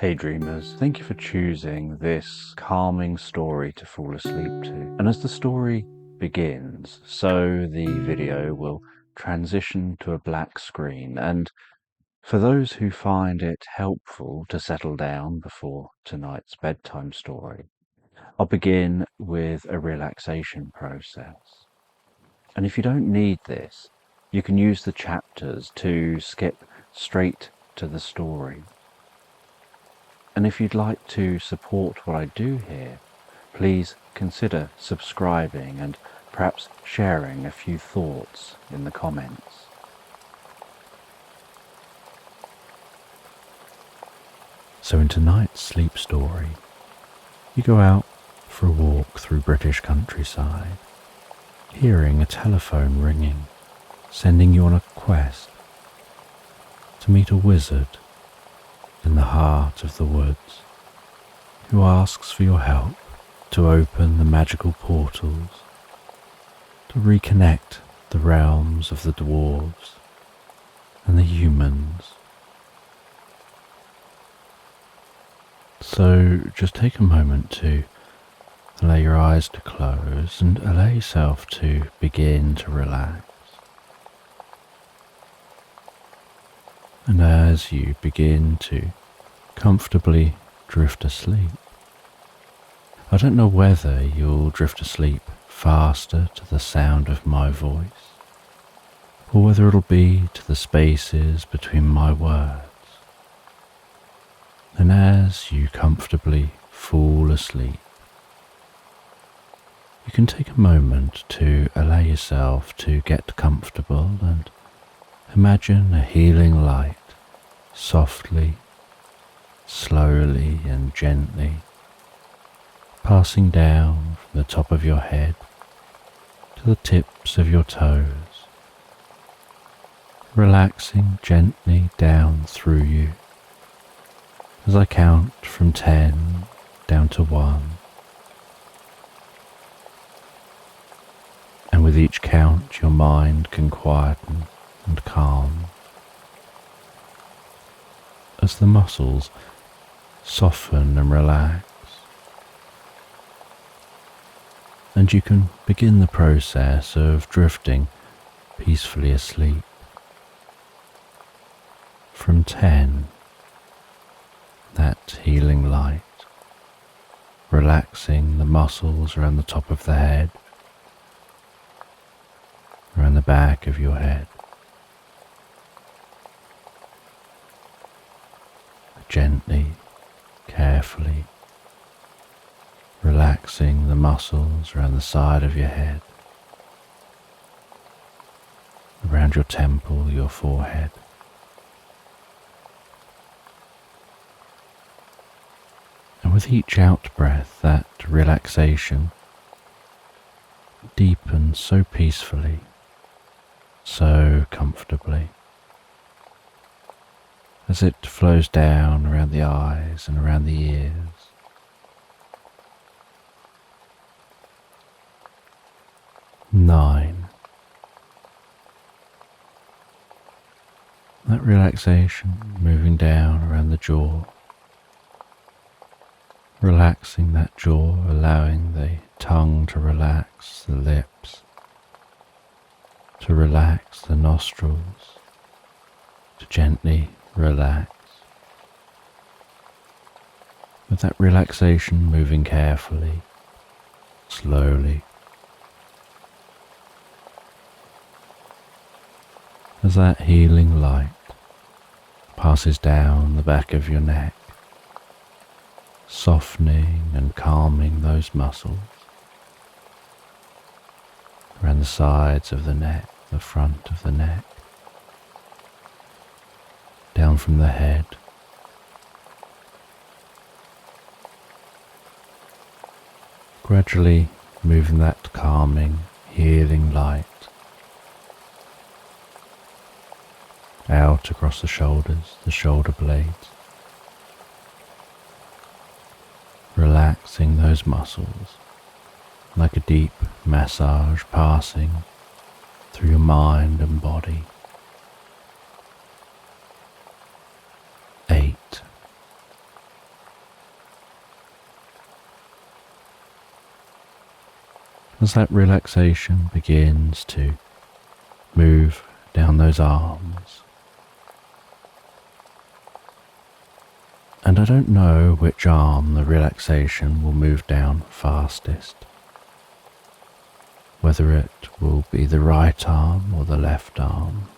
Hey dreamers, thank you for choosing this calming story to fall asleep to. And as the story begins, so the video will transition to a black screen. And for those who find it helpful to settle down before tonight's bedtime story, I'll begin with a relaxation process. And if you don't need this, you can use the chapters to skip straight to the story. And if you'd like to support what I do here, please consider subscribing and perhaps sharing a few thoughts in the comments. So in tonight's sleep story, you go out for a walk through British countryside, hearing a telephone ringing, sending you on a quest to meet a wizard in the heart of the woods, who asks for your help to open the magical portals, to reconnect the realms of the dwarves and the humans. So just take a moment to allow your eyes to close and allow yourself to begin to relax. And as you begin to comfortably drift asleep, I don't know whether you'll drift asleep faster to the sound of my voice, or whether it'll be to the spaces between my words. And as you comfortably fall asleep, you can take a moment to allow yourself to get comfortable and imagine a healing light softly, slowly and gently passing down from the top of your head to the tips of your toes, relaxing gently down through you as I count from 10 down to 1. And with each count your mind can quieten and calm as the muscles soften and relax, and you can begin the process of drifting peacefully asleep. From 10, that healing light, relaxing the muscles around the top of the head, around the back of your head. Gently, carefully, relaxing the muscles around the side of your head, around your temple, your forehead. And with each out-breath, that relaxation deepens so peacefully, so comfortably, as it flows down around the eyes and around the ears. Nine. That relaxation moving down around the jaw, relaxing that jaw, allowing the tongue to relax, the lips to relax, the nostrils to gently relax. With that relaxation moving carefully, slowly, as that healing light passes down the back of your neck, softening and calming those muscles around the sides of the neck, the front of the neck, down from the head, gradually moving that calming, healing light out across the shoulders, the shoulder blades, relaxing those muscles like a deep massage passing through your mind and body. 8. as that relaxation begins to move down those arms. And I don't know which arm the relaxation will move down fastest, whether it will be the right arm or the left arm.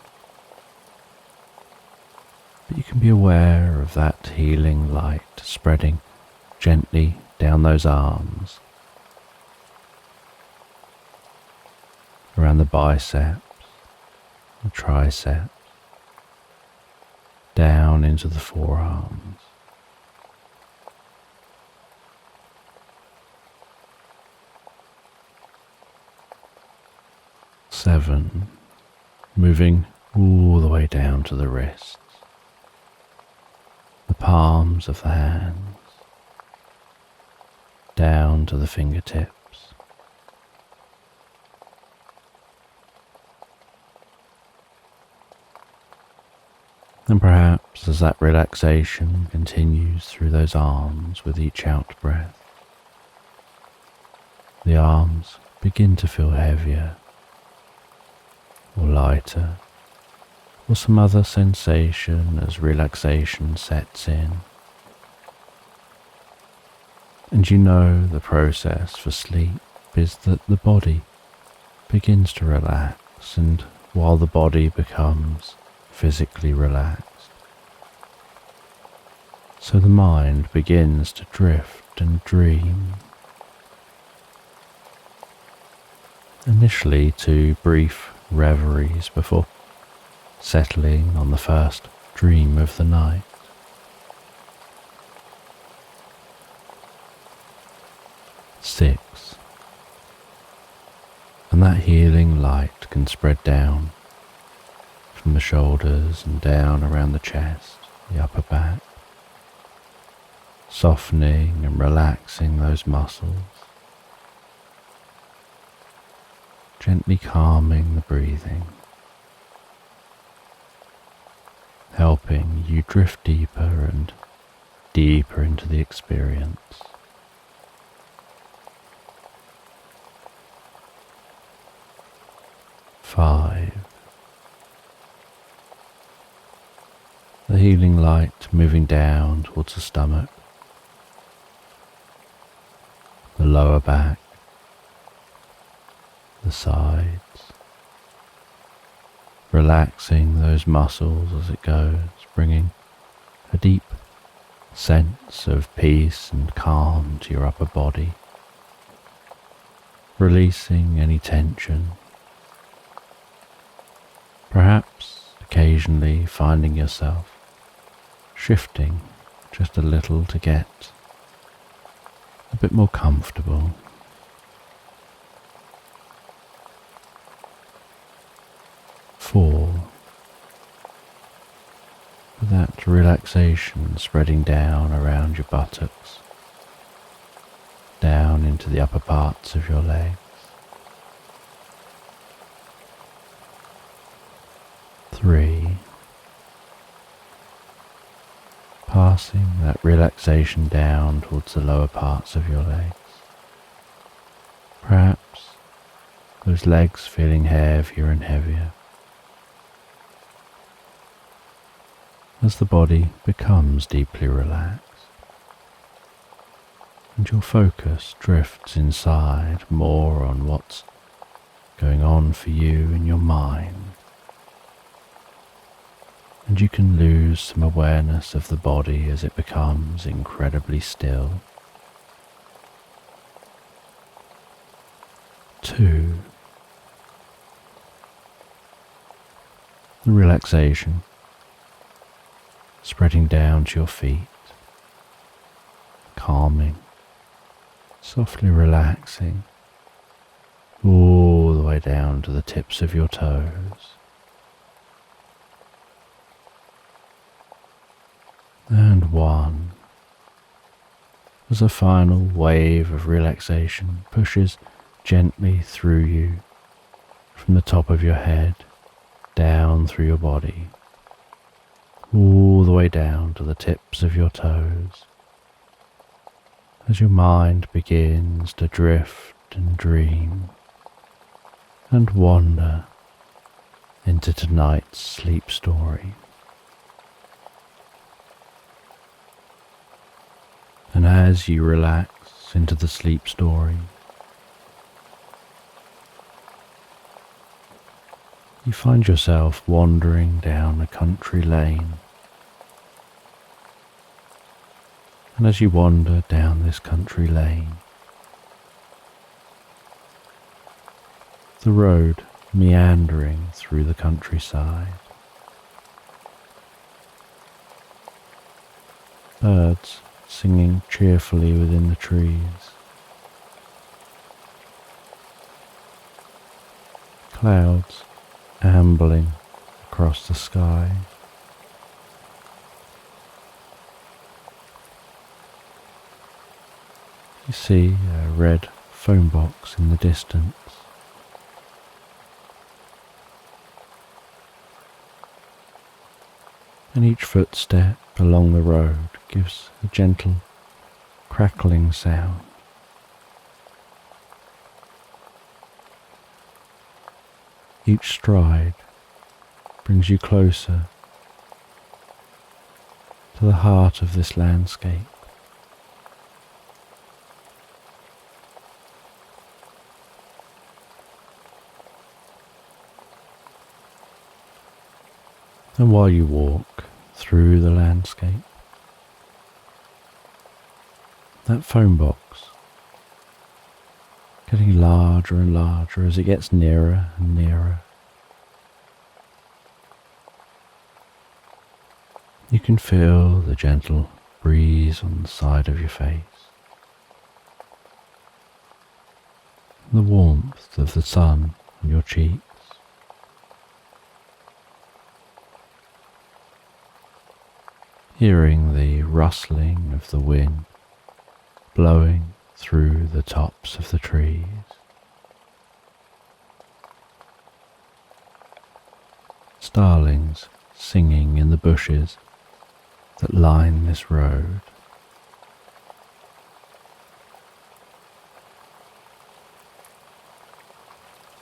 But you can be aware of that healing light spreading gently down those arms, around the biceps, the triceps, down into the forearms. Seven, moving all the way down to the wrists, the palms of the hands, down to the fingertips. And perhaps as that relaxation continues through those arms with each out-breath, the arms begin to feel heavier or lighter, or some other sensation as relaxation sets in. And you know the process for sleep is that the body begins to relax, and while the body becomes physically relaxed, so the mind begins to drift and dream. Initially to brief reveries before settling on the first dream of the night. Six, and that healing light can spread down from the shoulders and down around the chest, the upper back, softening and relaxing those muscles, gently calming the breathing, helping you drift deeper and deeper into the experience. Five, the healing light moving down towards the stomach, the lower back, the sides, relaxing those muscles as it goes, bringing a deep sense of peace and calm to your upper body, releasing any tension, perhaps occasionally finding yourself shifting just a little to get a bit more comfortable. Four, with that relaxation spreading down around your buttocks, down into the upper parts of your legs. Three, passing that relaxation down towards the lower parts of your legs. Perhaps those legs feeling heavier and heavier as the body becomes deeply relaxed and your focus drifts inside more on what's going on for you in your mind. And you can lose some awareness of the body as it becomes incredibly still. 2. The relaxation spreading down to your feet, calming, softly relaxing all the way down to the tips of your toes. And 1, as a final wave of relaxation pushes gently through you from the top of your head, down through your body, all the way down to the tips of your toes, as your mind begins to drift and dream and wander into tonight's sleep story. And as you relax into the sleep story, you find yourself wandering down a country lane. And as you wander down this country lane, the road meandering through the countryside, birds singing cheerfully within the trees, clouds ambling across the sky, you see a red phone box in the distance. And each footstep along the road gives a gentle crackling sound. Each stride brings you closer to the heart of this landscape. And while you walk through the landscape, that phone box getting larger and larger as it gets nearer and nearer. You can feel the gentle breeze on the side of your face, the warmth of the sun on your cheeks. Hearing the rustling of the wind blowing through the tops of the trees. Starlings singing in the bushes that line this road.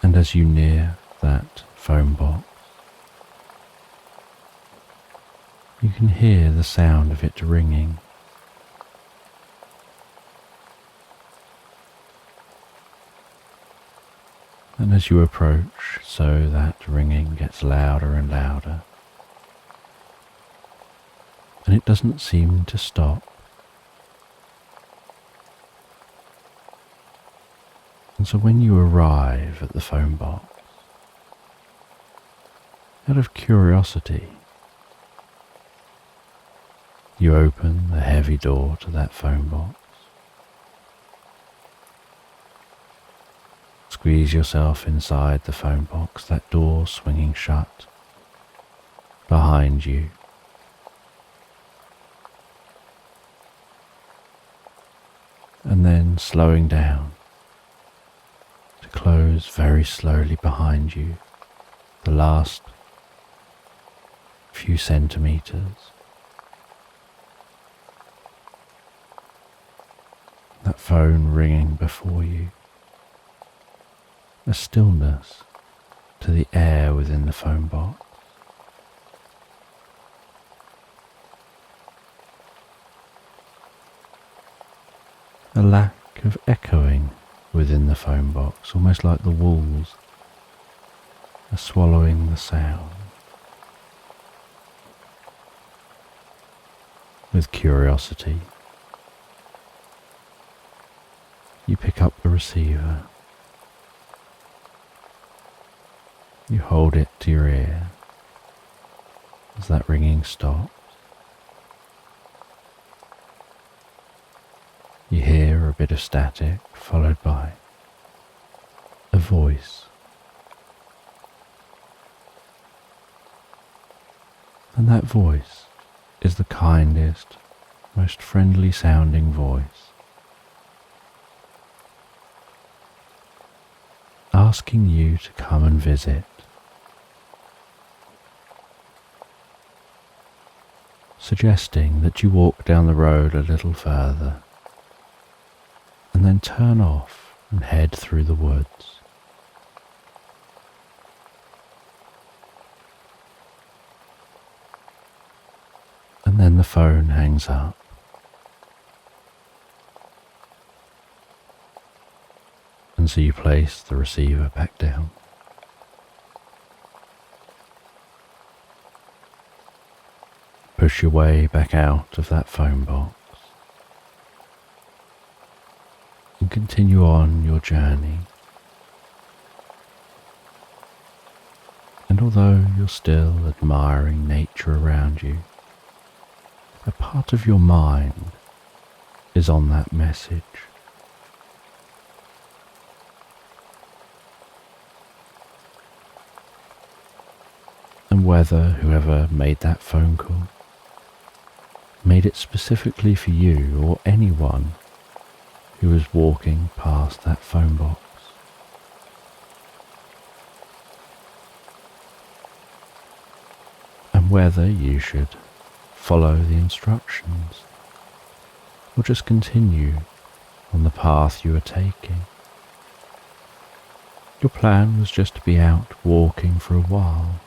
And as you near that phone box, you can hear the sound of it ringing. And as you approach, so that ringing gets louder and louder. And it doesn't seem to stop. And so when you arrive at the phone box, out of curiosity, you open the heavy door to that phone box. Squeeze yourself inside the phone box, that door swinging shut behind you. And then slowing down to close very slowly behind you the last few centimeters. That phone ringing before you. A stillness to the air within the phone box. A lack of echoing within the phone box, almost like the walls are swallowing the sound. With curiosity, you pick up the receiver. You hold it to your ear as that ringing stops. You hear a bit of static followed by a voice. And that voice is the kindest, most friendly sounding voice, asking you to come and visit. Suggesting that you walk down the road a little further and then turn off and head through the woods. And then the phone hangs up. And so you place the receiver back down. Push your way back out of that phone box and continue on your journey. And although you're still admiring nature around you, a part of your mind is on that message. And whether whoever made that phone call made it specifically for you or anyone who was walking past that phone box, and whether you should follow the instructions or just continue on the path you are taking. Your plan was just to be out walking for a while.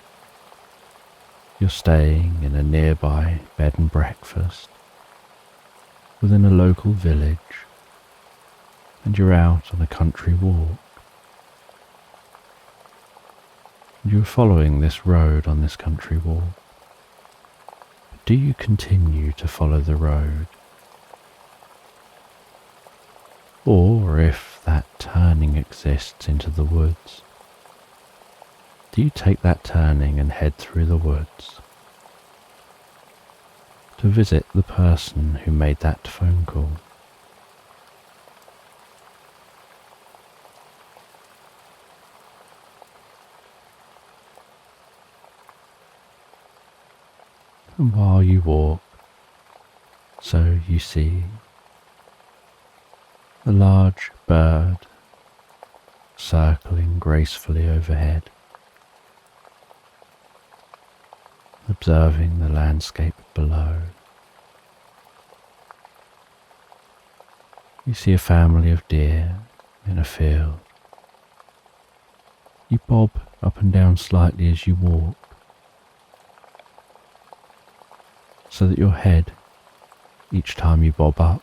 You're staying in a nearby bed and breakfast within a local village, and you're out on a country walk. You're following this road on this country walk. But do you continue to follow the road? Or if that turning exists into the woods, do you take that turning and head through the woods to visit the person who made that phone call? And while you walk, so you see a large bird circling gracefully overhead, observing the landscape below. You see a family of deer in a field. You bob up and down slightly as you walk, so that your head, each time you bob up,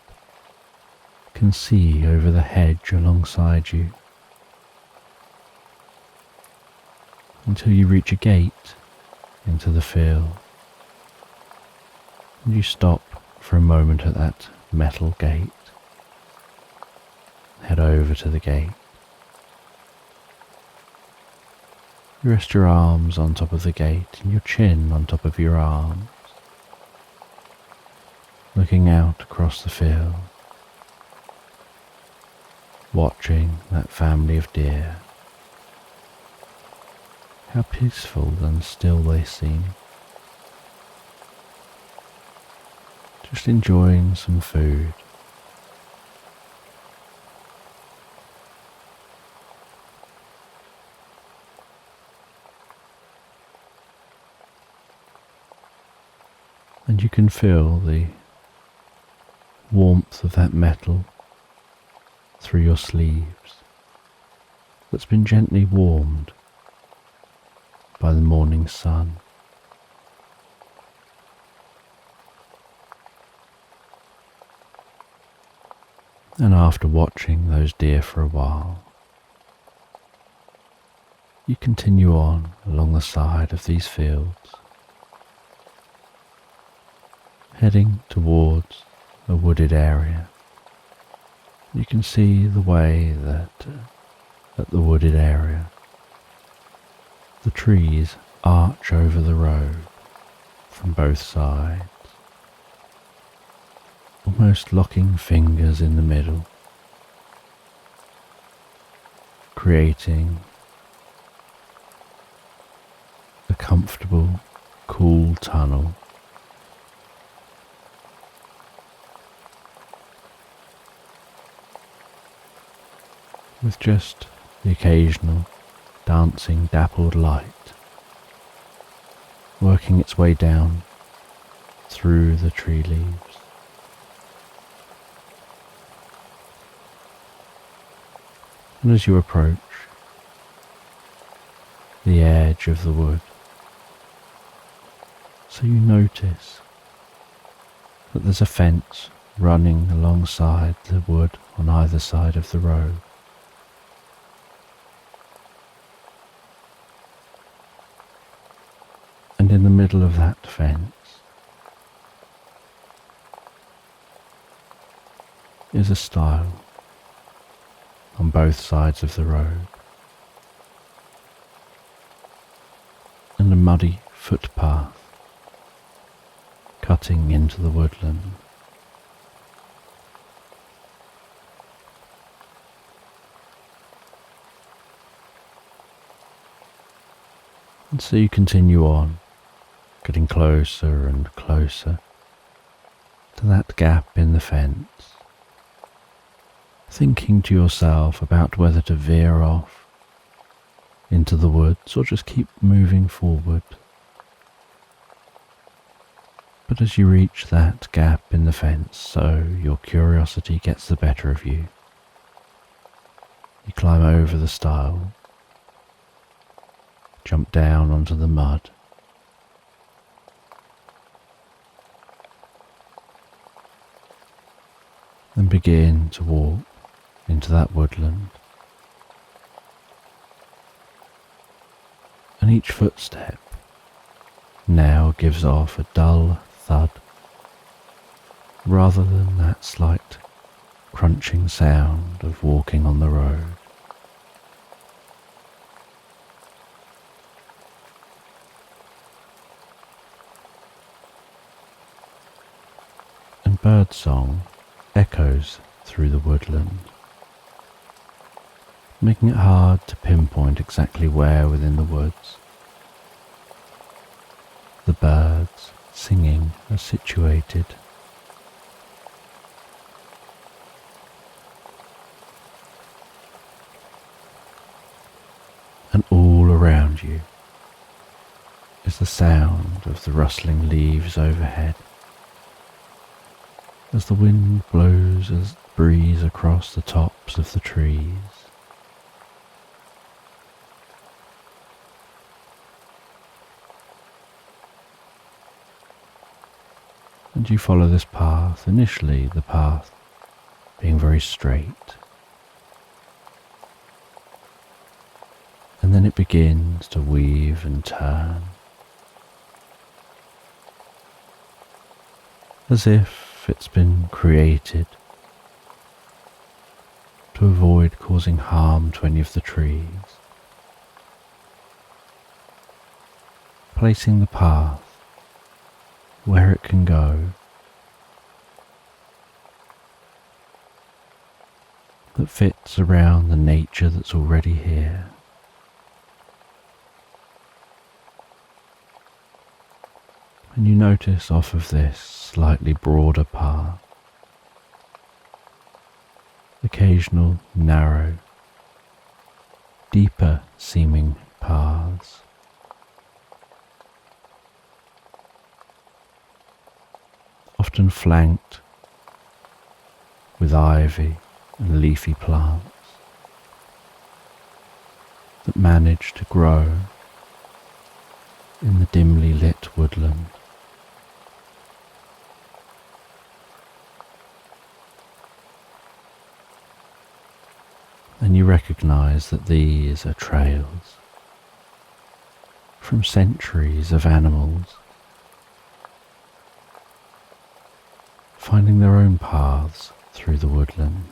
can see over the hedge alongside you, until you reach a gate into the field, and you stop for a moment at that metal gate. Head over to the gate. You rest your arms on top of the gate and your chin on top of your arms, looking out across the field, watching that family of deer. How peaceful and still they seem. Just enjoying some food. And you can feel the warmth of that metal through your sleeves that's been gently warmed by the morning sun. And after watching those deer for a while, you continue on along the side of these fields, heading towards a wooded area. You can see the way that at the wooded area, the trees arch over the road from both sides, almost locking fingers in the middle, creating a comfortable, cool tunnel with just the occasional dancing dappled light working its way down through the tree leaves. And as you approach the edge of the wood, so you notice that there's a fence running alongside the wood on either side of the road. And in the middle of that fence is a stile on both sides of the road, and a muddy footpath cutting into the woodland. And so you continue on, getting closer and closer to that gap in the fence, thinking to yourself about whether to veer off into the woods or just keep moving forward. But as you reach that gap in the fence, so your curiosity gets the better of you, you climb over the stile, jump down onto the mud, and begin to walk into that woodland. And each footstep now gives off a dull thud rather than that slight crunching sound of walking on the road. And birdsong echoes through the woodland, making it hard to pinpoint exactly where within the woods the birds singing are situated. And all around you is the sound of the rustling leaves overhead, as the wind blows a breeze across the tops of the trees. And you follow this path, initially the path being very straight, and then it begins to weave and turn, as if it's been created to avoid causing harm to any of the trees, placing the path where it can go that fits around the nature that's already here. And you notice off of this slightly broader path occasional narrow, deeper seeming paths, often flanked with ivy and leafy plants that manage to grow in the dimly lit woodland. And you recognize that these are trails from centuries of animals finding their own paths through the woodland,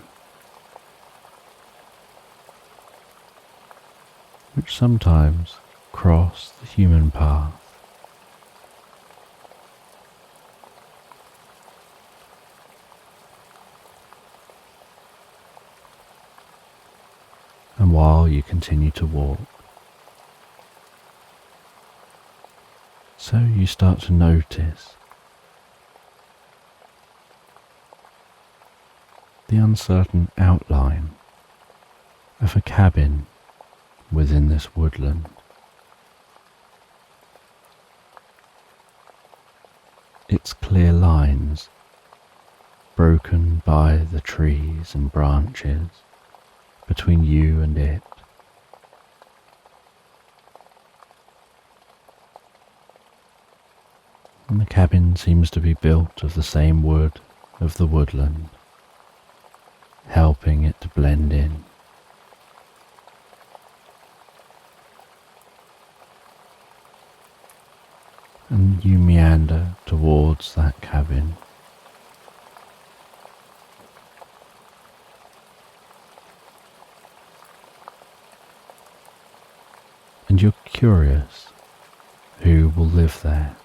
which sometimes cross the human path. And while you continue to walk, so you start to notice the uncertain outline of a cabin within this woodland. Its clear lines broken by the trees and branches between you and it. And the cabin seems to be built of the same wood of the woodland, helping it to blend in. And you meander towards that cabin. And you're curious who will live there.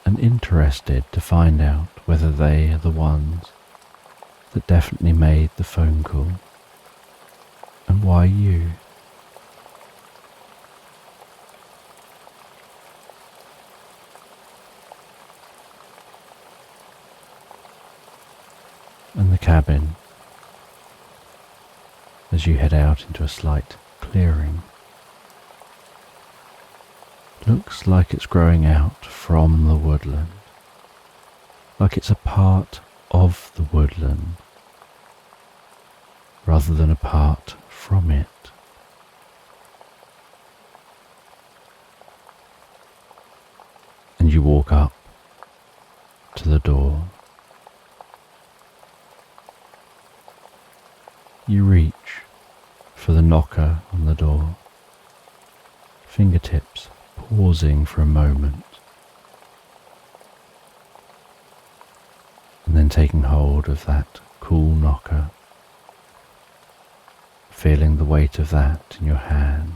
And interested to find out whether they are the ones that definitely made the phone call, and why you. And the cabin, as you head out into a slight clearing, looks like it's growing out from the woodland, like it's a part of the woodland rather than a part from it. And you walk up to the door. You reach for the knocker on the door, fingertips pausing for a moment, and then taking hold of that cool knocker, feeling the weight of that in your hand,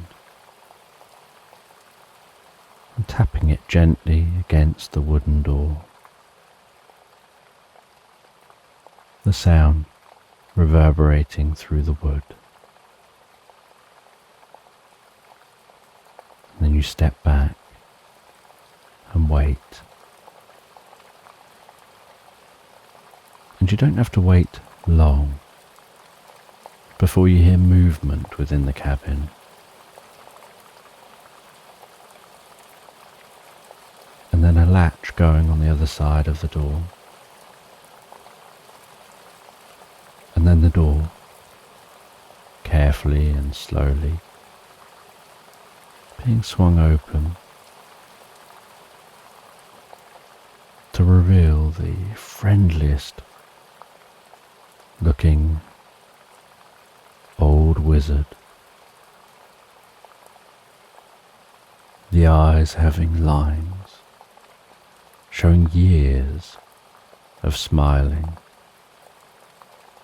and tapping it gently against the wooden door. The sound reverberating through the wood. And then you step back and wait. And you don't have to wait long before you hear movement within the cabin. And then a latch going on the other side of the door. And then the door, carefully and slowly, being swung open to reveal the friendliest looking old wizard, the eyes having lines, showing years of smiling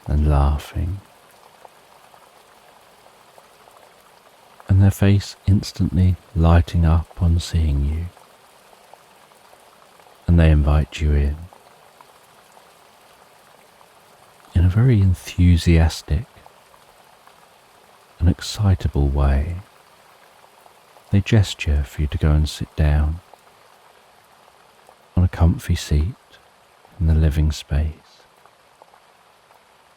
and laughing, and their face instantly lighting up on seeing you, and they invite you in a very enthusiastic and excitable way. They gesture for you to go and sit down on a comfy seat in the living space,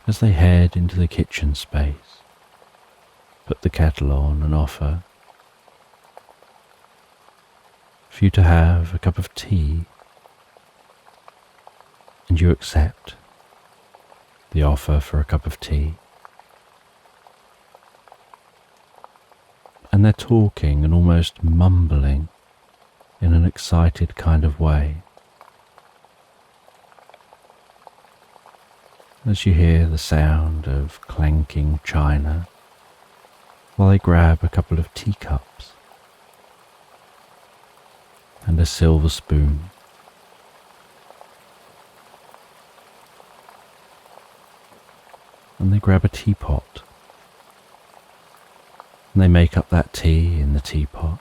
as they head into the kitchen space, put the kettle on and offer for you to have a cup of tea, and you accept the offer for a cup of tea. And they're talking and almost mumbling in an excited kind of way, as you hear the sound of clanking china while they grab a couple of teacups and a silver spoon. And they grab a teapot, and they make up that tea in the teapot.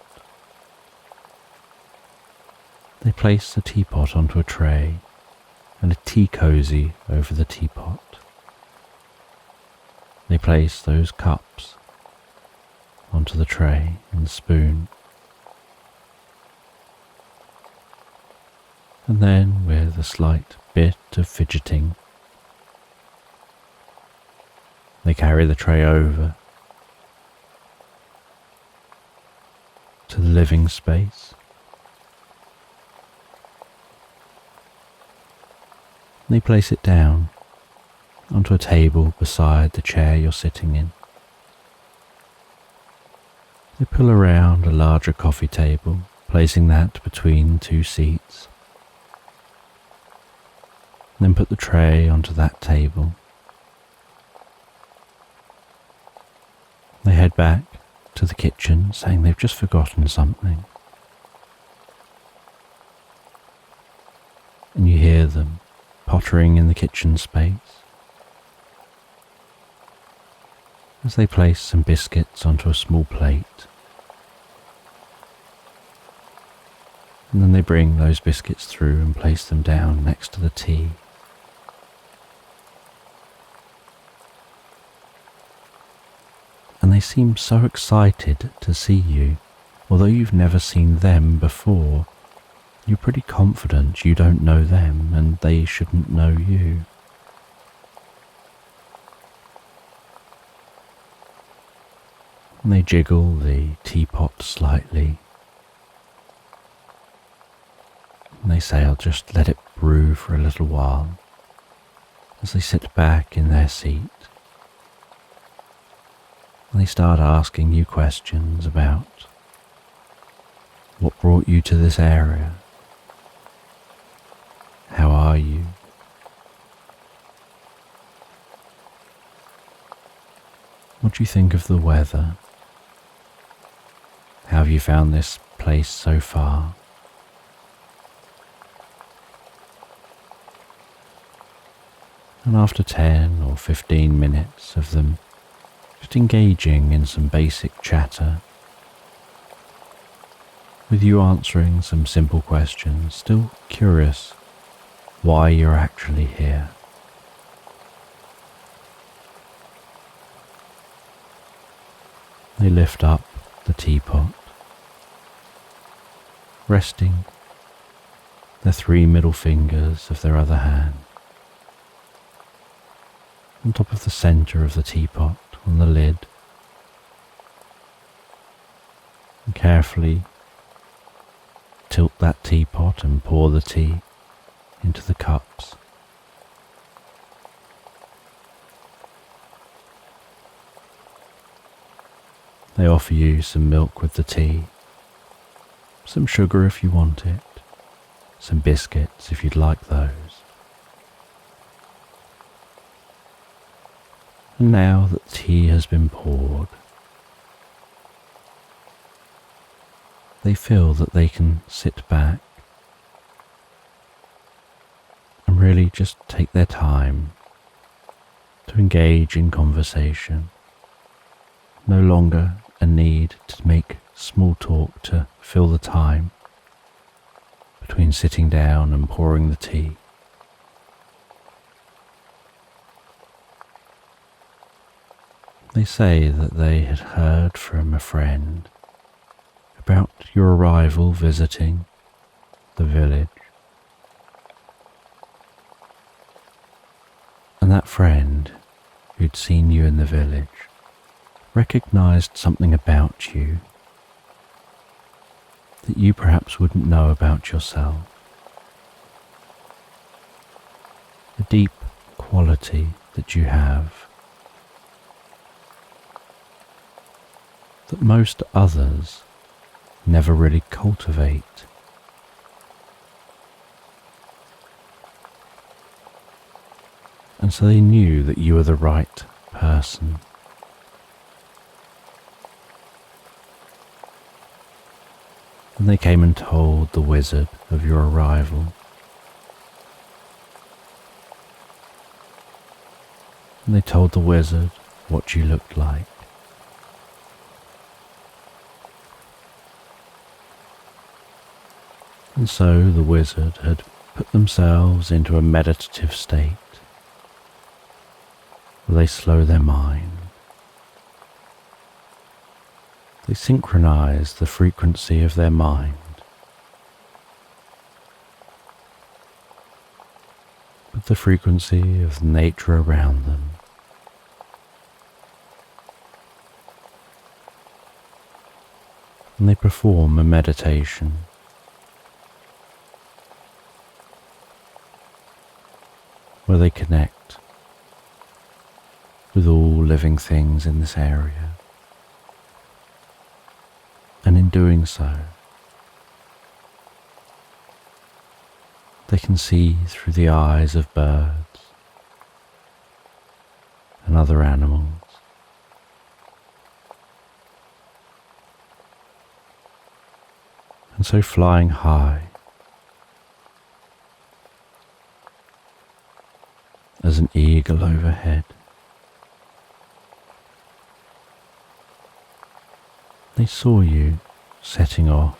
They place the teapot onto a tray and a tea cosy over the teapot. They place those cups onto the tray and the spoon. And then, with a slight bit of fidgeting, they carry the tray over to the living space. They place it down onto a table beside the chair you're sitting in. They pull around a larger coffee table, placing that between two seats. Then put the tray onto that table. They head back to the kitchen, saying they've just forgotten something. And you hear them pottering in the kitchen space as they place some biscuits onto a small plate. And then they bring those biscuits through and place them down next to the tea. And they seem so excited to see you, although you've never seen them before. You're pretty confident you don't know them and they shouldn't know you. And they jiggle the teapot slightly. And they say, I'll just let it brew for a little while, as they sit back in their seat. And they start asking you questions about what brought you to this area. How are you? What do you think of the weather? How have you found this place so far? And after 10 or 15 minutes of them just engaging in some basic chatter, with you answering some simple questions, still curious why you're actually here, they lift up the teapot, resting the 3 middle fingers of their other hand on top of the centre of the teapot on the lid, and carefully tilt that teapot and pour the tea into the cups. They offer you some milk with the tea, some sugar if you want it, some biscuits if you'd like those. And now that the tea has been poured, they feel that they can sit back and really just take their time to engage in conversation. No longer a need to make small talk to fill the time between sitting down and pouring the tea. They say that they had heard from a friend about your arrival visiting the village. And that friend who'd seen you in the village recognized something about you that you perhaps wouldn't know about yourself. A deep quality that you have that most others never really cultivate. And so they knew that you were the right person. And they came and told the wizard of your arrival. And they told the wizard what you looked like. And so the wizard had put themselves into a meditative state, where they slow their mind. They synchronize the frequency of their mind with the frequency of the nature around them. And they perform a meditation where they connect with all living things in this area. And in doing so, they can see through the eyes of birds and other animals. And so flying high as an eagle overhead, they saw you setting off,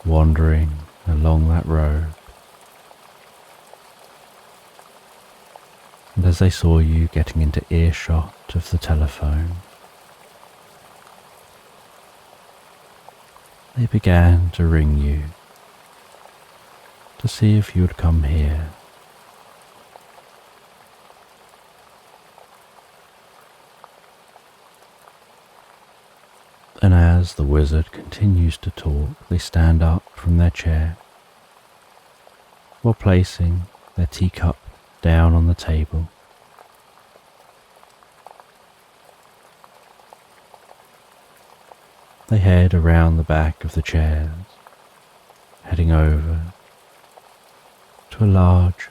wandering along that road. And as they saw you getting into earshot of the telephone, they began to ring you to see if you would come here. And as the wizard continues to talk, they stand up from their chair while placing their teacup down on the table. They head around the back of the chairs, heading over to a large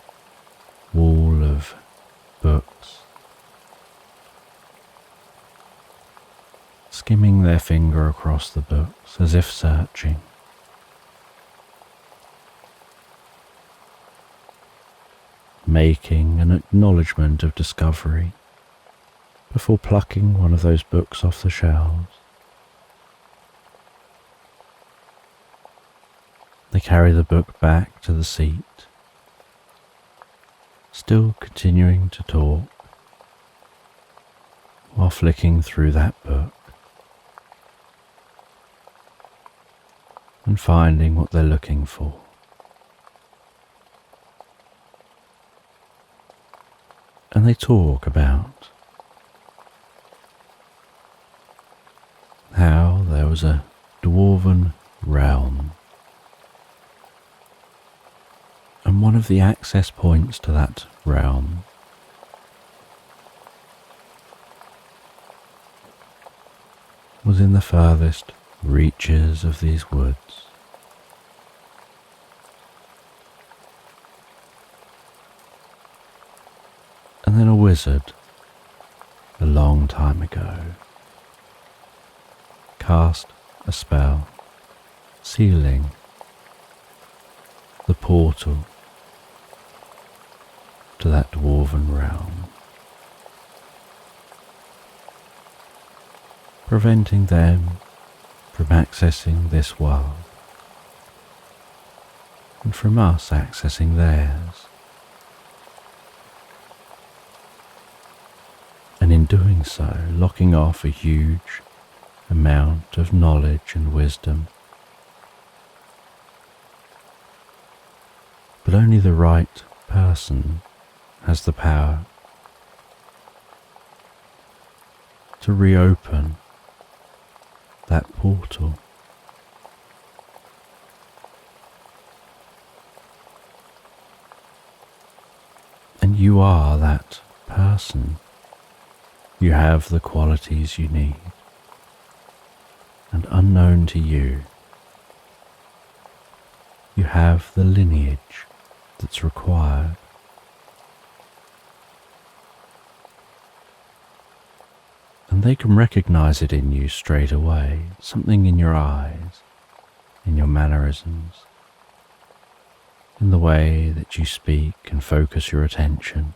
wall of books, skimming their finger across the books as if searching. Making an acknowledgement of discovery before plucking one of those books off the shelves. They carry the book back to the seat, still continuing to talk while flicking through that book and finding what they're looking for. And they talk about how there was a Dwarven realm, and one of the access points to that realm was in the furthest reaches of these woods. And then a wizard, a long time ago, cast a spell, sealing the portal to that Dwarven realm, preventing them from accessing this world and from us accessing theirs. And in doing so, locking off a huge amount of knowledge and wisdom. But only the right person has the power to reopen that portal. And you are that person. You have the qualities you need, and unknown to you, you have the lineage that's required. And they can recognize it in you straight away, something in your eyes, in your mannerisms, in the way that you speak and focus your attention.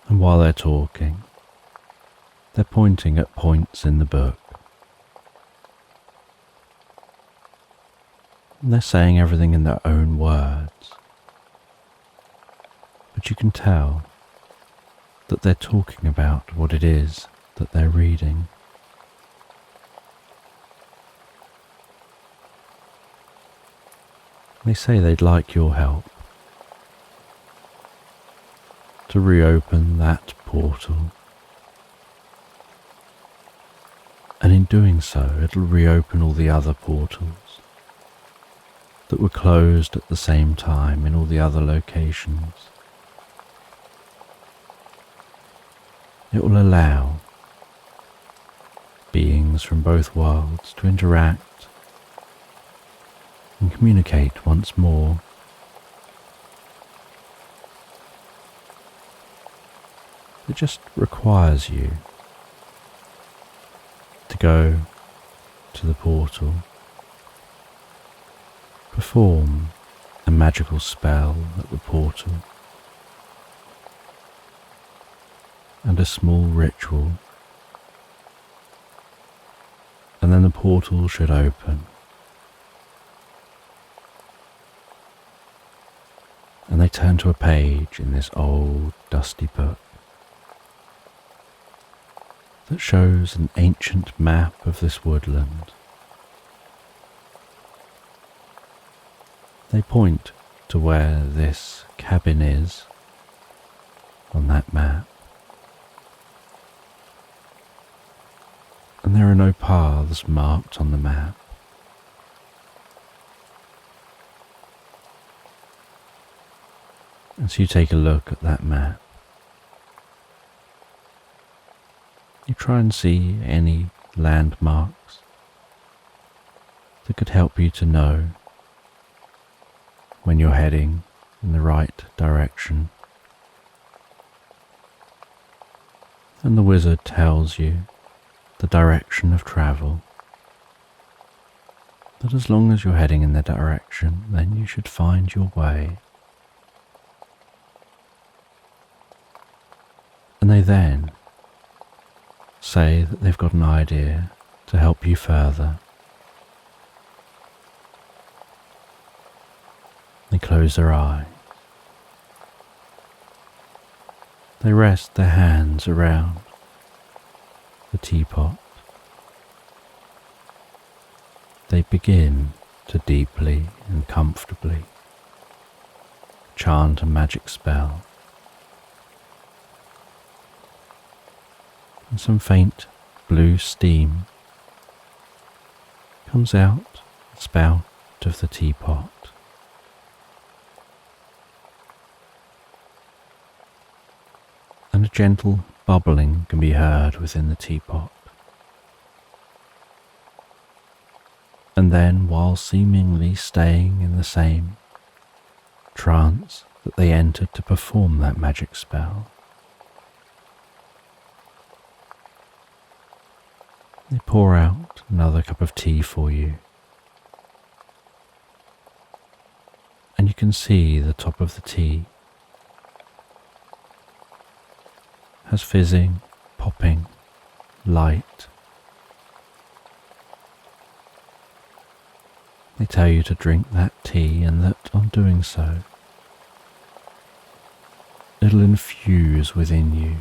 And while they're talking, they're pointing at points in the book. And they're saying everything in their own words. But you can tell that they're talking about what it is that they're reading. They say they'd like your help to reopen that portal And in doing so, it'll reopen all the other portals that were closed at the same time in all the other locations. It will allow beings from both worlds to interact and communicate once more. It just requires you to go to the portal, perform a magical spell at the portal, and a small ritual, and then the portal should open. And they turn to a page in this old, dusty book that shows an ancient map of this woodland. They point to where this cabin is on that map. And there are no paths marked on the map. And so you take a look at that map. You try and see any landmarks that could help you to know when you're heading in the right direction. And the wizard tells you the direction of travel. That as long as you're heading in the direction, then you should find your way. And they then say that they've got an idea to help you further. They close their eyes. They rest their hands around the teapot. They begin to deeply and comfortably chant a magic spell. And some faint blue steam comes out the spout of the teapot. And a gentle bubbling can be heard within the teapot. And then, while seemingly staying in the same trance that they entered to perform that magic spell, they pour out another cup of tea for you. And you can see the top of the tea has fizzing, popping light. They tell you to drink that tea, and that on doing so, it'll infuse within you.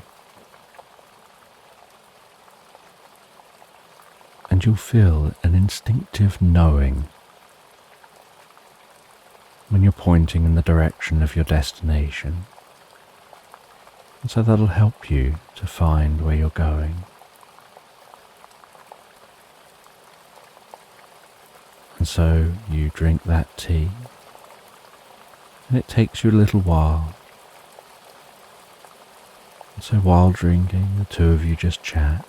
And you'll feel an instinctive knowing when you're pointing in the direction of your destination. And so that'll help you to find where you're going. And so you drink that tea, and it takes you a little while. And so while drinking, the two of you just chat.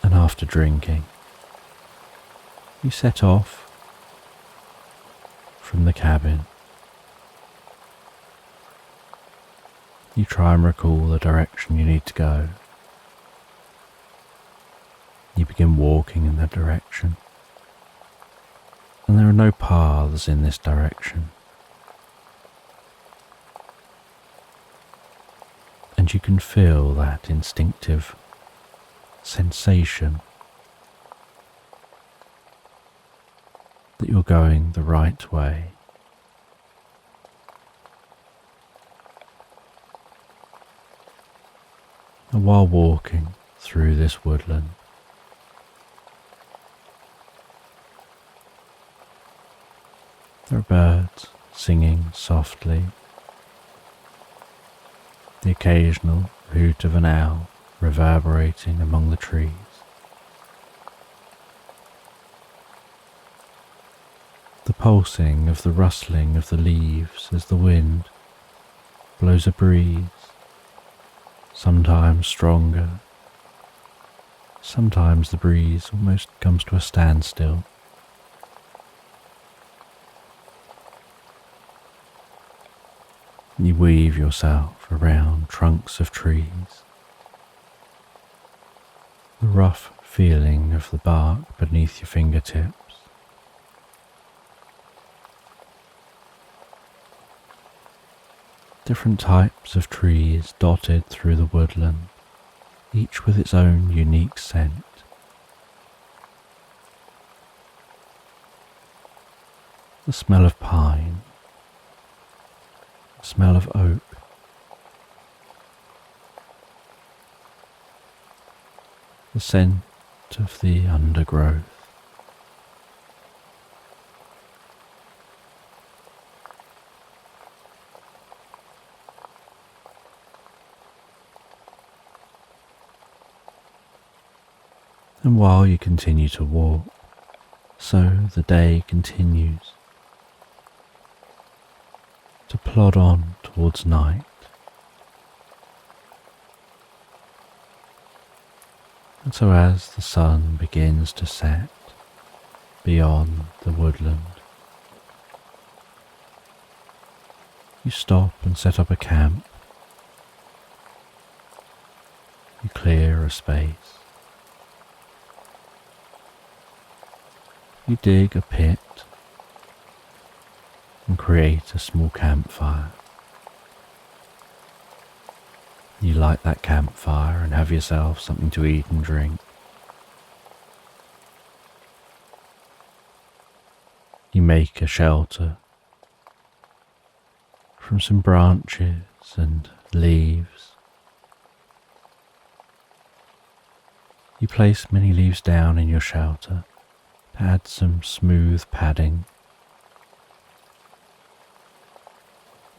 And after drinking, you set off from the cabin. You try and recall the direction you need to go. You begin walking in that direction, and there are no paths in this direction. And you can feel that instinctive sensation that you're going the right way. And while walking through this woodland, there are birds singing softly. the occasional hoot of an owl reverberating among the trees. The pulsing of the rustling of the leaves as the wind blows a breeze, sometimes stronger, sometimes the breeze almost comes to a standstill. You weave yourself around trunks of trees. The rough feeling of the bark beneath your fingertips. Different types of trees dotted through the woodland, each with its own unique scent. The smell of pine, the smell of oak, the scent of the undergrowth. And while you continue to walk, so the day continues to plod on towards night. And so as the sun begins to set beyond the woodland, you stop and set up a camp. You clear a space. You dig a pit and create a small campfire. You light that campfire and have yourself something to eat and drink. You make a shelter from some branches and leaves. You place many leaves down in your shelter. Add some smooth padding.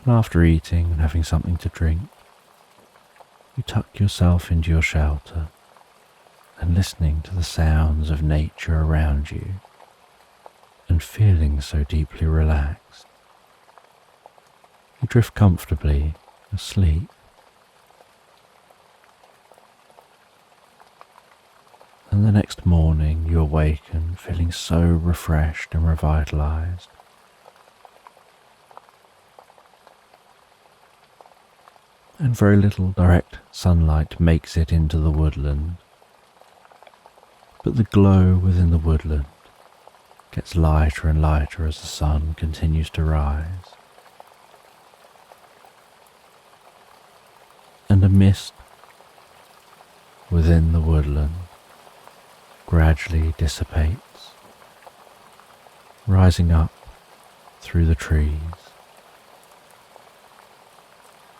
And after eating and having something to drink, you tuck yourself into your shelter and listening to the sounds of nature around you and feeling so deeply relaxed, you drift comfortably asleep. And the next morning you awaken feeling so refreshed and revitalized. And very little direct sunlight makes it into the woodland, but the glow within the woodland gets lighter and lighter as the sun continues to rise. And a mist within the woodland gradually dissipates, rising up through the trees,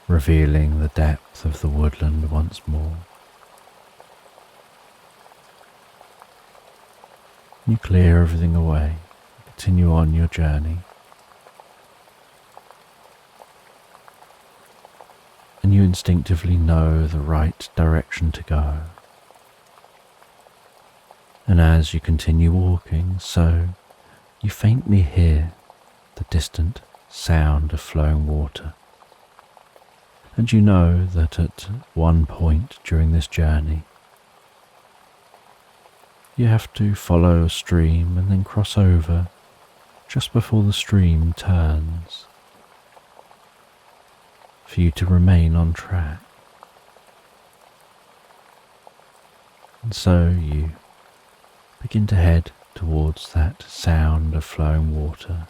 revealing the depth of the woodland once more. You clear everything away, continue on your journey, and you instinctively know the right direction to go. And as you continue walking, so you faintly hear the distant sound of flowing water. And you know that at one point during this journey, you have to follow a stream and then cross over just before the stream turns for you to remain on track. And so you begin to head towards that sound of flowing water.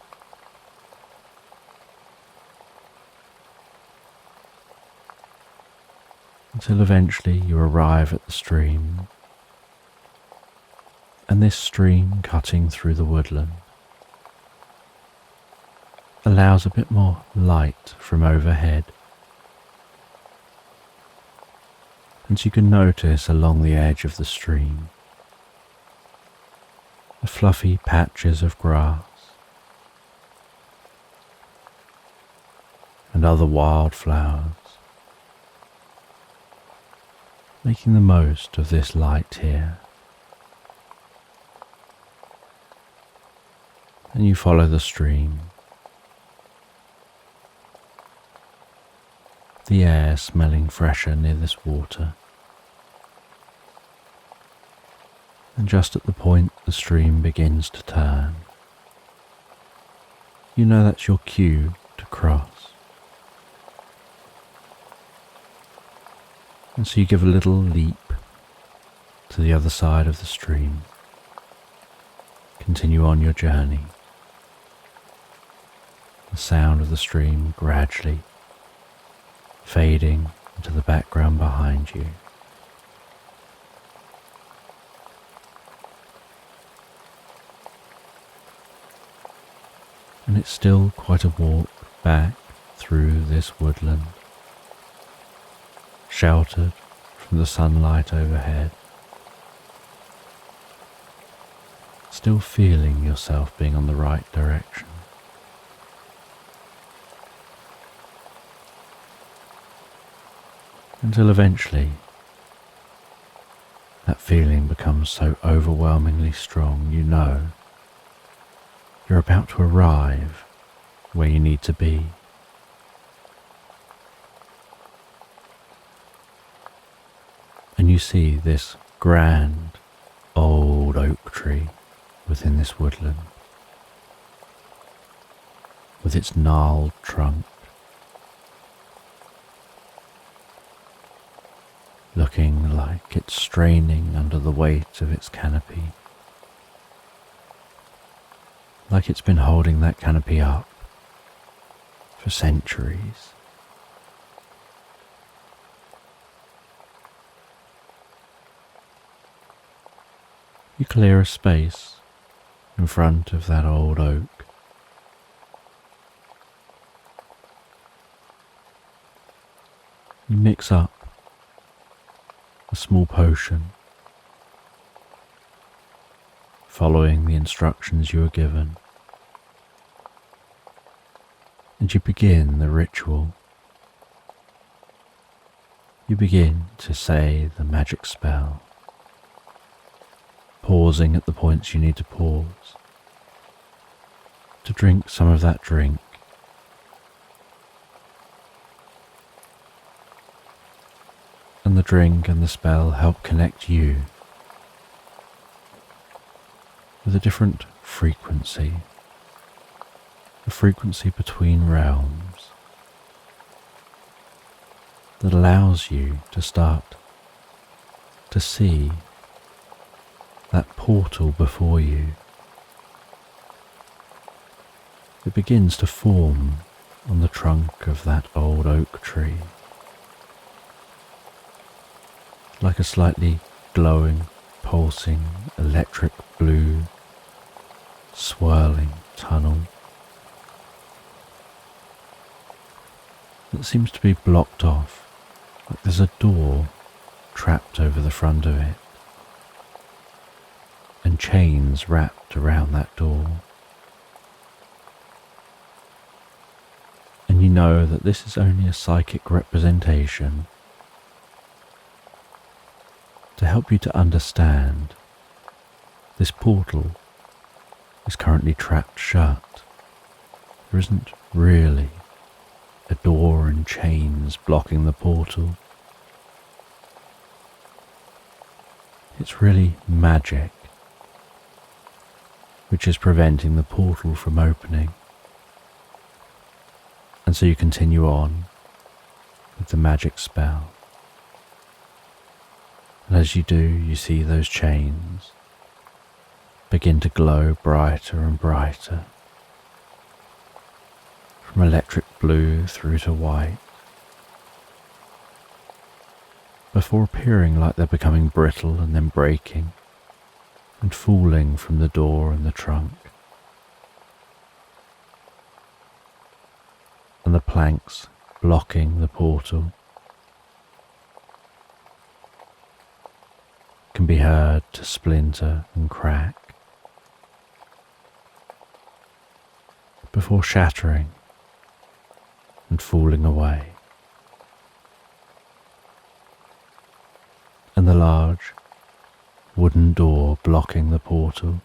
Until eventually you arrive at the stream, and this stream cutting through the woodland allows a bit more light from overhead. And so you can notice along the edge of the stream the fluffy patches of grass and other wildflowers making the most of this light here. And you follow the stream, the air smelling fresher near this water. And just at the point the stream begins to turn, you know that's your cue to cross. And so you give a little leap to the other side of the stream. Continue on your journey. The sound of the stream gradually fading into the background behind you. And it's still quite a walk back through this woodland, sheltered from the sunlight overhead, still feeling yourself being on the right direction. Until eventually that feeling becomes so overwhelmingly strong, you know you're about to arrive where you need to be. And you see this grand old oak tree within this woodland, with its gnarled trunk, looking like it's straining under the weight of its canopy, like it's been holding that canopy up for centuries. You clear a space in front of that old oak. You mix up a small potion, following the instructions you were given, and you begin the ritual. You begin to say the magic spell, pausing at the points you need to pause, to drink some of that drink, and the drink and the spell help connect you with a different frequency, a frequency between realms that allows you to start to see that portal before you. It begins to form on the trunk of that old oak tree, like a slightly glowing, pulsing, electric blue, swirling tunnel that seems to be blocked off, like there's a door trapped over the front of it, and chains wrapped around that door. And you know that this is only a psychic representation to help you to understand this portal is currently trapped shut. There isn't really a door and chains blocking the portal. It's really magic which is preventing the portal from opening. And so you continue on with the magic spell. And as you do, you see those chains begin to glow brighter and brighter, from electric blue through to white, before appearing like they're becoming brittle and then breaking and falling from the door and the trunk. And the planks blocking the portal can be heard to splinter and crack before shattering and falling away. large wooden door blocking the portal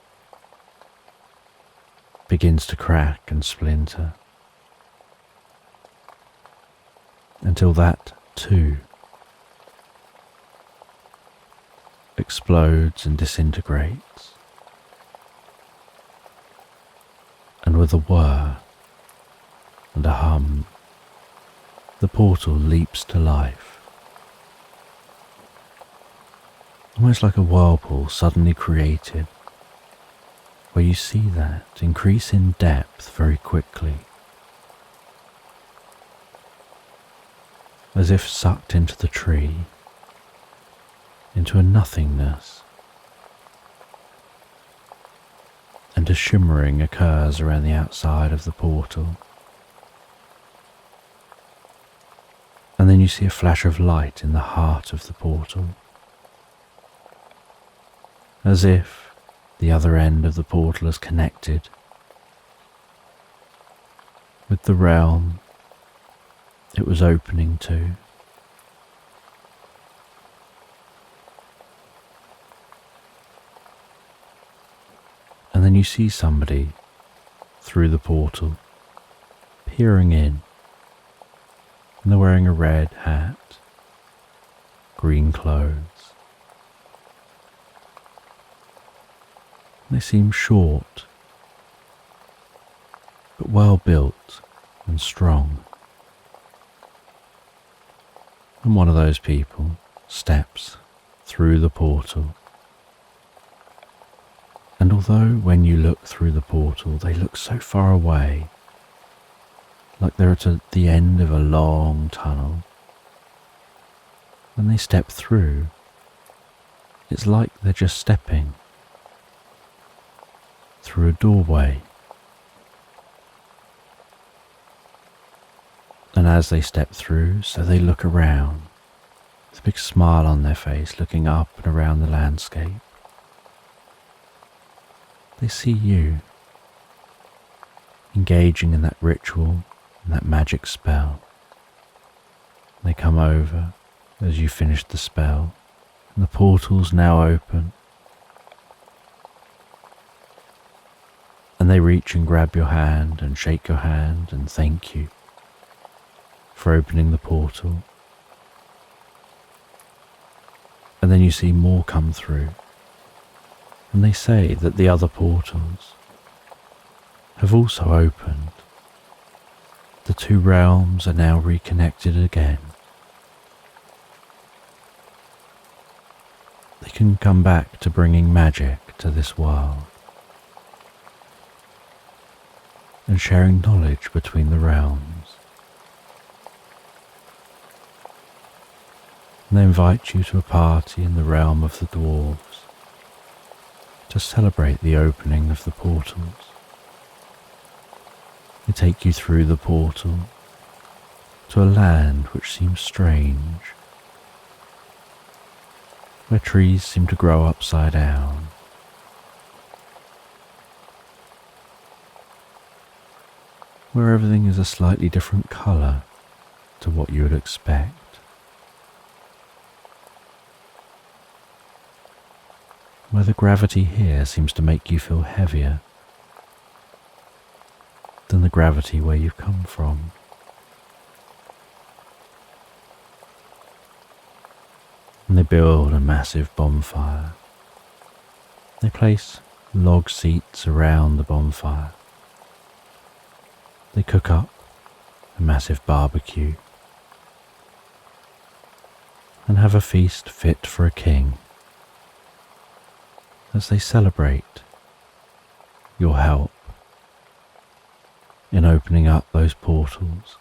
begins to crack and splinter, until that too explodes and disintegrates, and with a whir and a hum, the portal leaps to life, almost like a whirlpool suddenly created, where you see that increase in depth very quickly, as if sucked into the tree, into a nothingness, and a shimmering occurs around the outside of the portal. And then you see a flash of light in the heart of the portal, as if the other end of the portal is connected with the realm it was opening to. And then you see somebody through the portal peering in, and they're wearing a red hat, green clothes. They seem short, but well built and strong. And one of those people steps through the portal. And although when you look through the portal they look so far away, like they're at the end of a long tunnel, when they step through, it's like they're just stepping through a doorway. And as they step through, so they look around, with a big smile on their face, looking up and around the landscape. They see you, engaging in that ritual and that magic spell. They come over as you finish the spell, and the portal's now open. And they reach and grab your hand and shake your hand and thank you for opening the portal. And then you see more come through, and they say that the other portals have also opened. The two realms are now reconnected again. They can come back to bringing magic to this world and sharing knowledge between the realms. And they invite you to a party in the realm of the Dwarves to celebrate the opening of the portals. They take you through the portal to a land which seems strange, where trees seem to grow upside down, where everything is a slightly different colour to what you would expect. Where the gravity here seems to make you feel heavier than the gravity where you've come from. And they build a massive bonfire. They place log seats around the bonfire. They cook up a massive barbecue and have a feast fit for a king, as they celebrate your help in opening up those portals.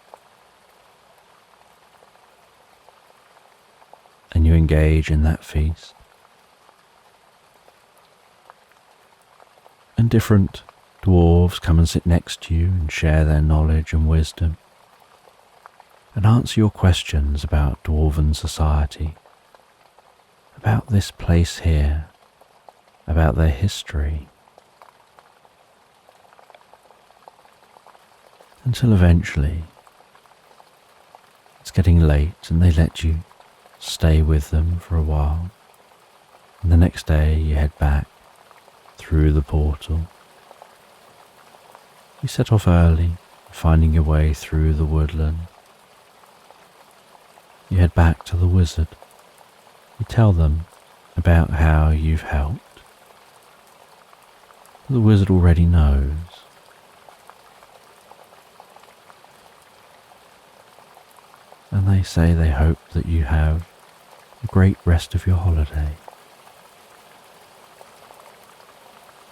And you engage in that feast. And different dwarves come and sit next to you and share their knowledge and wisdom and answer your questions about Dwarven society, about this place here, about their history, until eventually it's getting late and they let you stay with them for a while And the next day you head back through the portal. You set off early, finding your way through the woodland. You head back to the wizard. You tell them about how you've helped. The wizard already knows. And they say they hope that you have a great rest of your holiday.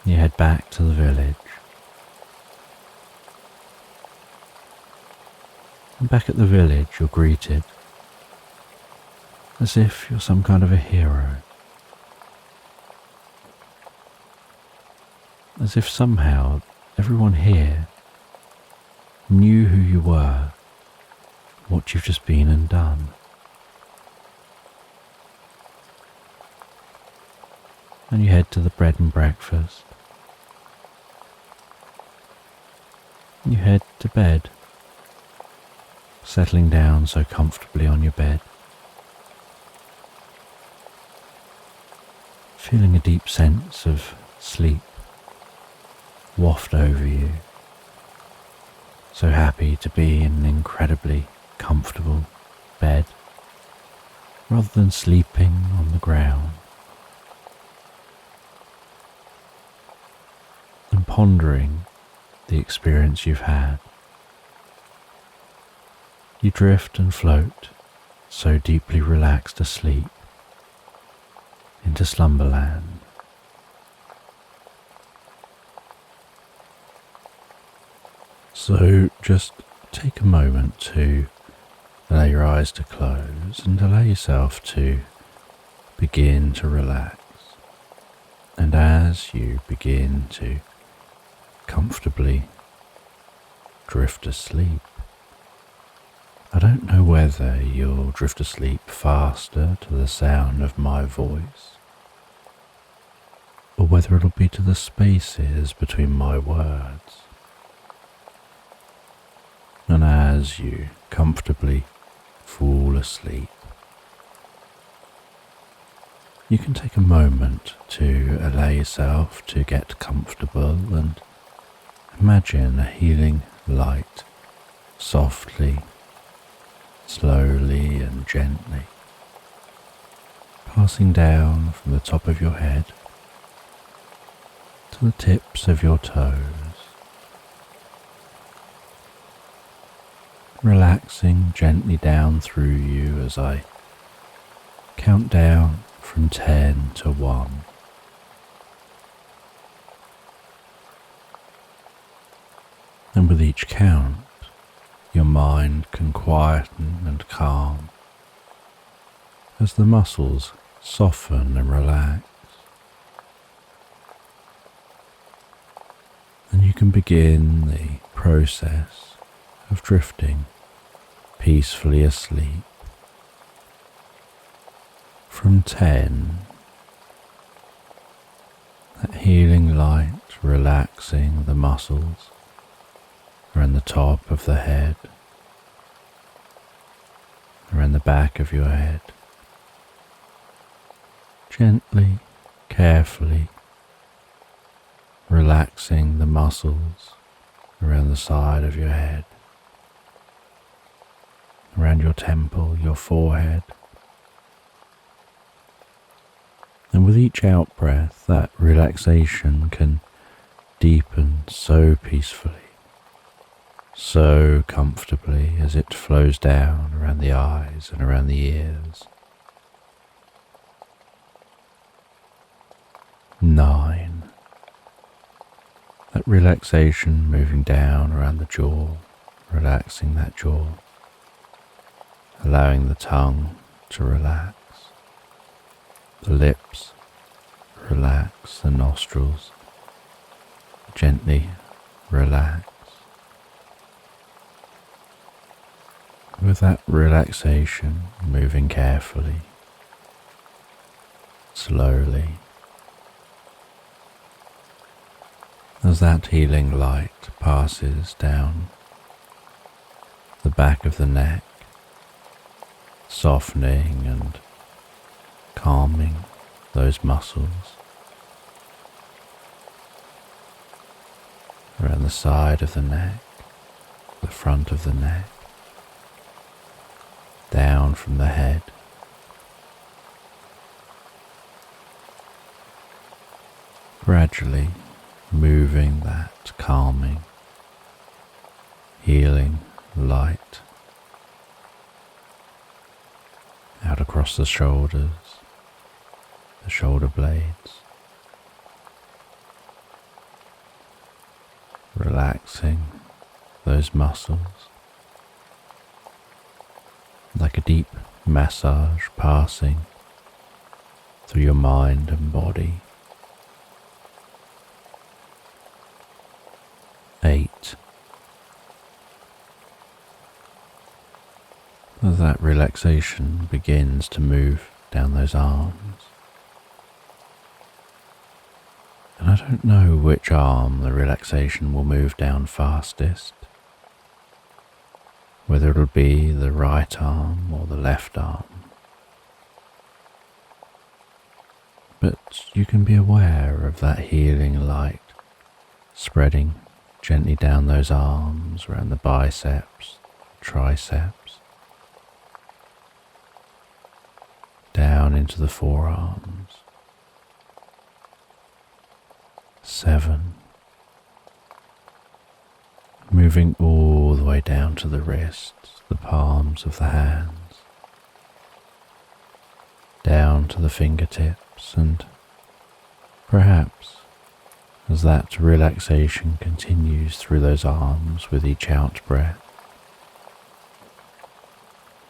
You head back to the village. And back at the village you're greeted as if you're some kind of a hero. As if somehow everyone here knew who you were, what you've just been and done. And you head to the bread and breakfast. You head to bed, settling down so comfortably on your bed, feeling a deep sense of sleep waft over you. So happy to be in an incredibly comfortable bed rather than sleeping on the ground. And pondering the experience you've had. You drift and float, so deeply relaxed asleep, into Slumberland. So just take a moment to allow your eyes to close and allow yourself to begin to relax. And as you begin to comfortably drift asleep, I don't know whether you'll drift asleep faster to the sound of my voice, or whether it'll be to the spaces between my words. And as you comfortably fall asleep, you can take a moment to allow yourself to get comfortable and imagine a healing light softly, slowly and gently passing down from the top of your head to the tips of your toes, relaxing gently down through you as I count down from 10 to 1. And with each count, your mind can quieten and calm as the muscles soften and relax. And you can begin the process of drifting peacefully asleep. From 10, that healing light relaxing the muscles around the top of the head, around the back of your head, gently, carefully relaxing the muscles around the side of your head, around your temple, your forehead. And with each out-breath, that relaxation can deepen so peacefully, so comfortably as it flows down around the eyes and around the ears. 9. That relaxation moving down around the jaw, relaxing that jaw, allowing the tongue to relax, the lips relax, the nostrils gently relax. With that relaxation, moving carefully, slowly, as that healing light passes down the back of the neck, softening and calming those muscles around the side of the neck, the front of the neck, down from the head, gradually moving that calming, healing light out across the shoulders, the shoulder blades, relaxing those muscles like a deep massage passing through your mind and body. 8. As that relaxation begins to move down those arms, and I don't know which arm the relaxation will move down fastest, whether it'll be the right arm or the left arm. But you can be aware of that healing light spreading gently down those arms, around the biceps, triceps, down into the forearms. 7. Moving all the way down to the wrists, the palms of the hands, down to the fingertips, and perhaps as that relaxation continues through those arms with each out-breath,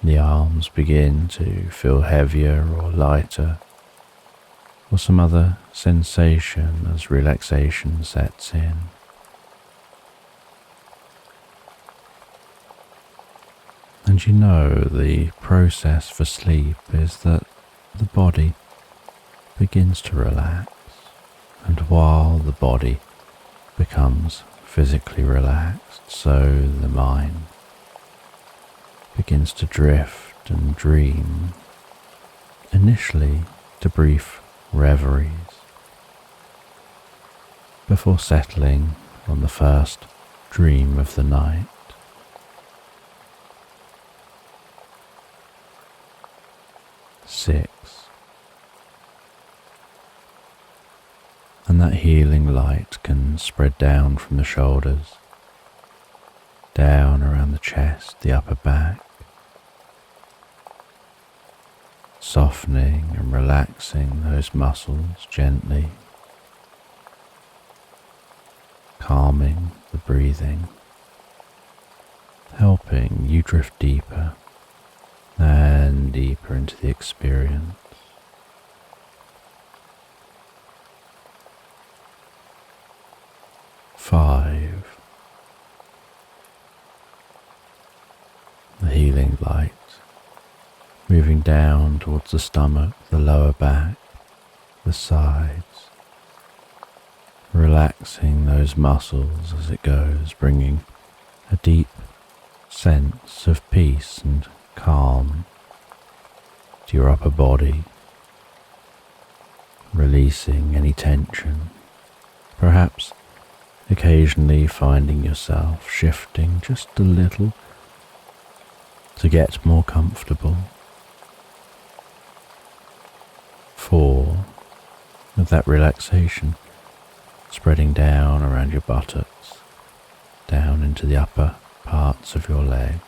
the arms begin to feel heavier or lighter, or some other sensation as relaxation sets in. And you know the process for sleep is that the body begins to relax, and while the body becomes physically relaxed, so the mind begins to drift and dream, initially to brief reveries, before settling on the first dream of the night. 6. And that healing light can spread down from the shoulders, down around the chest, the upper back, softening and relaxing those muscles gently, calming the breathing, helping you drift deeper and deeper into the experience. 5. The healing light moving down towards the stomach, the lower back, the sides, relaxing those muscles as it goes, bringing a deep sense of peace and calm to your upper body, releasing any tension, perhaps occasionally finding yourself shifting just a little to get more comfortable. 4. Of that relaxation spreading down around your buttocks, down into the upper parts of your legs.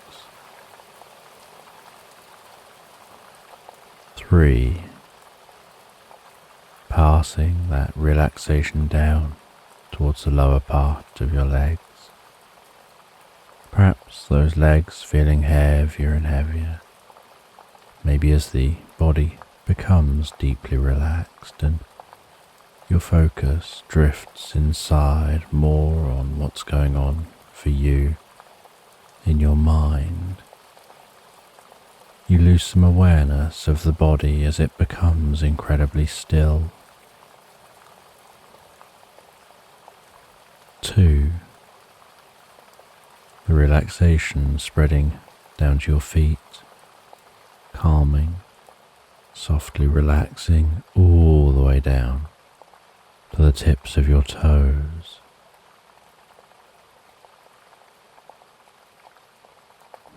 3. Passing that relaxation down towards the lower part of your legs. Perhaps those legs feeling heavier and heavier, maybe as the body becomes deeply relaxed and your focus drifts inside more on what's going on for you in your mind. You lose some awareness of the body as it becomes incredibly still. 2. The relaxation spreading down to your feet, calming, softly relaxing all all the way down to the tips of your toes.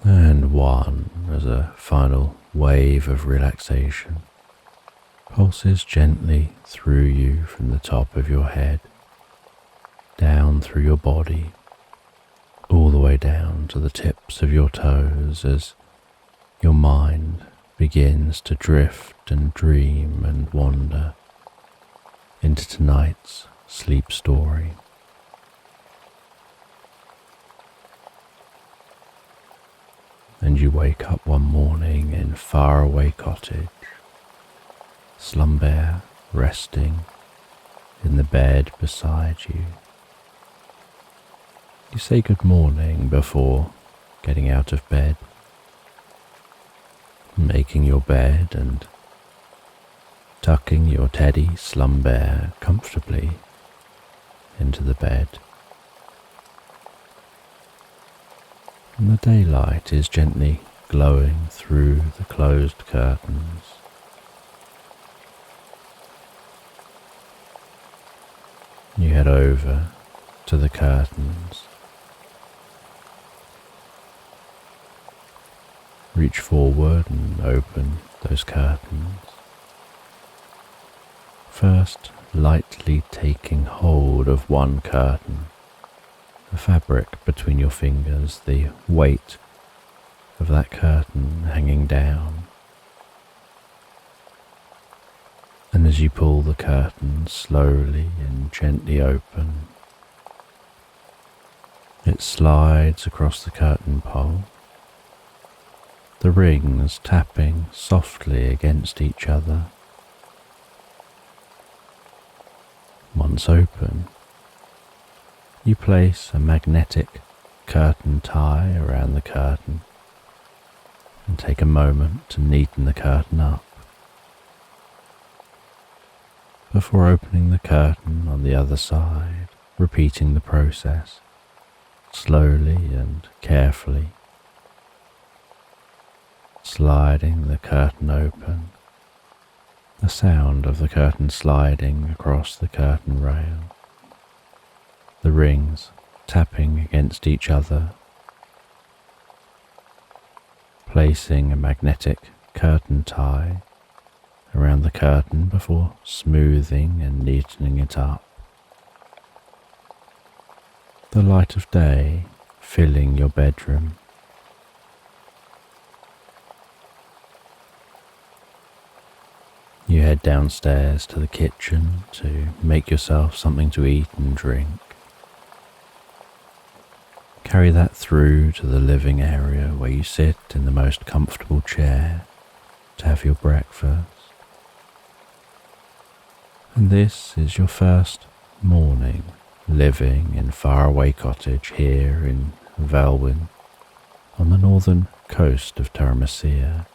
And one, as a final wave of relaxation pulses gently through you from the top of your head, down through your body, all the way down to the tips of your toes as your mind begins to drift and dream and wander into tonight's sleep story. And you wake up one morning in faraway cottage, Slumber resting in the bed beside you. You say good morning before getting out of bed, making your bed and tucking your teddy Slumber comfortably into the bed. And the daylight is gently glowing through the closed curtains. You head over to the curtains, reach forward and open those curtains, first lightly taking hold of one curtain, the fabric between your fingers, the weight of that curtain hanging down. And as you pull the curtain slowly and gently open, it slides across the curtain pole, the rings tapping softly against each other. Once open, you place a magnetic curtain tie around the curtain and take a moment to neaten the curtain up before opening the curtain on the other side, repeating the process slowly and carefully, sliding the curtain open, the sound of the curtain sliding across the curtain rail, the rings tapping against each other, placing a magnetic curtain tie around the curtain before smoothing and neatening it up. The light of day filling your bedroom. You head downstairs to the kitchen to make yourself something to eat and drink. Carry that through to the living area where you sit in the most comfortable chair to have your breakfast. And this is your first morning living in faraway cottage here in Velwyn on the northern coast of Terramesir.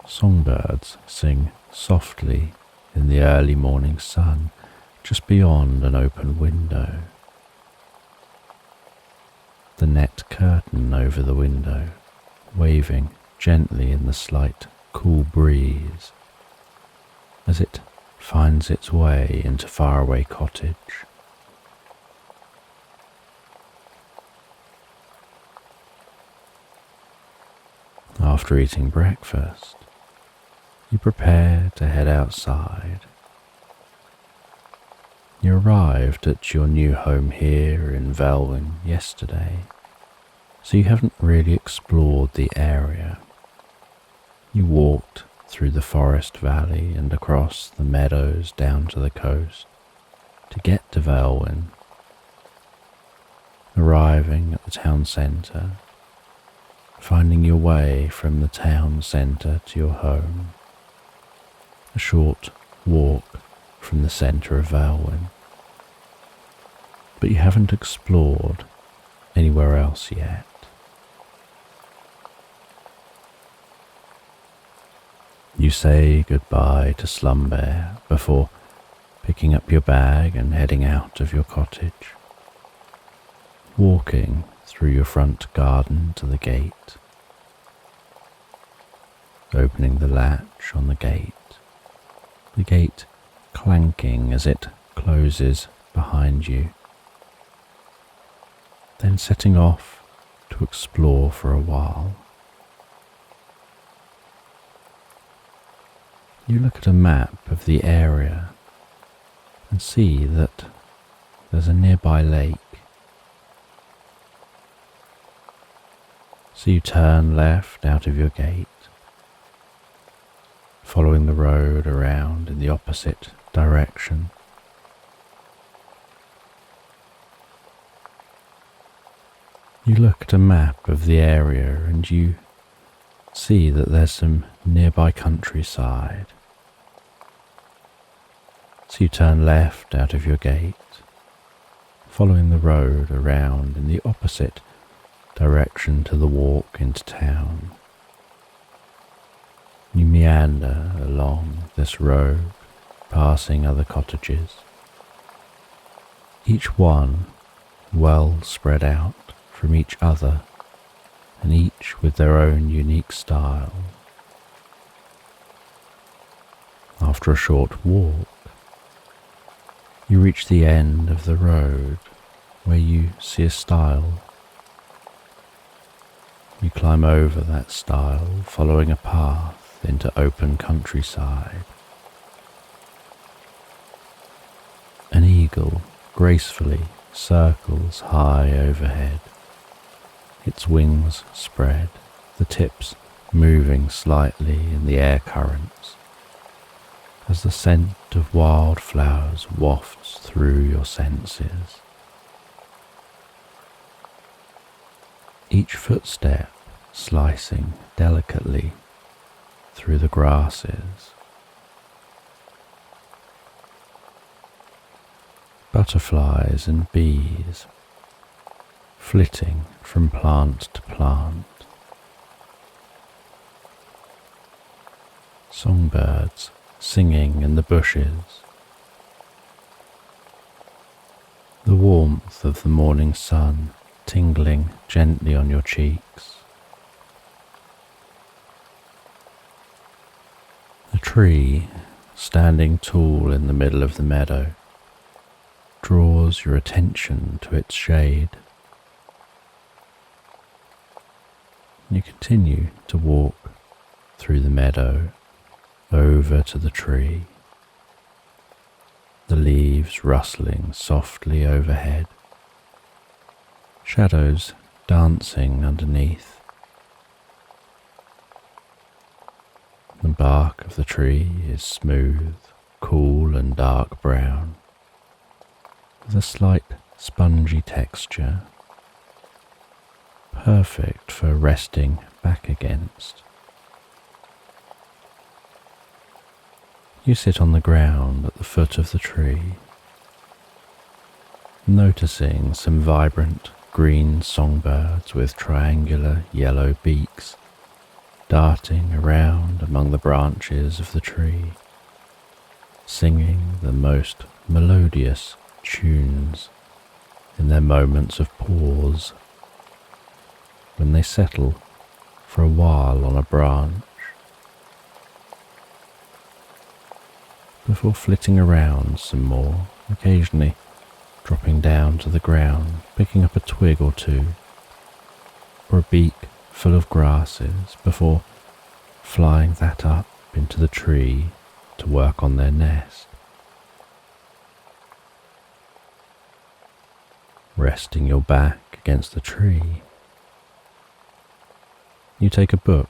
Songbirds sing softly in the early morning sun just beyond an open window. The net curtain over the window waving gently in the slight cool breeze as it finds its way into faraway cottage. After eating breakfast, you prepare to head outside. You arrived at your new home here in Velwyn yesterday, so you haven't really explored the area. You walked through the forest valley and across the meadows down to the coast to get to Velwyn. Arriving at the town centre, finding your way from the town centre to your home, a short walk from the centre of Velwyn. But you haven't explored anywhere else yet. You say goodbye to Slumber before picking up your bag and heading out of your cottage, walking through your front garden to the gate, opening the latch on the gate, the gate clanking as it closes behind you, then setting off to explore for a while. You look at a map of the area and see that there's a nearby lake. So you turn left out of your gate, following the road around in the opposite direction. You look at a map of the area and you see that there's some nearby countryside. So you turn left out of your gate, following the road around in the opposite direction to the walk into town. You meander along this road, passing other cottages, each one well spread out from each other and each with their own unique style. After a short walk, you reach the end of the road where you see a stile. You climb over that stile, following a path into open countryside. An eagle gracefully circles high overhead, its wings spread, the tips moving slightly in the air currents, as the scent of wildflowers wafts through your senses. Each footstep slicing delicately through the grasses. Butterflies and bees flitting from plant to plant. Songbirds singing in the bushes. The warmth of the morning sun tingling gently on your cheeks. A tree standing tall in the middle of the meadow draws your attention to its shade. You continue to walk through the meadow over to the tree, the leaves rustling softly overhead, shadows dancing underneath. The bark of the tree is smooth, cool and dark brown, with a slight spongy texture, perfect for resting back against. You sit on the ground at the foot of the tree, noticing some vibrant green songbirds with triangular yellow beaks darting around among the branches of the tree, singing the most melodious tunes in their moments of pause when they settle for a while on a branch before flitting around some more, occasionally dropping down to the ground, picking up a twig or two, or a beak full of grasses before flying that up into the tree to work on their nest. Resting your back against the tree, you take a book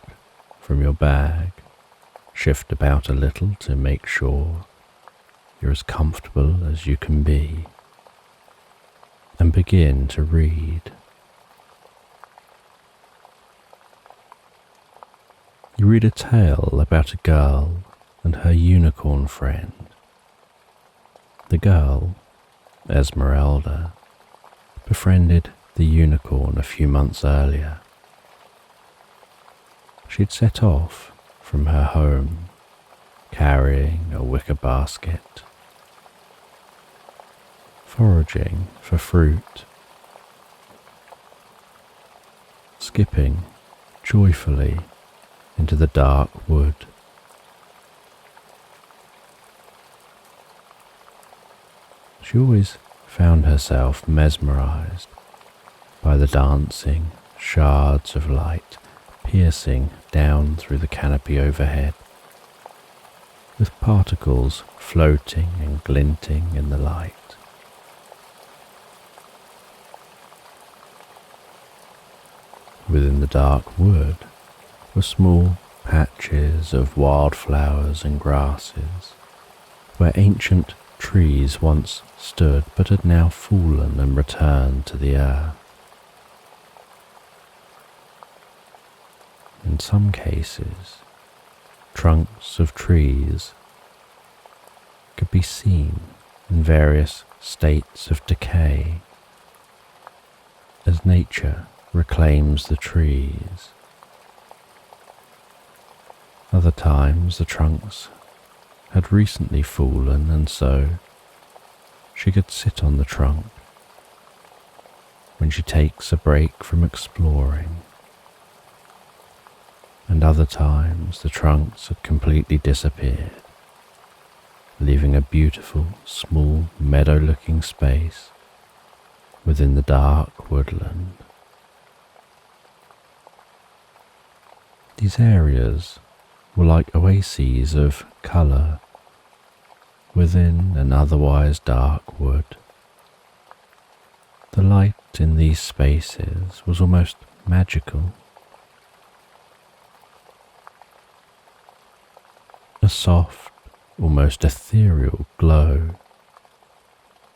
from your bag, shift about a little to make sure you're as comfortable as you can be, and begin to read. You read a tale about a girl and her unicorn friend. The girl, Esmeralda, befriended the unicorn a few months earlier. She'd set off from her home, carrying a wicker basket, foraging for fruit, skipping joyfully into the dark wood. she always found herself mesmerized by the dancing shards of light piercing down through the canopy overhead, with particles floating and glinting in the light. Within the dark wood were small patches of wildflowers and grasses, where ancient trees once stood but had now fallen and returned to the earth. In some cases, trunks of trees could be seen in various states of decay as nature reclaims the trees. Other times the trunks had recently fallen, and so she could sit on the trunk when she takes a break from exploring. And other times the trunks had completely disappeared, leaving a beautiful, small, meadow-looking space within the dark woodland. These areas were like oases of colour within an otherwise dark wood. The light in these spaces was almost magical. A soft, almost ethereal glow,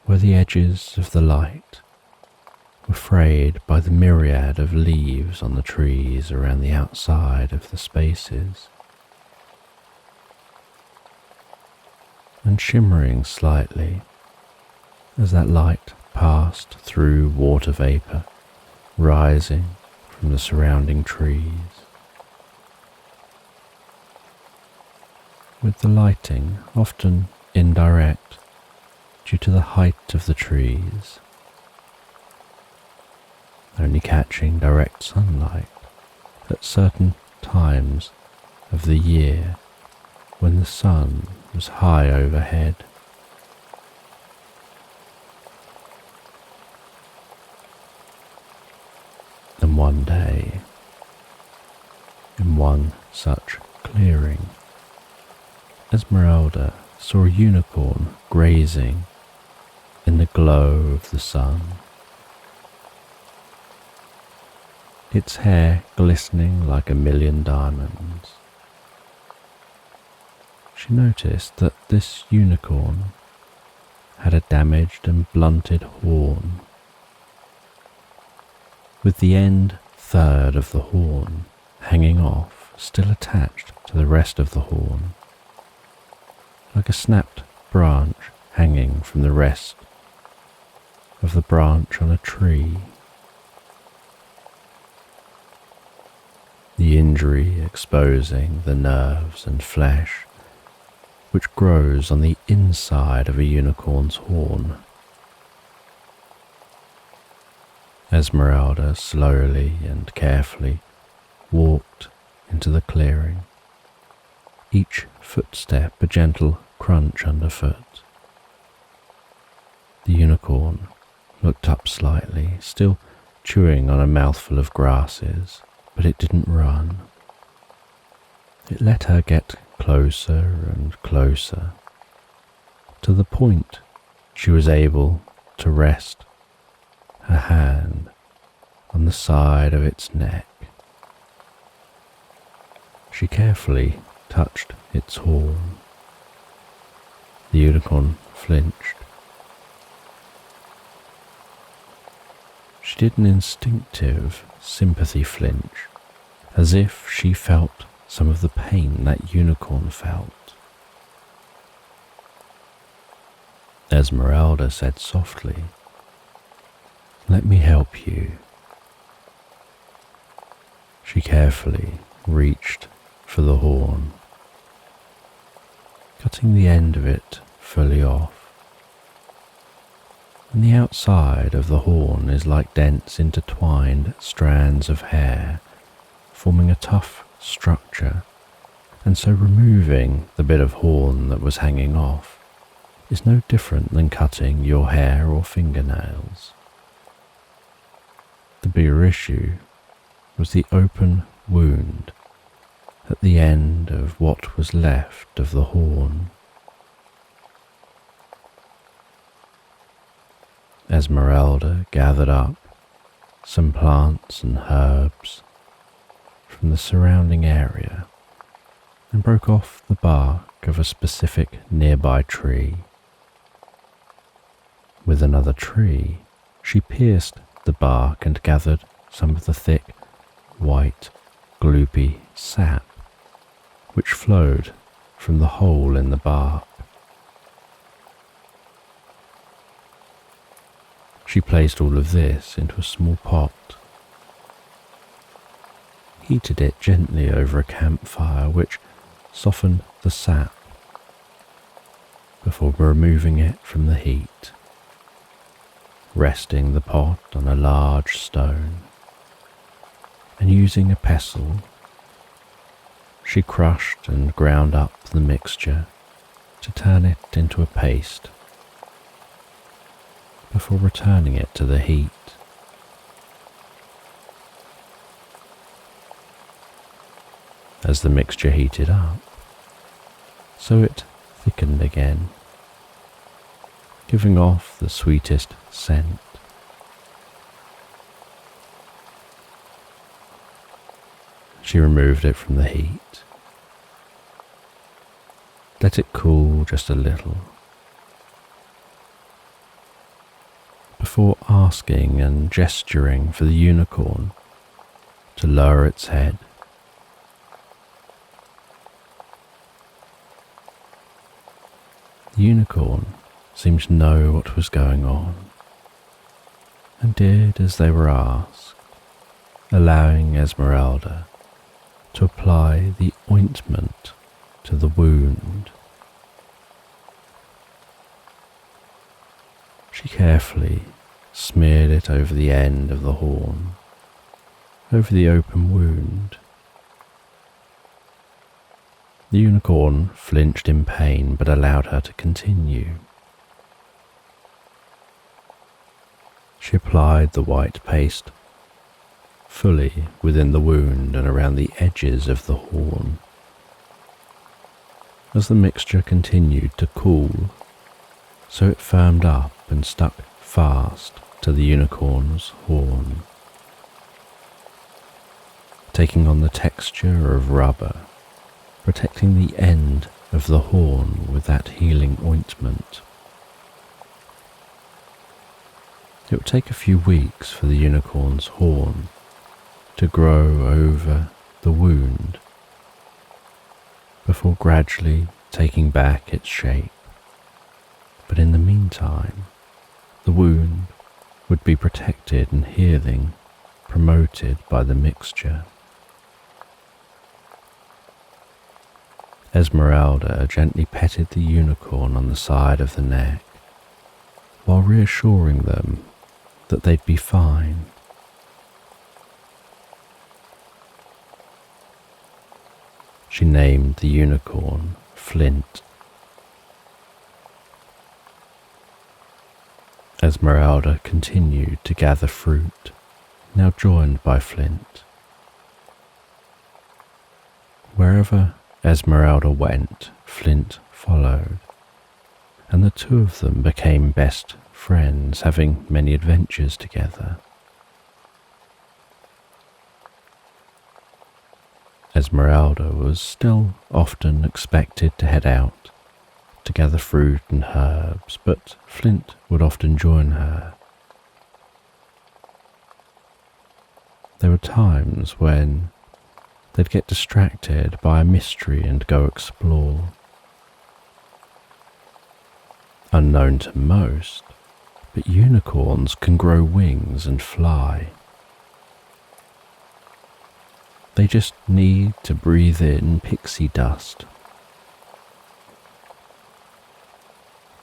where the edges of the light were frayed by the myriad of leaves on the trees around the outside of the spaces, and shimmering slightly as that light passed through water vapour rising from the surrounding trees. With the lighting often indirect due to the height of the trees, only catching direct sunlight at certain times of the year when the sun was high overhead. And one day, in one such clearing, Esmeralda saw a unicorn grazing in the glow of the sun, its hair glistening like a million diamonds. She noticed that this unicorn had a damaged and blunted horn, with the end third of the horn hanging off, still attached to the rest of the horn, like a snapped branch hanging from the rest of the branch on a tree. The injury exposing the nerves and flesh which grows on the inside of a unicorn's horn. Esmeralda slowly and carefully walked into the clearing, each footstep a gentle crunch underfoot. The unicorn looked up slightly, still chewing on a mouthful of grasses, but it didn't run. It let her get closer and closer, to the point she was able to rest her hand on the side of its neck. She carefully touched its horn. The unicorn flinched. She did an instinctive sympathy flinch, as if she felt some of the pain that unicorn felt. Esmeralda said softly, "Let me help you." She carefully reached for the horn, cutting the end of it fully off. And the outside of the horn is like dense intertwined strands of hair, forming a tough structure, and so removing the bit of horn that was hanging off is no different than cutting your hair or fingernails. The bigger issue was the open wound at the end of what was left of the horn. Esmeralda gathered up some plants and herbs from the surrounding area and broke off the bark of a specific nearby tree. With another tree, she pierced the bark and gathered some of the thick, white, gloopy sap which flowed from the hole in the bark. She placed all of this into a small pot, heated it gently over a campfire which softened the sap before removing it from the heat, resting the pot on a large stone, and using a pestle, she crushed and ground up the mixture to turn it into a paste before returning it to the heat. As the mixture heated up, so it thickened again, giving off the sweetest scent. She removed it from the heat, let it cool just a little, before asking and gesturing for the unicorn to lower its head. The unicorn seemed to know what was going on and did as they were asked, allowing Esmeralda to apply the ointment to the wound. She carefully smeared it over the end of the horn, over the open wound. The unicorn flinched in pain but allowed her to continue. She applied the white paste fully within the wound and around the edges of the horn. As the mixture continued to cool, so it firmed up and stuck fast to the unicorn's horn, taking on the texture of rubber, protecting the end of the horn with that healing ointment. It would take a few weeks for the unicorn's horn to grow over the wound before gradually taking back its shape. But in the meantime, the wound would be protected and healing promoted by the mixture. Esmeralda gently petted the unicorn on the side of the neck while reassuring them that they'd be fine. She named the unicorn Flint. Esmeralda continued to gather fruit, now joined by Flint. Wherever Esmeralda went, Flint followed, and the two of them became best friends, having many adventures together. Esmeralda was still often expected to head out to gather fruit and herbs, but Flint would often join her. There were times when they'd get distracted by a mystery and go explore. Unknown to most, but unicorns can grow wings and fly. They just need to breathe in pixie dust.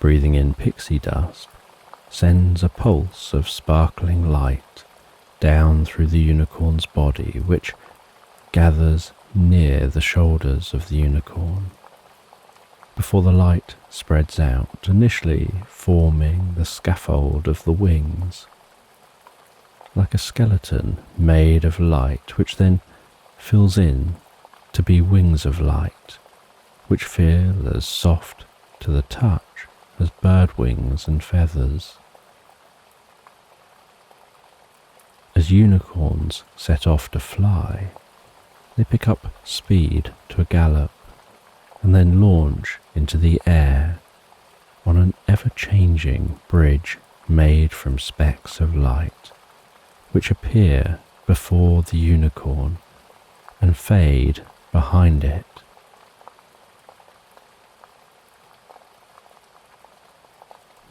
Breathing in pixie dust sends a pulse of sparkling light down through the unicorn's body, which gathers near the shoulders of the unicorn, before the light spreads out, initially forming the scaffold of the wings, like a skeleton made of light, which then fills in to be wings of light, which feel as soft to the touch as bird wings and feathers. As unicorns set off to fly, they pick up speed to a gallop, and then launch into the air on an ever-changing bridge made from specks of light, which appear before the unicorn and fade behind it.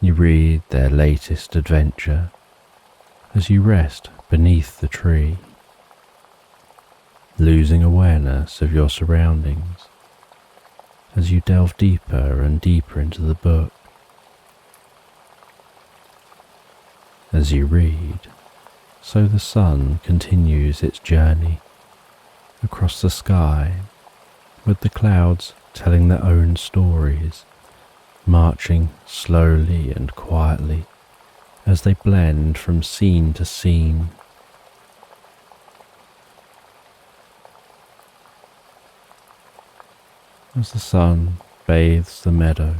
You read their latest adventure as you rest beneath the tree, losing awareness of your surroundings as you delve deeper and deeper into the book. As you read, so the sun continues its journey across the sky, with the clouds telling their own stories, marching slowly and quietly as they blend from scene to scene. As the sun bathes the meadow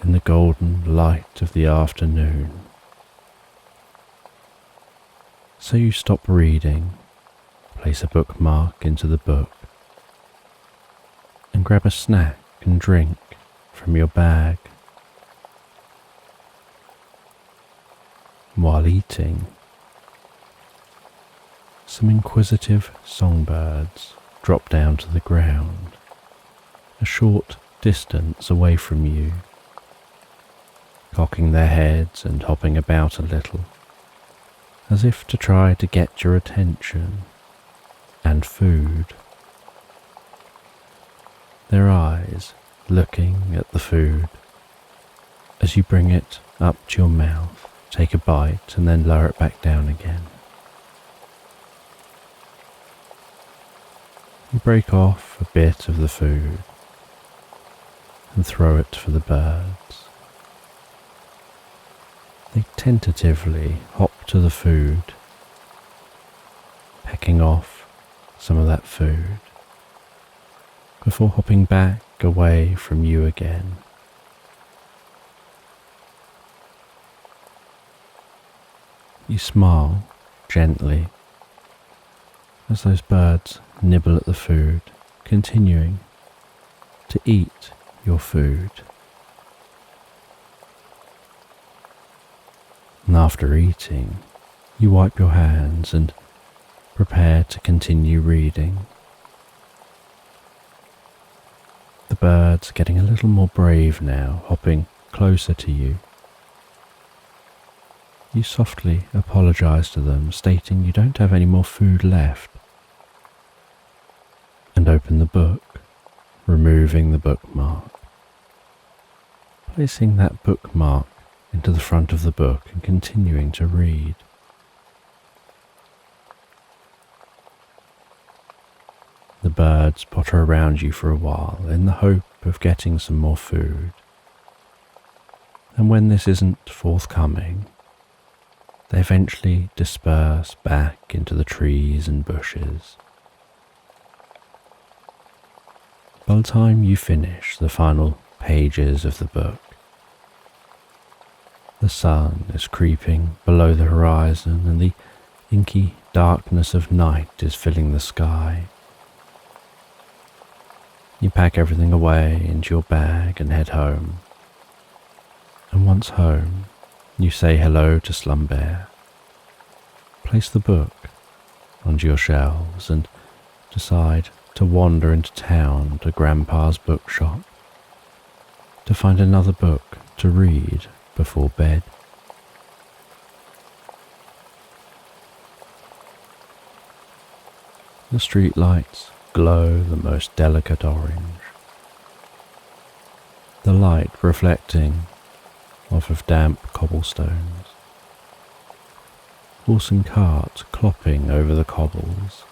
in the golden light of the afternoon, so you stop reading, place a bookmark into the book, and grab a snack and drink from your bag. While eating, some inquisitive songbirds drop down to the ground, a short distance away from you, cocking their heads and hopping about a little, as if to try to get your attention and food. Their eyes looking at the food as you bring it up to your mouth, take a bite and then lower it back down again. You break off a bit of the food and throw it for the birds. They tentatively hop to the food, pecking off some of that food, before hopping back away from you again. You smile gently as those birds nibble at the food, continuing to eat your food. And after eating, you wipe your hands and prepare to continue reading. The birds are getting a little more brave now, hopping closer to you. You softly apologize to them, stating you don't have any more food left, and open the book, removing the bookmark. Placing that bookmark into the front of the book and continuing to read. The birds potter around you for a while in the hope of getting some more food, and when this isn't forthcoming, they eventually disperse back into the trees and bushes. By the time you finish the final pages of the book, the sun is creeping below the horizon and the inky darkness of night is filling the sky. You pack everything away into your bag and head home. And once home, you say hello to Slumbear, place the book onto your shelves and decide to wander into town to Grandpa's bookshop to find another book to read before bed. The street lights glow the most delicate orange, the light reflecting off of damp cobblestones, horse and cart clopping over the cobbles,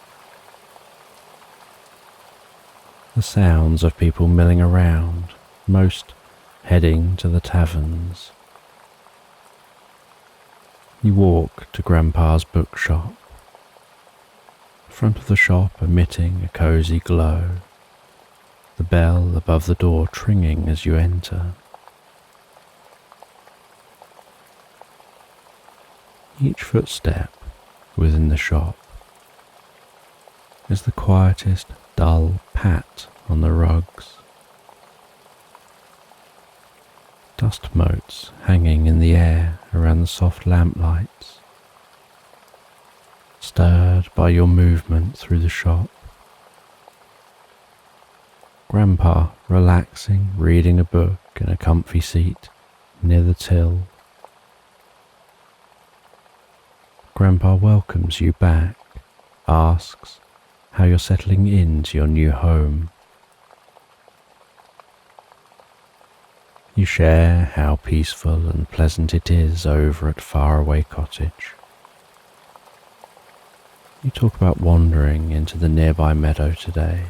the sounds of people milling around most heading to the taverns. You walk to Grandpa's bookshop, front of the shop emitting a cosy glow, the bell above the door tringing as you enter. Each footstep within the shop is the quietest dull pat on the rugs, dust motes hanging in the air around the soft lamplights, stirred by your movement through the shop. Grandpa relaxing, reading a book in a comfy seat near the till. Grandpa welcomes you back, asks how you're settling into your new home. You share how peaceful and pleasant it is over at Faraway Cottage. You talk about wandering into the nearby meadow today,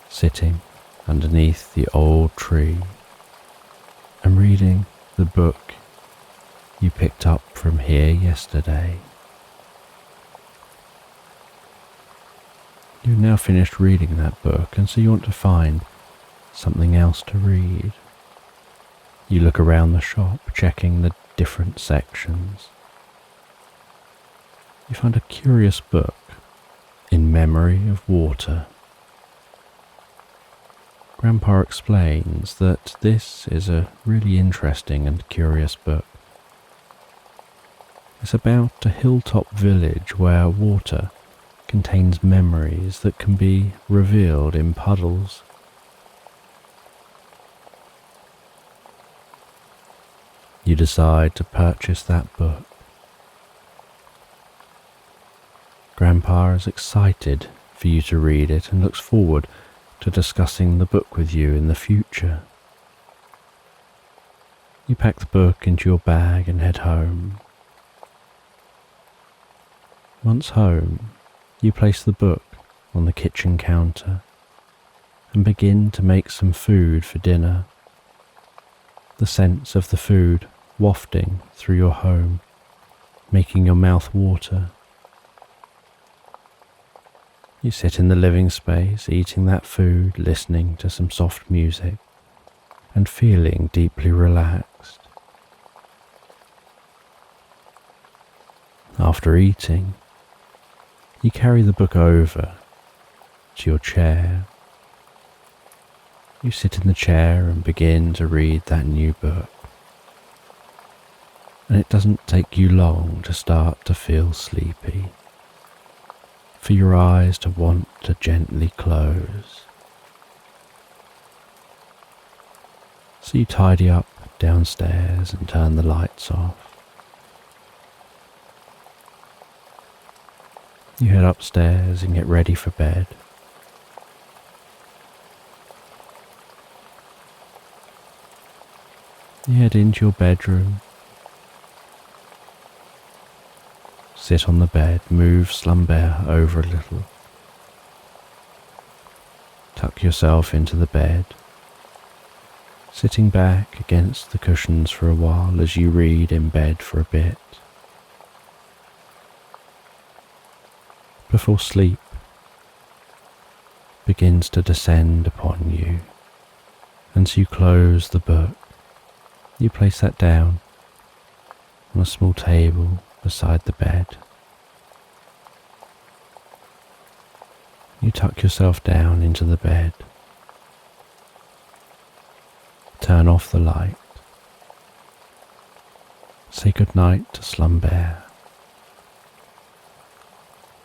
sitting underneath the old tree and reading the book you picked up from here yesterday. You've now finished reading that book, and so you want to find something else to read. You look around the shop, checking the different sections. You find a curious book, In Memory of Water. Grandpa explains that this is a really interesting and curious book. It's about a hilltop village where water contains memories that can be revealed in puddles. You decide to purchase that book. Grandpa is excited for you to read it and looks forward to discussing the book with you in the future. You pack the book into your bag and head home. Once home, you place the book on the kitchen counter and begin to make some food for dinner. The scents of the food wafting through your home, making your mouth water. You sit in the living space, eating that food, listening to some soft music, and feeling deeply relaxed. After eating, you carry the book over to your chair. You sit in the chair and begin to read that new book. And it doesn't take you long to start to feel sleepy, for your eyes to want to gently close. So you tidy up downstairs and turn the lights off. You head upstairs and get ready for bed. You head into your bedroom. Sit on the bed, move Slumberland over a little. Tuck yourself into the bed, sitting back against the cushions for a while as you read in bed for a bit. Before sleep begins to descend upon you, and so you close the book. You place that down on a small table beside the bed. You tuck yourself down into the bed, turn off the light, say goodnight to Slumberland,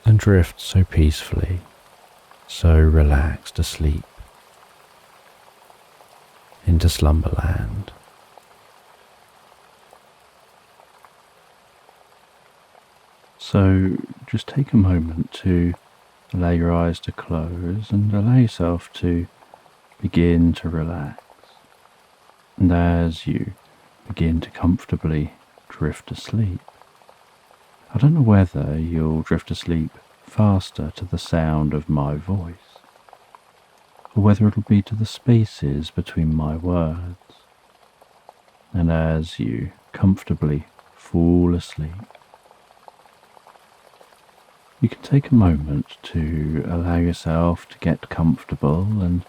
and drift so peacefully, so relaxed asleep into Slumberland. So just take a moment to allow your eyes to close and allow yourself to begin to relax. And as you begin to comfortably drift asleep, I don't know whether you'll drift asleep faster to the sound of my voice, or whether it'll be to the spaces between my words. And as you comfortably fall asleep, you can take a moment to allow yourself to get comfortable and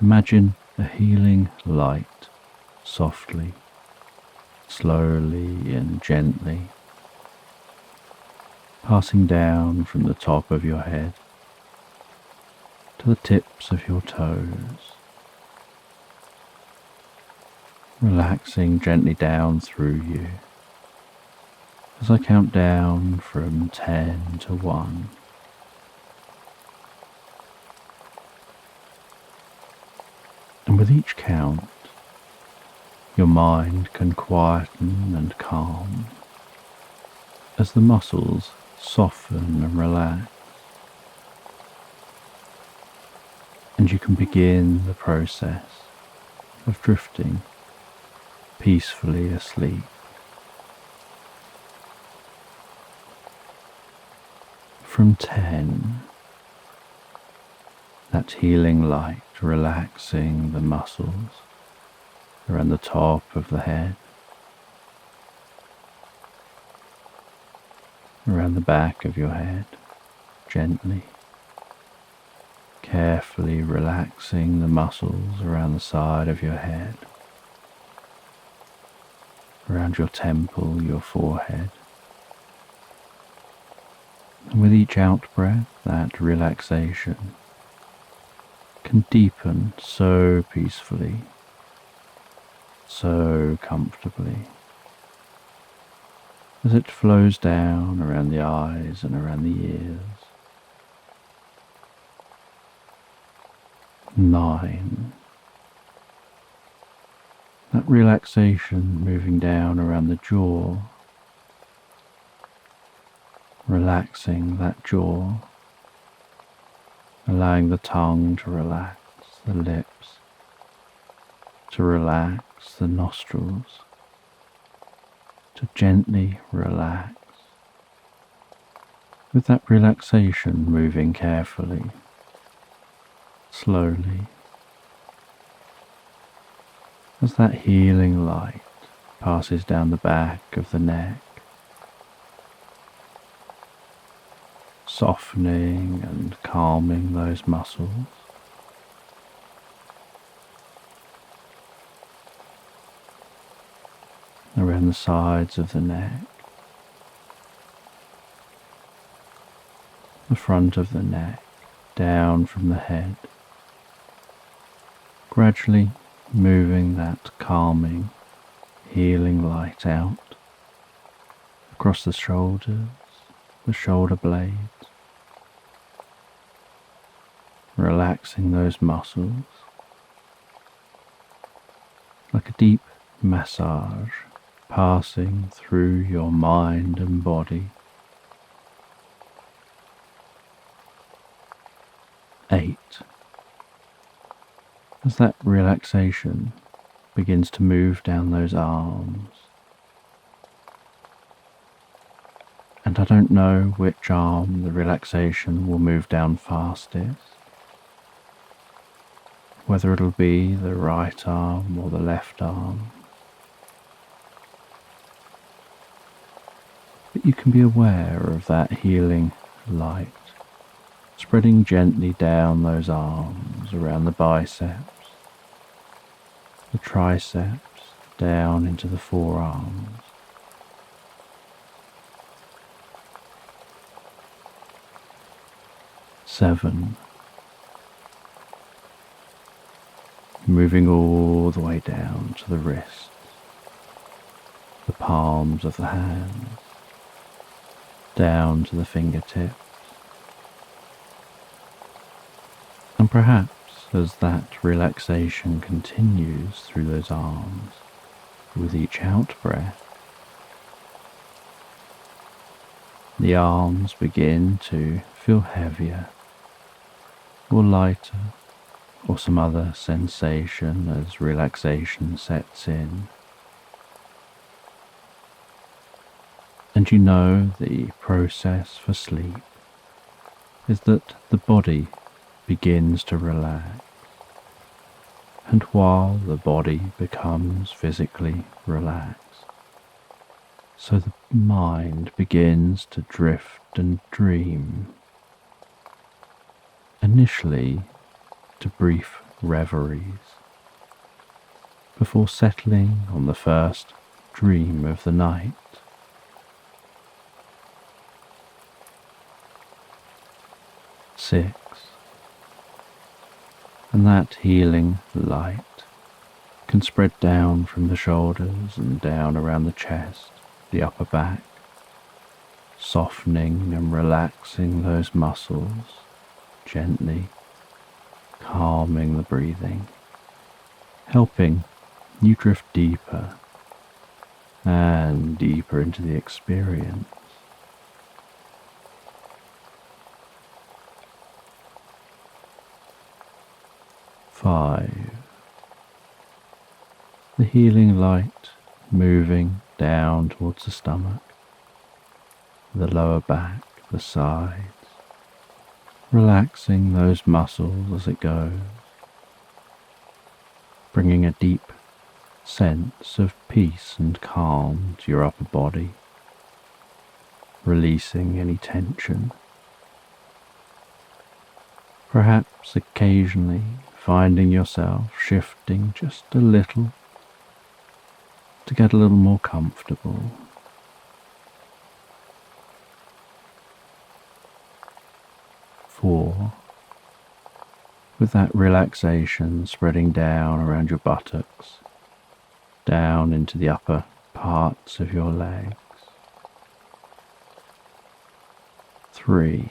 imagine a healing light softly, slowly and gently passing down from the top of your head to the tips of your toes, relaxing gently down through you as I count down from 10 to 1. And with each count, your mind can quieten and calm as the muscles soften and relax, and you can begin the process of drifting peacefully asleep. From 10, that healing light relaxing the muscles around the top of the head, around the back of your head, gently, carefully relaxing the muscles around the side of your head, around your temple, your forehead. And with each out-breath, that relaxation can deepen so peacefully, so comfortably, as it flows down around the eyes and around the ears. 9. That relaxation moving down around the jaw, relaxing that jaw, allowing the tongue to relax, the lips to relax, the nostrils to gently relax. With that relaxation moving carefully, slowly, as that healing light passes down the back of the neck, softening and calming those muscles. Around the sides of the neck, the front of the neck, down from the head, gradually moving that calming, healing light out across the shoulders, the shoulder blades, relaxing those muscles like a deep massage passing through your mind and body. 8. As that relaxation begins to move down those arms, and I don't know which arm the relaxation will move down fastest, whether it'll be the right arm or the left arm. But you can be aware of that healing light spreading gently down those arms, around the biceps, the triceps, down into the forearms. Seven. Moving all the way down to the wrists, the palms of the hands, down to the fingertips. And perhaps as that relaxation continues through those arms, with each out-breath, the arms begin to feel heavier or lighter, or some other sensation as relaxation sets in. And you know the process for sleep is that the body begins to relax And while the body becomes physically relaxed, so the mind begins to drift and dream, initially to brief reveries, before settling on the first dream of the night. Six, and that healing light can spread down from the shoulders and down around the chest, the upper back, softening and relaxing those muscles, gently calming the breathing, helping you drift deeper and deeper into the experience. Five, the healing light moving down towards the stomach, the lower back, the sides, relaxing those muscles as it goes, bringing a deep sense of peace and calm to your upper body, releasing any tension. Perhaps occasionally finding yourself shifting just a little to get a little more comfortable. Four, with that relaxation spreading down around your buttocks, down into the upper parts of your legs. Three,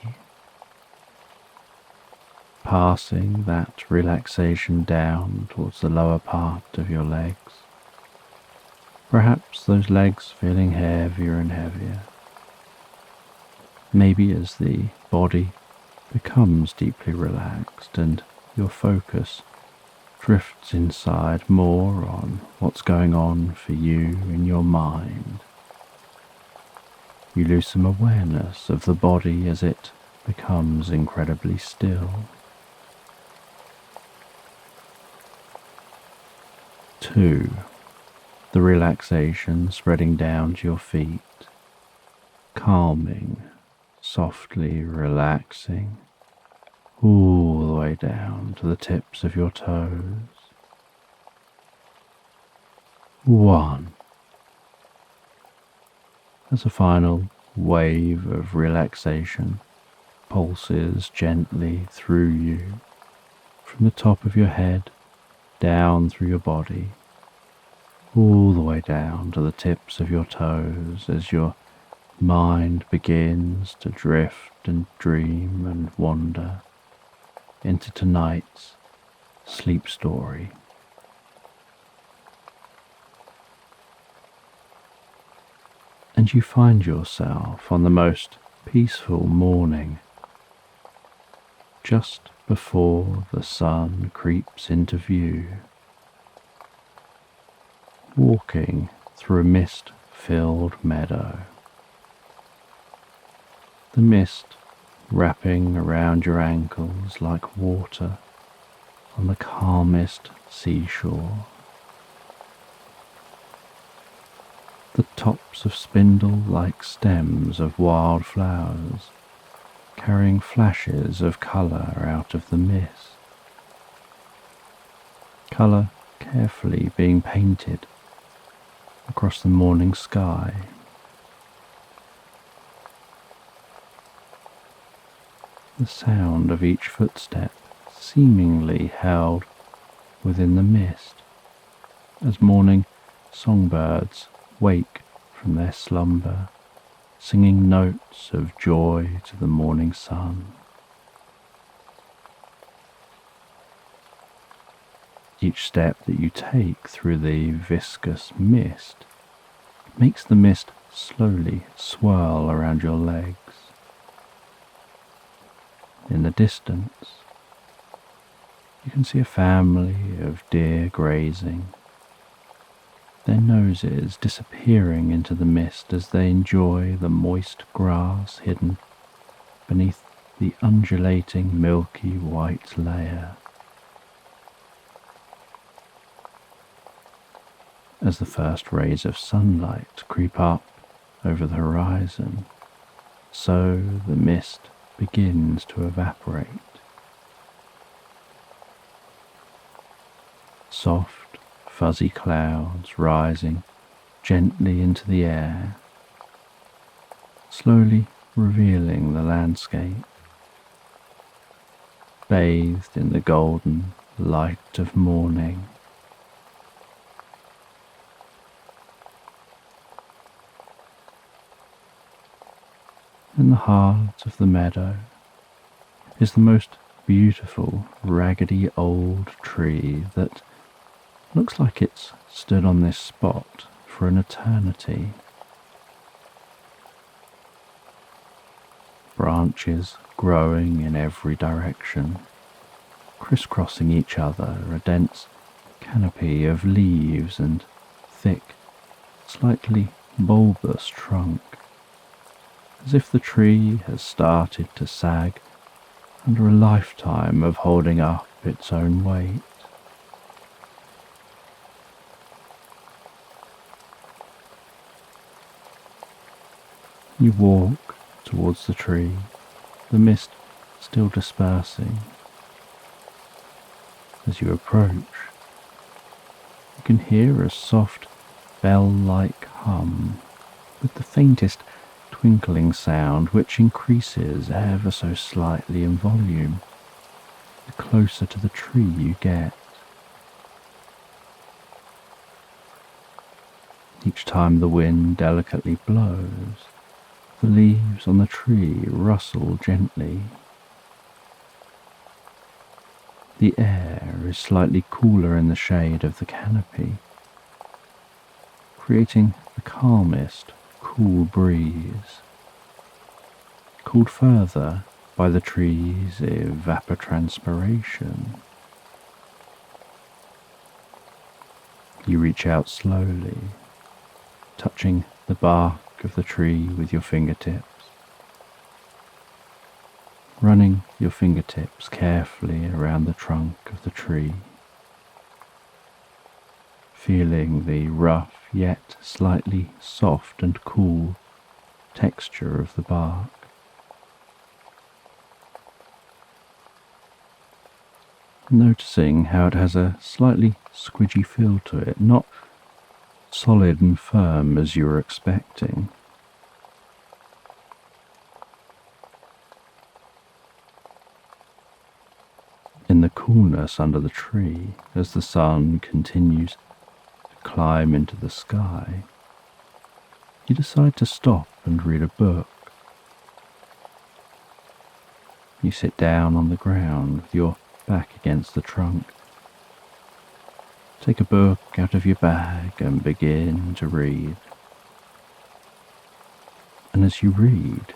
passing that relaxation down towards the lower part of your legs. Perhaps those legs feeling heavier and heavier. Maybe as the body becomes deeply relaxed and your focus drifts inside more on what's going on for you in your mind. You lose some awareness of the body as it becomes incredibly still. 2. The relaxation spreading down to your feet, calming, softly relaxing, all the way down to the tips of your toes. 1. As a final wave of relaxation pulses gently through you, from the top of your head, down through your body, all the way down to the tips of your toes as your mind begins to drift and dream and wander into tonight's sleep story. And you find yourself on the most peaceful morning, just before the sun creeps into view, walking through a mist-filled meadow. The mist wrapping around your ankles like water on the calmest seashore. The tops of spindle-like stems of wild flowers carrying flashes of colour out of the mist. Colour carefully being painted across the morning sky. The sound of each footstep seemingly held within the mist as morning songbirds wake from their slumber, singing notes of joy to the morning sun. Each step that you take through the viscous mist makes the mist slowly swirl around your legs. In the distance, you can see a family of deer grazing, their noses disappearing into the mist as they enjoy the moist grass hidden beneath the undulating milky white layer. As the first rays of sunlight creep up over the horizon, so the mist begins to evaporate. Soft, fuzzy clouds rising gently into the air, slowly revealing the landscape, bathed in the golden light of morning. In the heart of the meadow is the most beautiful, raggedy old tree that looks like it's stood on this spot for an eternity. Branches growing in every direction, crisscrossing each other, a dense canopy of leaves and thick, slightly bulbous trunk, as if the tree has started to sag under a lifetime of holding up its own weight. You walk towards the tree, the mist still dispersing. As you approach, you can hear a soft bell-like hum with the faintest twinkling sound which increases ever so slightly in volume the closer to the tree you get. Each time the wind delicately blows, the leaves on the tree rustle gently. The air is slightly cooler in the shade of the canopy, creating the calmest, cool breeze, cooled further by the tree's evapotranspiration. You reach out slowly, touching the bark of the tree with your fingertips, running your fingertips carefully around the trunk of the tree, feeling the rough yet slightly soft and cool texture of the bark. Noticing how it has a slightly squidgy feel to it, not solid and firm as you were expecting. In the coolness under the tree, as the sun continues to climb into the sky, you decide to stop and read a book. You sit down on the ground with your back against the trunk. Take a book out of your bag and begin to read. And as you read,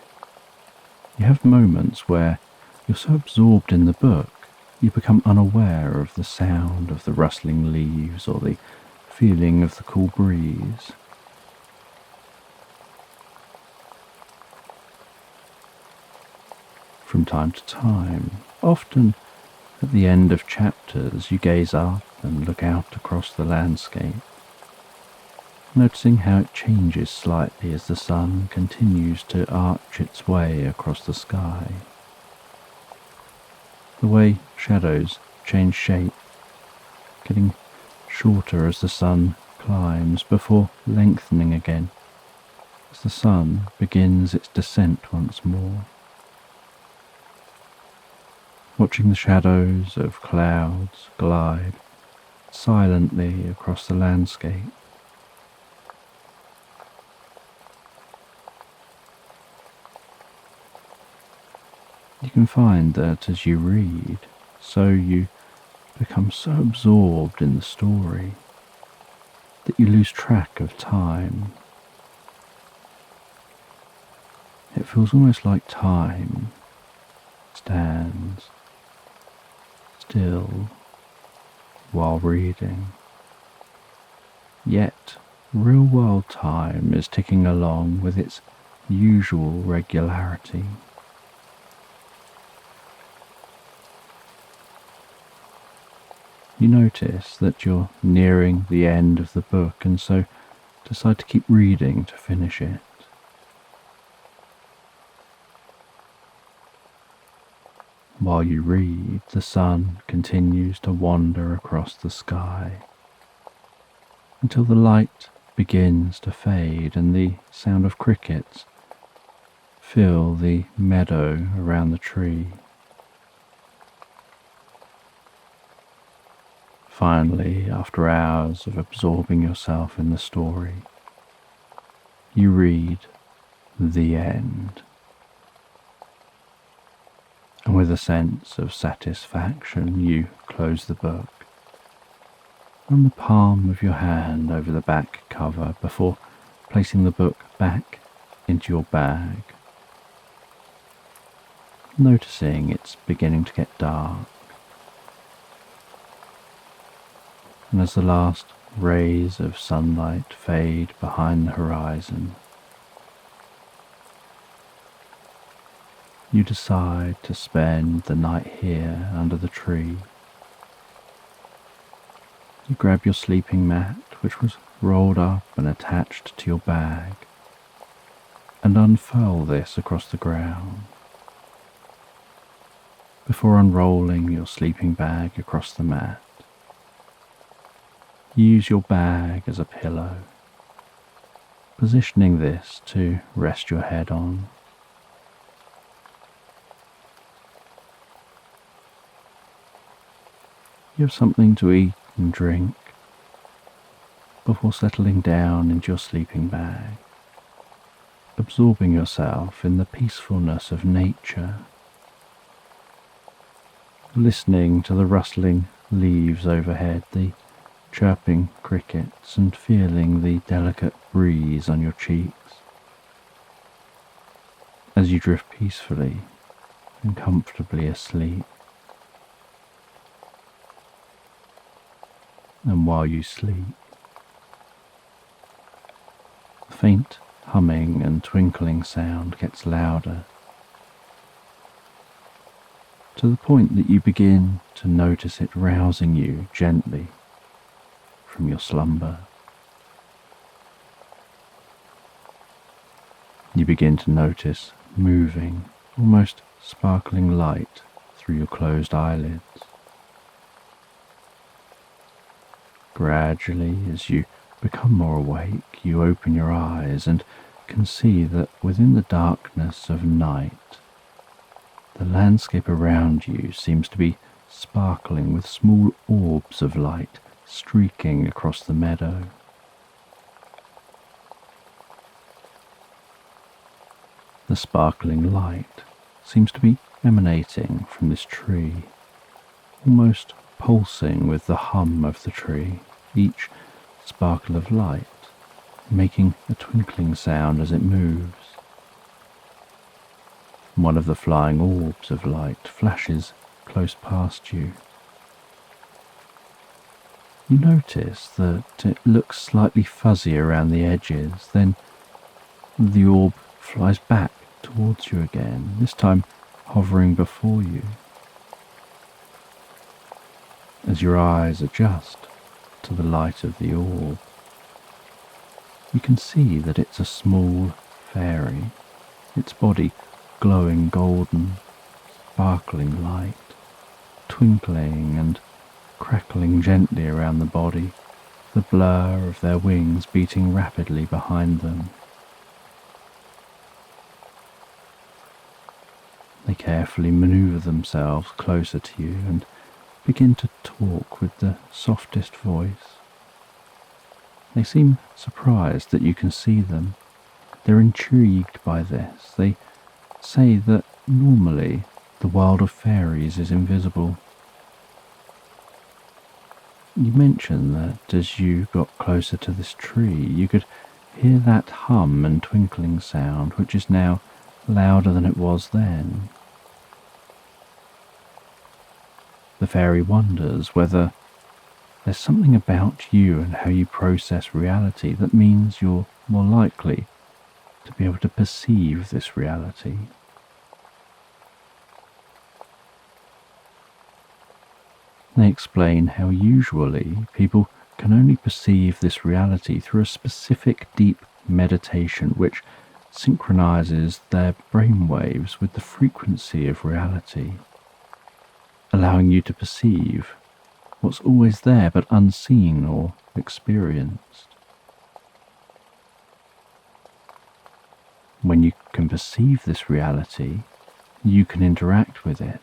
you have moments where you're so absorbed in the book you become unaware of the sound of the rustling leaves or the feeling of the cool breeze. From time to time, often at the end of chapters, you gaze up and look out across the landscape, noticing how it changes slightly as the sun continues to arch its way across the sky. The way shadows change shape, getting shorter as the sun climbs before lengthening again as the sun begins its descent once more. Watching the shadows of clouds glide silently across the landscape. You can find that as you read, so you become so absorbed in the story that you lose track of time. It feels almost like time stands still while reading. Yet real-world time is ticking along with its usual regularity. You notice that you're nearing the end of the book and so decide to keep reading to finish it. While you read, the sun continues to wander across the sky until the light begins to fade and the sound of crickets fill the meadow around the tree. Finally, after hours of absorbing yourself in the story, you read the end. And with a sense of satisfaction, you close the book, run the palm of your hand over the back cover before placing the book back into your bag, noticing it's beginning to get dark. And as the last rays of sunlight fade behind the horizon, you decide to spend the night here under the tree. You grab your sleeping mat, which was rolled up and attached to your bag, and unfurl this across the ground. Before unrolling your sleeping bag across the mat, use your bag as a pillow, positioning this to rest your head on. You have something to eat and drink before settling down into your sleeping bag, absorbing yourself in the peacefulness of nature, listening to the rustling leaves overhead, the chirping crickets, and feeling the delicate breeze on your cheeks as you drift peacefully and comfortably asleep. And while you sleep, the faint humming and twinkling sound gets louder, to the point that you begin to notice it rousing you gently from your slumber. You begin to notice moving, almost sparkling light through your closed eyelids. Gradually, as you become more awake, you open your eyes and can see that within the darkness of night, the landscape around you seems to be sparkling with small orbs of light streaking across the meadow. The sparkling light seems to be emanating from this tree, almost pulsing with the hum of the tree, each sparkle of light making a twinkling sound as it moves. One of the flying orbs of light flashes close past you. You notice that it looks slightly fuzzy around the edges, then the orb flies back towards you again, this time hovering before you. As your eyes adjust to the light of the orb, you can see that it's a small fairy, its body glowing golden, sparkling light, twinkling and crackling gently around the body, the blur of their wings beating rapidly behind them. They carefully maneuver themselves closer to you and begin to talk with the softest voice. They seem surprised that you can see them. They're intrigued by this. They say that normally the world of fairies is invisible. You mention that as you got closer to this tree, you could hear that hum and twinkling sound, which is now louder than it was then. The fairy wonders whether there's something about you and how you process reality that means you're more likely to be able to perceive this reality. They explain how usually people can only perceive this reality through a specific deep meditation which synchronizes their brainwaves with the frequency of reality, allowing you to perceive what's always there but unseen or experienced. When you can perceive this reality, you can interact with it,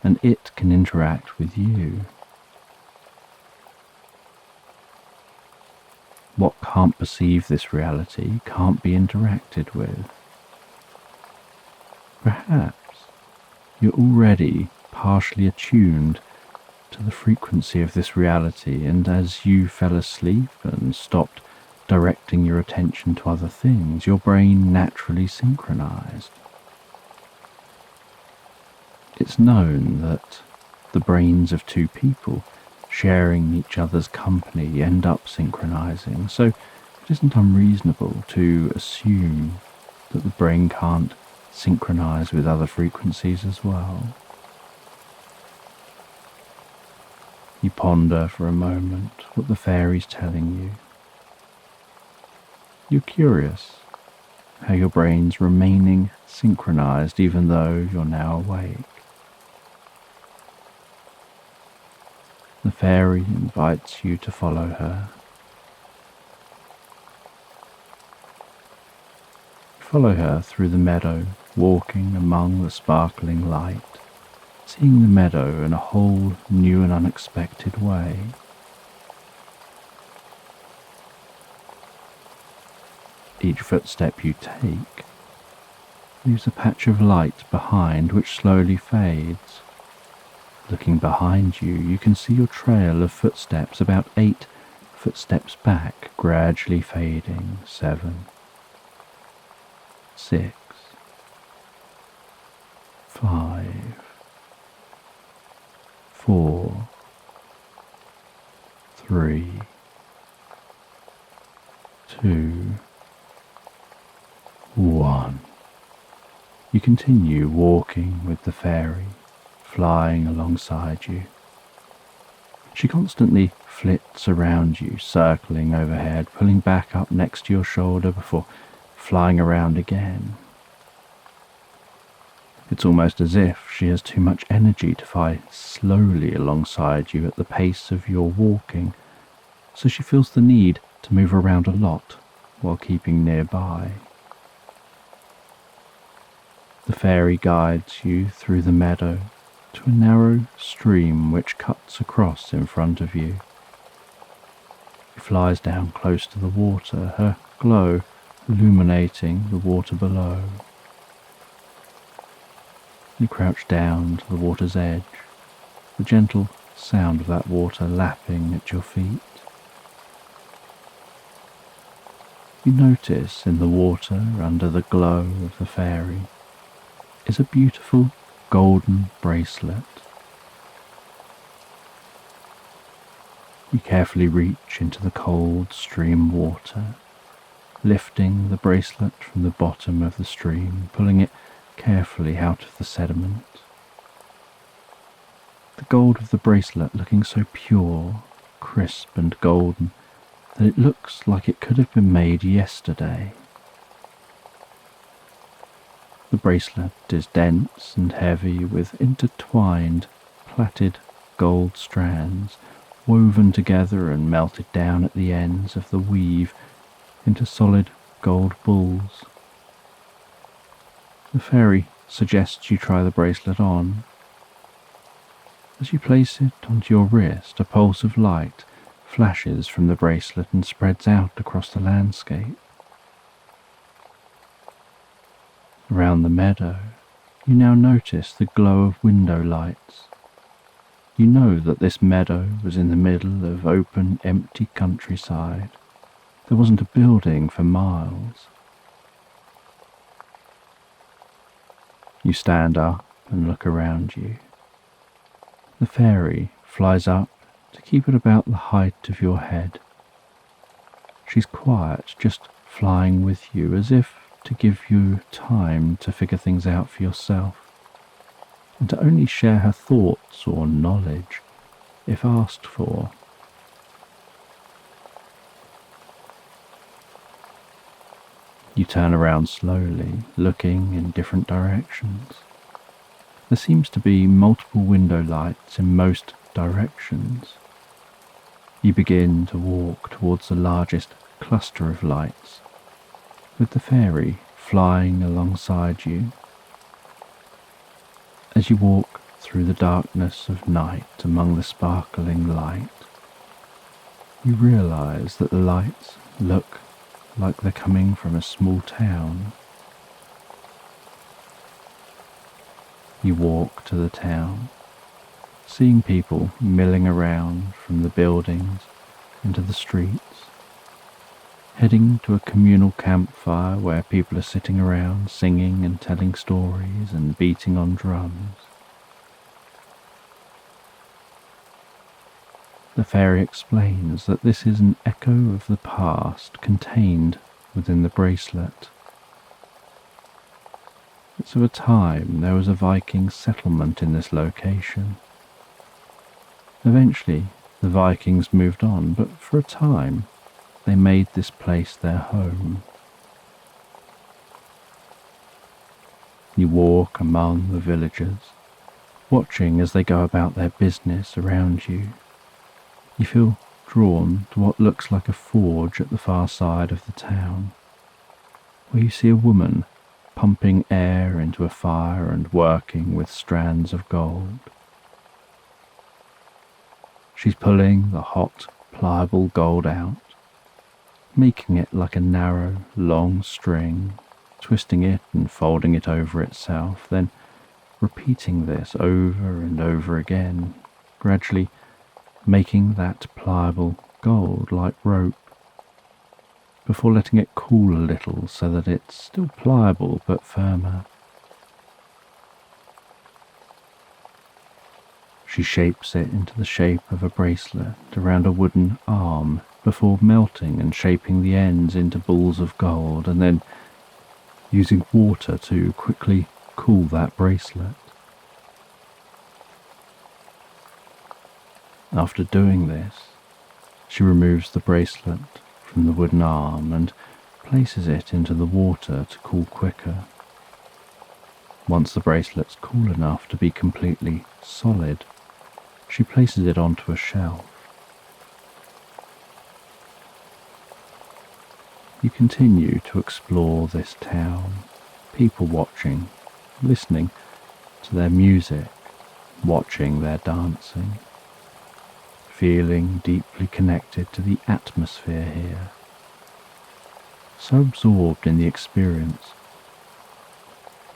and it can interact with you. What can't perceive this reality can't be interacted with. Perhaps you're already partially attuned to the frequency of this reality, and as you fell asleep and stopped directing your attention to other things, your brain naturally synchronized. It's known that the brains of two people sharing each other's company end up synchronizing, so it isn't unreasonable to assume that the brain can't synchronize with other frequencies as well. You ponder for a moment what the fairy's telling you. You're curious how your brain's remaining synchronized even though you're now awake. The fairy invites you to follow her. Follow her through the meadow, walking among the sparkling light, seeing the meadow in a whole new and unexpected way. Each footstep you take leaves a patch of light behind which slowly fades. Looking behind you, you can see your trail of footsteps about 8 footsteps back, gradually fading. 7, 6, 5, 4, 3, 2, 1. You continue walking with the fairy, flying alongside you. She constantly flits around you, circling overhead, pulling back up next to your shoulder before flying around again. It's almost as if she has too much energy to fly slowly alongside you at the pace of your walking, so she feels the need to move around a lot while keeping nearby. The fairy guides you through the meadow to a narrow stream which cuts across in front of you. She flies down close to the water, her glow illuminating the water below. You crouch down to the water's edge, the gentle sound of that water lapping at your feet. You notice in the water, under the glow of the fairy, is a beautiful golden bracelet. You carefully reach into the cold stream water, lifting the bracelet from the bottom of the stream, pulling it carefully out of the sediment. The gold of the bracelet looking so pure, crisp and golden that it looks like it could have been made yesterday. The bracelet is dense and heavy with intertwined, plaited gold strands woven together and melted down at the ends of the weave into solid gold balls. The fairy suggests you try the bracelet on. As you place it onto your wrist, a pulse of light flashes from the bracelet and spreads out across the landscape. Around the meadow, you now notice the glow of window lights. You know that this meadow was in the middle of open, empty countryside. There wasn't a building for miles. You stand up and look around you. The fairy flies up to keep at about the height of your head. She's quiet, just flying with you, as if to give you time to figure things out for yourself. and to only share her thoughts or knowledge if asked for. You turn around slowly, looking in different directions. There seems to be multiple window lights in most directions. You begin to walk towards the largest cluster of lights, with the fairy flying alongside you. As you walk through the darkness of night among the sparkling light, you realize that the lights look like they're coming from a small town. You walk to the town, seeing people milling around from the buildings into the streets, heading to a communal campfire where people are sitting around singing and telling stories and beating on drums. The fairy explains that this is an echo of the past contained within the bracelet. It's of a time there was a Viking settlement in this location. Eventually, the Vikings moved on, but for a time, they made this place their home. You walk among the villagers, watching as they go about their business around you. You feel drawn to what looks like a forge at the far side of the town, where you see a woman pumping air into a fire and working with strands of gold. She's pulling the hot, pliable gold out, making it like a narrow, long string, twisting it and folding it over itself, then repeating this over and over again, gradually making that pliable gold like rope, before letting it cool a little so that it's still pliable but firmer. She shapes it into the shape of a bracelet around a wooden arm before melting and shaping the ends into balls of gold, and then using water to quickly cool that bracelet. After doing this, she removes the bracelet from the wooden arm and places it into the water to cool quicker. Once the bracelet's cool enough to be completely solid, she places it onto a shelf. You continue to explore this town, people watching, listening to their music, watching their dancing, feeling deeply connected to the atmosphere here, so absorbed in the experience.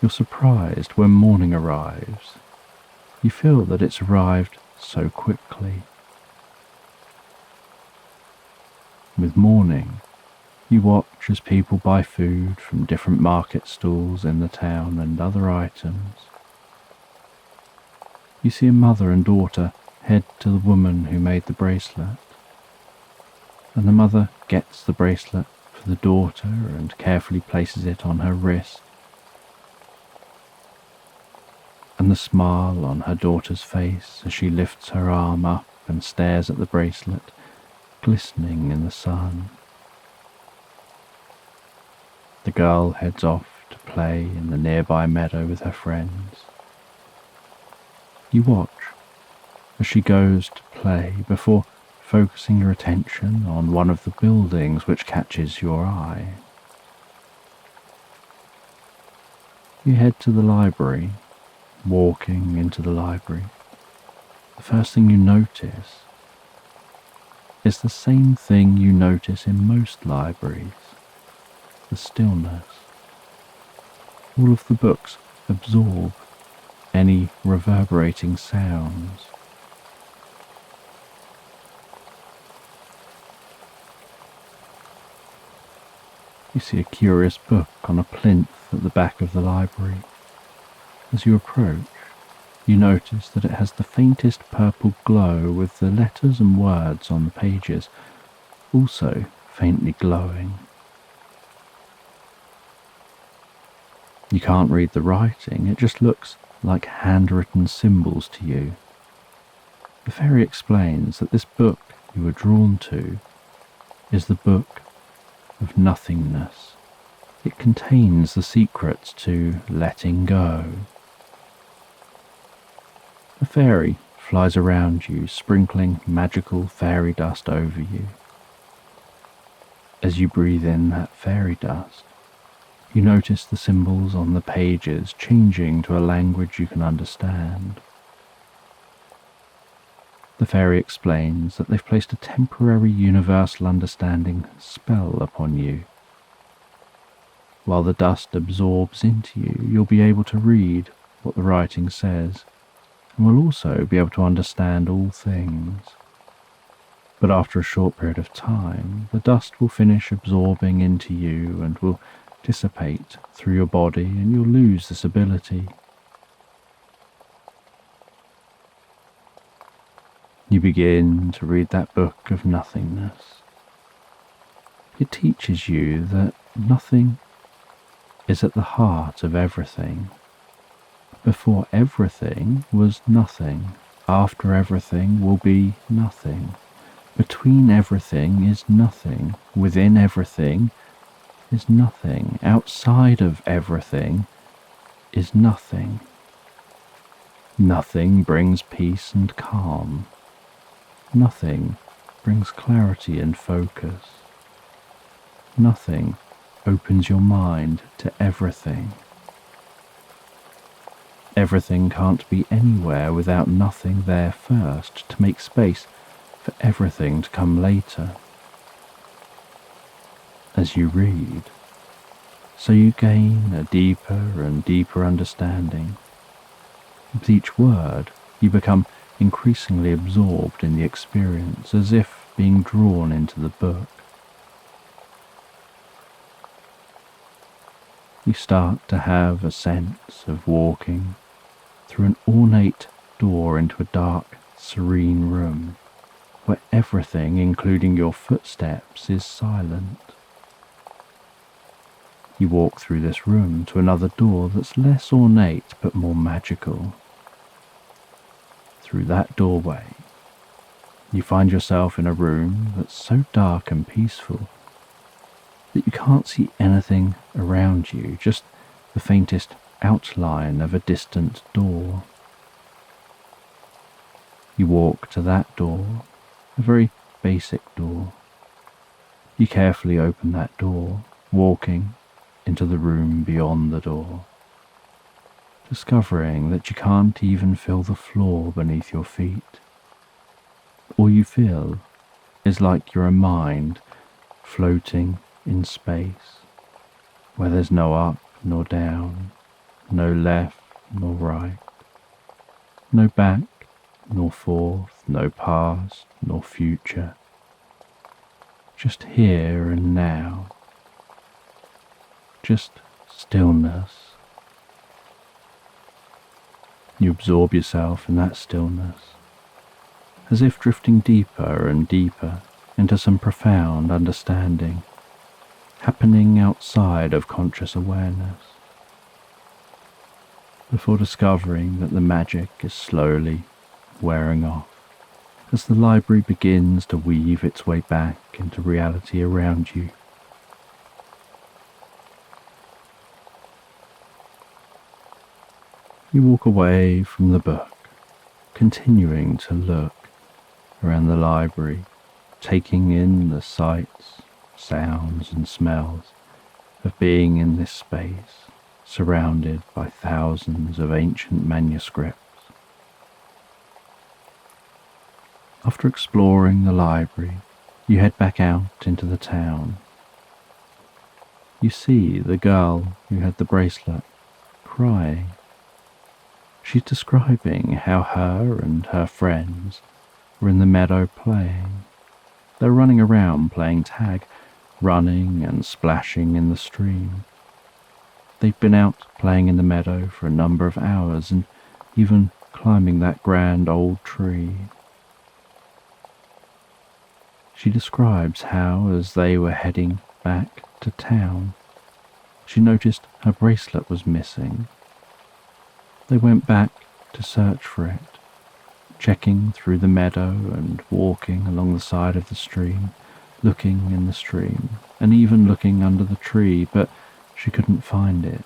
You're surprised when morning arrives. You feel that it's arrived so quickly. With morning, you watch as people buy food from different market stalls in the town and other items. You see a mother and daughter head to the woman who made the bracelet, and the mother gets the bracelet for the daughter and carefully places it on her wrist. And the smile on her daughter's face as she lifts her arm up and stares at the bracelet, glistening in the sun. The girl heads off to play in the nearby meadow with her friends. You watch as she goes to play before focusing your attention on one of the buildings which catches your eye. You head to the library. Walking into the library, the first thing you notice is the same thing you notice in most libraries: the stillness. All of the books absorb any reverberating sounds. You see a curious book on a plinth at the back of the library. As you approach, you notice that it has the faintest purple glow, with the letters and words on the pages also faintly glowing. You can't read the writing, it just looks like handwritten symbols to you. The fairy explains that this book you are drawn to is the book of nothingness. It contains the secrets to letting go. The fairy flies around you, sprinkling magical fairy dust over you. As you breathe in that fairy dust, you notice the symbols on the pages changing to a language you can understand. The fairy explains that they've placed a temporary universal understanding spell upon you. While the dust absorbs into you, you'll be able to read what the writing says, and will also be able to understand all things. But after a short period of time, the dust will finish absorbing into you and will dissipate through your body, and you'll lose this ability. You begin to read that book of nothingness. It teaches you that nothing is at the heart of everything. Before everything was nothing. After everything will be nothing. Between everything is nothing. Within everything is nothing. Outside of everything is nothing. Nothing brings peace and calm. Nothing brings clarity and focus. Nothing opens your mind to everything. Everything can't be anywhere without nothing there first to make space for everything to come later. As you read, so you gain a deeper and deeper understanding. With each word, you become increasingly absorbed in the experience, as if being drawn into the book. You start to have a sense of walking through an ornate door into a dark, serene room, where everything, including your footsteps, is silent. You walk through this room to another door that's less ornate but more magical. Through that doorway, you find yourself in a room that's so dark and peaceful that you can't see anything around you, just the faintest outline of a distant door. You walk to that door, a very basic door. You carefully open that door, walking into the room beyond the door, discovering that you can't even feel the floor beneath your feet. All you feel is like you're a mind floating in space, where there's no up nor down, no left nor right, no back nor forth, no past nor future, just here and now, just stillness. You absorb yourself in that stillness, as if drifting deeper and deeper into some profound understanding, happening outside of conscious awareness, before discovering that the magic is slowly wearing off, as the library begins to weave its way back into reality around you. You walk away from the book, continuing to look around the library, taking in the sights, sounds and smells of being in this space, surrounded by thousands of ancient manuscripts. After exploring the library, you head back out into the town. You see the girl who had the bracelet crying. She's describing how her and her friends were in the meadow playing. They're running around playing tag, running and splashing in the stream. They've been out playing in the meadow for a number of hours and even climbing that grand old tree. She describes how, as they were heading back to town, she noticed her bracelet was missing. They went back to search for it, checking through the meadow and walking along the side of the stream, looking in the stream, and even looking under the tree, but she couldn't find it.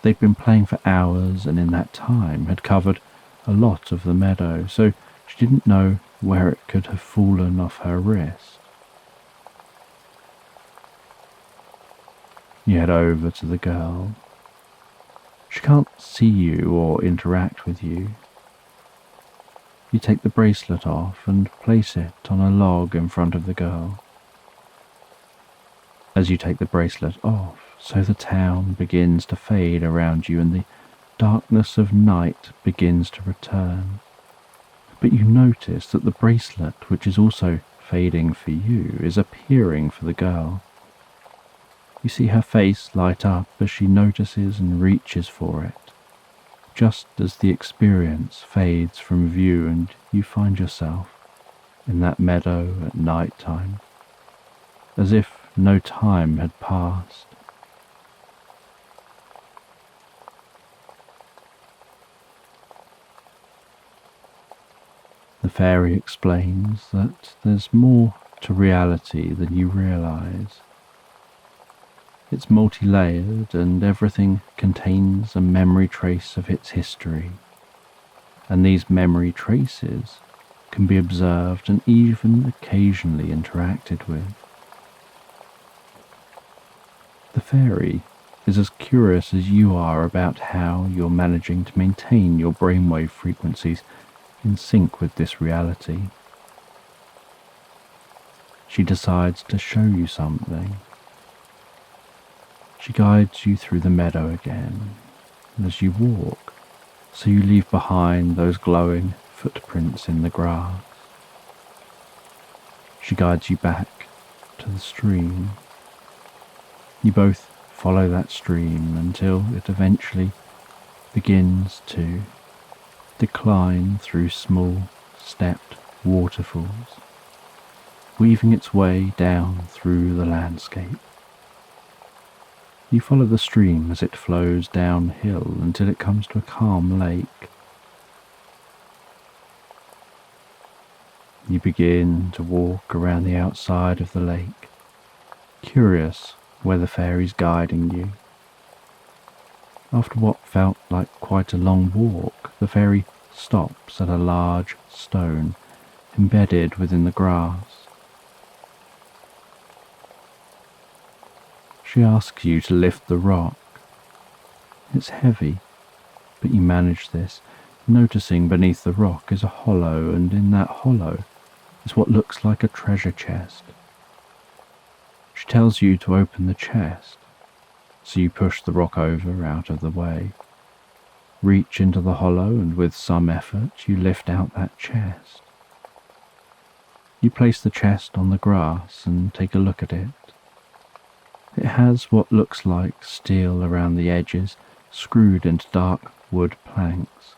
They'd been playing for hours, and in that time had covered a lot of the meadow, so she didn't know where it could have fallen off her wrist. You head over to the girl. She can't see you or interact with you. You take the bracelet off and place it on a log in front of the girl. As you take the bracelet off, so the town begins to fade around you and the darkness of night begins to return. But you notice that the bracelet, which is also fading for you, is appearing for the girl. You see her face light up as she notices and reaches for it, just as the experience fades from view and you find yourself in that meadow at night time, as if no time had passed. The fairy explains that there's more to reality than you realize. It's multi-layered and everything contains a memory trace of its history. And these memory traces can be observed and even occasionally interacted with. The fairy is as curious as you are about how you're managing to maintain your brainwave frequencies in sync with this reality. She decides to show you something. She guides you through the meadow again, and as you walk, so you leave behind those glowing footprints in the grass. She guides you back to the stream. You both follow that stream until it eventually begins to decline through small, stepped waterfalls, weaving its way down through the landscape. You follow the stream as it flows downhill until it comes to a calm lake. You begin to walk around the outside of the lake, curious where the fairy's guiding you. After what felt like quite a long walk, the fairy stops at a large stone embedded within the grass. She asks you to lift the rock. It's heavy, but you manage this, noticing beneath the rock is a hollow, and in that hollow is what looks like a treasure chest. She tells you to open the chest, so you push the rock over out of the way, reach into the hollow, and with some effort you lift out that chest. You place the chest on the grass and take a look at it. It has what looks like steel around the edges, screwed into dark wood planks.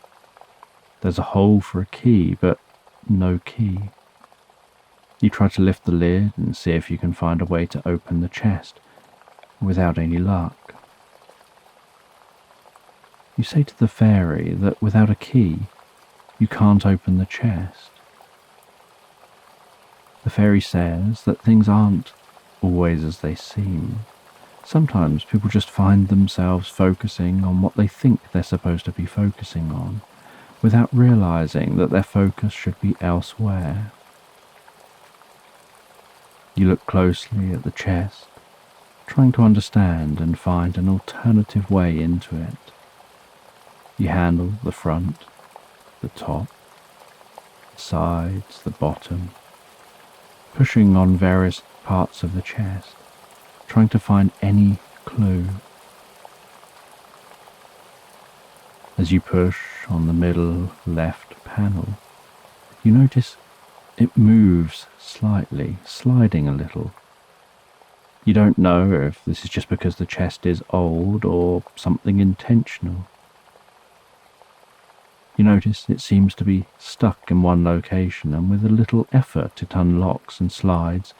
There's a hole for a key, but no key. You try to lift the lid and see if you can find a way to open the chest, without any luck. You say to the fairy that without a key, you can't open the chest. The fairy says that things aren't always as they seem. Sometimes people just find themselves focusing on what they think they're supposed to be focusing on, without realizing that their focus should be elsewhere. You look closely at the chest, trying to understand and find an alternative way into it. You handle the front, the top, the sides, the bottom, pushing on various parts of the chest, trying to find any clue. As you push on the middle left panel, you notice it moves slightly, sliding a little. You don't know if this is just because the chest is old or something intentional. You notice it seems to be stuck in one location, and with a little effort it unlocks and slides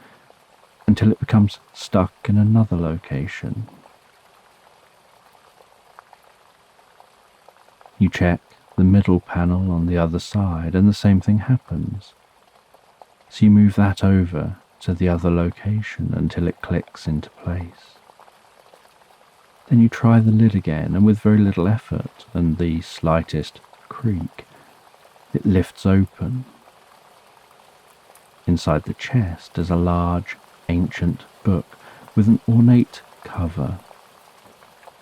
until it becomes stuck in another location. You check the middle panel on the other side and the same thing happens. So you move that over to the other location until it clicks into place. Then you try the lid again, and with very little effort and the slightest creak, it lifts open. Inside the chest is a large, ancient book with an ornate cover.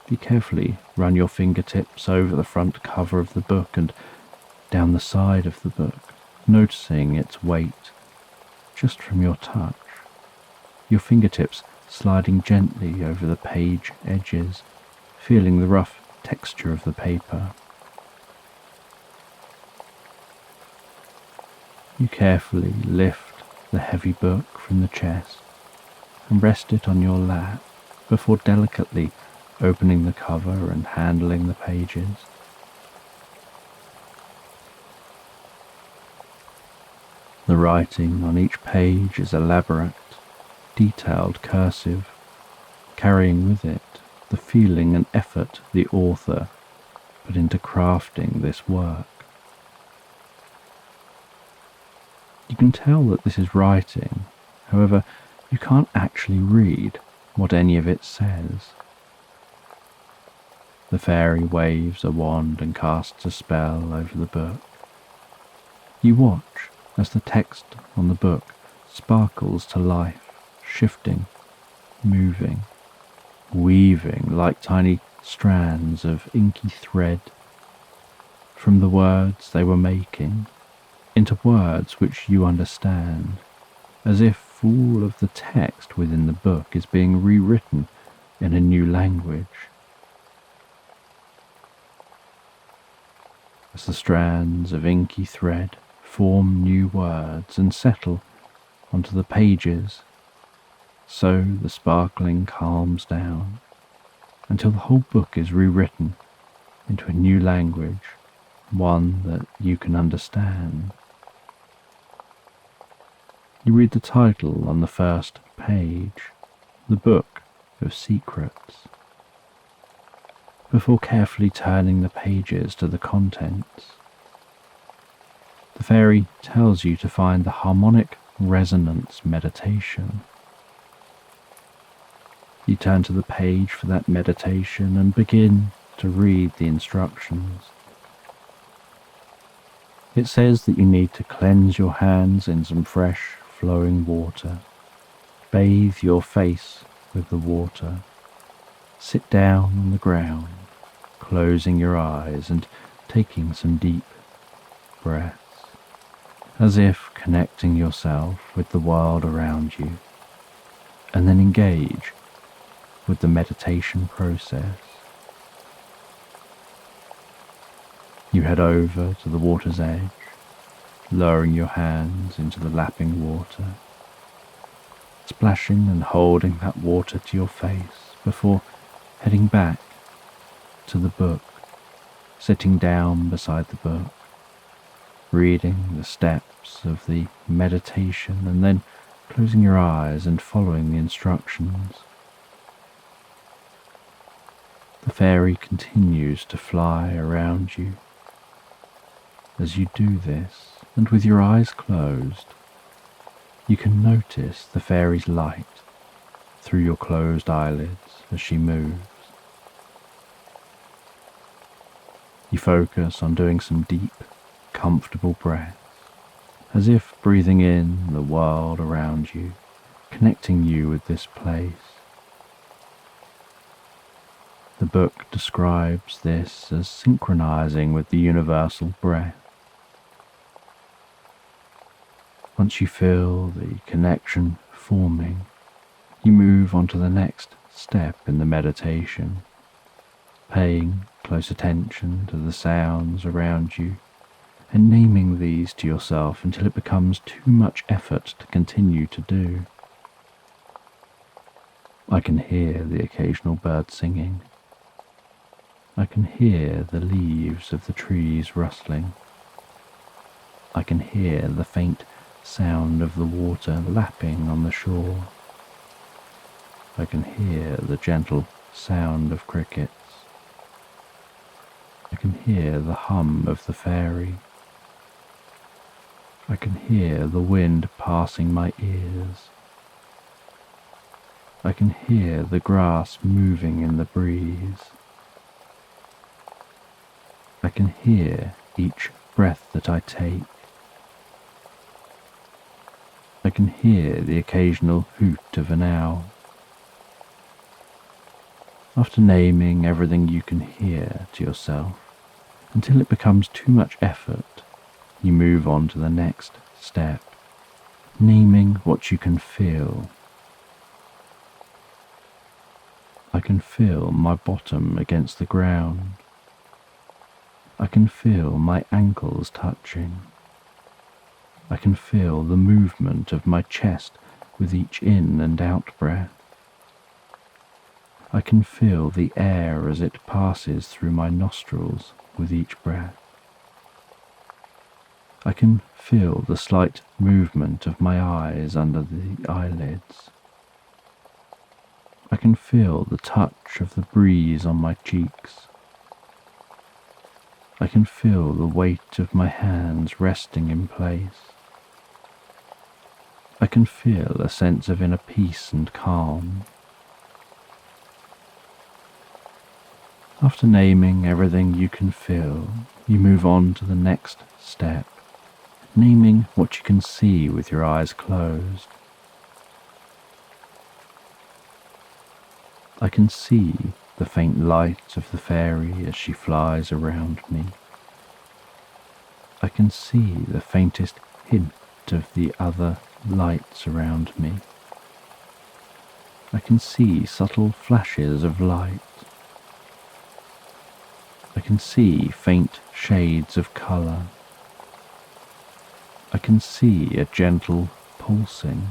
You carefully run your fingertips over the front cover of the book and down the side of the book, noticing its weight just from your touch. Your fingertips sliding gently over the page edges, feeling the rough texture of the paper. You carefully lift the heavy book from the chest and rest it on your lap before delicately opening the cover and handling the pages. The writing on each page is elaborate, detailed cursive, carrying with it the feeling and effort the author put into crafting this work. You can tell that this is writing, however, you can't actually read what any of it says. The fairy waves a wand and casts a spell over the book. You watch as the text on the book sparkles to life, shifting, moving, weaving like tiny strands of inky thread from the words they were making into words which you understand, as if all of the text within the book is being rewritten in a new language. As the strands of inky thread form new words and settle onto the pages, so the sparkling calms down until the whole book is rewritten into a new language, one that you can understand. You read the title on the first page, The Book of Secrets, before carefully turning the pages to the contents. The fairy tells you to find the harmonic resonance meditation. You turn to the page for that meditation and begin to read the instructions. It says that you need to cleanse your hands in some fresh, flowing water, bathe your face with the water, sit down on the ground, closing your eyes and taking some deep breaths, as if connecting yourself with the world around you, and then engage with the meditation process. You head over to the water's edge, lowering your hands into the lapping water, splashing and holding that water to your face before heading back to the book, sitting down beside the book, reading the steps of the meditation and then closing your eyes and following the instructions. The fairy continues to fly around you. As you do this, and with your eyes closed, you can notice the fairy's light through your closed eyelids as she moves. You focus on doing some deep, comfortable breaths, as if breathing in the world around you, connecting you with this place. The book describes this as synchronizing with the universal breath. Once you feel the connection forming, you move on to the next step in the meditation, paying close attention to the sounds around you and naming these to yourself until it becomes too much effort to continue to do. I can hear the occasional bird singing. I can hear the leaves of the trees rustling. I can hear the faint sound of the water lapping on the shore. I can hear the gentle sound of crickets. I can hear the hum of the fairy. I can hear the wind passing my ears. I can hear the grass moving in the breeze. I can hear each breath that I take. I can hear the occasional hoot of an owl. After naming everything you can hear to yourself, until it becomes too much effort, you move on to the next step, naming what you can feel. I can feel my bottom against the ground. I can feel my ankles touching. I can feel the movement of my chest with each in and out breath. I can feel the air as it passes through my nostrils with each breath. I can feel the slight movement of my eyes under the eyelids. I can feel the touch of the breeze on my cheeks. I can feel the weight of my hands resting in place. I can feel a sense of inner peace and calm. After naming everything you can feel, you move on to the next step, naming what you can see with your eyes closed. I can see the faint light of the fairy as she flies around me. I can see the faintest hint of the other lights around me. I can see subtle flashes of light. I can see faint shades of colour. I can see a gentle pulsing.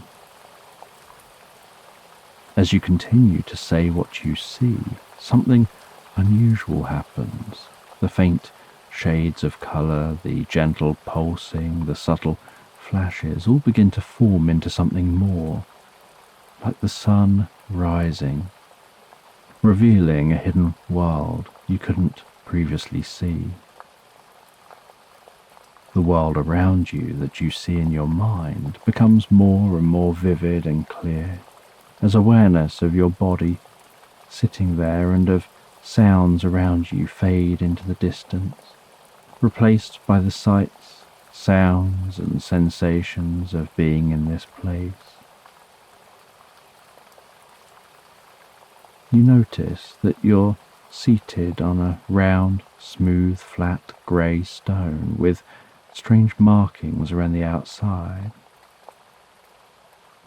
As you continue to say what you see, something unusual happens. The faint shades of colour, the gentle pulsing, the subtle flashes all begin to form into something more, like the sun rising, revealing a hidden world you couldn't previously see. The world around you that you see in your mind becomes more and more vivid and clear, as awareness of your body sitting there and of sounds around you fade into the distance, replaced by the sights, sounds and sensations of being in this place. You notice that you're seated on a round, smooth, flat grey stone with strange markings around the outside.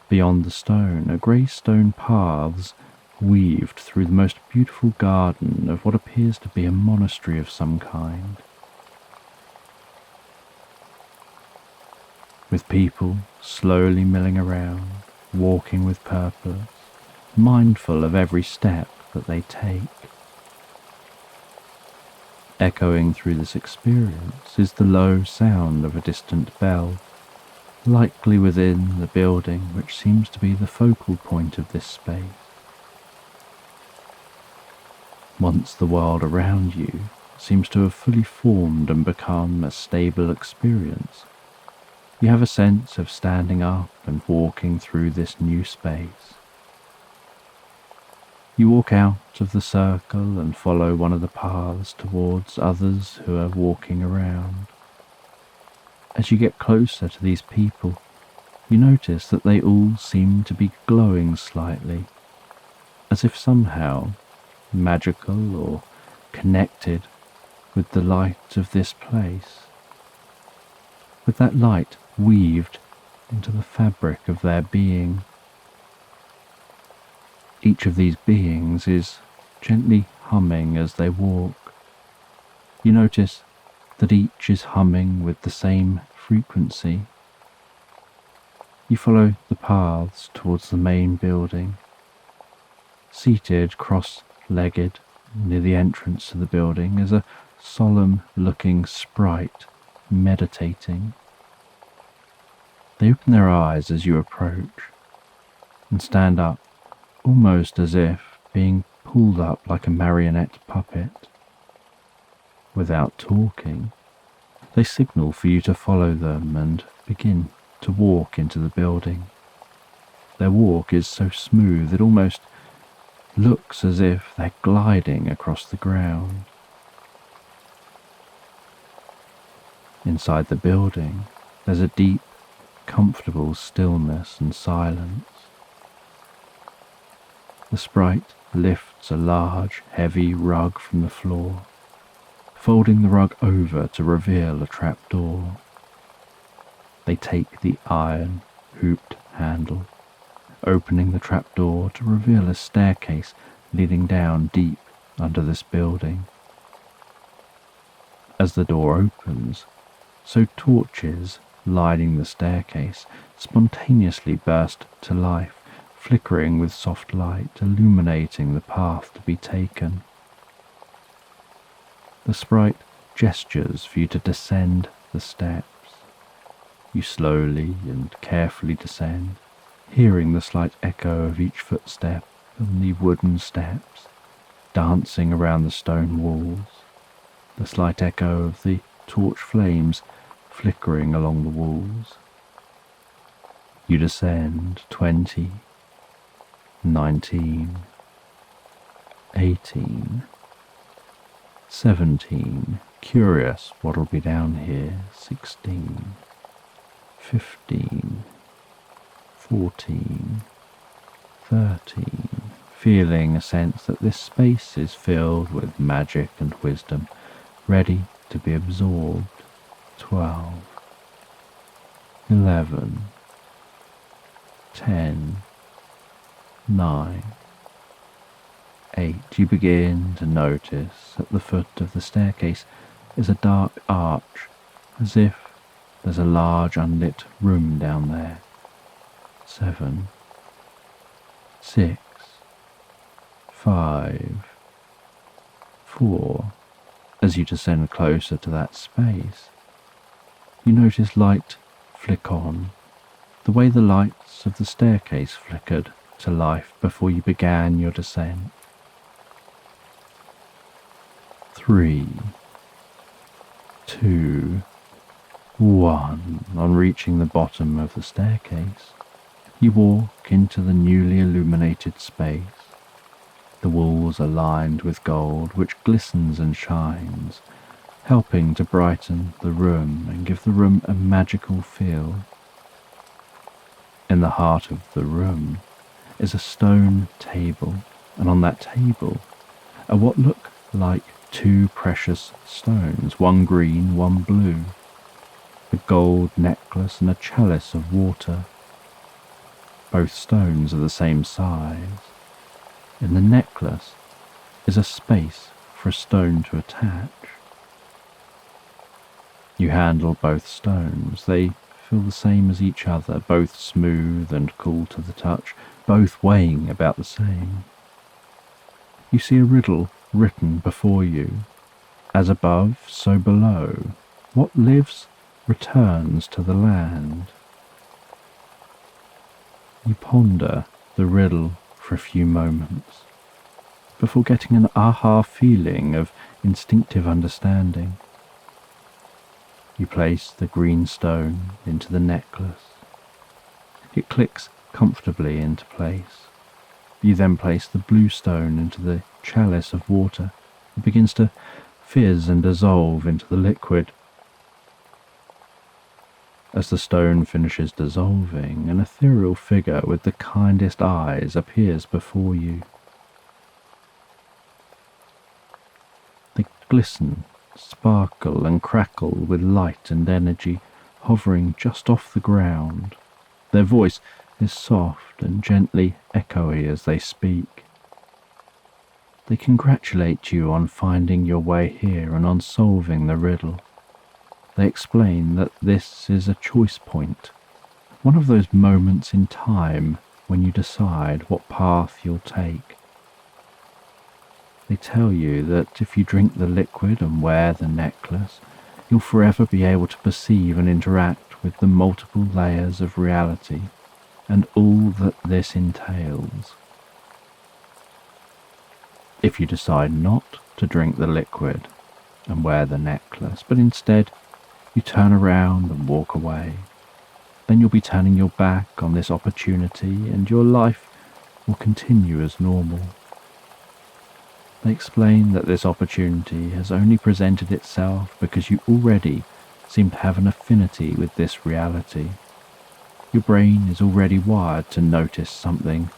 Beyond the stone are grey stone paths weaved through the most beautiful garden of what appears to be a monastery of some kind, with people slowly milling around, walking with purpose, mindful of every step that they take. Echoing through this experience is the low sound of a distant bell, likely within the building which seems to be the focal point of this space. Once the world around you seems to have fully formed and become a stable experience, you have a sense of standing up and walking through this new space. You walk out of the circle and follow one of the paths towards others who are walking around. As you get closer to these people, you notice that they all seem to be glowing slightly, as if somehow magical or connected with the light of this place, with that light weaved into the fabric of their being. Each of these beings is gently humming as they walk. You notice that each is humming with the same frequency. You follow the paths towards the main building. Seated cross-legged near the entrance to the building is a solemn-looking sprite meditating. They open their eyes as you approach and stand up, almost as if being pulled up like a marionette puppet. Without talking, they signal for you to follow them and begin to walk into the building. Their walk is so smooth it almost looks as if they're gliding across the ground. Inside the building, there's a deep, comfortable stillness and silence. The sprite lifts a large, heavy rug from the floor, folding the rug over to reveal a trapdoor. They take the iron, hooped handle, opening the trapdoor to reveal a staircase leading down deep under this building. As the door opens, so torches lining the staircase spontaneously burst to life, flickering with soft light, illuminating the path to be taken. The sprite gestures for you to descend the steps. You slowly and carefully descend, hearing the slight echo of each footstep on the wooden steps, dancing around the stone walls, the slight echo of the torch flames flickering along the walls. You descend 20, 19, 18, 17, curious what'll be down here, 16, 15, 14, 13, feeling a sense that this space is filled with magic and wisdom, ready to be absorbed. 12, 11, 10, 9, 8. You begin to notice at the foot of the staircase is a dark arch, as if there's a large unlit room down there. 7, 6, 5, 4. As you descend closer to that space, you notice light flick on, the way the lights of the staircase flickered to life before you began your descent. 3, 2, 1. On reaching the bottom of the staircase, you walk into the newly illuminated space. The walls are lined with gold, which glistens and shines, helping to brighten the room and give the room a magical feel. In the heart of the room is a stone table, and on that table are what look like two precious stones, one green, one blue, a gold necklace and a chalice of water. Both stones are the same size. In the necklace is a space for a stone to attach. You handle both stones. They feel the same as each other, both smooth and cool to the touch, both weighing about the same. You see a riddle written before you. As above, so below. What lives returns to the land. You ponder the riddle for a few moments before getting an aha feeling of instinctive understanding. You place the green stone into the necklace. It clicks comfortably into place. You then place the blue stone into the chalice of water. It begins to fizz and dissolve into the liquid. As the stone finishes dissolving, an ethereal figure with the kindest eyes appears before you. They glisten, sparkle and crackle with light and energy, hovering just off the ground. Their voice is soft and gently echoey as they speak. They congratulate you on finding your way here and on solving the riddle. They explain that this is a choice point, one of those moments in time when you decide what path you'll take. They tell you that if you drink the liquid and wear the necklace, you'll forever be able to perceive and interact with the multiple layers of reality and all that this entails. If you decide not to drink the liquid, and wear the necklace, but instead you turn around and walk away. Then you'll be turning your back on this opportunity and your life will continue as normal. They explain that this opportunity has only presented itself because you already seem to have an affinity with this reality. Your brain is already wired to notice something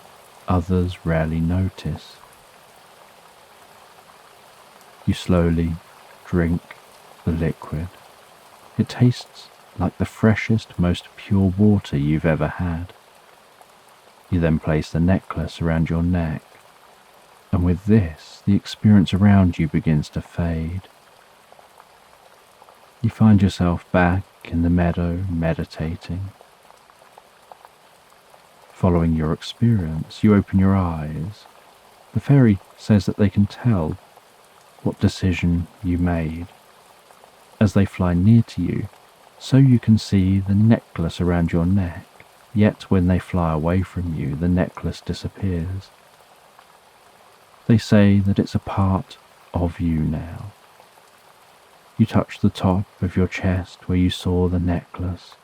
others rarely notice. You slowly drink the liquid. It tastes like the freshest, most pure water you've ever had. You then place the necklace around your neck, and with this, the experience around you begins to fade. You find yourself back in the meadow meditating. Following your experience, you open your eyes. The fairy says that they can tell what decision you made. As they fly near to you, so you can see the necklace around your neck, yet when they fly away from you, the necklace disappears. They say that it's a part of you now. You touch the top of your chest where you saw the necklace,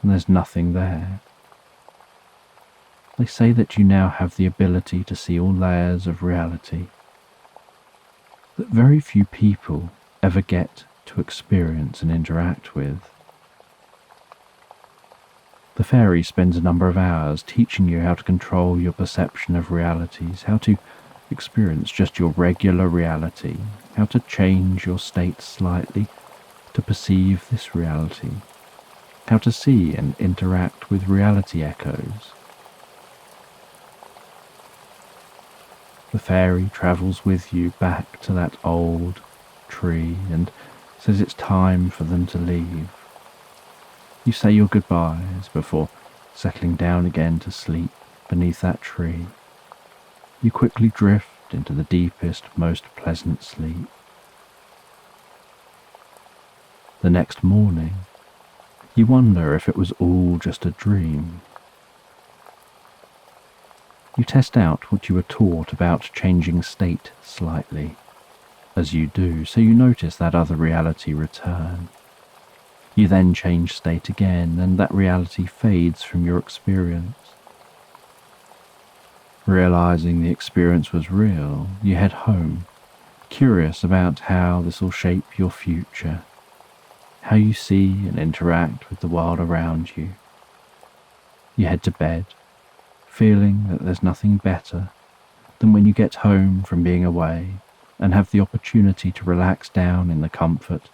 and there's nothing there. They say that you now have the ability to see all layers of reality that very few people ever get to experience and interact with. The fairy spends a number of hours teaching you how to control your perception of realities, how to experience just your regular reality, how to change your state slightly to perceive this reality, how to see and interact with reality echoes. The fairy travels with you back to that old tree and says it's time for them to leave. You say your goodbyes before settling down again to sleep beneath that tree. You quickly drift into the deepest, most pleasant sleep. The next morning, you wonder if it was all just a dream. You test out what you were taught about changing state slightly. As you do, so you notice that other reality return. You then change state again, and that reality fades from your experience. Realizing the experience was real, you head home, curious about how this will shape your future, how you see and interact with the world around you. You head to bed, feeling that there's nothing better than when you get home from being away and have the opportunity to relax down in the comfort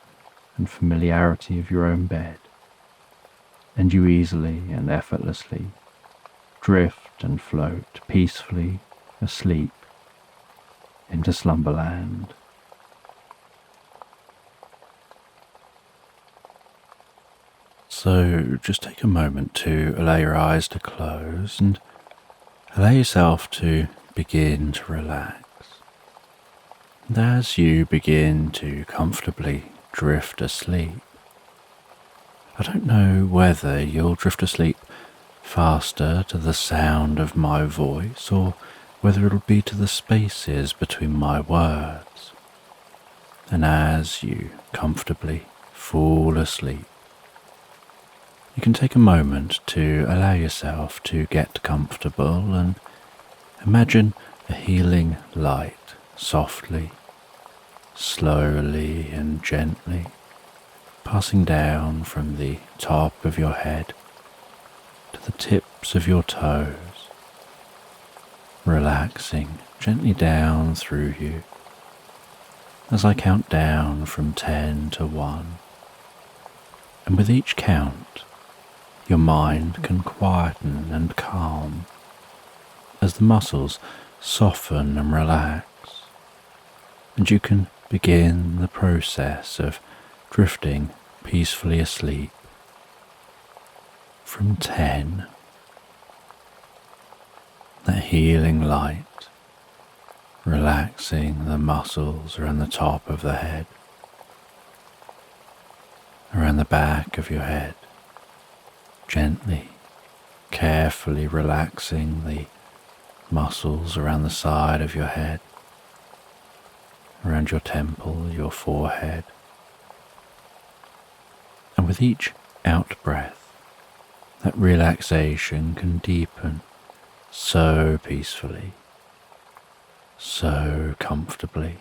and familiarity of your own bed, and you easily and effortlessly drift and float peacefully asleep into Slumberland. So just take a moment to allow your eyes to close and allow yourself to begin to relax. And as you begin to comfortably drift asleep, I don't know whether you'll drift asleep faster to the sound of my voice or whether it'll be to the spaces between my words. And as you comfortably fall asleep, you can take a moment to allow yourself to get comfortable and imagine a healing light softly, slowly and gently passing down from the top of your head to the tips of your toes, relaxing gently down through you as I count down from 10 to 1. And with each count, your mind can quieten and calm as the muscles soften and relax, and you can begin the process of drifting peacefully asleep. From 10, that healing light relaxing the muscles around the top of the head, around the back of your head, gently, carefully relaxing the muscles around the side of your head, around your temple, your forehead. And with each out-breath, that relaxation can deepen so peacefully, so comfortably,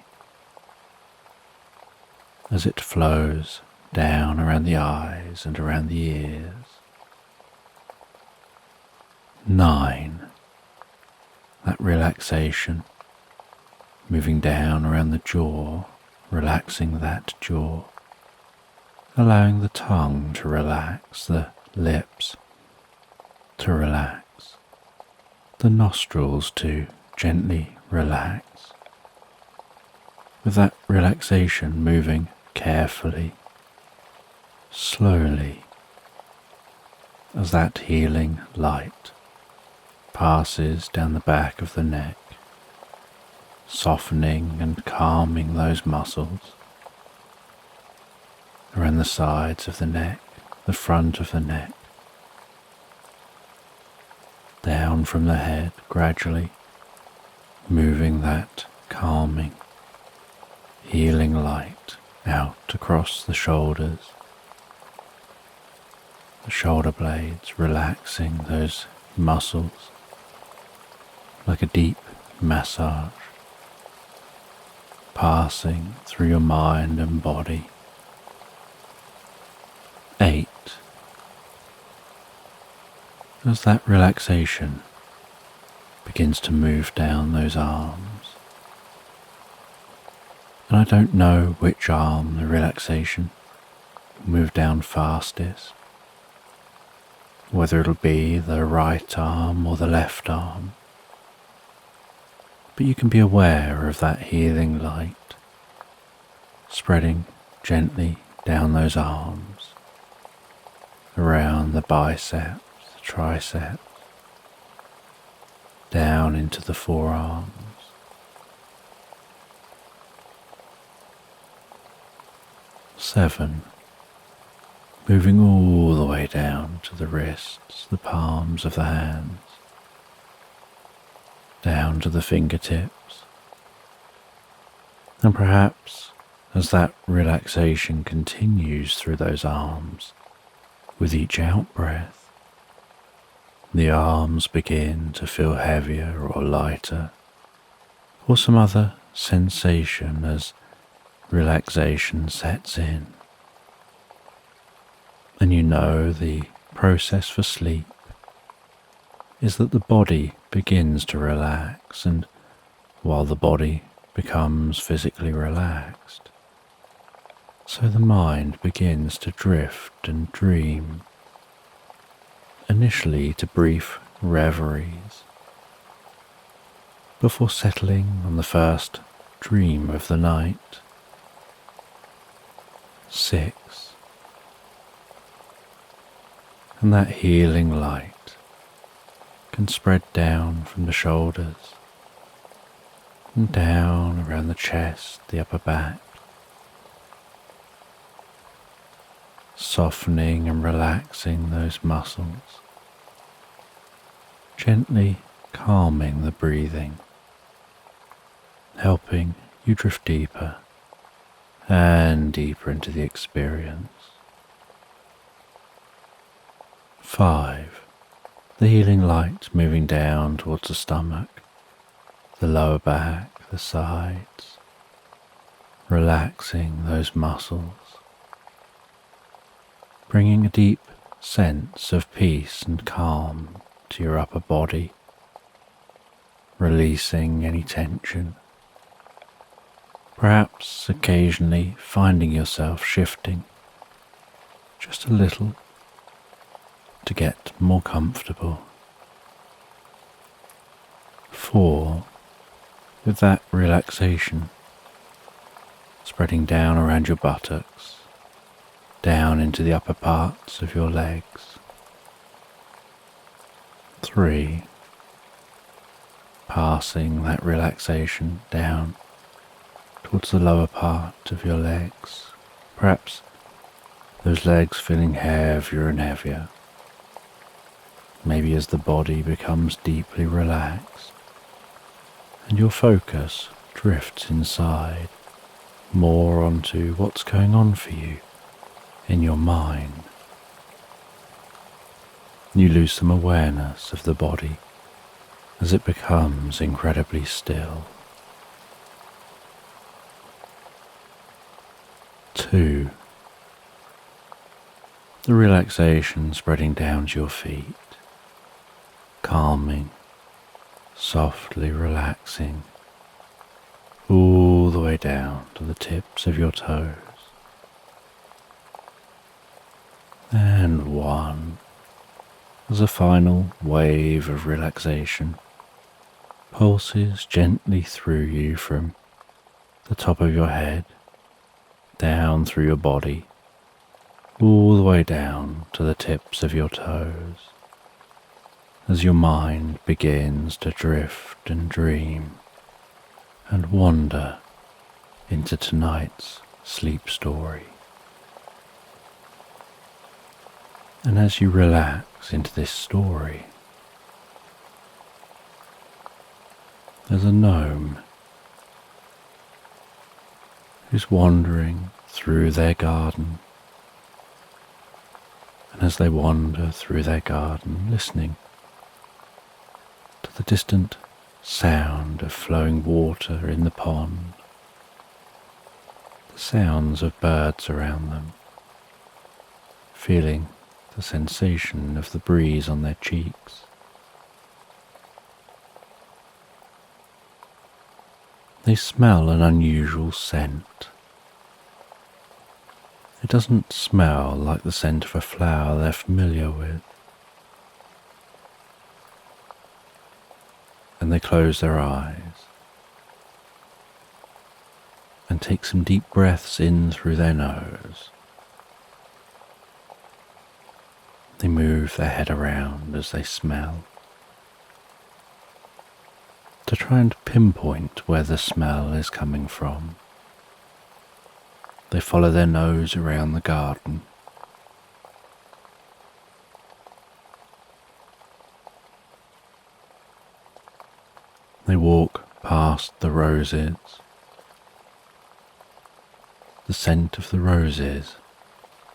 as it flows down around the eyes and around the ears. 9. That relaxation moving down around the jaw, relaxing that jaw, allowing the tongue to relax, the lips to relax, the nostrils to gently relax. With that relaxation moving carefully, slowly, as that healing light passes down the back of the neck, softening and calming those muscles around the sides of the neck, the front of the neck, down from the head, gradually moving that calming, healing light out across the shoulders, the shoulder blades, relaxing those muscles like a deep massage, passing through your mind and body. 8. As that relaxation begins to move down those arms, and I don't know which arm the relaxation will move down fastest, whether it'll be the right arm or the left arm, but you can be aware of that healing light spreading gently down those arms, around the biceps, the triceps, down into the forearms. 7. Moving all the way down to the wrists, the palms of the hands, down to the fingertips, and perhaps as that relaxation continues through those arms, with each out-breath, the arms begin to feel heavier or lighter, or some other sensation as relaxation sets in. And you know the process for sleep is that the body begins to relax, and while the body becomes physically relaxed, so the mind begins to drift and dream, initially to brief reveries, before settling on the first dream of the night. 6. And that healing light can spread down from the shoulders and down around the chest, the upper back, softening and relaxing those muscles, gently calming the breathing, helping you drift deeper and deeper into the experience. 5. The healing light moving down towards the stomach, the lower back, the sides, relaxing those muscles, bringing a deep sense of peace and calm to your upper body, releasing any tension, perhaps occasionally finding yourself shifting just a little to get more comfortable. 4. With that relaxation spreading down around your buttocks, down into the upper parts of your legs. 3. Passing that relaxation down towards the lower part of your legs, perhaps those legs feeling heavier and heavier, maybe as the body becomes deeply relaxed and your focus drifts inside more onto what's going on for you in your mind. You lose some awareness of the body as it becomes incredibly still. 2. The relaxation spreading down to your feet, calming, softly relaxing, all the way down to the tips of your toes. And 1. As a final wave of relaxation pulses gently through you from the top of your head, down through your body, all the way down to the tips of your toes, as your mind begins to drift and dream and wander into tonight's sleep story. And as you relax into this story, there's a gnome who's wandering through their garden. And as they wander through their garden, listening to the distant sound of flowing water in the pond, the sounds of birds around them, feeling the sensation of the breeze on their cheeks. They smell an unusual scent. It doesn't smell like the scent of a flower they're familiar with. And they close their eyes and take some deep breaths in through their nose. They move their head around as they smell, to try and pinpoint where the smell is coming from. They follow their nose around the garden. They walk past the roses. The scent of the roses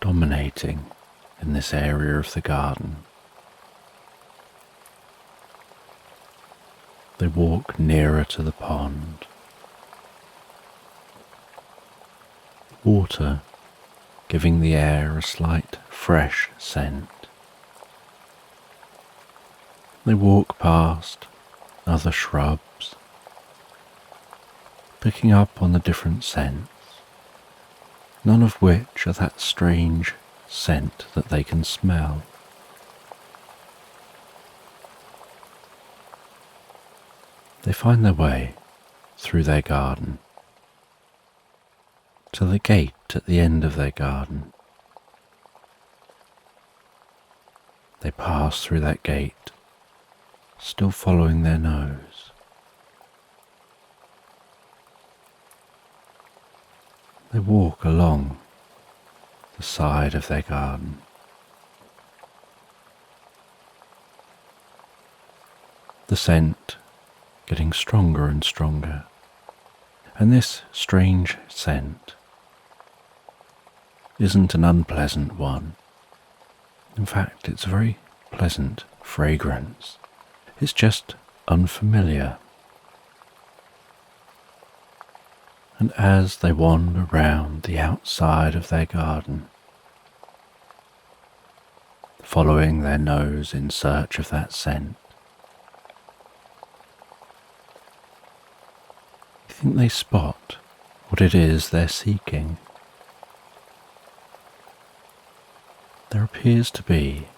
dominating in this area of the garden. They walk nearer to the pond. Water giving the air a slight fresh scent. They walk past other shrubs, picking up on the different scents, none of which are that strange scent that they can smell. They find their way through their garden to the gate at the end of their garden. They pass through that gate, still following their nose. They walk along the side of their garden. The scent getting stronger and stronger, and this strange scent isn't an unpleasant one. In fact, it's a very pleasant fragrance. It's just unfamiliar. And as they wander round the outside of their garden, following their nose in search of that scent, you think they spot what it is they're seeking. There appears to be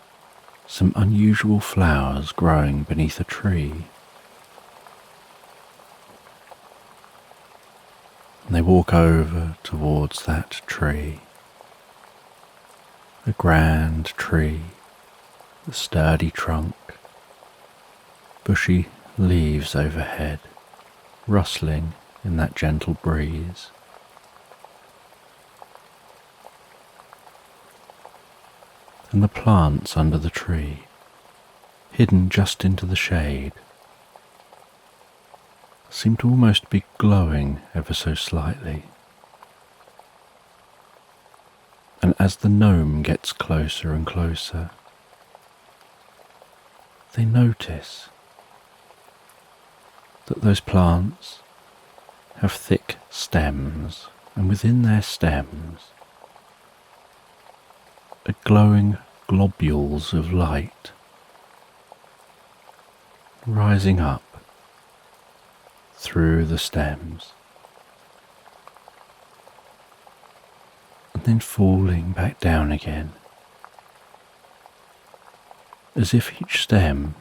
some unusual flowers growing beneath a tree. And they walk over towards that tree. A grand tree, a sturdy trunk, bushy leaves overhead, rustling in that gentle breeze. And the plants under the tree, hidden just into the shade, seem to almost be glowing ever so slightly, as the gnome gets closer and closer, they notice that those plants have thick stems, and within their stems are glowing globules of light rising up through the stems and then falling back down again, as if each stem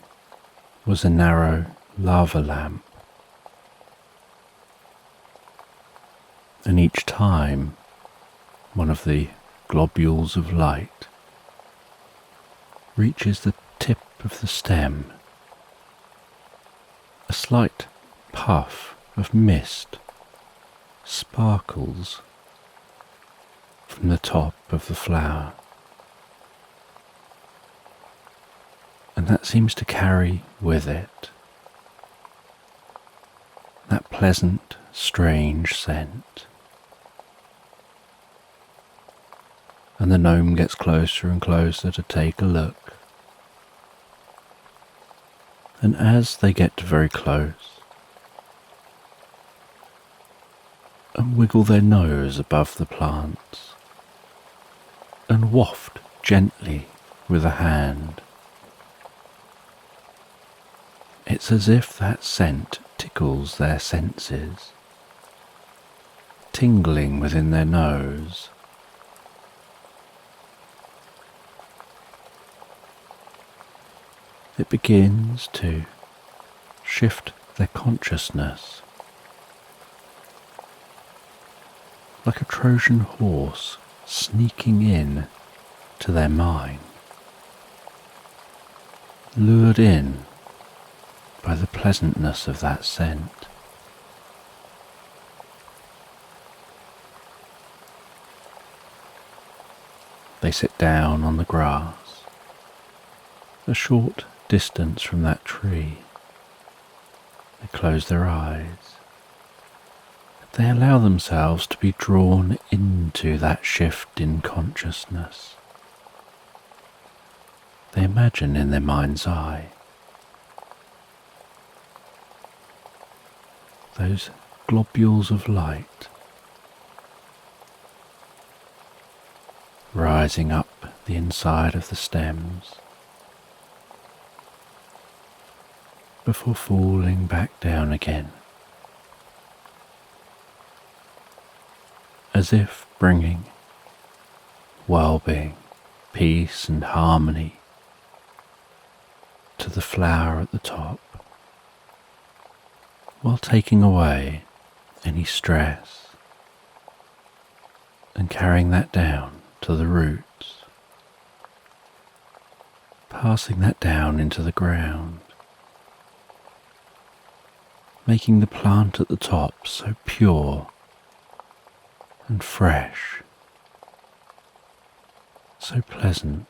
was a narrow lava lamp. And each time one of the globules of light reaches the tip of the stem, a slight puff of mist sparkles from the top of the flower, and that seems to carry with it that pleasant, strange scent. And the gnome gets closer and closer to take a look. And as they get very close and wiggle their nose above the plants and waft gently with a hand, it's as if that scent tickles their senses, tingling within their nose. It begins to shift their consciousness, like a Trojan horse sneaking in to their mind, lured in by the pleasantness of that scent. They sit down on the grass, a short distance from that tree. They close their eyes. They allow themselves to be drawn into that shift in consciousness. They imagine in their mind's eye those globules of light rising up the inside of the stems before falling back down again, as if bringing well-being, peace and harmony to the flower at the top, while taking away any stress and carrying that down to the roots, passing that down into the ground, making the plant at the top so pure and fresh, so pleasant.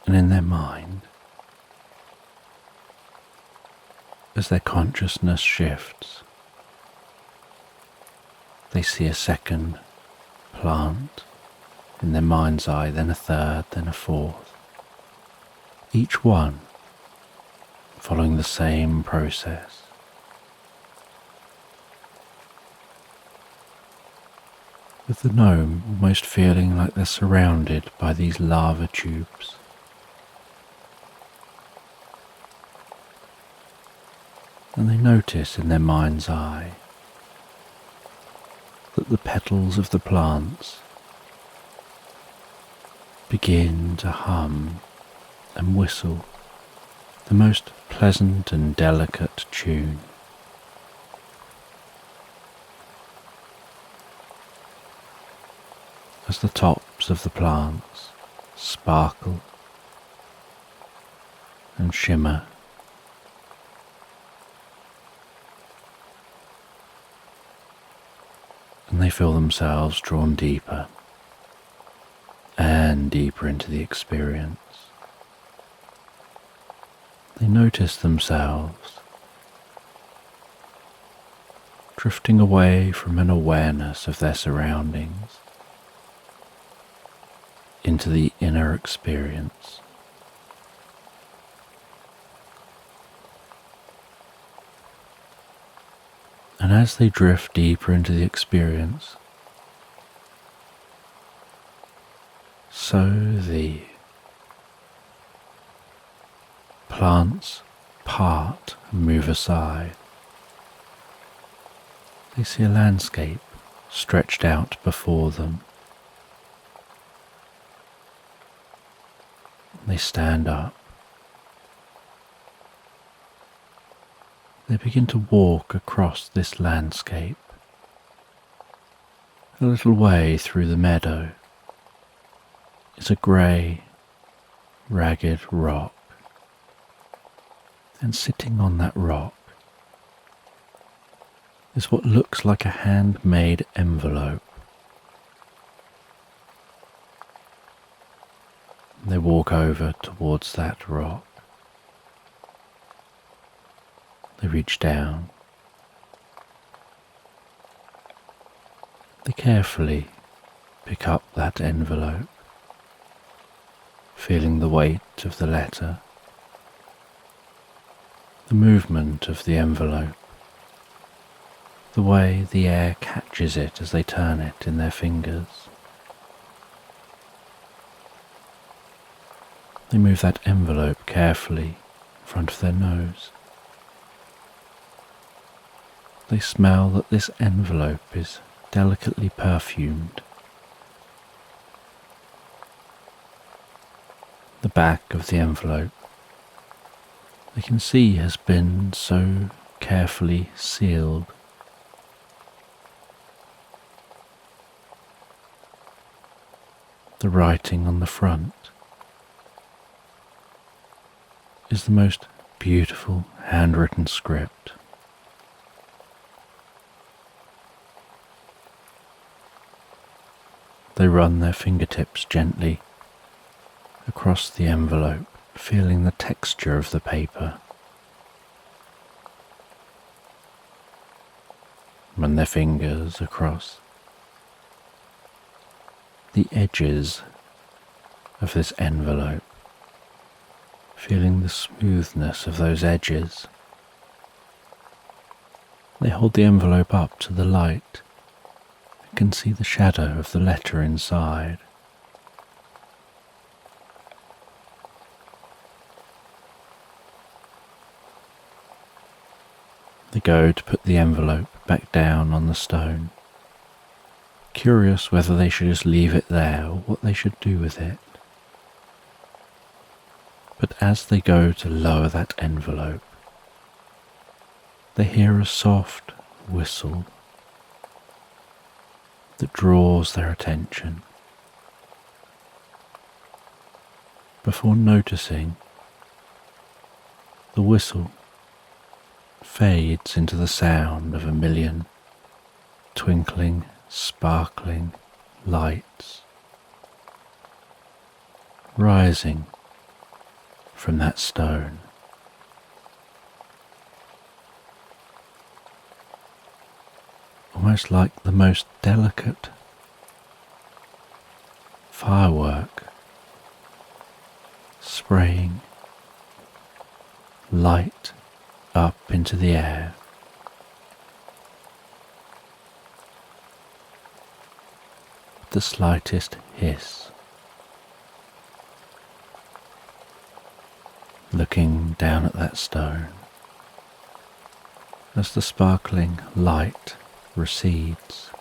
And in their mind, as their consciousness shifts, they see a second plant in their mind's eye, then a third, then a fourth, each one following the same process. With the gnome almost feeling like they're surrounded by these lava tubes. And they notice in their mind's eye that the petals of the plants begin to hum and whistle the most pleasant and delicate tune. As the tops of the plants sparkle and shimmer, and they feel themselves drawn deeper and deeper into the experience. They notice themselves drifting away from an awareness of their surroundings into the inner experience. And as they drift deeper into the experience, so the plants part and move aside. They see a landscape stretched out before them. They stand up. They begin to walk across this landscape. A little way through the meadow is a grey, ragged rock. And sitting on that rock is what looks like a handmade envelope. They walk over towards that rock. They reach down. They carefully pick up that envelope, feeling the weight of the letter, the movement of the envelope, the way the air catches it as they turn it in their fingers. They move that envelope carefully in front of their nose. They smell that this envelope is delicately perfumed. The back of the envelope, they can see, has been so carefully sealed. The writing on the front is the most beautiful handwritten script. They run their fingertips gently across the envelope, feeling the texture of the paper. Run their fingers across the edges of this envelope, feeling the smoothness of those edges. They hold the envelope up to the light and can see the shadow of the letter inside. They go to put the envelope back down on the stone, curious whether they should just leave it there or what they should do with it. But as they go to lower that envelope, they hear a soft whistle that draws their attention. Before noticing, the whistle fades into the sound of a million twinkling, sparkling lights rising from that stone. Almost like the most delicate firework, spraying light up into the air. With the slightest hiss. Looking down at that stone, as the sparkling light recedes,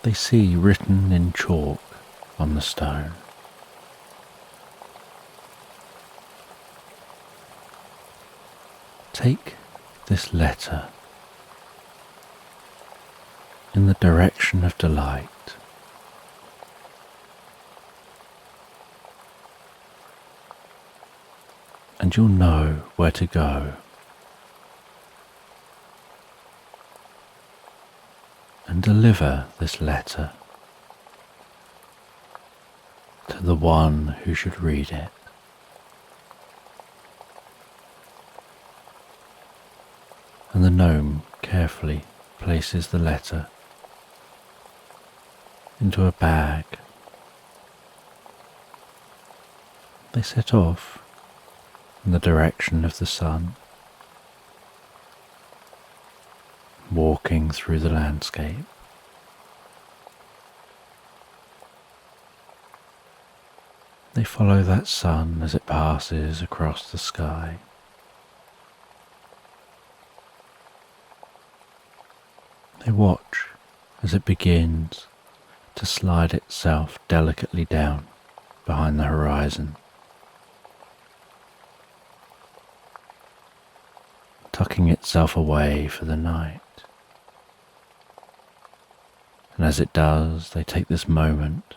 they see written in chalk on the stone, "Take this letter in the direction of delight. And you'll know where to go. And deliver this letter to the one who should read it." and the gnome carefully places the letter into a bag. They set off in the direction of the sun, walking through the landscape. They follow that sun as it passes across the sky. They watch as it begins to slide itself delicately down behind the horizon, tucking itself away for the night. And as it does, they take this moment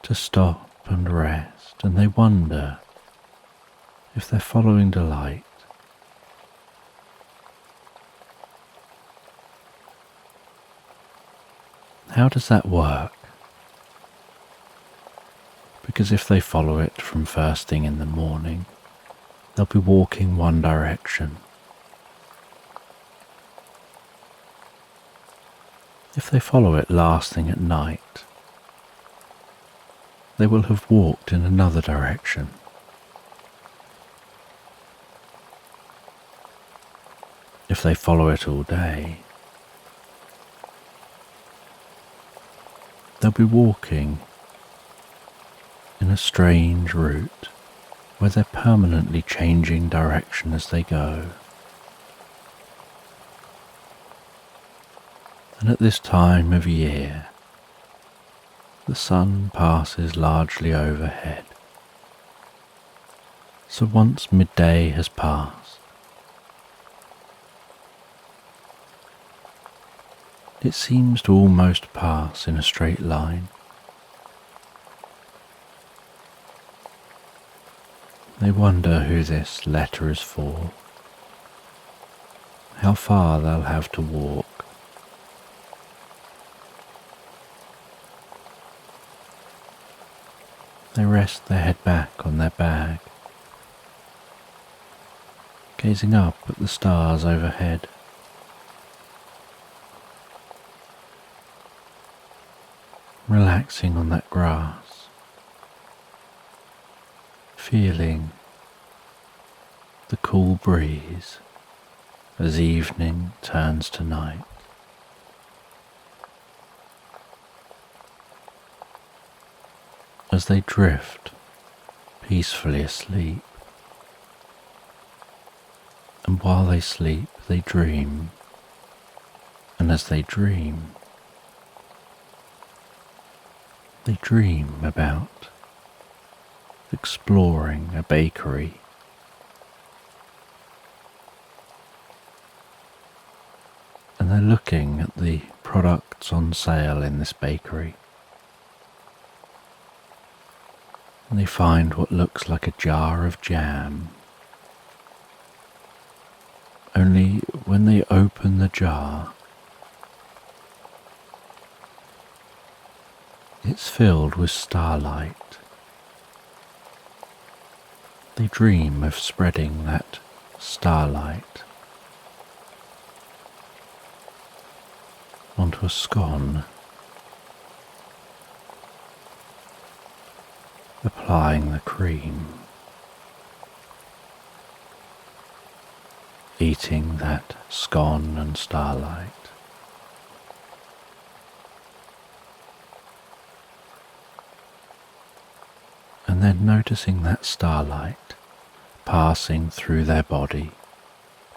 to stop and rest, and they wonder if they're following delight. How does that work? Because if they follow it from first thing in the morning, they'll be walking one direction. If they follow it last thing at night, they will have walked in another direction. If they follow it all day, they'll be walking in a strange route where they're permanently changing direction as they go. And at this time of year, the sun passes largely overhead. So once midday has passed, it seems to almost pass in a straight line. They wonder who this letter is for, how far they'll have to walk. They rest their head back on their bag, gazing up at the stars overhead. Relaxing on that grass, feeling the cool breeze as evening turns to night. As they drift peacefully asleep, and while they sleep they dream, and as they dream about exploring a bakery, and they're looking at the products on sale in this bakery. And they find what looks like a jar of jam. Only when they open the jar, it's filled with starlight. They dream of spreading that starlight onto a scone, applying the cream, eating that scone and starlight. And then noticing that starlight passing through their body,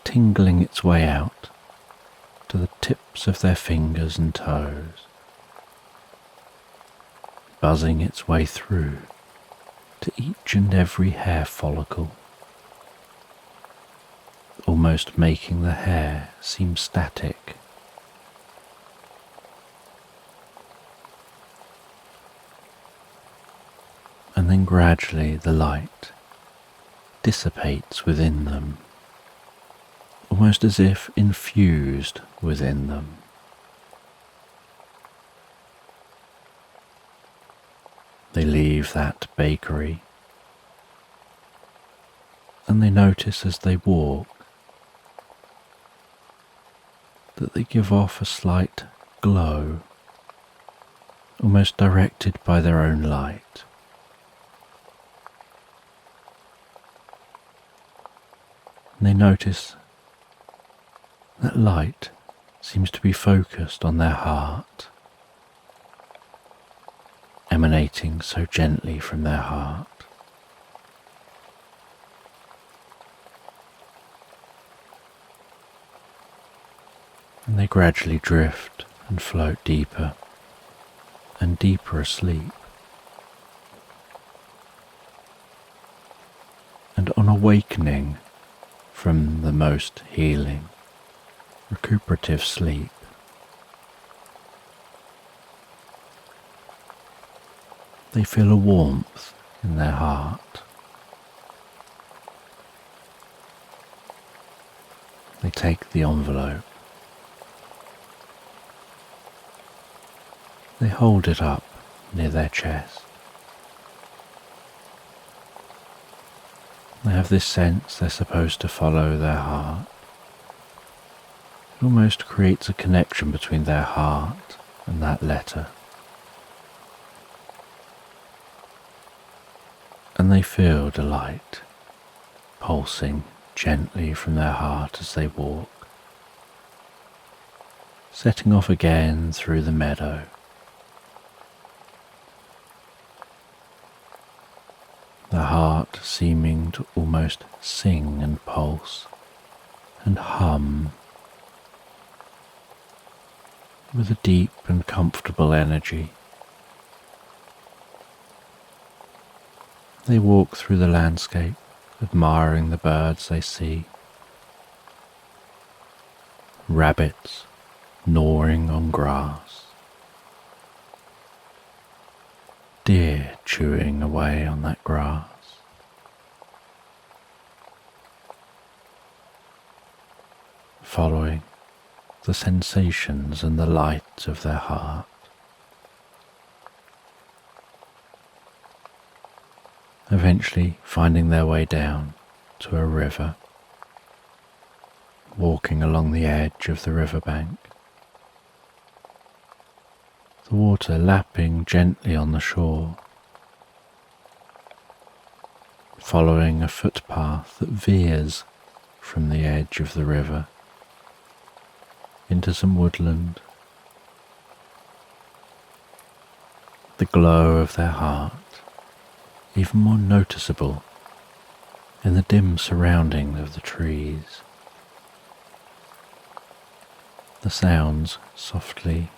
tingling its way out to the tips of their fingers and toes, buzzing its way through to each and every hair follicle, almost making the hair seem static. And then gradually the light dissipates within them, almost as if infused within them. They leave that bakery, and they notice as they walk that they give off a slight glow, almost directed by their own light. And they notice that light seems to be focused on their heart, emanating so gently from their heart. And they gradually drift and float deeper and deeper asleep. And on awakening from the most healing, recuperative sleep, they feel a warmth in their heart. They take the envelope. They hold it up near their chest. They have this sense they're supposed to follow their heart. It almost creates a connection between their heart and that letter. And they feel delight pulsing gently from their heart as they walk, setting off again through the meadow. The heart seeming to almost sing and pulse and hum with a deep and comfortable energy. They walk through the landscape, admiring the birds they see. Rabbits gnawing on grass. Deer chewing away on that grass. Following the sensations and the light of their heart. Eventually finding their way down to a river, walking along the edge of the riverbank. The water lapping gently on the shore, following a footpath that veers from the edge of the river into some woodland. The glow of their heart even more noticeable in the dim surrounding of the trees. The sounds softly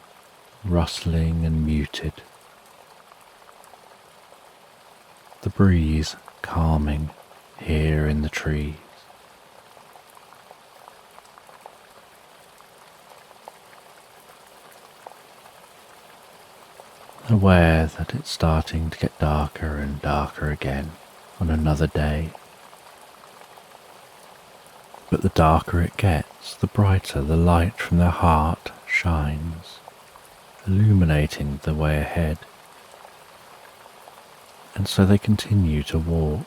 rustling and muted. The breeze calming here in the trees. Aware that it's starting to get darker and darker again on another day. But the darker it gets, the brighter the light from their heart shines, illuminating the way ahead. And so they continue to walk.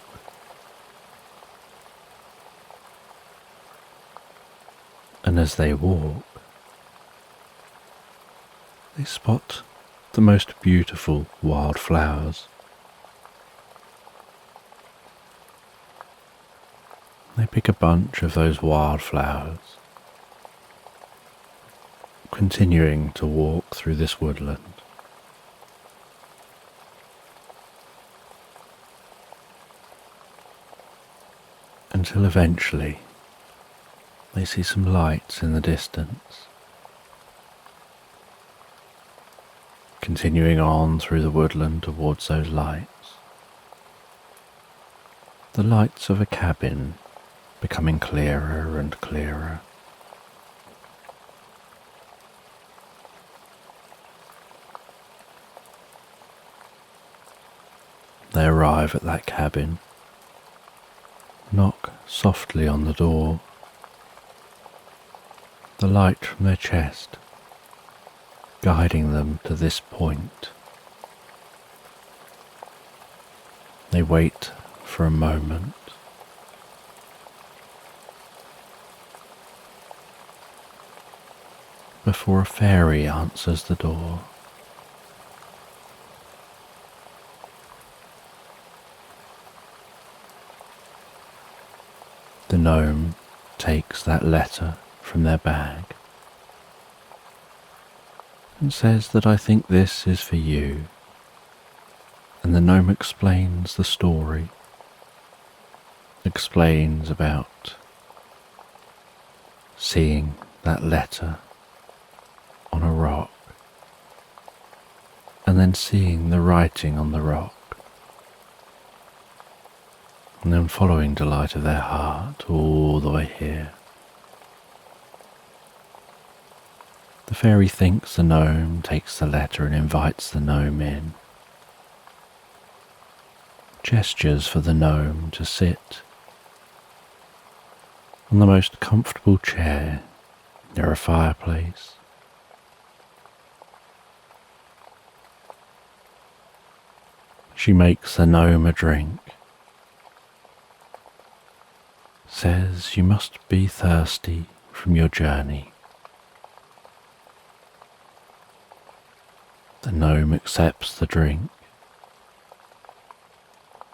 And as they walk, they spot the most beautiful wildflowers. They pick a bunch of those wildflowers, continuing to walk through this woodland. Until eventually they see some lights in the distance. Continuing on through the woodland towards those lights. The lights of a cabin becoming clearer and clearer. They arrive at that cabin, knock softly on the door. The light from their chest guiding them to this point. They wait for a moment. before a fairy answers the door. The gnome takes that letter from their bag and says that I think this is for you, and the gnome explains the story, explains about seeing that letter on a rock and then seeing the writing on the rock, and then following the light of their heart all the way here. The fairy thinks the gnome, takes the letter and invites the gnome in. Gestures for the gnome to sit on the most comfortable chair near a fireplace. She makes the gnome a drink, says you must be thirsty from your journey. The gnome accepts the drink,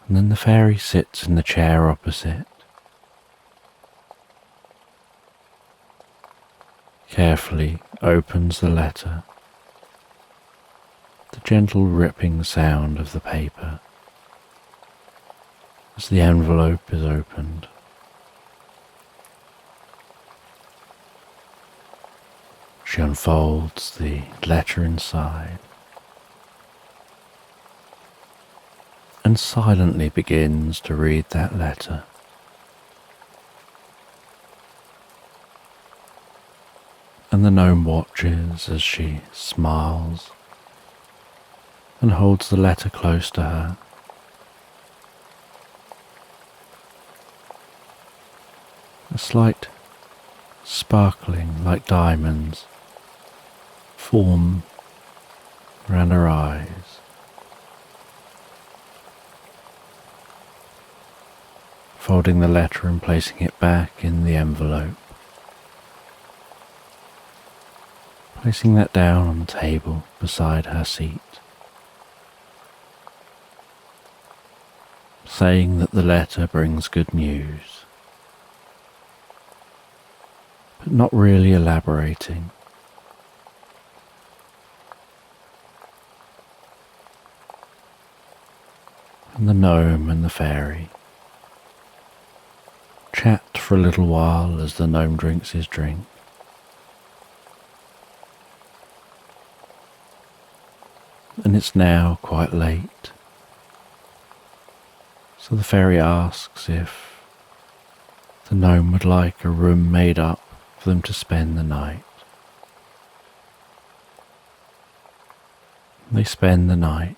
and then the fairy sits in the chair opposite, carefully opens the letter, the gentle ripping sound of the paper as the envelope is opened. She unfolds the letter inside and silently begins to read that letter. And the gnome watches as she smiles and holds the letter close to her. A slight sparkling like diamonds form around her eyes. Folding the letter and placing it back in the envelope. Placing that down on the table beside her seat. Saying that the letter brings good news, but not really elaborating. And the gnome and the fairy chat for a little while as the gnome drinks his drink. And it's now quite late, so the fairy asks if the gnome would like a room made up for them to spend the night. They spend the night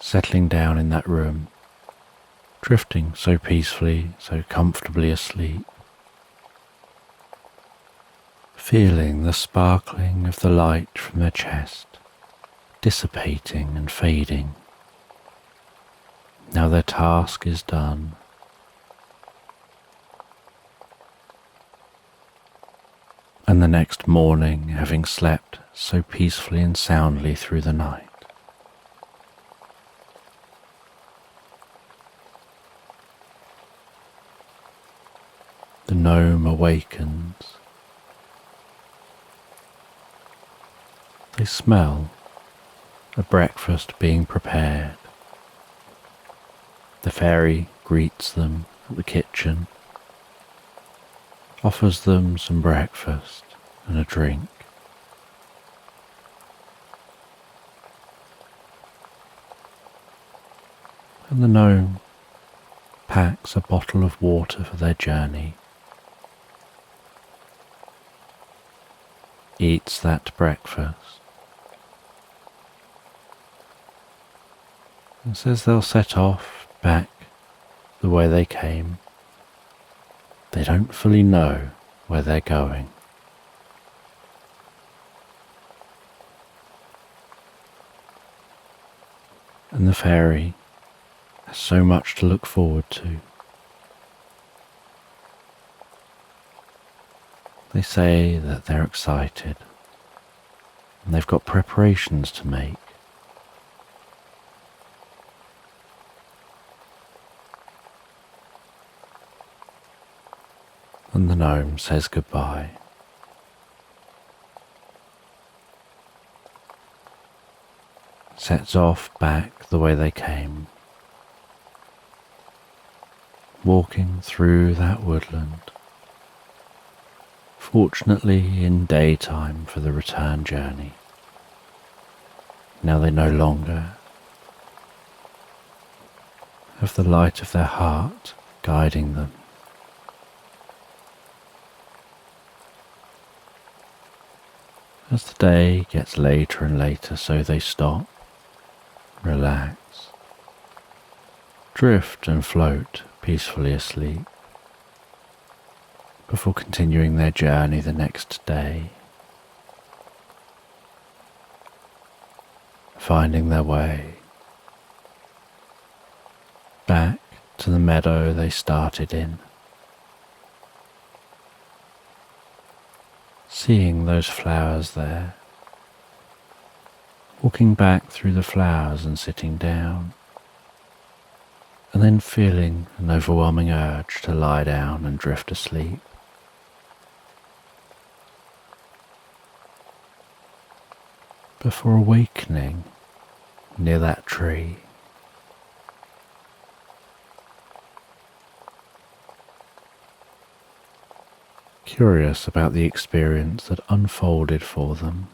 settling down in that room, drifting so peacefully, so comfortably asleep, feeling the sparkling of the light from their chest dissipating and fading. Now their task is done. And the next morning, having slept so peacefully and soundly through the night, the gnome awakens. They smell a breakfast being prepared. The fairy greets them at the kitchen, offers them some breakfast and a drink. And the gnome packs a bottle of water for their journey, eats that breakfast, and says they'll set off back the way they came. They don't fully know where they're going. And the fairy has so much to look forward to. They say that they're excited and they've got preparations to make. And the gnome says goodbye. Sets off back the way they came, walking through that woodland, fortunately in daytime for the return journey. Now they no longer have the light of their heart guiding them. As the day gets later and later, so they stop, relax, drift and float peacefully asleep before continuing their journey the next day, finding their way back to the meadow they started in, seeing those flowers there, walking back through the flowers and sitting down, and then feeling an overwhelming urge to lie down and drift asleep. Before awakening near that tree, curious about the experience that unfolded for them.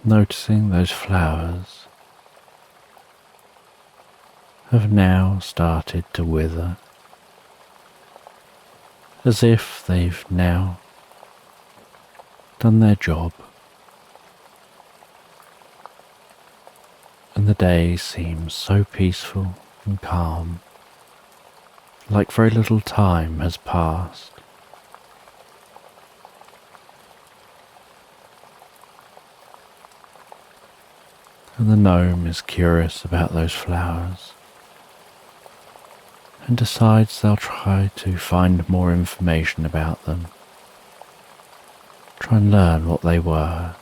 Noticing those flowers have now started to wither, as if they've now done their job, and the day seems so peaceful and calm, like very little time has passed. And the gnome is curious about those flowers and decides they'll try to find more information about them, try and learn what they were,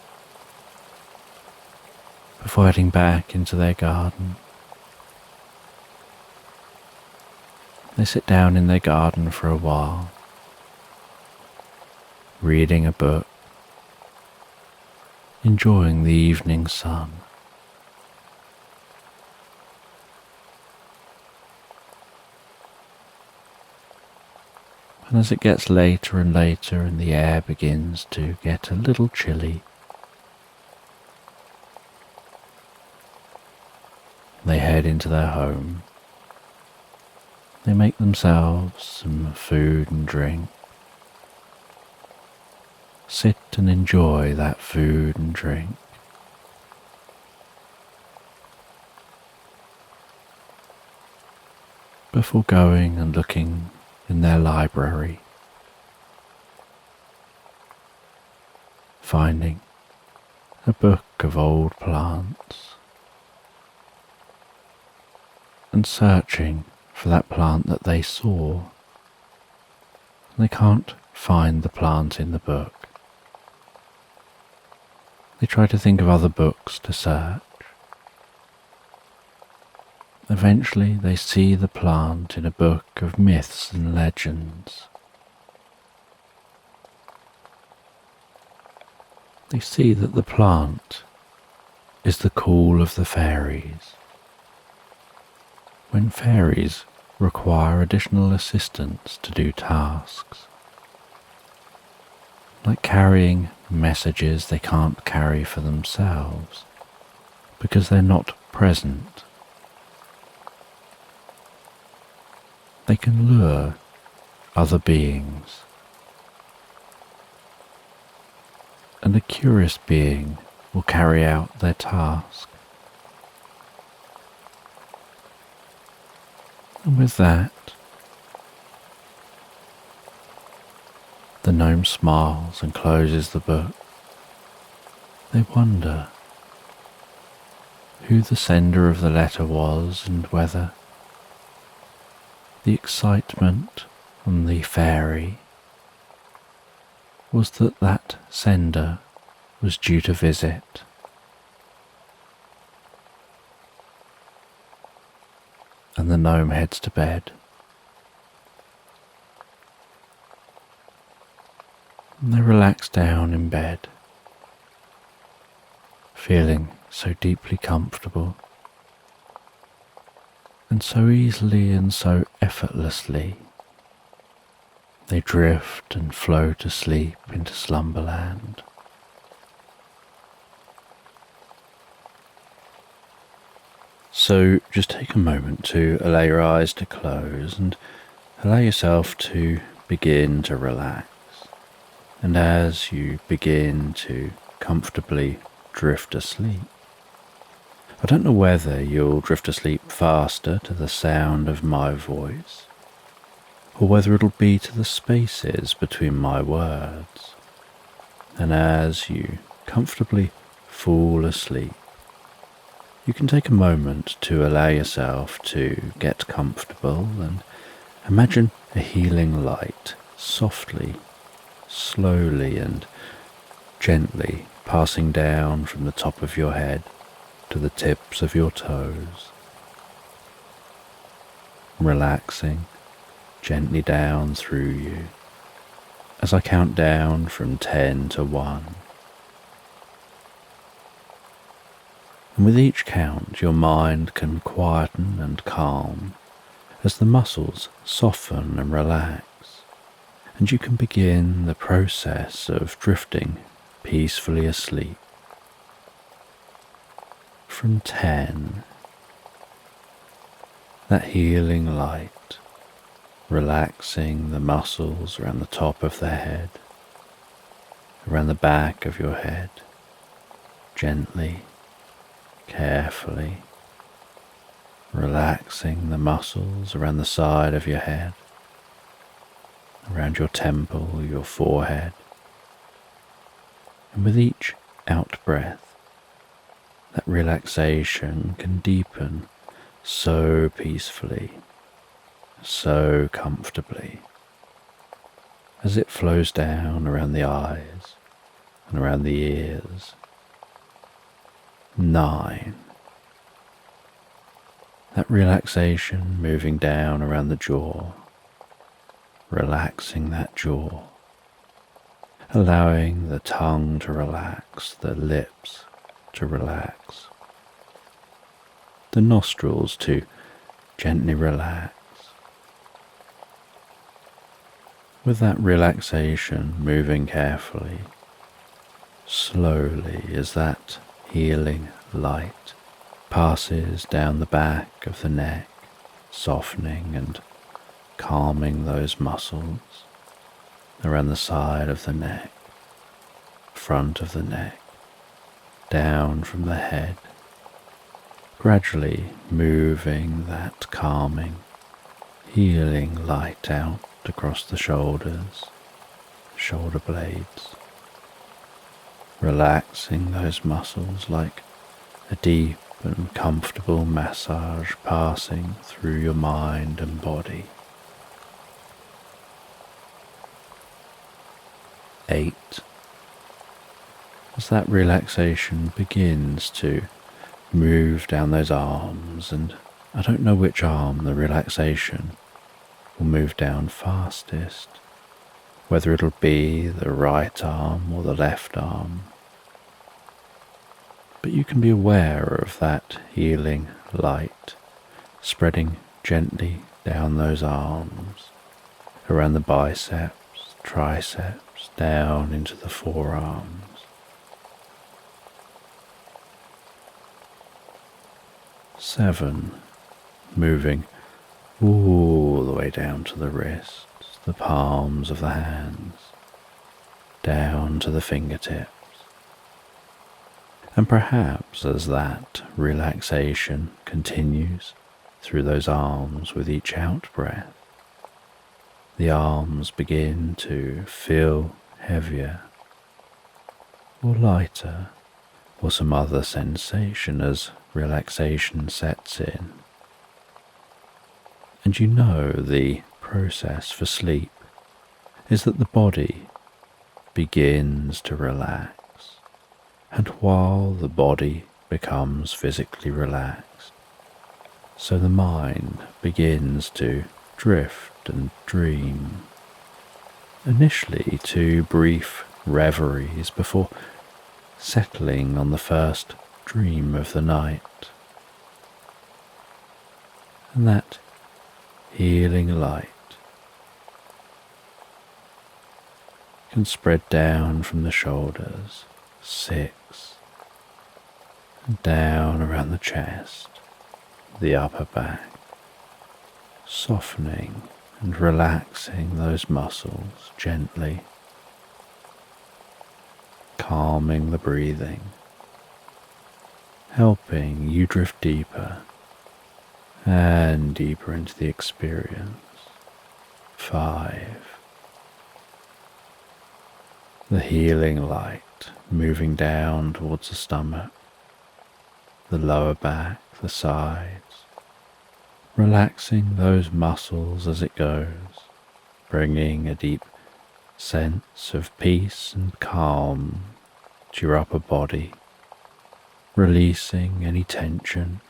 before heading back into their garden. They sit down in their garden for a while, reading a book, enjoying the evening sun. And as it gets later and later and the air begins to get a little chilly, they head into their home. They make themselves some food and drink, sit and enjoy that food and drink. Before going and looking in their library, finding a book of old plants and searching for that plant that they saw. They can't find the plant in the book. They try to think of other books to search. Eventually they see the plant in a book of myths and legends. They see that the plant is the call of the fairies. When fairies require additional assistance to do tasks, like carrying messages they can't carry for themselves because they're not present, they can lure other beings, and a curious being will carry out their task. And with that, the gnome smiles and closes the book. They wonder who the sender of the letter was and whether the excitement on the fairy was that that sender was due to visit. And the gnome heads to bed. And they relax down in bed, feeling so deeply comfortable, and so easily and so effortlessly they drift and float asleep into Slumberland. So just take a moment to allow your eyes to close and allow yourself to begin to relax. And as you begin to comfortably drift asleep, I don't know whether you'll drift asleep faster to the sound of my voice, or whether it'll be to the spaces between my words. And as you comfortably fall asleep, you can take a moment to allow yourself to get comfortable and imagine a healing light softly, slowly and gently passing down from the top of your head to the tips of your toes, relaxing gently down through you as I count down from 10 to 1. And with each count your mind can quieten and calm as the muscles soften and relax, and you can begin the process of drifting peacefully asleep. From 10, that healing light, relaxing the muscles around the top of the head, around the back of your head, gently, carefully, relaxing the muscles around the side of your head, around your temple, your forehead, and with each out-breath, that relaxation can deepen so peacefully, so comfortably, as it flows down around the eyes and around the ears. 9. That relaxation moving down around the jaw, relaxing that jaw, allowing the tongue to relax, the lips to relax, the nostrils to gently relax. With that relaxation moving carefully, slowly as that healing light passes down the back of the neck, softening and calming those muscles around the side of the neck, front of the neck, down from the head, gradually moving that calming, healing light out across the shoulders, shoulder blades, relaxing those muscles like a deep and comfortable massage passing through your mind and body. 8. As that relaxation begins to move down those arms, and I don't know which arm the relaxation will move down fastest, whether it'll be the right arm or the left arm. But you can be aware of that healing light spreading gently down those arms, around the biceps, triceps, down into the forearms. 7. Moving all the way down to the wrists, the palms of the hands, down to the fingertips. And perhaps as that relaxation continues through those arms with each out-breath, the arms begin to feel heavier or lighter, or some other sensation as relaxation sets in. And you know the process for sleep is that the body begins to relax, and while the body becomes physically relaxed, so the mind begins to drift and dream, initially to brief reveries before settling on the first dream of the night. And that healing light can spread down from the shoulders, 6, and down around the chest, the upper back, softening and relaxing those muscles gently, calming the breathing, helping you drift deeper and deeper into the experience. 5. The healing light moving down towards the stomach, the lower back, the sides, relaxing those muscles as it goes, bringing a deep sense of peace and calm to your upper body, releasing any tension.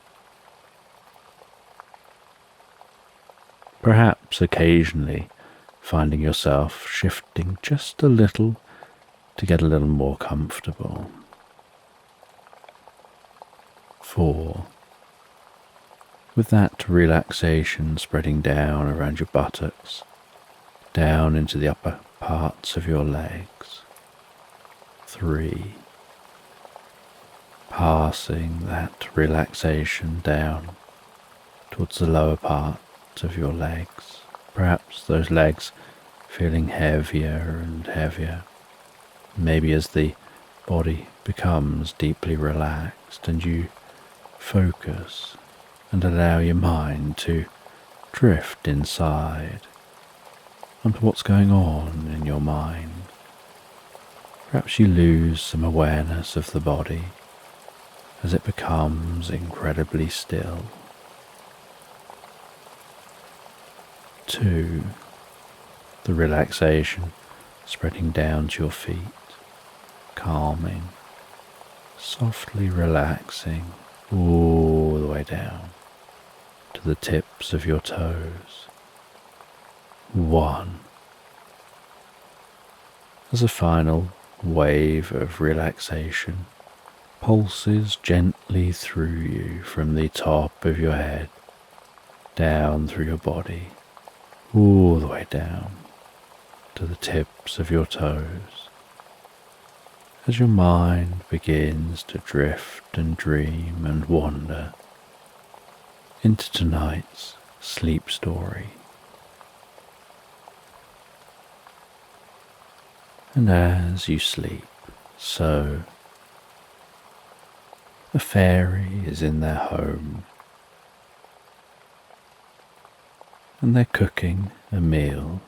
Perhaps occasionally finding yourself shifting just a little to get a little more comfortable. 4. With that relaxation spreading down around your buttocks, down into the upper parts of your legs. 3. Passing that relaxation down towards the lower part of your legs, perhaps those legs feeling heavier and heavier, maybe as the body becomes deeply relaxed and you focus and allow your mind to drift inside onto what's going on in your mind. Perhaps you lose some awareness of the body as it becomes incredibly still. 2. The relaxation spreading down to your feet, calming, softly relaxing all the way down to the tips of your toes. 1. As a final wave of relaxation pulses gently through you from the top of your head, down through your body, all the way down to the tips of your toes, as your mind begins to drift and dream and wander into tonight's sleep story. And as you sleep, so a fairy is in their home, and they're cooking a meal.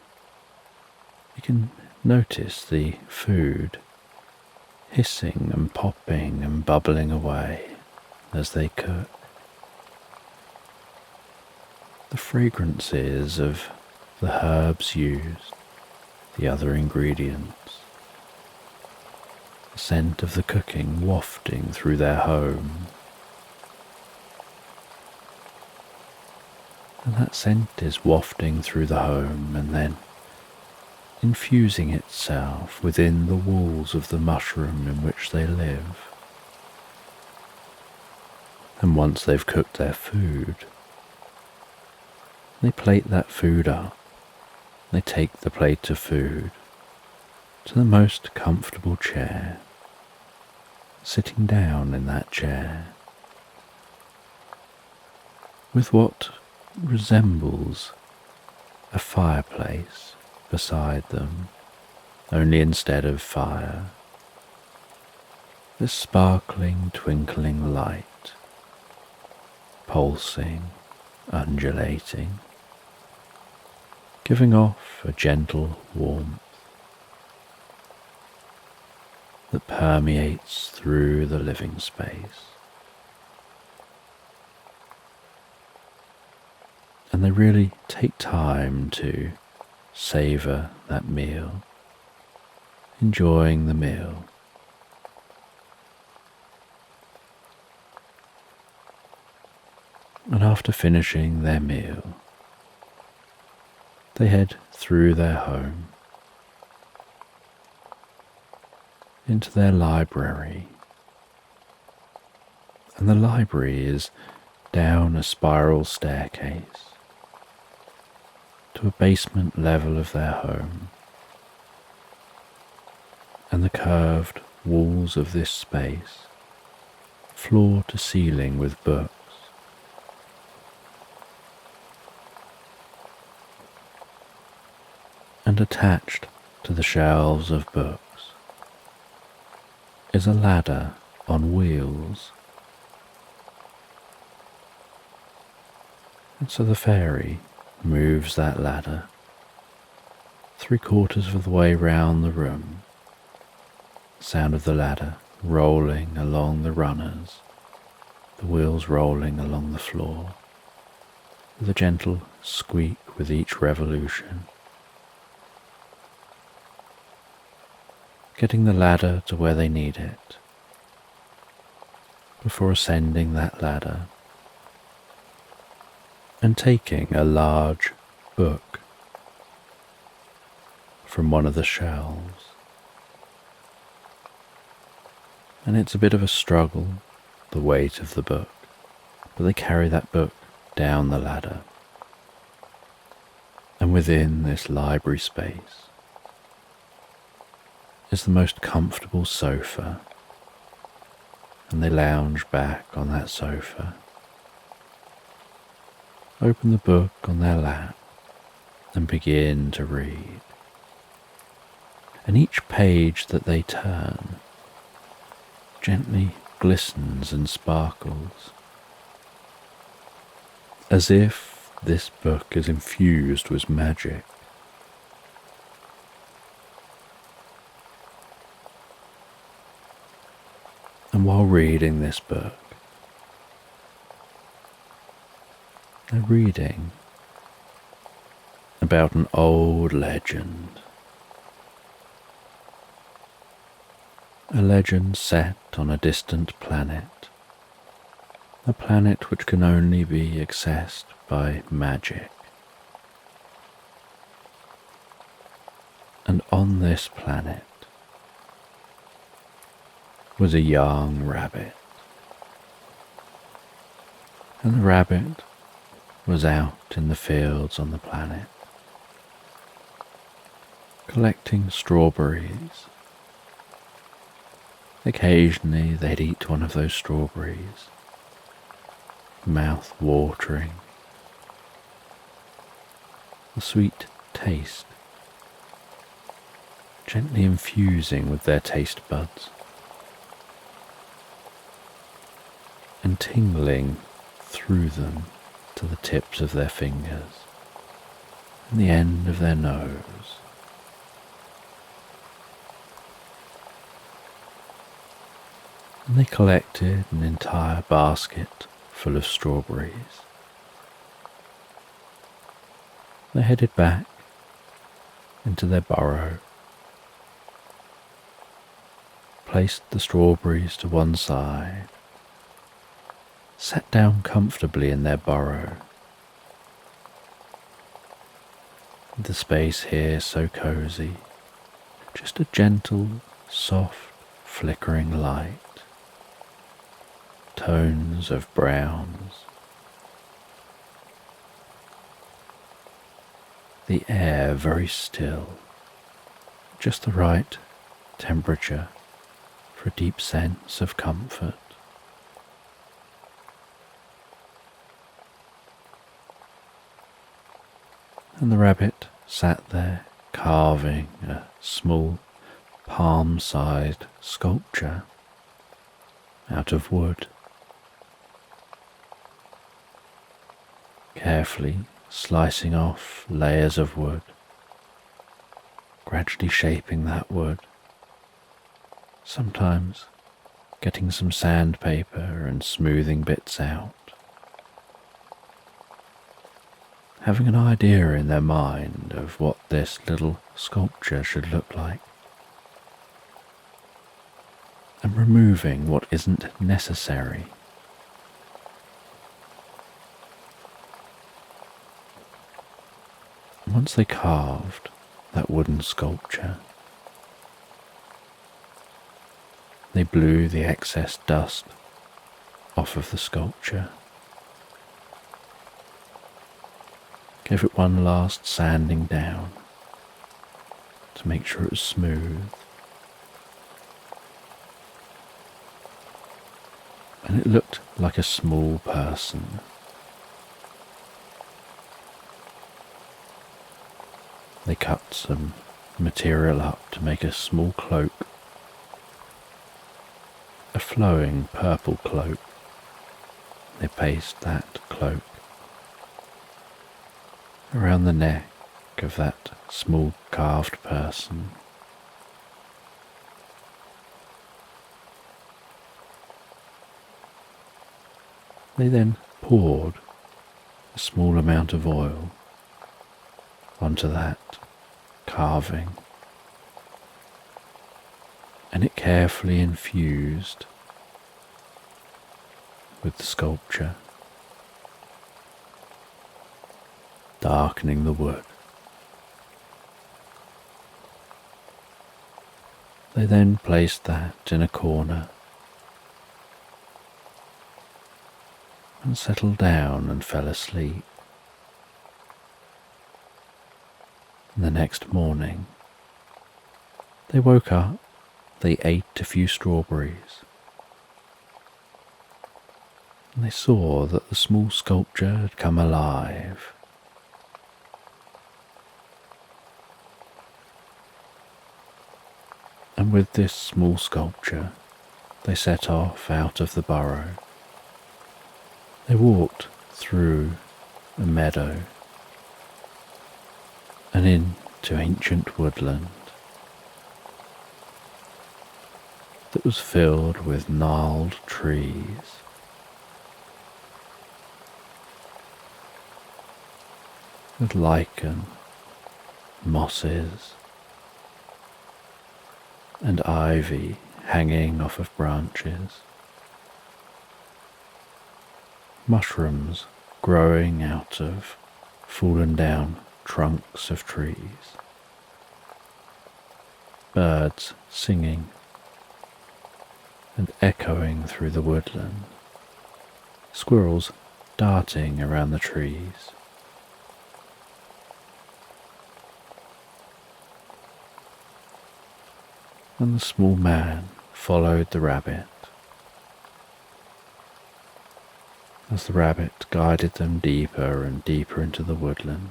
You can notice the food hissing and popping and bubbling away as they cook. The fragrances of the herbs used, the other ingredients, the scent of the cooking wafting through their home. And that scent is wafting through the home and then infusing itself within the walls of the mushroom in which they live. And once they've cooked their food, they plate that food up. They take the plate of food to the most comfortable chair, sitting down in that chair with what resembles a fireplace beside them, only instead of fire, this sparkling, twinkling light, pulsing, undulating, giving off a gentle warmth that permeates through the living space. And and they really take time to savour that meal, enjoying the meal. And after finishing their meal, they head through their home into their library. And the library is down a spiral staircase to a basement level of their home. And the curved walls of this space, floor to ceiling with books. And attached to the shelves of books is a ladder on wheels. And so the fairy moves that ladder 3/4 of the way round the room, sound of the ladder rolling along the runners, the wheels rolling along the floor, with a gentle squeak with each revolution. Getting the ladder to where they need it, before ascending that ladder and taking a large book from one of the shelves. And it's a bit of a struggle, the weight of the book, but they carry that book down the ladder. And within this library space is the most comfortable sofa, and they lounge back on that sofa, open the book on their lap, and begin to read. And each page that they turn gently glistens and sparkles, as if this book is infused with magic. And while reading this book, they're reading about an old legend. A legend set on a distant planet. A planet which can only be accessed by magic. And on this planet was a young rabbit. And the rabbit was out in the fields on the planet, collecting strawberries. Occasionally they'd eat one of those strawberries, mouth watering, the sweet taste gently infusing with their taste buds, and tingling through them to the tips of their fingers and the end of their nose. And they collected an entire basket full of strawberries. They headed back into their burrow, placed the strawberries to one side, sat down comfortably in their burrow. The space here so cozy, just a gentle, soft, flickering light, tones of browns, the air very still, just the right temperature for a deep sense of comfort. And the rabbit sat there carving a small palm-sized sculpture out of wood, carefully slicing off layers of wood, gradually shaping that wood, sometimes getting some sandpaper and smoothing bits out. having an idea in their mind of what this little sculpture should look like, and removing what isn't necessary. Once they carved that wooden sculpture, they blew the excess dust off of the sculpture, gave it one last sanding down to make sure it was smooth, and it looked like a small person. They cut some material up to make a small cloak, a flowing purple cloak. They placed that cloak around the neck of that small carved person. They then poured a small amount of oil onto that carving, and it carefully infused with the sculpture, darkening the wood. They then placed that in a corner and settled down and fell asleep. The next morning, they woke up, they ate a few strawberries, and they saw that the small sculpture had come alive. And with this small sculpture, they set off out of the burrow. They walked through a meadow and into ancient woodland that was filled with gnarled trees, with lichen, mosses, and ivy hanging off of branches, mushrooms growing out of fallen down trunks of trees, birds singing and echoing through the woodland, squirrels darting around the trees. And the small man followed the rabbit as the rabbit guided them deeper and deeper into the woodland.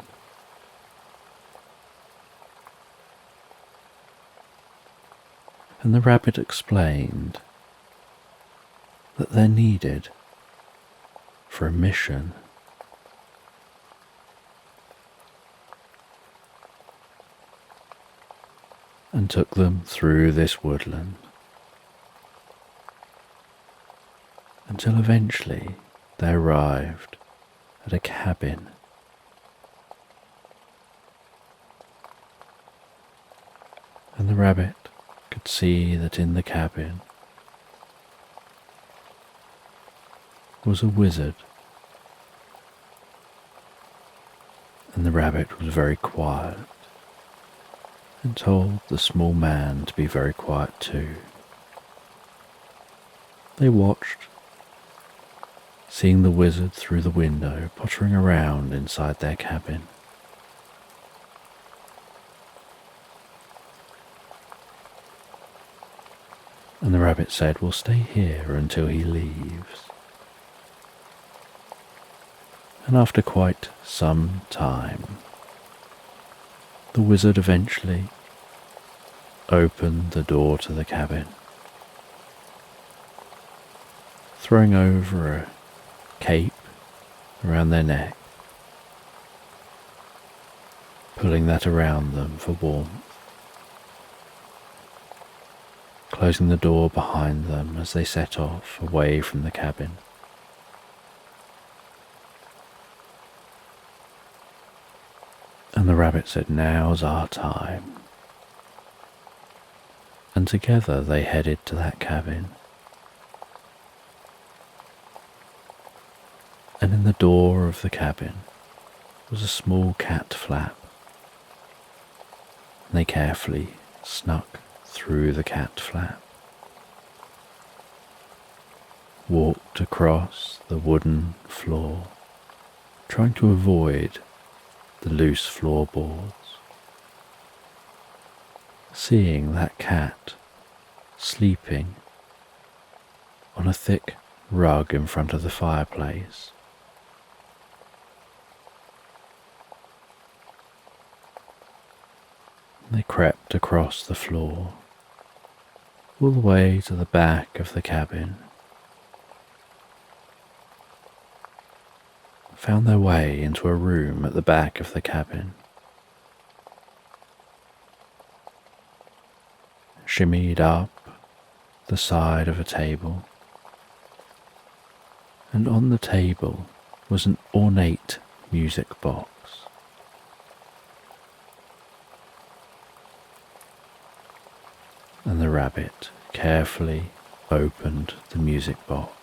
And the rabbit explained that they're needed for a mission. And took them through this woodland until eventually they arrived at a cabin. And the rabbit could see that in the cabin was a wizard, and the rabbit was very quiet and told the small man to be very quiet too. They watched, seeing the wizard through the window pottering around inside their cabin. And the rabbit said, "We'll stay here until he leaves." And after quite some time, the wizard eventually opened the door to the cabin, throwing over a cape around their neck, pulling that around them for warmth, closing the door behind them as they set off away from the cabin. And the rabbit said, "Now's our time." And together they headed to that cabin. And in the door of the cabin was a small cat flap. And they carefully snuck through the cat flap, walked across the wooden floor, trying to avoid the loose floorboards, seeing that cat sleeping on a thick rug in front of the fireplace. They crept across the floor, all the way to the back of the cabin, found their way into a room at the back of the cabin, shimmied up the side of a table, and on the table was an ornate music box. And the rabbit carefully opened the music box.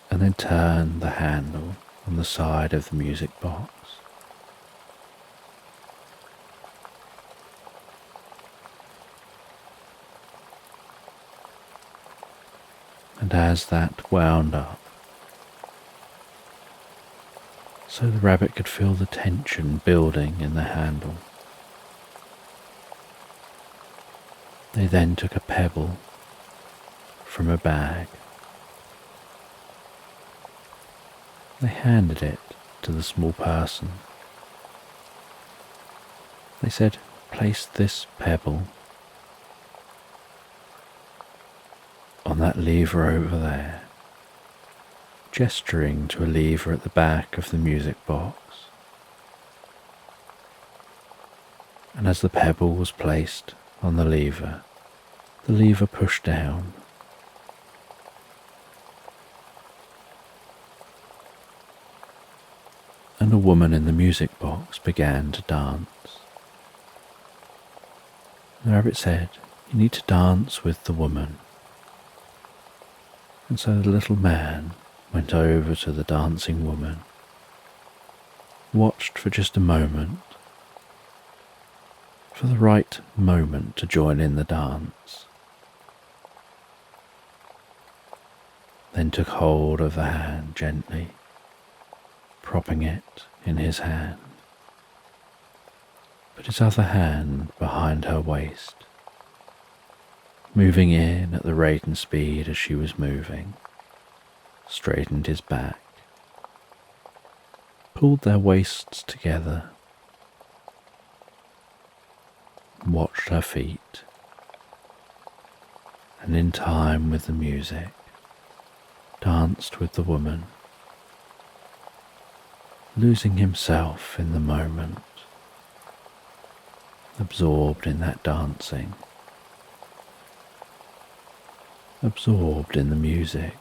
And then turned the handle on the side of the music box. And as that wound up, so the rabbit could feel the tension building in the handle, they then took a pebble from a bag. They handed it to the small person. They said, "Place this pebble on that lever over there," gesturing to a lever at the back of the music box. And as the pebble was placed on the lever pushed down. And a woman in the music box began to dance. The rabbit said, "You need to dance with the woman." And so the little man went over to the dancing woman, watched for just a moment, for the right moment to join in the dance, then took hold of the hand gently, propping it in his hand, put his other hand behind her waist, moving in at the rate and speed as she was moving, straightened his back, pulled their waists together, watched her feet, and in time with the music, danced with the woman, losing himself in the moment, absorbed in that dancing, absorbed in the music.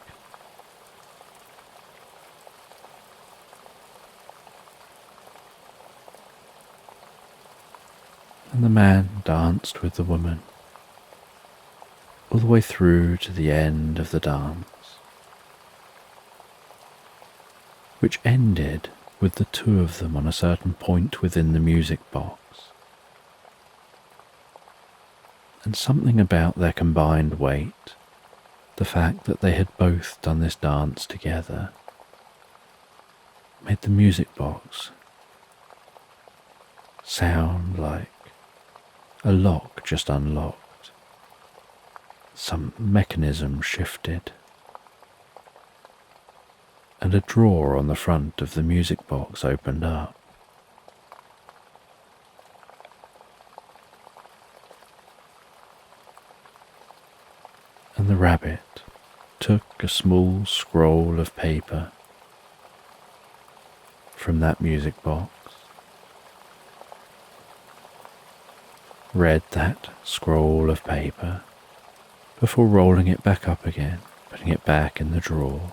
And the man danced with the woman all the way through to the end of the dance, which ended with the two of them on a certain point within the music box. And something about their combined weight, the fact that they had both done this dance together, made the music box sound like a lock just unlocked. Some mechanism shifted, and a drawer on the front of the music box opened up. And the rabbit took a small scroll of paper from that music box, read that scroll of paper before rolling it back up again, putting it back in the drawer,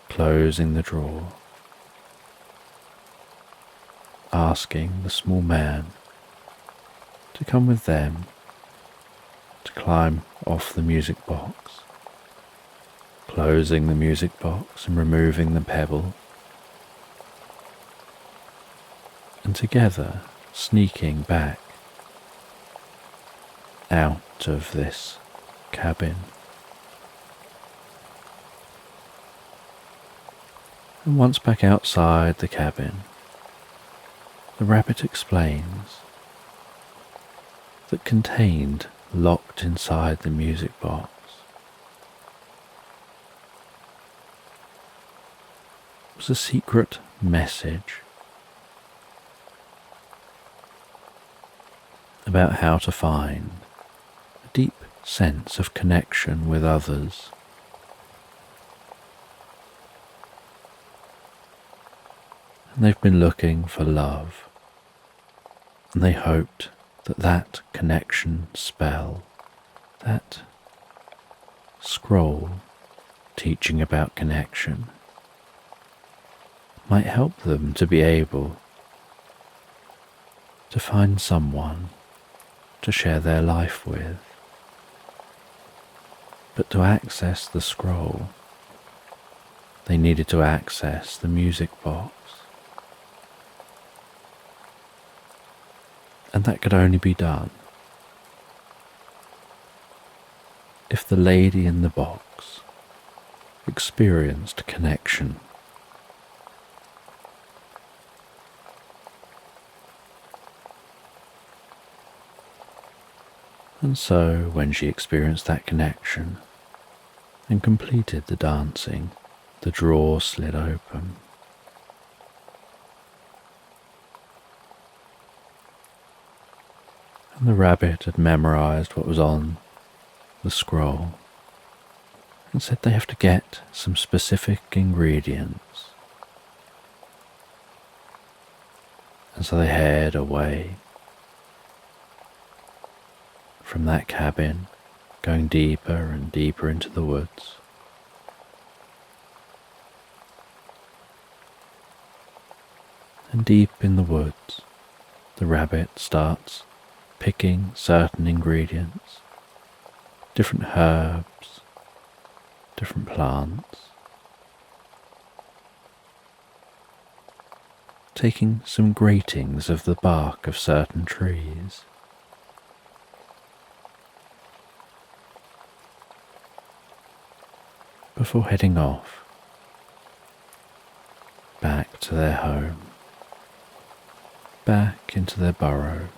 closing the drawer, asking the small man to come with them to climb off the music box, closing the music box and removing the pebble, and together sneaking back out of this cabin. And once back outside the cabin, the rabbit explains that contained, locked inside the music box, was a secret message about how to find a deep sense of connection with others. And they've been looking for love, and they hoped that that connection spell, that scroll teaching about connection, might help them to be able to find someone to share their life with. But to access the scroll, they needed to access the music box. And that could only be done if the lady in the box experienced connection. And so, when she experienced that connection and completed the dancing, the drawer slid open. And the rabbit had memorized what was on the scroll and said they have to get some specific ingredients. And so they head away from that cabin, going deeper and deeper into the woods. And deep in the woods, the rabbit starts picking certain ingredients, different herbs, different plants, taking some gratings of the bark of certain trees, before heading off back to their home, back into their burrow.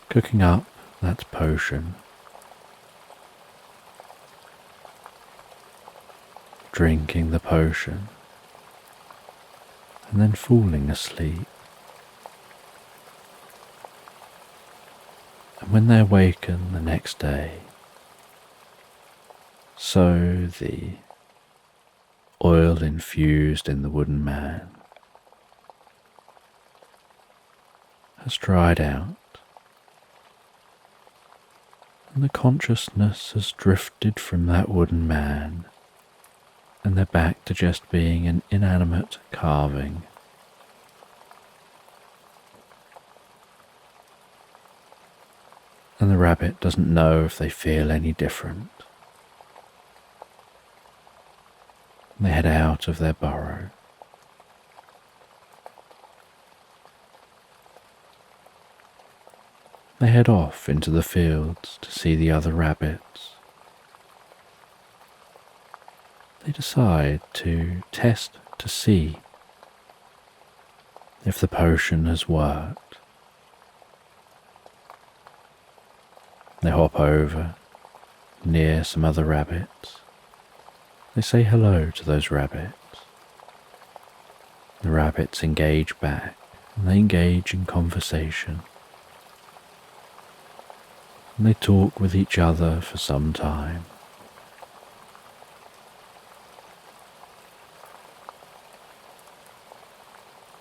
Cooking up that potion, drinking the potion, and then falling asleep. And when they awaken the next day, so the oil infused in the wooden man has dried out, and the consciousness has drifted from that wooden man, and they're back to just being an inanimate carving. And the rabbit doesn't know if they feel any different. They head out of their burrow. They head off into the fields to see the other rabbits. They decide to test to see if the potion has worked. They hop over near some other rabbits. They say hello to those rabbits. The rabbits engage back, and they engage in conversation. And they talk with each other for some time.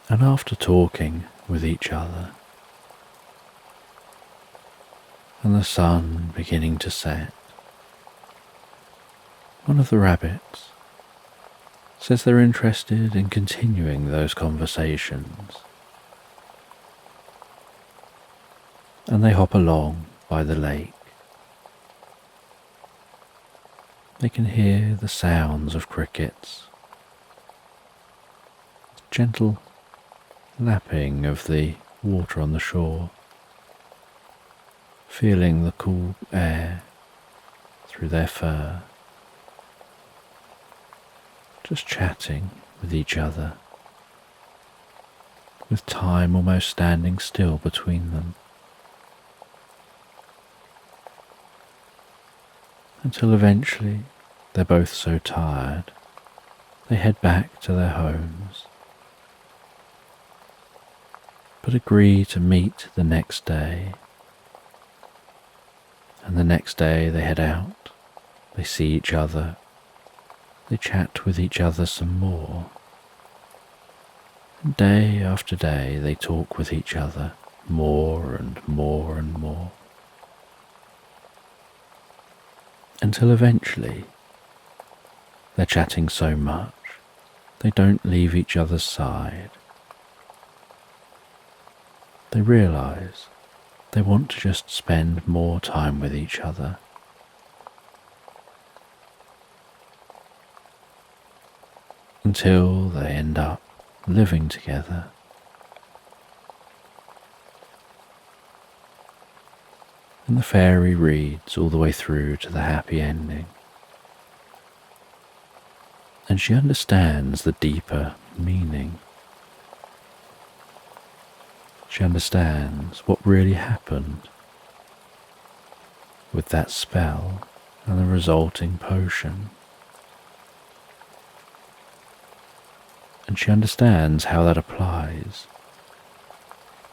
And after talking with each other, and the sun beginning to set, one of the rabbits says they're interested in continuing those conversations, and they hop along by the lake. They can hear the sounds of crickets, gentle lapping of the water on the shore, feeling the cool air through their fur, just chatting with each other, with time almost standing still between them, until eventually they're both so tired they head back to their homes, but agree to meet the next day. And the next day they head out, they see each other, they chat with each other some more. And day after day they talk with each other more and more and more. Until eventually they're chatting so much they don't leave each other's side. They realize they want to just spend more time with each other. Until they end up living together. And the fairy reads all the way through to the happy ending. And she understands the deeper meaning. She understands what really happened with that spell and the resulting potion. And she understands how that applies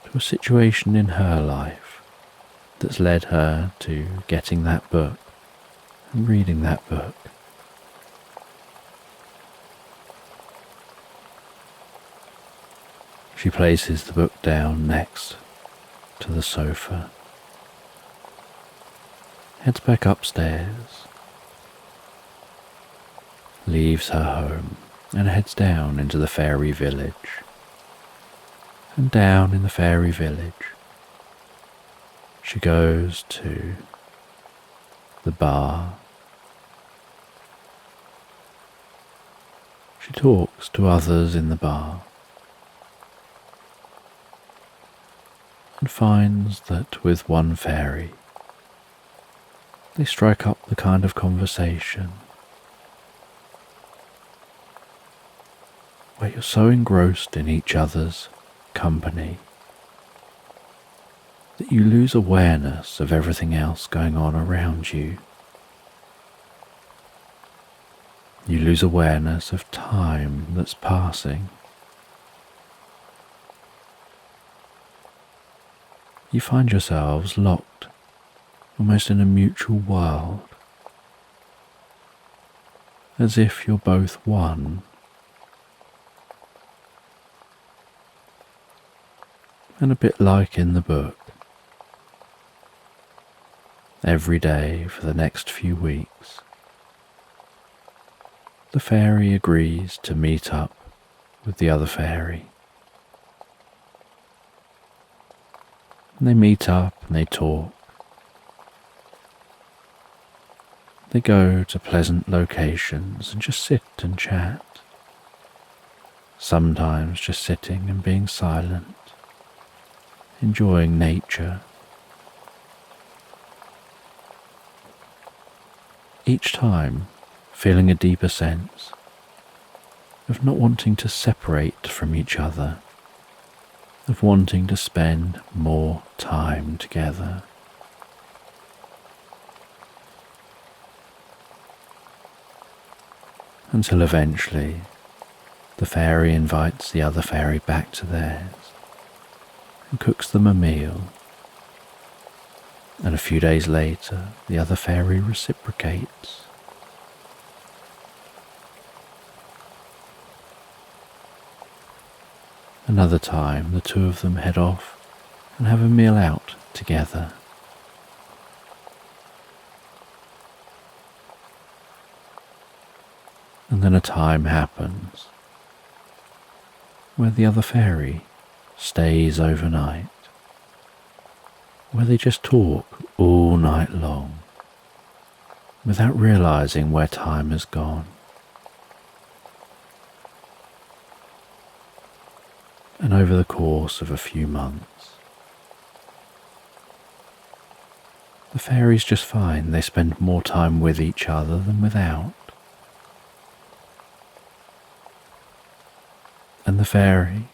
to a situation in her life that's led her to getting that book and reading that book. She places the book down next to the sofa, heads back upstairs, leaves her home and heads down into the fairy village. And down in the fairy village, she goes to the bar. She talks to others in the bar and finds that with one fairy they strike up the kind of conversation where you're so engrossed in each other's company that you lose awareness of everything else going on around you. You lose awareness of time that's passing. You find yourselves locked almost in a mutual world, as if you're both one. And a bit like in the book, every day for the next few weeks, the fairy agrees to meet up with the other fairy. And they meet up and they talk. They go to pleasant locations and just sit and chat. Sometimes just sitting and being silent, enjoying nature. Each time feeling a deeper sense of not wanting to separate from each other, of wanting to spend more time together. Until eventually the fairy invites the other fairy back to theirs and cooks them a meal. And a few days later, the other fairy reciprocates. Another time, the two of them head off and have a meal out together. And then a time happens where the other fairy stays overnight, where they just talk all night long without realizing where time has gone. And over the course of a few months, the fairies just find they spend more time with each other than without. And the fairy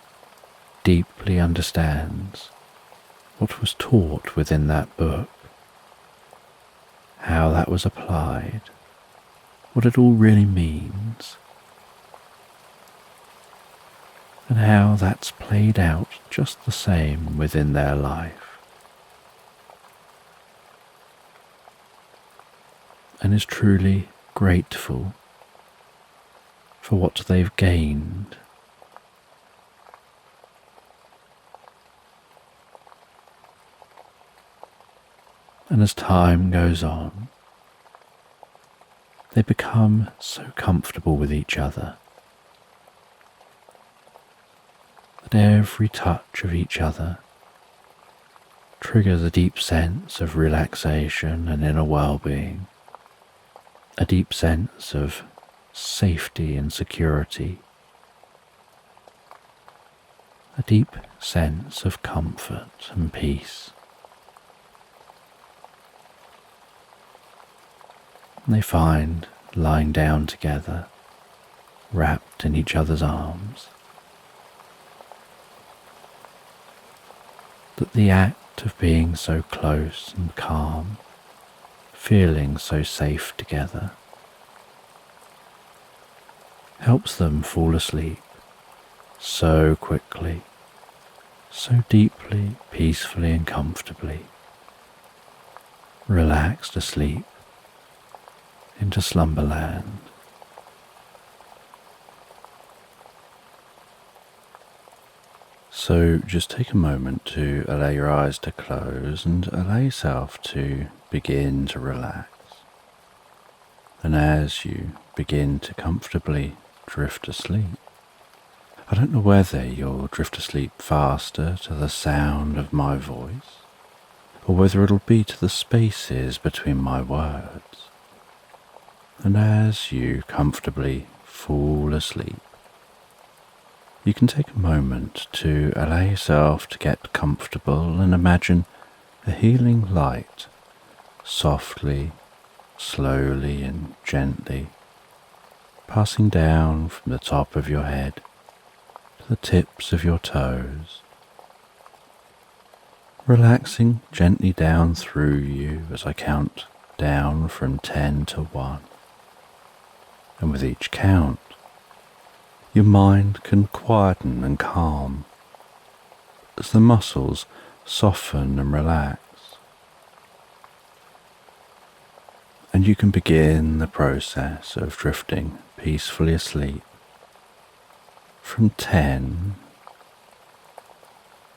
deeply understands what was taught within that book, how that was applied, what it all really means, and how that's played out just the same within their life, and is truly grateful for what they've gained. And as time goes on, they become so comfortable with each other that every touch of each other triggers a deep sense of relaxation and inner well-being, a deep sense of safety and security, a deep sense of comfort and peace. And they find, lying down together, wrapped in each other's arms, that the act of being so close and calm, feeling so safe together, helps them fall asleep so quickly, so deeply, peacefully and comfortably, relaxed asleep into Slumberland. So just take a moment to allow your eyes to close and allow yourself to begin to relax. And as you begin to comfortably drift asleep, I don't know whether you'll drift asleep faster to the sound of my voice, or whether it'll be to the spaces between my words. And as you comfortably fall asleep, you can take a moment to allow yourself to get comfortable and imagine a healing light softly, slowly and gently passing down from the top of your head to the tips of your toes, relaxing gently down through you as I count down from 10 to 1. And with each count, your mind can quieten and calm as the muscles soften and relax. And you can begin the process of drifting peacefully asleep. From 10,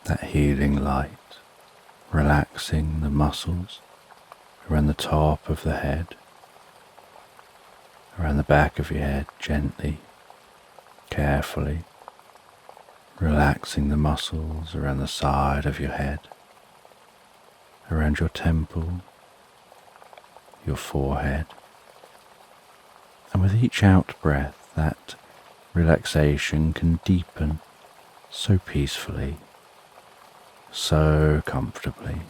that healing light, relaxing the muscles around the top of the head, around the back of your head gently, carefully, relaxing the muscles around the side of your head, around your temple, your forehead. And with each out breath, that relaxation can deepen so peacefully, so comfortably,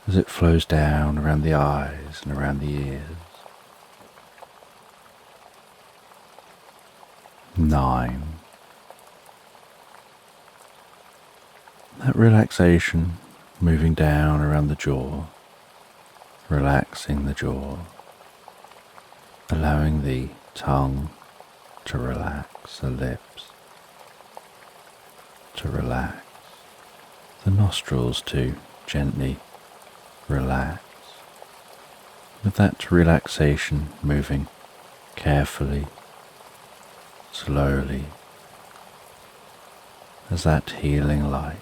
as it flows down around the eyes and around the ears. 9. That relaxation moving down around the jaw, relaxing the jaw, allowing the tongue to relax, the lips to relax, the nostrils to gently relax, with that relaxation moving carefully, slowly, as that healing light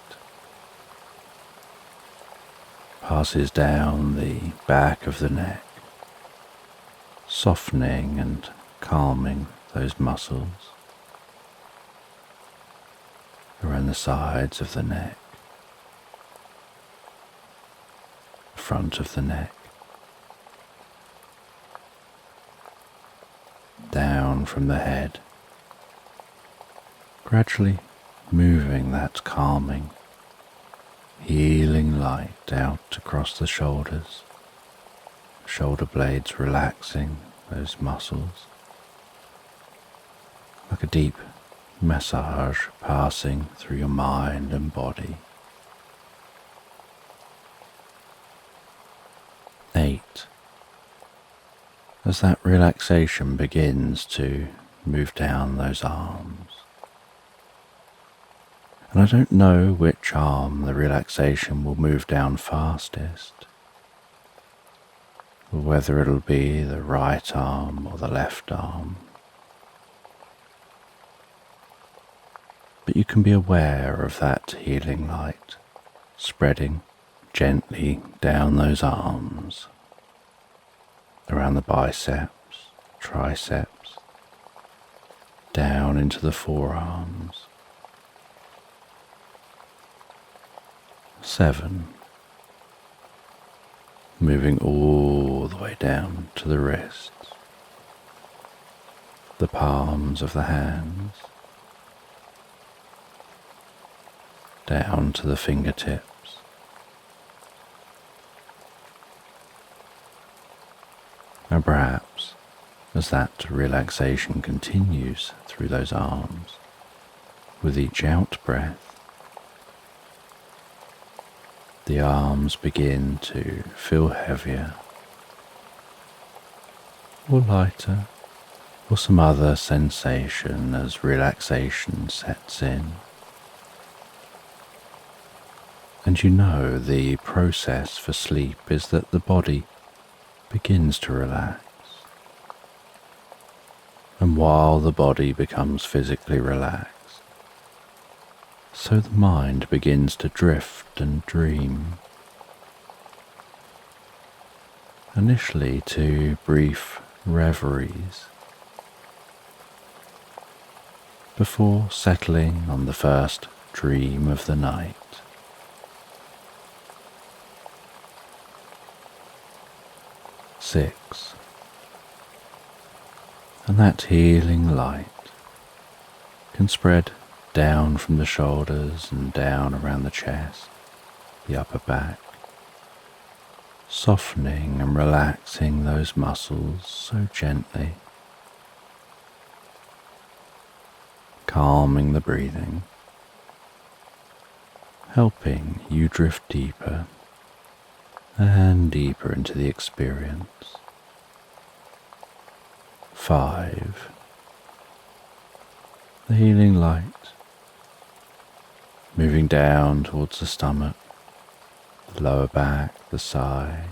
passes down the back of the neck, softening and calming those muscles around the sides of the neck, the front of the neck, down from the head, gradually moving that calming, healing light out across the shoulders, shoulder blades relaxing those muscles, like a deep massage passing through your mind and body. 8. As that relaxation begins to move down those arms. And I don't know which arm the relaxation will move down fastest, or whether it'll be the right arm or the left arm. But you can be aware of that healing light spreading gently down those arms, around the biceps, triceps, down into the forearms. 7. Moving all the way down to the wrists, the palms of the hands, down to the fingertips, and perhaps as that relaxation continues through those arms, with each out breath, the arms begin to feel heavier or lighter, or some other sensation as relaxation sets in. And you know the process for sleep is that the body begins to relax. And while the body becomes physically relaxed, so the mind begins to drift and dream. Initially to brief reveries, before settling on the first dream of the night. 6. And that healing light can spread down from the shoulders and down around the chest, the upper back, softening and relaxing those muscles so gently, calming the breathing, helping you drift deeper and deeper into the experience. 5. The healing light moving down towards the stomach, the lower back, the sides,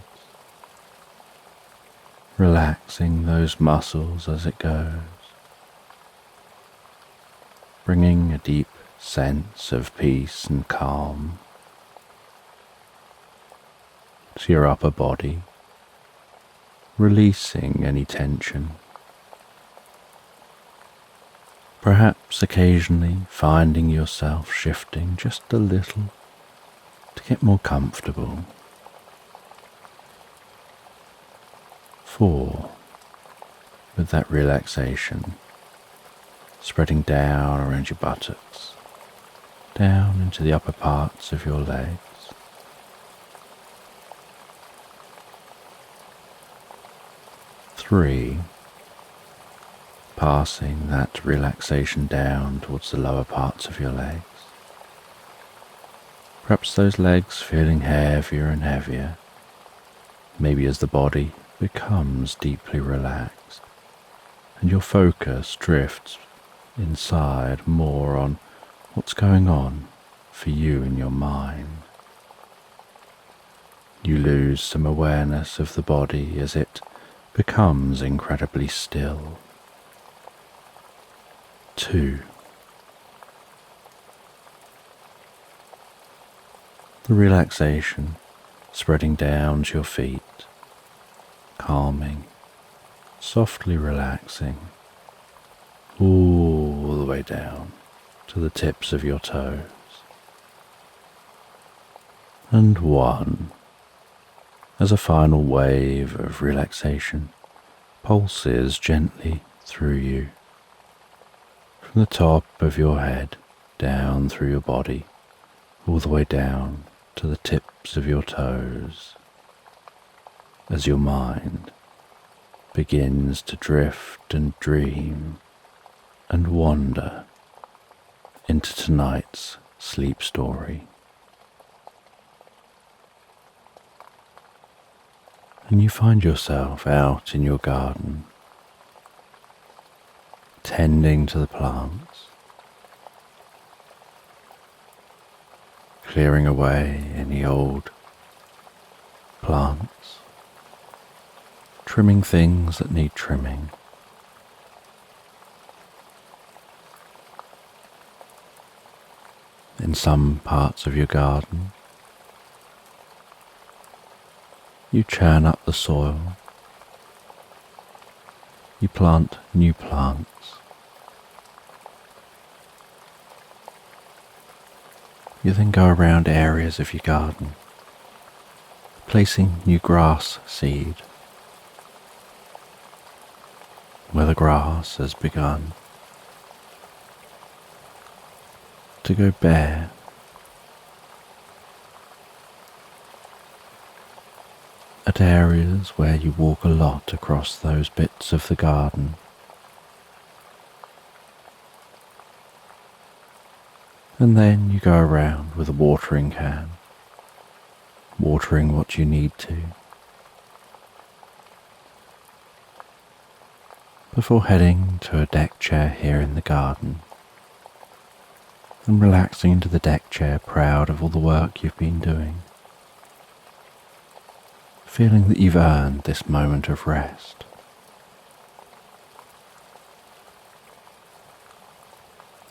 relaxing those muscles as it goes, bringing a deep sense of peace and calm to your upper body, releasing any tension. Perhaps occasionally finding yourself shifting just a little to get more comfortable. 4. With that relaxation spreading down around your buttocks, down into the upper parts of your legs. 3. Passing that relaxation down towards the lower parts of your legs. Perhaps those legs feeling heavier and heavier, maybe as the body becomes deeply relaxed and your focus drifts inside more on what's going on for you in your mind. You lose some awareness of the body as it becomes incredibly still. 2. The relaxation spreading down to your feet, calming, softly relaxing all the way down to the tips of your toes. And one, as a final wave of relaxation pulses gently through you, from the top of your head, down through your body, all the way down to the tips of your toes, as your mind begins to drift and dream and wander into tonight's sleep story. And you find yourself out in your garden, tending to the plants, clearing away any old plants, trimming things that need trimming. In some parts of your garden, you churn up the soil, you plant new plants. You then go around areas of your garden, placing new grass seed, where the grass has begun to go bare. At areas where you walk a lot across those bits of the garden, and then you go around with a watering can, watering what you need to, before heading to a deck chair here in the garden and relaxing into the deck chair, proud of all the work you've been doing, feeling that you've earned this moment of rest.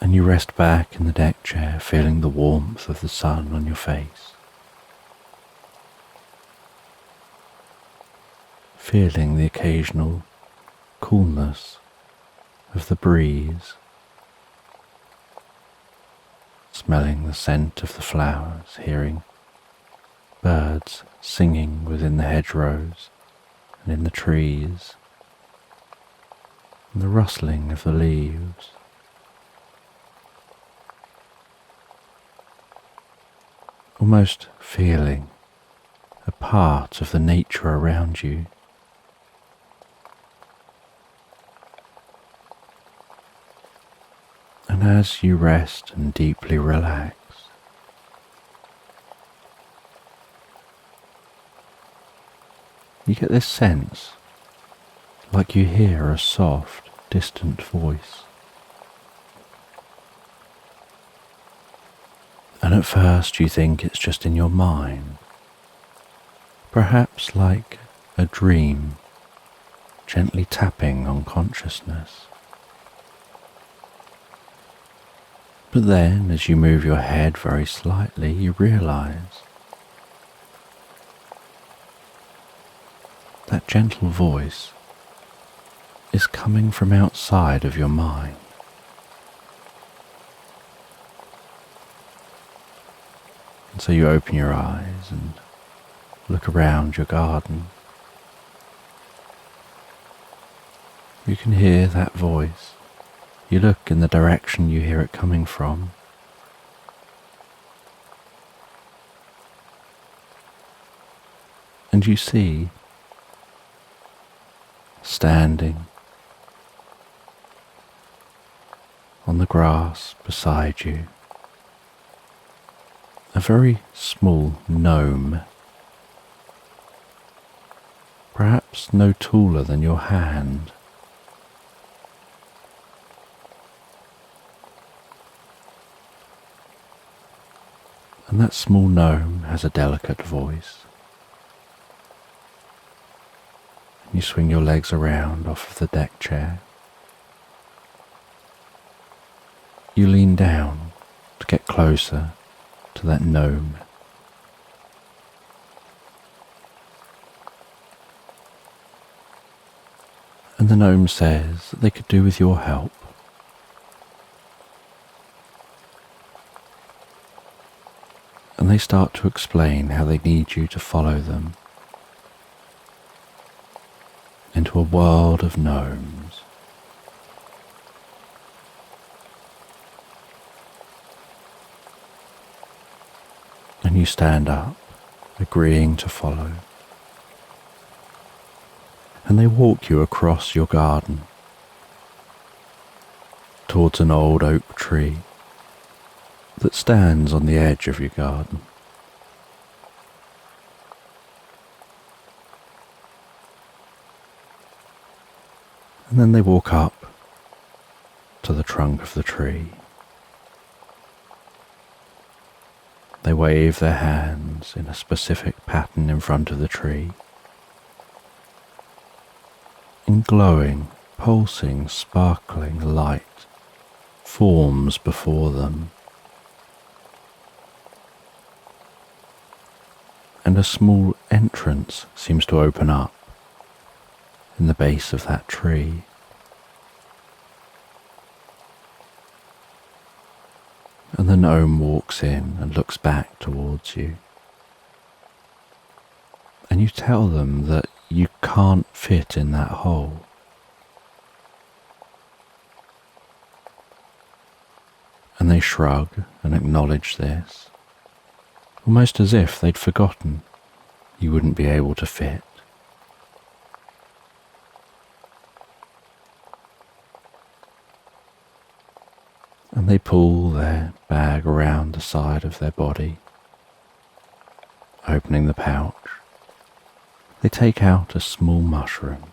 And you rest back in the deck chair, feeling the warmth of the sun on your face, feeling the occasional coolness of the breeze, smelling the scent of the flowers, hearing birds singing within the hedgerows and in the trees, and the rustling of the leaves. Almost feeling a part of the nature around you. And as you rest and deeply relax, you get this sense like you hear a soft, distant voice. And at first you think it's just in your mind, perhaps like a dream gently tapping on consciousness. But then, as you move your head very slightly, you realize that gentle voice is coming from outside of your mind. And so you open your eyes and look around your garden. You can hear that voice. You look in the direction you hear it coming from. And you see, standing on the grass beside you, a very small gnome, perhaps no taller than your hand. And that small gnome has a delicate voice. You swing your legs around off of the deck chair. You lean down to get closer to that gnome. And the gnome says that they could do with your help. and they start to explain how they need you to follow them into a world of gnomes. And you stand up, agreeing to follow. And they walk you across your garden towards an old oak tree that stands on the edge of your garden. And then they walk up to the trunk of the tree. They wave their hands in a specific pattern in front of the tree. In glowing, pulsing, sparkling light forms before them, and a small entrance seems to open up in the base of that tree. And the gnome walks in and looks back towards you. And you tell them that you can't fit in that hole. And they shrug and acknowledge this, almost as if they'd forgotten you wouldn't be able to fit. And they pull their bag around the side of their body, opening the pouch. They take out a small mushroom,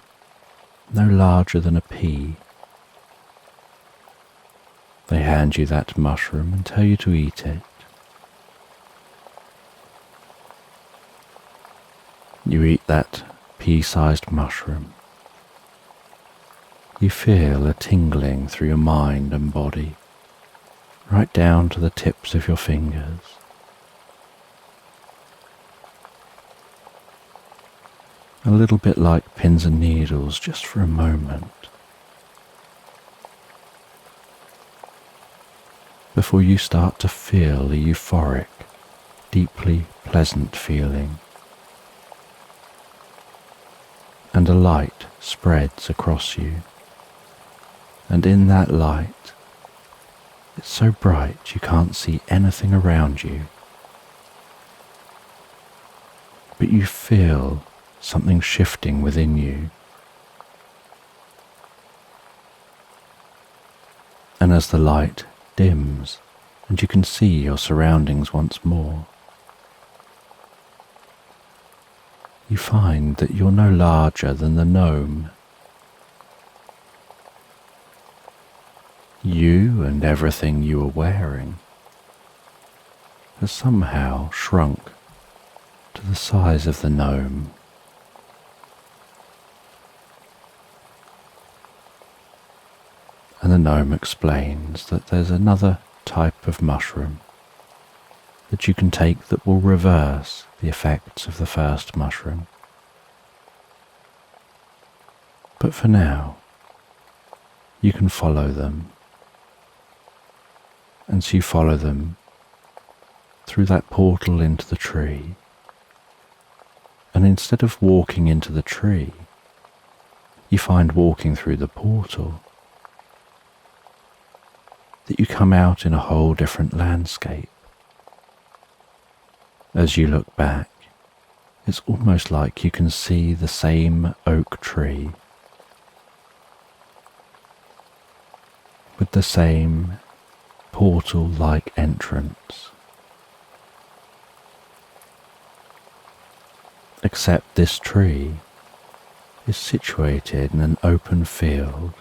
no larger than a pea. They hand you that mushroom and tell you to eat it. You eat that pea-sized mushroom. You feel a tingling through your mind and body, right down to the tips of your fingers. A little bit like pins and needles, just for a moment, before you start to feel a euphoric, deeply pleasant feeling, and a light spreads across you, and in that light, it's so bright you can't see anything around you, but you feel something shifting within you. And as the light dims and you can see your surroundings once more, you find that you're no larger than the gnome. You and everything you were wearing has somehow shrunk to the size of the gnome. And the gnome explains that there's another type of mushroom that you can take that will reverse the effects of the first mushroom. But for now, you can follow them. And so you follow them through that portal into the tree. And instead of walking into the tree, you find walking through the portal that you come out in a whole different landscape. As you look back, it's almost like you can see the same oak tree with the same portal-like entrance, except this tree is situated in an open field,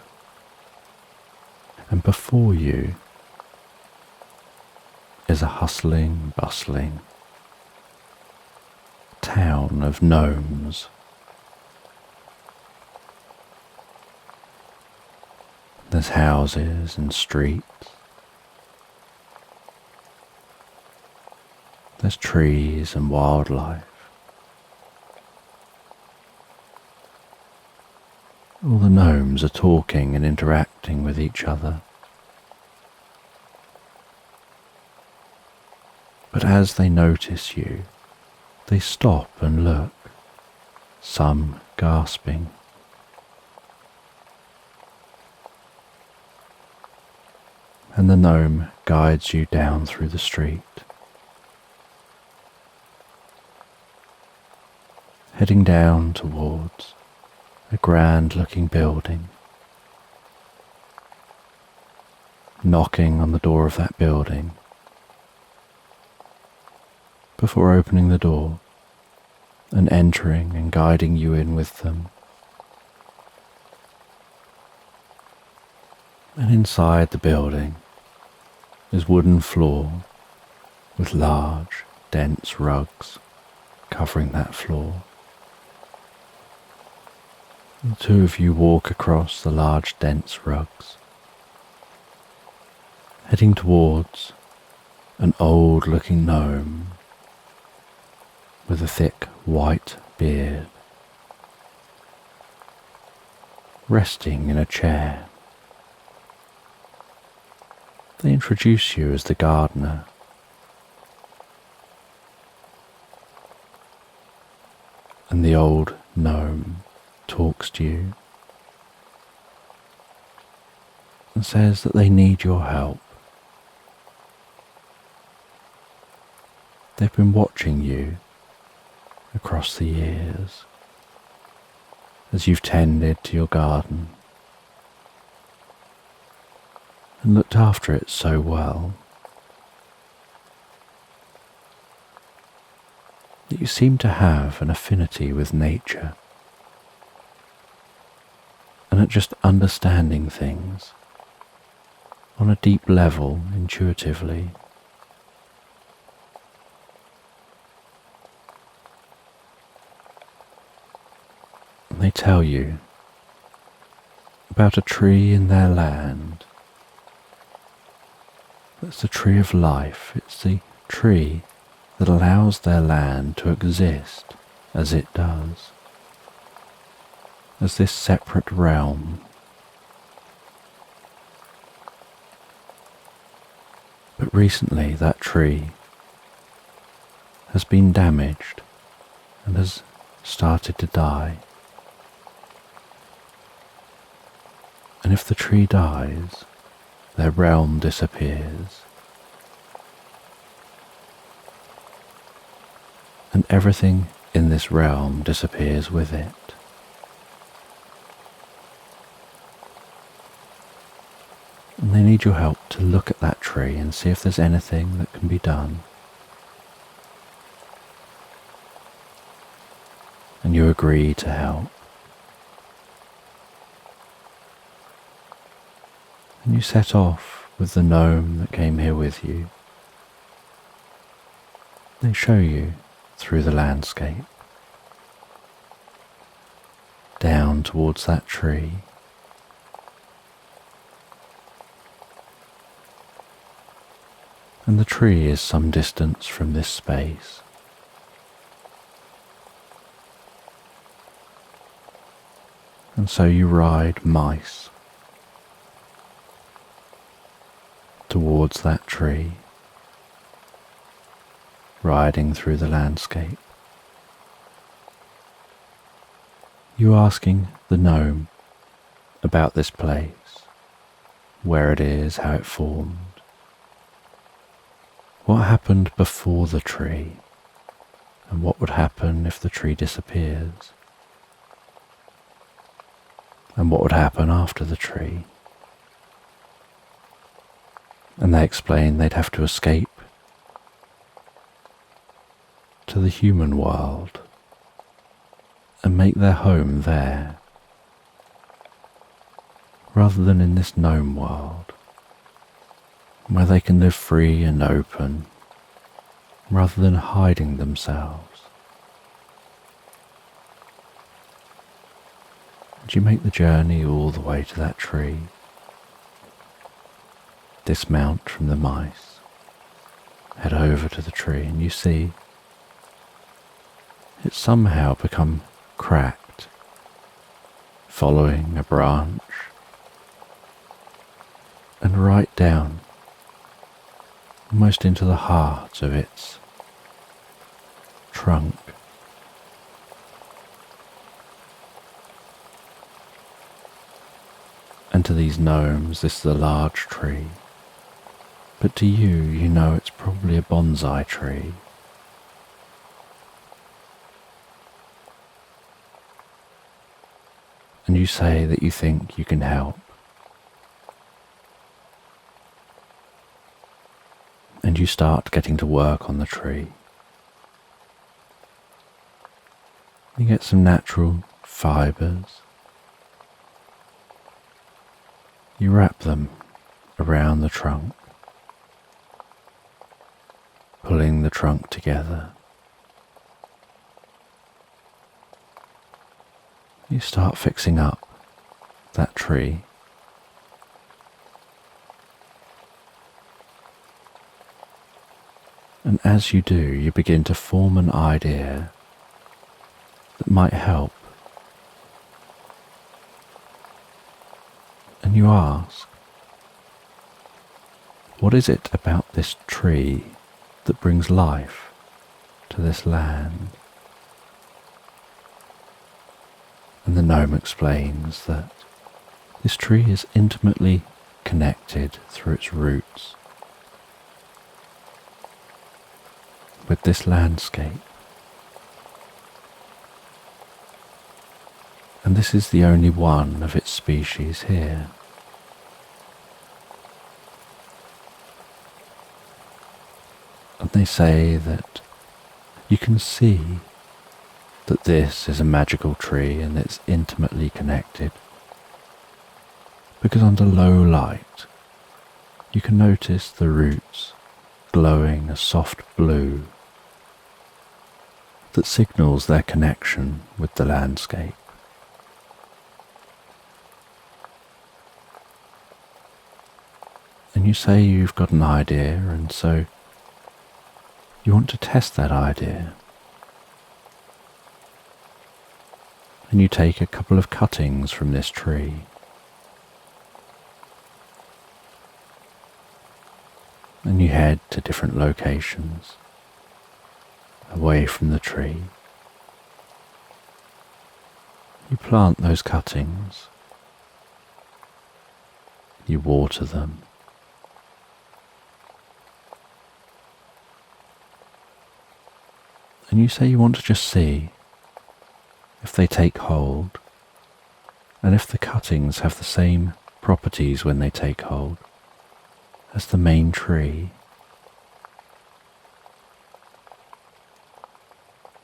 and before you is a hustling, bustling town of gnomes. There's houses and streets. There's trees and wildlife. All the gnomes are talking and interacting with each other. But as they notice you, they stop and look, some gasping. And the gnome guides you down through the street, heading down towards a grand-looking building. Knocking on the door of that building before opening the door and entering and guiding you in with them. And inside the building is wooden floor with large, dense rugs covering that floor. The two of you walk across the large, dense rugs, heading towards an old-looking gnome with a thick white beard, resting in a chair. They introduce you as the gardener. And the old gnome talks to you and says that they need your help. They've been watching you across the years as you've tended to your garden and looked after it so well that you seem to have an affinity with nature and at just understanding things on a deep level intuitively. And they tell you about a tree in their land. It's the tree of life. It's the tree that allows their land to exist as it does, as this separate realm. But recently that tree has been damaged and has started to die. And if the tree dies, their realm disappears. And everything in this realm disappears with it. And they need your help to look at that tree and see if there's anything that can be done. And you agree to help. And you set off with the gnome that came here with you. They show you through the landscape, down towards that tree. And the tree is some distance from this space. And so you ride mice towards that tree, riding through the landscape. You asking the gnome about this place, where it is, how it formed, what happened before the tree, and what would happen if the tree disappears, and what would happen after the tree. And they explain they'd have to escape to the human world and make their home there, rather than in this gnome world, where they can live free and open, rather than hiding themselves. And you make the journey all the way to that tree, dismount from the mice, head over to the tree, and you see it's somehow become cracked, following a branch, and right down almost into the heart of its trunk. And to these gnomes, this is a large tree. But to you, you know it's probably a bonsai tree. And you say that you think you can help. And you start getting to work on the tree. You get some natural fibres. You wrap them around the trunk, pulling the trunk together. You start fixing up that tree. And as you do, you begin to form an idea that might help. And you ask, what is it about this tree that brings life to this land? And the gnome explains that this tree is intimately connected through its roots with this landscape. And this is the only one of its species here. And they say that you can see that this is a magical tree and it's intimately connected, because under low light you can notice the roots glowing a soft blue that signals their connection with the landscape. And you say you've got an idea, and so you want to test that idea. And you take a couple of cuttings from this tree. And you head to different locations away from the tree. You plant those cuttings. You water them. And you say you want to just see if they take hold, and if the cuttings have the same properties when they take hold as the main tree.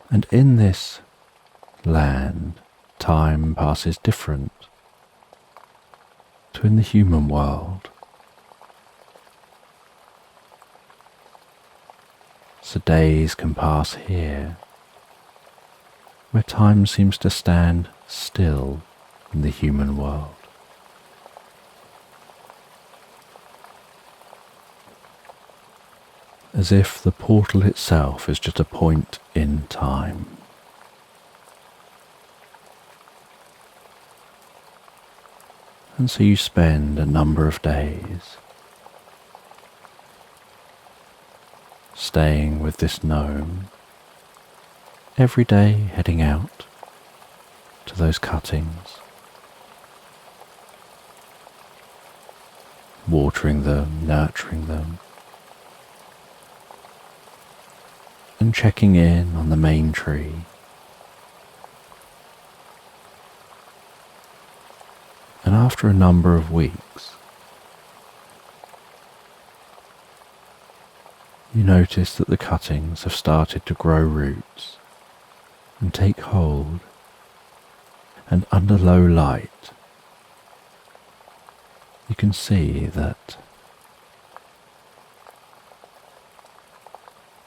And in this land, time passes different to in the human world. So days can pass here, where time seems to stand still in the human world. As if the portal itself is just a point in time. And so you spend a number of days staying with this gnome, every day heading out to those cuttings, watering them, nurturing them, and checking in on the main tree. And after a number of weeks, you notice that the cuttings have started to grow roots and take hold, and under low light you can see that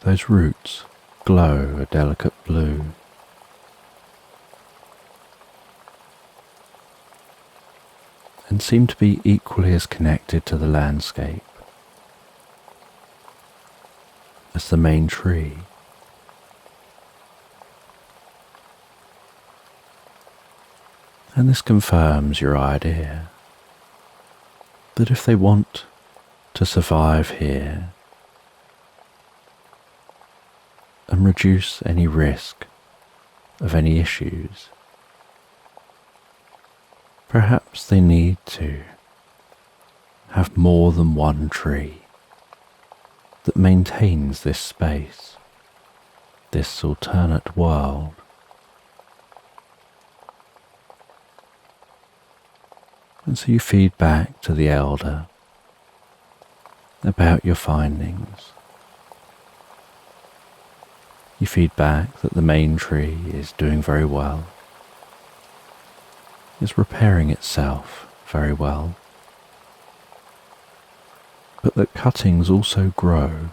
those roots glow a delicate blue. And seem to be equally as connected to the landscape as the main tree. And this confirms your idea that if they want to survive here, and reduce any risk of any issues. Perhaps they need to have more than one tree that maintains this space, this alternate world. And so you feed back to the elder about your findings. You feed back that the main tree is doing very well, is repairing itself very well, but that cuttings also grow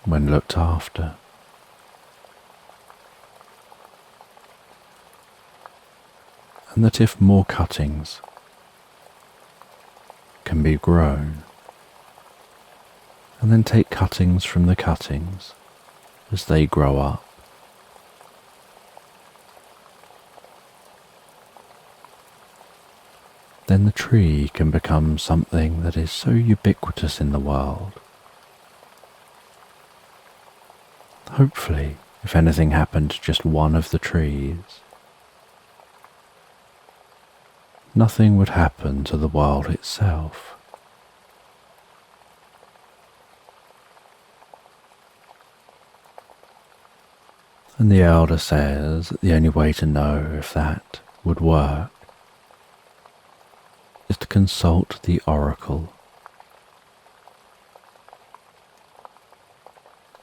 when looked after. And that if more cuttings can be grown, and then take cuttings from the cuttings as they grow up, then the tree can become something that is so ubiquitous in the world. Hopefully, if anything happened to just one of the trees, nothing would happen to the world itself. And the elder says that the only way to know if that would work is to consult the oracle.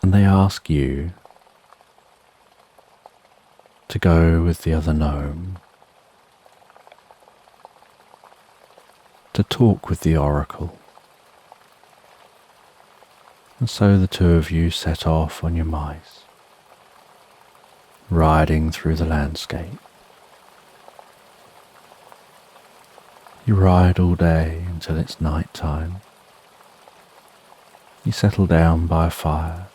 And they ask you to go with the other gnome to talk with the oracle. And so the two of you set off on your mice, riding through the landscape. You ride all day until it's night time. You settle down by a fire,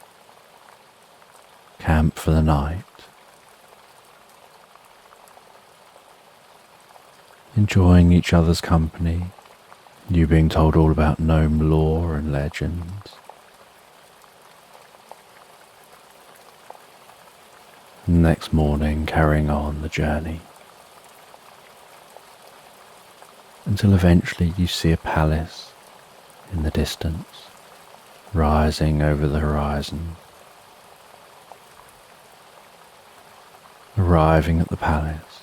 camp for the night, enjoying each other's company, you being told all about gnome lore and legends. Next morning, carrying on the journey, until eventually you see a palace in the distance, rising over the horizon. Arriving at the palace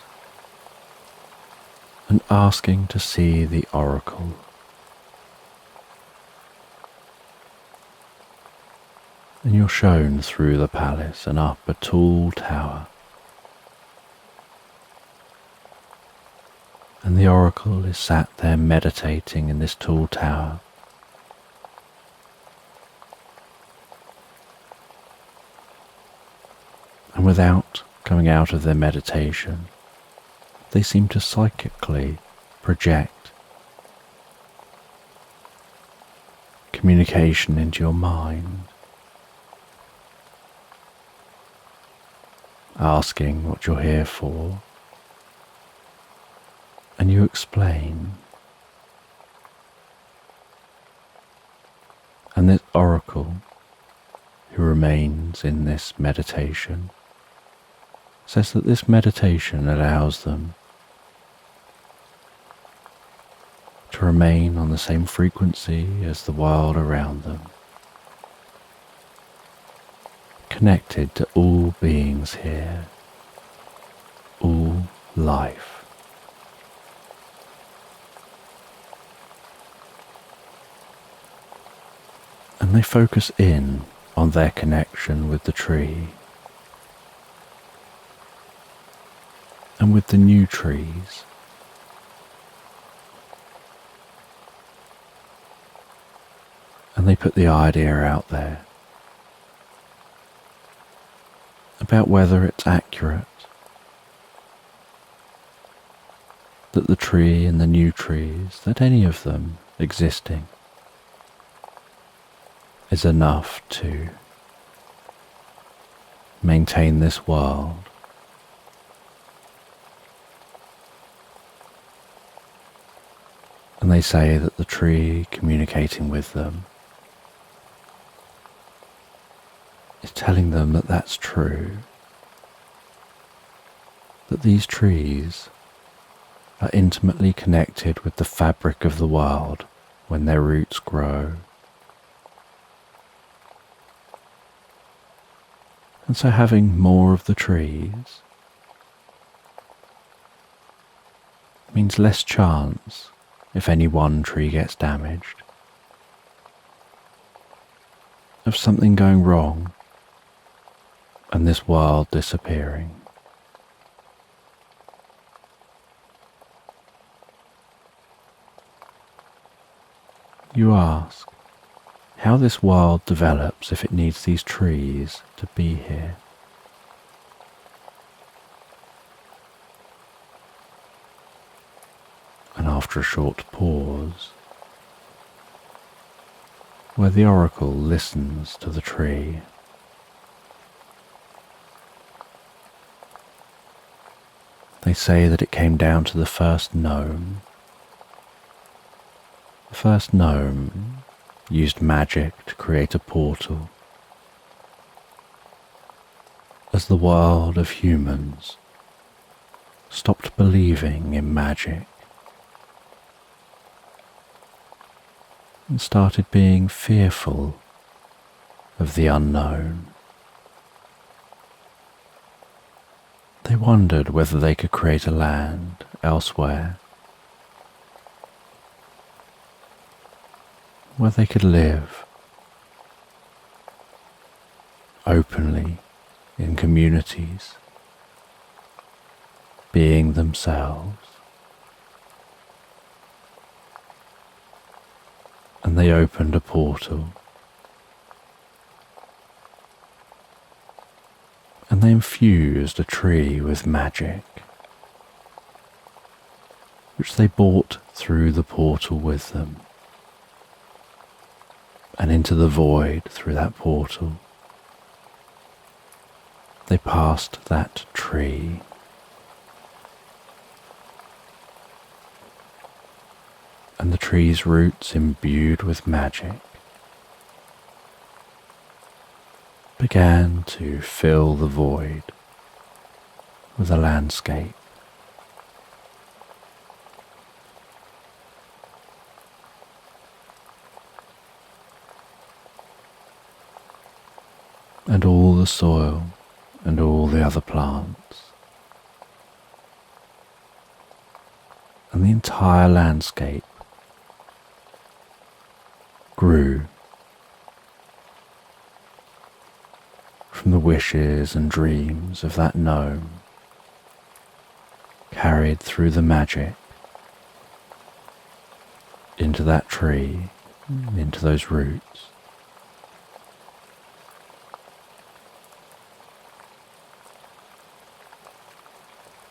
and asking to see the oracle. And you're shown through the palace and up a tall tower. And the oracle is sat there meditating in this tall tower. And without coming out of their meditation, they seem to psychically project communication into your mind, asking what you're here for, and you explain. And this oracle, who remains in this meditation, says that this meditation allows them to remain on the same frequency as the world around them, connected to all beings here, all life. And they focus in on their connection with the tree and with the new trees. And they put the idea out there about whether it's accurate that the tree and the new trees, that any of them existing, is enough to maintain this world. And they say that the tree communicating with them is telling them that that's true, that these trees are intimately connected with the fabric of the world when their roots grow. And so having more of the trees means less chance if any one tree gets damaged of something going wrong and this world disappearing. You ask how this world develops if it needs these trees to be here. And after a short pause, where the oracle listens to the tree, they say that it came down to the first gnome. The first gnome used magic to create a portal as the world of humans stopped believing in magic and started being fearful of the unknown. They wondered whether they could create a land elsewhere where they could live openly in communities, being themselves. And they opened a portal, and they infused a tree with magic, which they brought through the portal with them, and into the void through that portal. They passed that tree. And the tree's roots, imbued with magic, began to fill the void with a landscape. And all the soil and all the other plants and the entire landscape grew from the wishes and dreams of that gnome, carried through the magic into that tree, into those roots.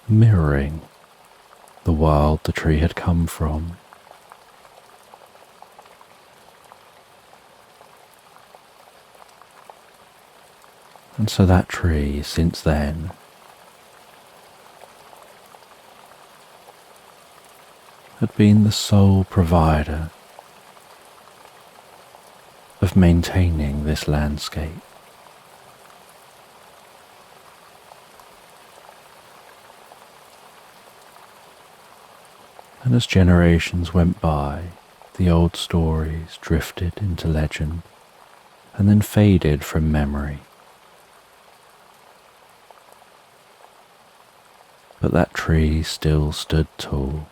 Mirroring the world the tree had come from. And so that tree, since then, had been the sole provider of maintaining this landscape. And as generations went by, the old stories drifted into legend and then faded from memory. But that tree still stood tall,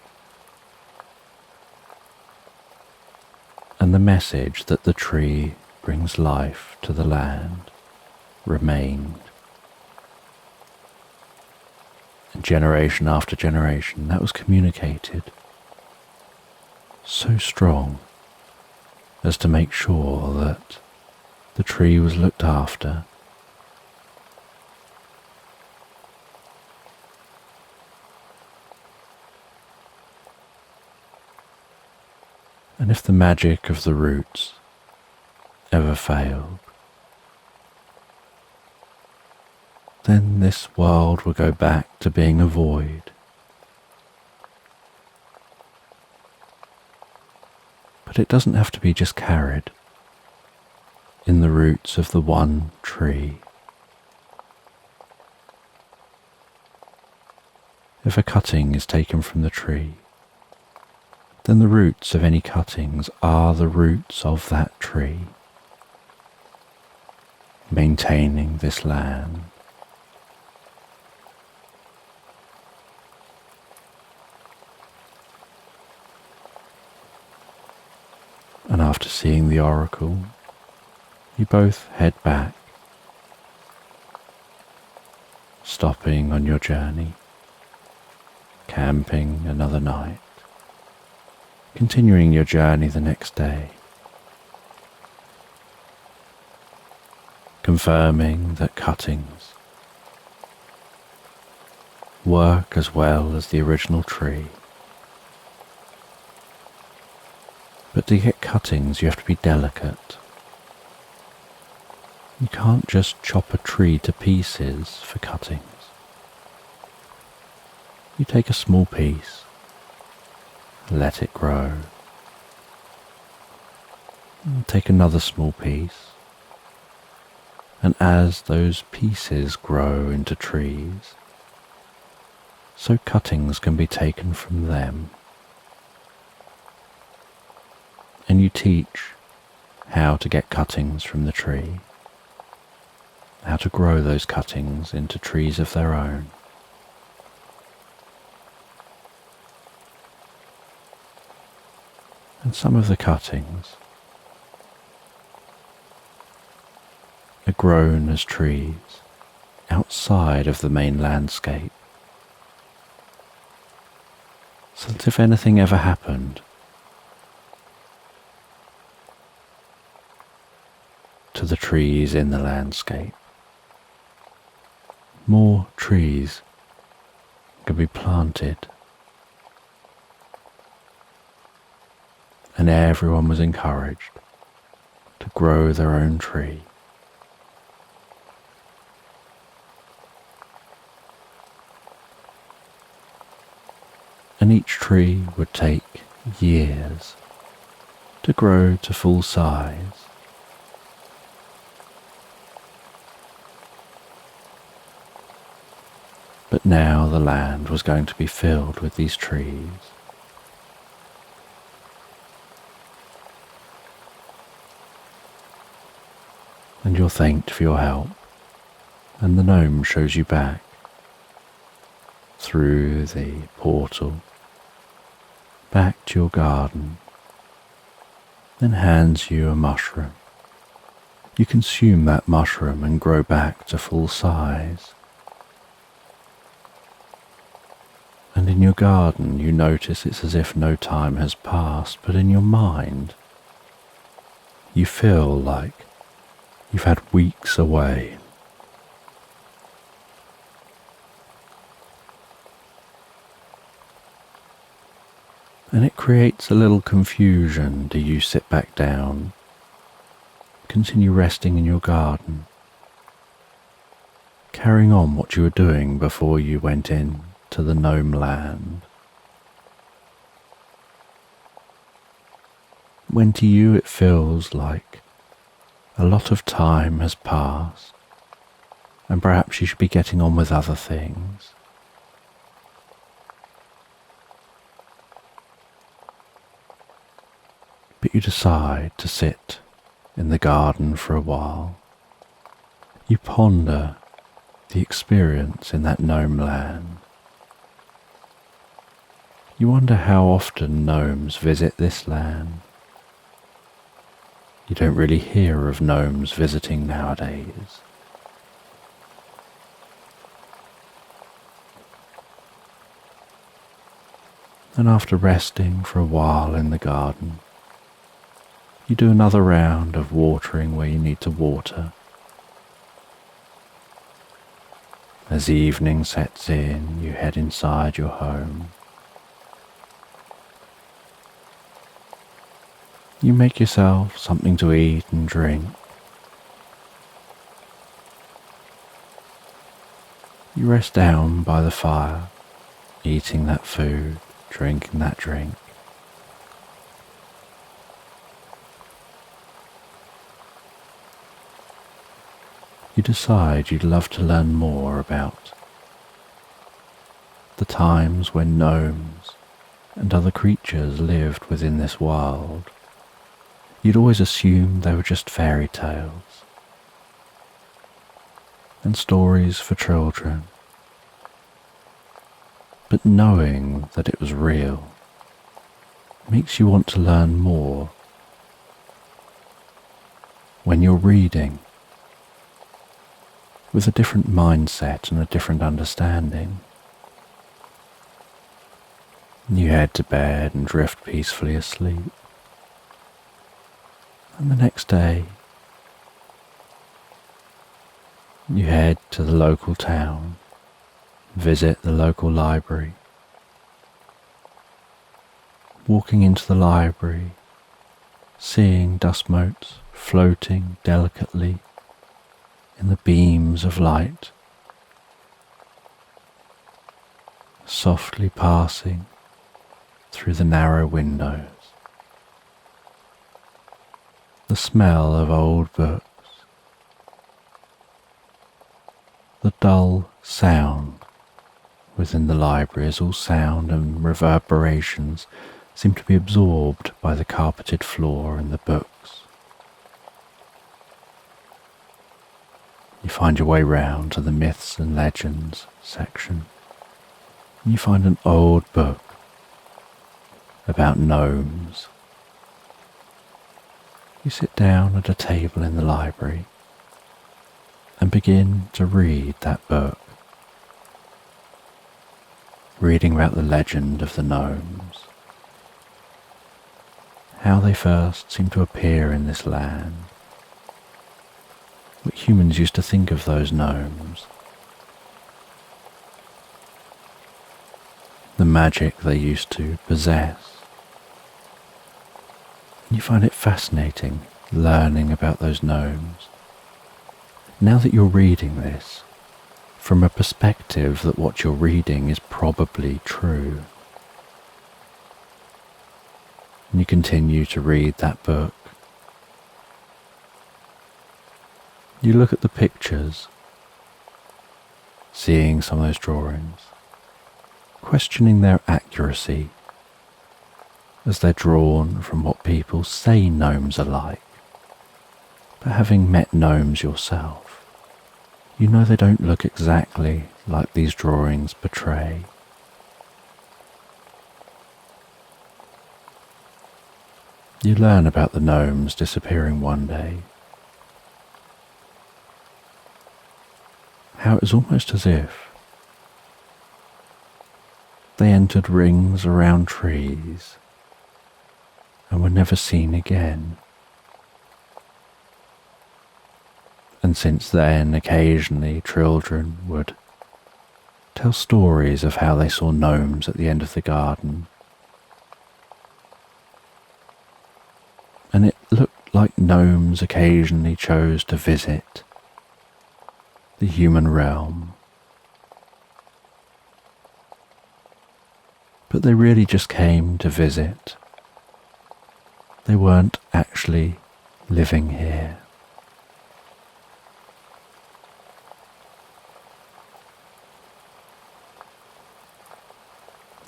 and the message that the tree brings life to the land remained. And generation after generation, that was communicated so strong as to make sure that the tree was looked after. And if the magic of the roots ever failed, then this world will go back to being a void. But it doesn't have to be just carried. in the roots of the one tree. If a cutting is taken from the tree, then the roots of any cuttings are the roots of that tree, maintaining this land. And after seeing the oracle, you both head back, stopping on your journey, camping another night, continuing your journey the next day, confirming that cuttings work as well as the original tree. But to get cuttings, you have to be delicate. You can't just chop a tree to pieces for cuttings. You take a small piece, let it grow, and take another small piece, and as those pieces grow into trees, so cuttings can be taken from them. And you teach how to get cuttings from the tree, how to grow those cuttings into trees of their own. And some of the cuttings are grown as trees outside of the main landscape, so that if anything ever happened to the trees in the landscape, more trees can be planted, and everyone was encouraged to grow their own tree. And each tree would take years to grow to full size. But now the land was going to be filled with these trees. And you're thanked for your help, and the gnome shows you back through the portal, back to your garden, then hands you a mushroom. You consume that mushroom and grow back to full size. And in your garden you notice it's as if no time has passed, but in your mind you feel like you've had weeks away. And it creates a little confusion. Do you sit back down, continue resting in your garden, carrying on what you were doing before you went in to the gnome land? When to you it feels like a lot of time has passed, and perhaps you should be getting on with other things. But you decide to sit in the garden for a while. You ponder the experience in that gnome land. You wonder how often gnomes visit this land. You don't really hear of gnomes visiting nowadays. And after resting for a while in the garden, you do another round of watering where you need to water. As evening sets in, you head inside your home. You make yourself something to eat and drink. You rest down by the fire, eating that food, drinking that drink. you decide you'd love to learn more about the times when gnomes and other creatures lived within this world. You'd always assumed they were just fairy tales and stories for children, but knowing that it was real makes you want to learn more. When you're reading with a different mindset and a different understanding, you head to bed and drift peacefully asleep. And the next day, you head to the local town, visit the local library. Walking into the library, seeing dust motes floating delicately in the beams of light, softly passing through the narrow windows. The smell of old books, the dull sound within the library as all sound and reverberations seem to be absorbed by the carpeted floor and the books. You find your way round to the myths and legends section, and you find an old book about gnomes. You sit down at a table in the library and begin to read that book, reading about the legend of the gnomes, how they first seemed to appear in this land, what humans used to think of those gnomes, the magic they used to possess. And you find it fascinating learning about those gnomes. Now that you're reading this, from a perspective that what you're reading is probably true, and you continue to read that book. You look at the pictures, seeing some of those drawings, questioning their accuracy as they're drawn from what people say gnomes are like. But having met gnomes yourself, you know they don't look exactly like these drawings portray. You learn about the gnomes disappearing one day, how it was almost as if they entered rings around trees and were never seen again. And since then, occasionally children would tell stories of how they saw gnomes at the end of the garden. And it looked like gnomes occasionally chose to visit the human realm. But they really just came to visit. They weren't actually living here.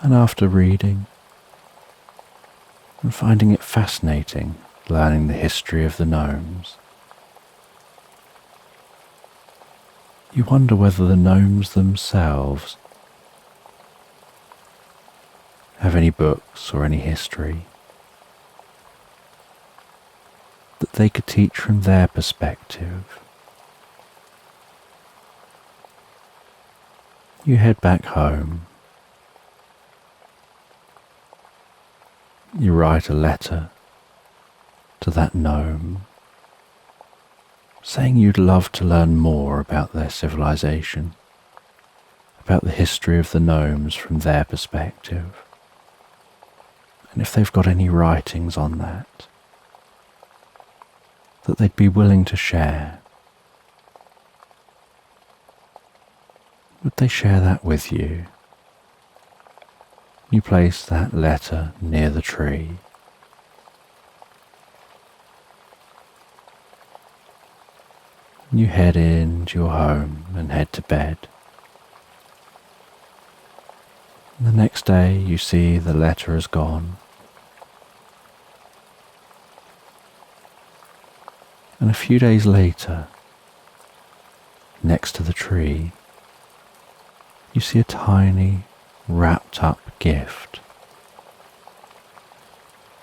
And after reading and finding it fascinating, learning the history of the gnomes, you wonder whether the gnomes themselves have any books or any history that they could teach from their perspective. You head back home. You write a letter to that gnome, saying you'd love to learn more about their civilization, about the history of the gnomes from their perspective, and if they've got any writings on that they'd be willing to share. Would they share that with you? You place that letter near the tree. You head into your home and head to bed. And the next day you see the letter has gone. And a few days later, next to the tree, you see a tiny, wrapped up gift.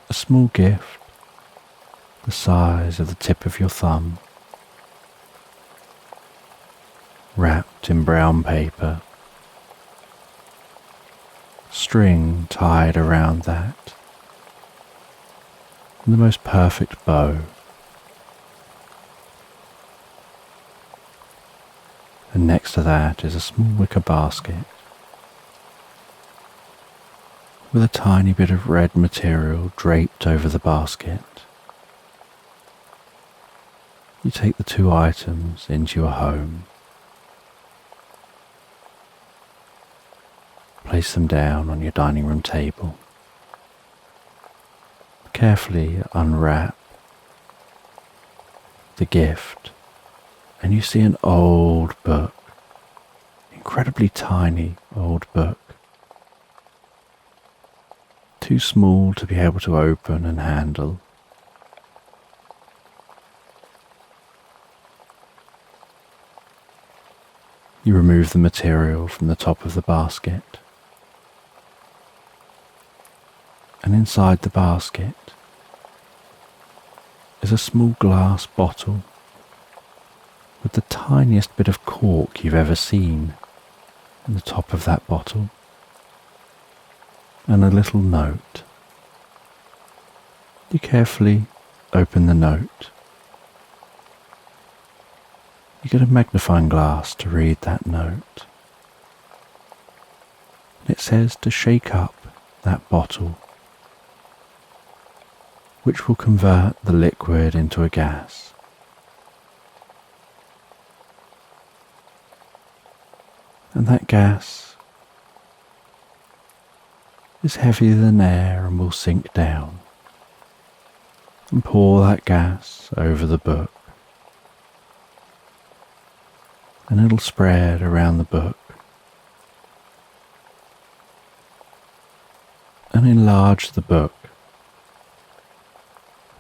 A small gift, the size of the tip of your thumb, wrapped in brown paper, string tied around that, and the most perfect bow. And next to that is a small wicker basket with a tiny bit of red material draped over the basket. You take the two items into your home, place them down on your dining room table, carefully unwrap the gift, and you see an old book, incredibly tiny old book, too small to be able to open and handle. You remove the material from the top of the basket, and inside the basket is a small glass bottle with the tiniest bit of cork you've ever seen in the top of that bottle, and a little note. You carefully open the note. You get a magnifying glass to read that note. It says to shake up that bottle, which will convert the liquid into a gas. And that gas is heavier than air and will sink down. And pour that gas over the book. And it'll spread around the book and enlarge the book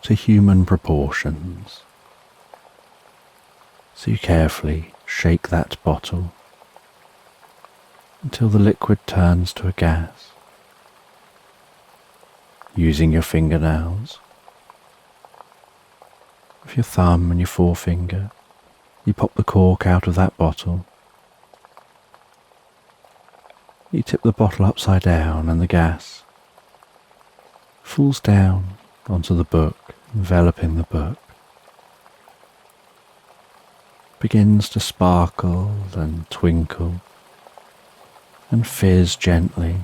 to human proportions. So you carefully shake that bottle until the liquid turns to a gas. Using your fingernails, with your thumb and your forefinger, you pop the cork out of that bottle. You tip the bottle upside down and the gas falls down onto the book, enveloping the book. Begins to sparkle and twinkle and fizz gently.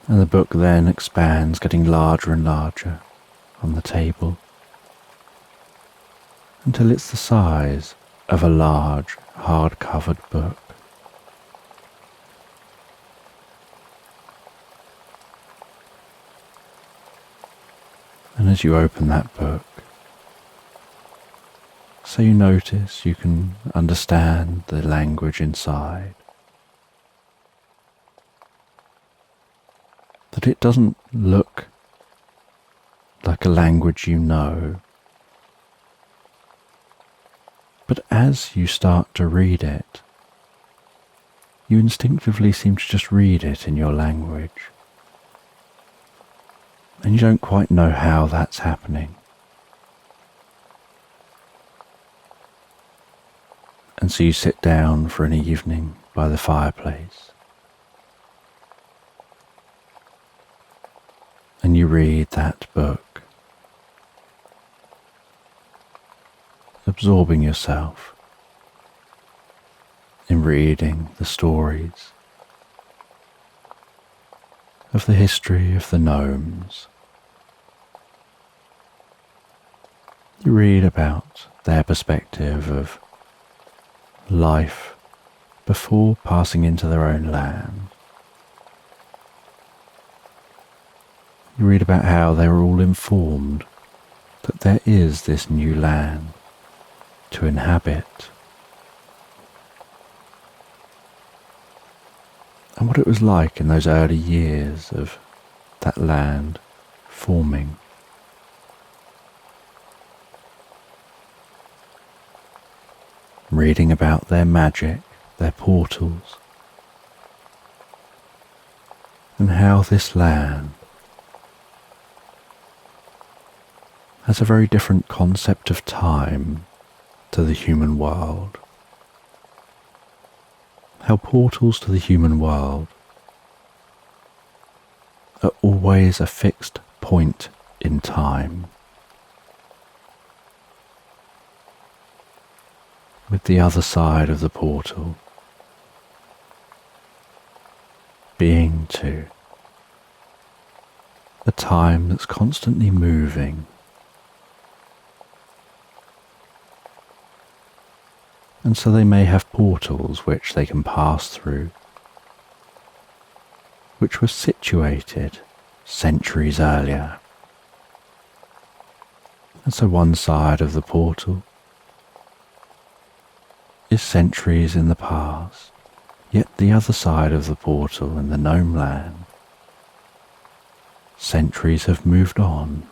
And the book then expands, getting larger and larger on the table, until it's the size of a large, hard-covered book. And as you open that book, so you notice you can understand the language inside, that it doesn't look like a language you know, but as you start to read it, you instinctively seem to just read it in your language, and you don't quite know how that's happening. And so you sit down for an evening by the fireplace, and you read that book, absorbing yourself in reading the stories of the history of the gnomes. You read about their perspective of life before passing into their own land. You read about how they were all informed that that there is this new land to inhabit, and what it was like in those early years of that land forming. Reading about their magic, their portals, and how this land has a very different concept of time to the human world. How portals to the human world are always a fixed point in time, with the other side of the portal being to a time that's constantly moving, and so they may have portals which they can pass through, which were situated centuries earlier. And so one side of the portal is centuries in the past, yet the other side of the portal in the gnome land, centuries have moved on.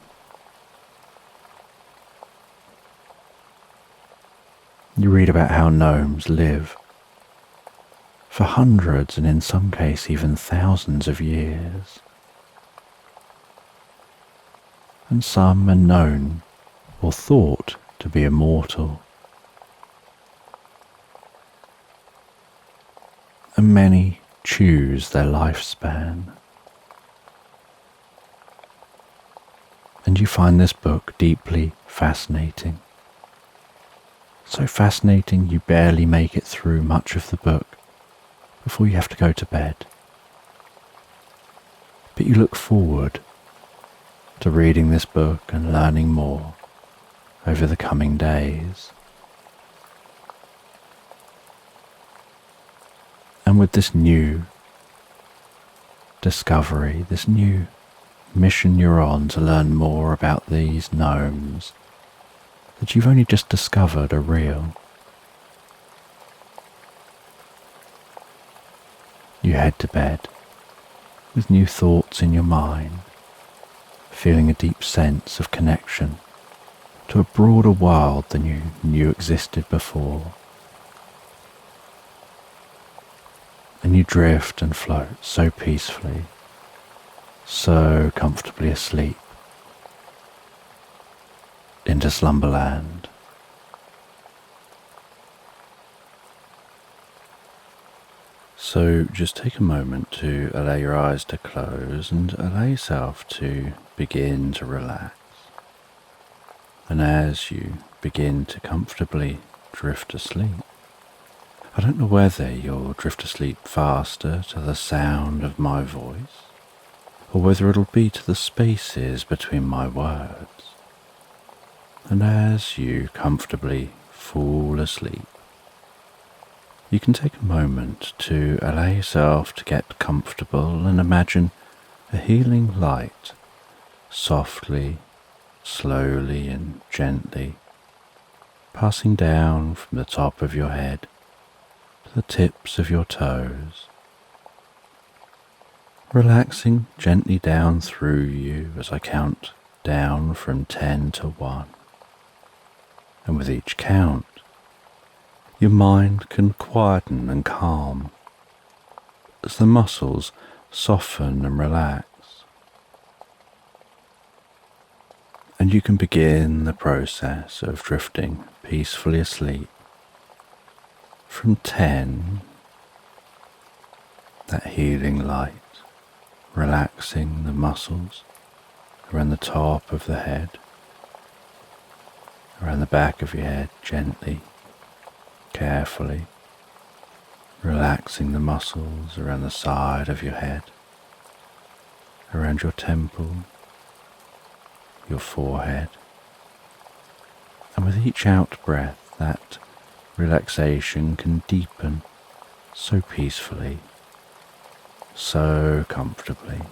You read about how gnomes live for hundreds and in some cases even thousands of years. And some are known or thought to be immortal. And many choose their lifespan. And you find this book deeply fascinating. So fascinating you barely make it through much of the book before you have to go to bed. But you look forward to reading this book and learning more over the coming days. And with this new discovery, this new mission you're on to learn more about these gnomes that you've only just discovered are real, you head to bed with new thoughts in your mind, feeling a deep sense of connection to a broader world than you knew existed before. And you drift and float so peacefully, so comfortably asleep into Slumberland. So just take a moment to allow your eyes to close and allow yourself to begin to relax. And as you begin to comfortably drift asleep, I don't know whether you'll drift asleep faster to the sound of my voice, or whether it'll be to the spaces between my words. And as you comfortably fall asleep, you can take a moment to allow yourself to get comfortable and imagine a healing light softly, slowly and gently passing down from the top of your head to the tips of your toes, relaxing gently down through you as I count down from 10 to 1. And with each count, your mind can quieten and calm as the muscles soften and relax. And you can begin the process of drifting peacefully asleep. From 10, that healing light, relaxing the muscles around the top of the head, around the back of your head gently, carefully, relaxing the muscles around the side of your head, around your temple, your forehead. And with each out breath, that relaxation can deepen so peacefully, so comfortably,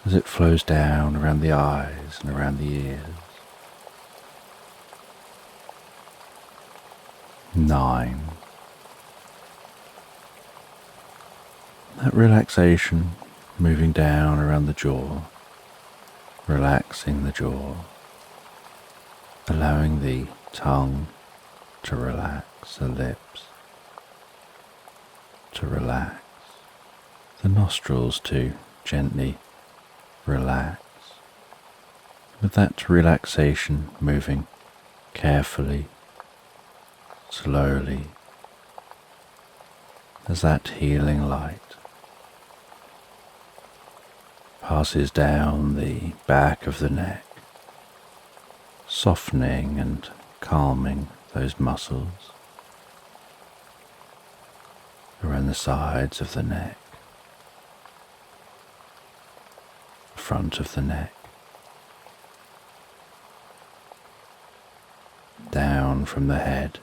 as it flows down around the eyes and around the ears, 9. That relaxation moving down around the jaw, relaxing the jaw, allowing the tongue to relax, the lips to relax, the nostrils to gently relax. With that relaxation moving carefully, slowly, as that healing light passes down the back of the neck, softening and calming those muscles around the sides of the neck, front of the neck, down from the head,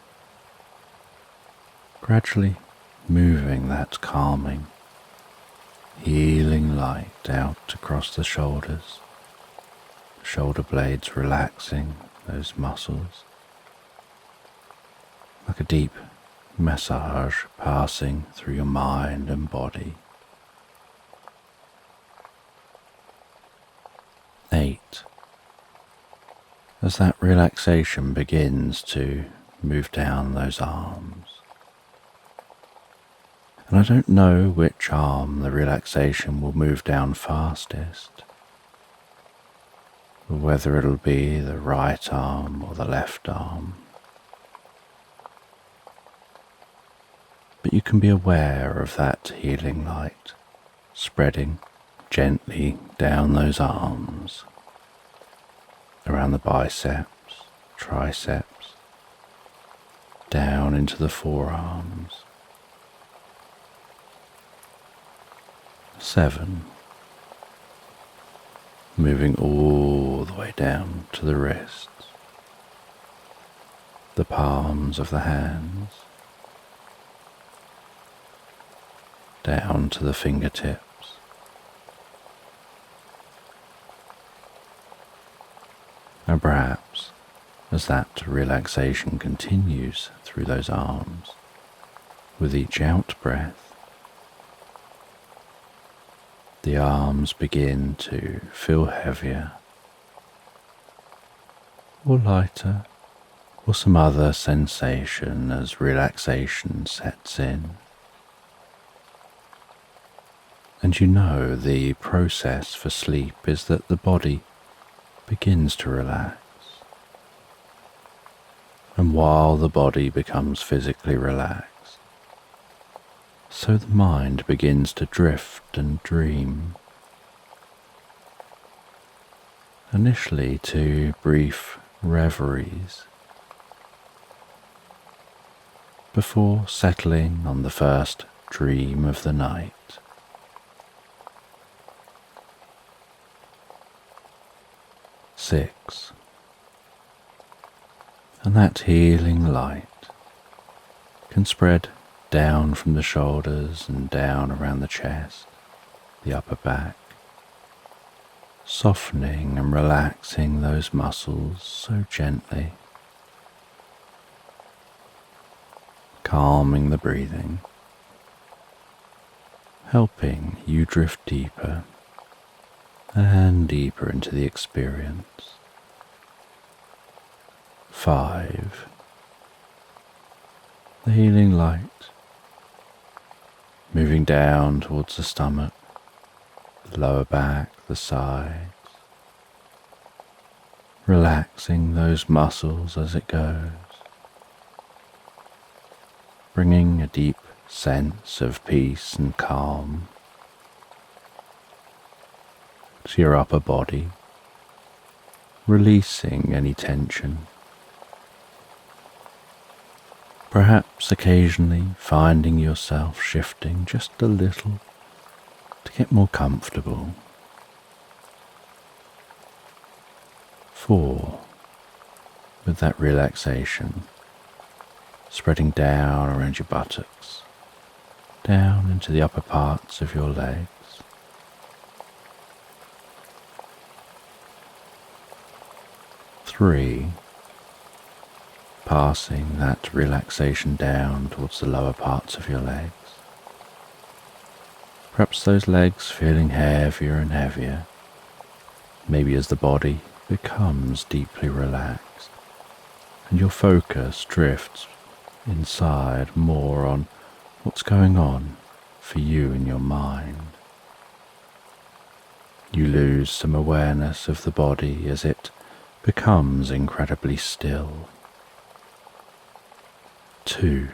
gradually moving that calming, healing light out across the shoulders, shoulder blades relaxing those muscles, like a deep massage passing through your mind and body. 8. As that relaxation begins to move down those arms. And I don't know which arm the relaxation will move down fastest, or whether it'll be the right arm or the left arm. But you can be aware of that healing light spreading gently down those arms, around the biceps, triceps, down into the forearms. 7. Moving all the way down to the wrists, the palms of the hands, down to the fingertips, and perhaps as that relaxation continues through those arms, with each out breath, the arms begin to feel heavier, or lighter, or some other sensation as relaxation sets in. And you know the process for sleep is that the body begins to relax. And while the body becomes physically relaxed, so the mind begins to drift and dream. Initially to brief reveries, before settling on the first dream of the night. 6. And that healing light can spread down from the shoulders and down around the chest, the upper back, softening and relaxing those muscles so gently, calming the breathing, helping you drift deeper and deeper into the experience. 5. The healing light moving down towards the stomach, the lower back, the sides, relaxing those muscles as it goes, bringing a deep sense of peace and calm to your upper body, releasing any tension. Perhaps occasionally finding yourself shifting just a little to get more comfortable. 4. With that relaxation spreading down around your buttocks, down into the upper parts of your legs. 3. passing that relaxation down towards the lower parts of your legs. Perhaps those legs feeling heavier and heavier, maybe as the body becomes deeply relaxed and your focus drifts inside more on what's going on for you in your mind. You lose some awareness of the body as it becomes incredibly still. 2.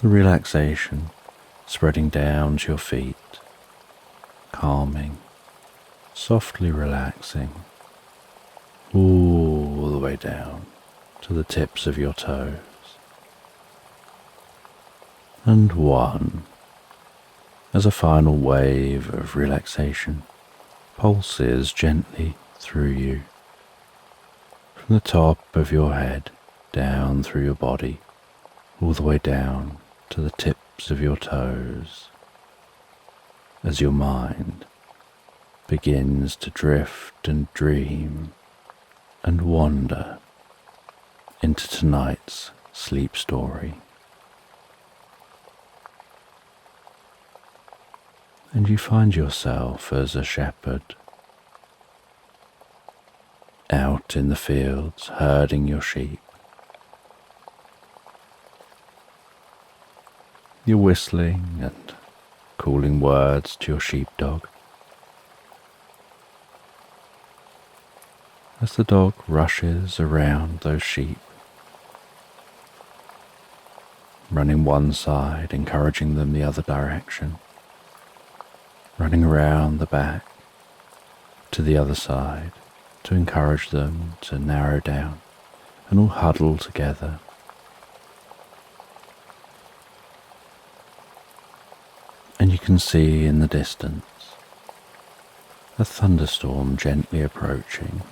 The relaxation spreading down to your feet, calming, softly relaxing, all the way down to the tips of your toes. And 1. As a final wave of relaxation pulses gently through you, from the top of your head down through your body, all the way down to the tips of your toes, as your mind begins to drift and dream and wander into tonight's sleep story. And you find yourself as a shepherd, out in the fields herding your sheep. You're whistling and calling words to your sheepdog. As the dog rushes around those sheep, running one side, encouraging them the other direction, running around the back to the other side to encourage them to narrow down and all huddle together. And you can see in the distance a thunderstorm gently approaching.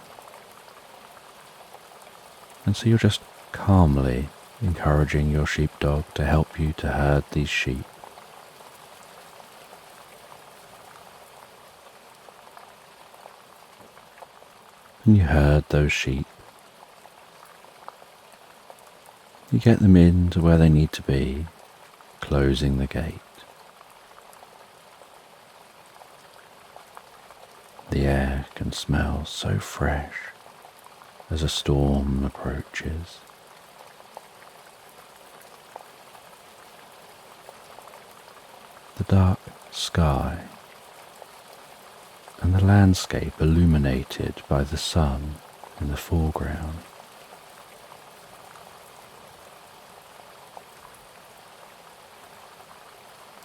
And so you're just calmly encouraging your sheepdog to help you to herd these sheep. And you herd those sheep. You get them in to where they need to be, closing the gate. The air can smell so fresh as a storm approaches. The dark sky and the landscape illuminated by the sun in the foreground.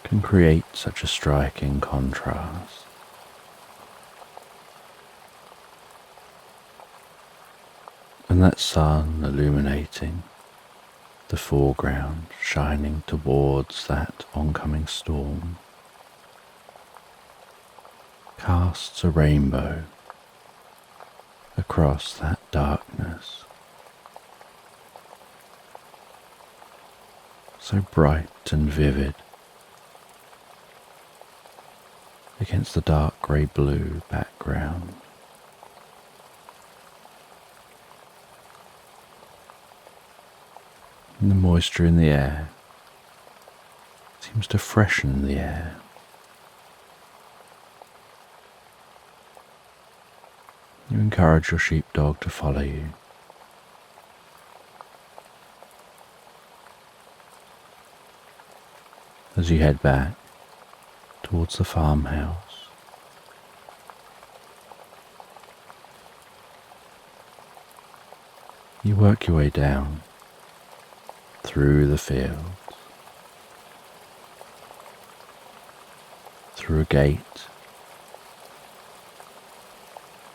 Can create such a striking contrast. And that sun illuminating the foreground, shining towards that oncoming storm, casts a rainbow across that darkness, so bright and vivid against the dark grey blue background. And the moisture in the air seems to freshen the air. You encourage your sheepdog to follow you. As you head back towards the farmhouse, you work your way down through the fields, through a gate,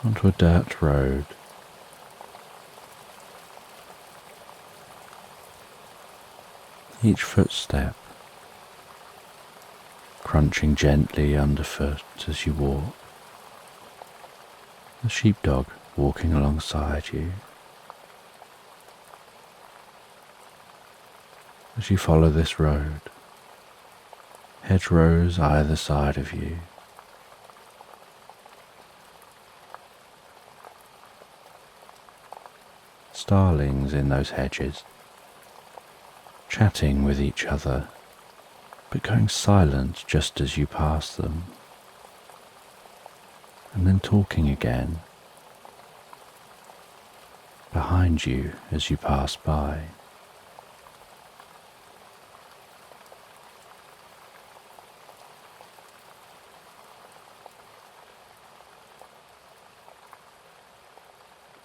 onto a dirt road. Each footstep crunching gently underfoot as you walk, the sheepdog walking alongside you. As you follow this road, hedgerows either side of you, starlings in those hedges, chatting with each other, but going silent just as you pass them, and then talking again behind you as you pass by.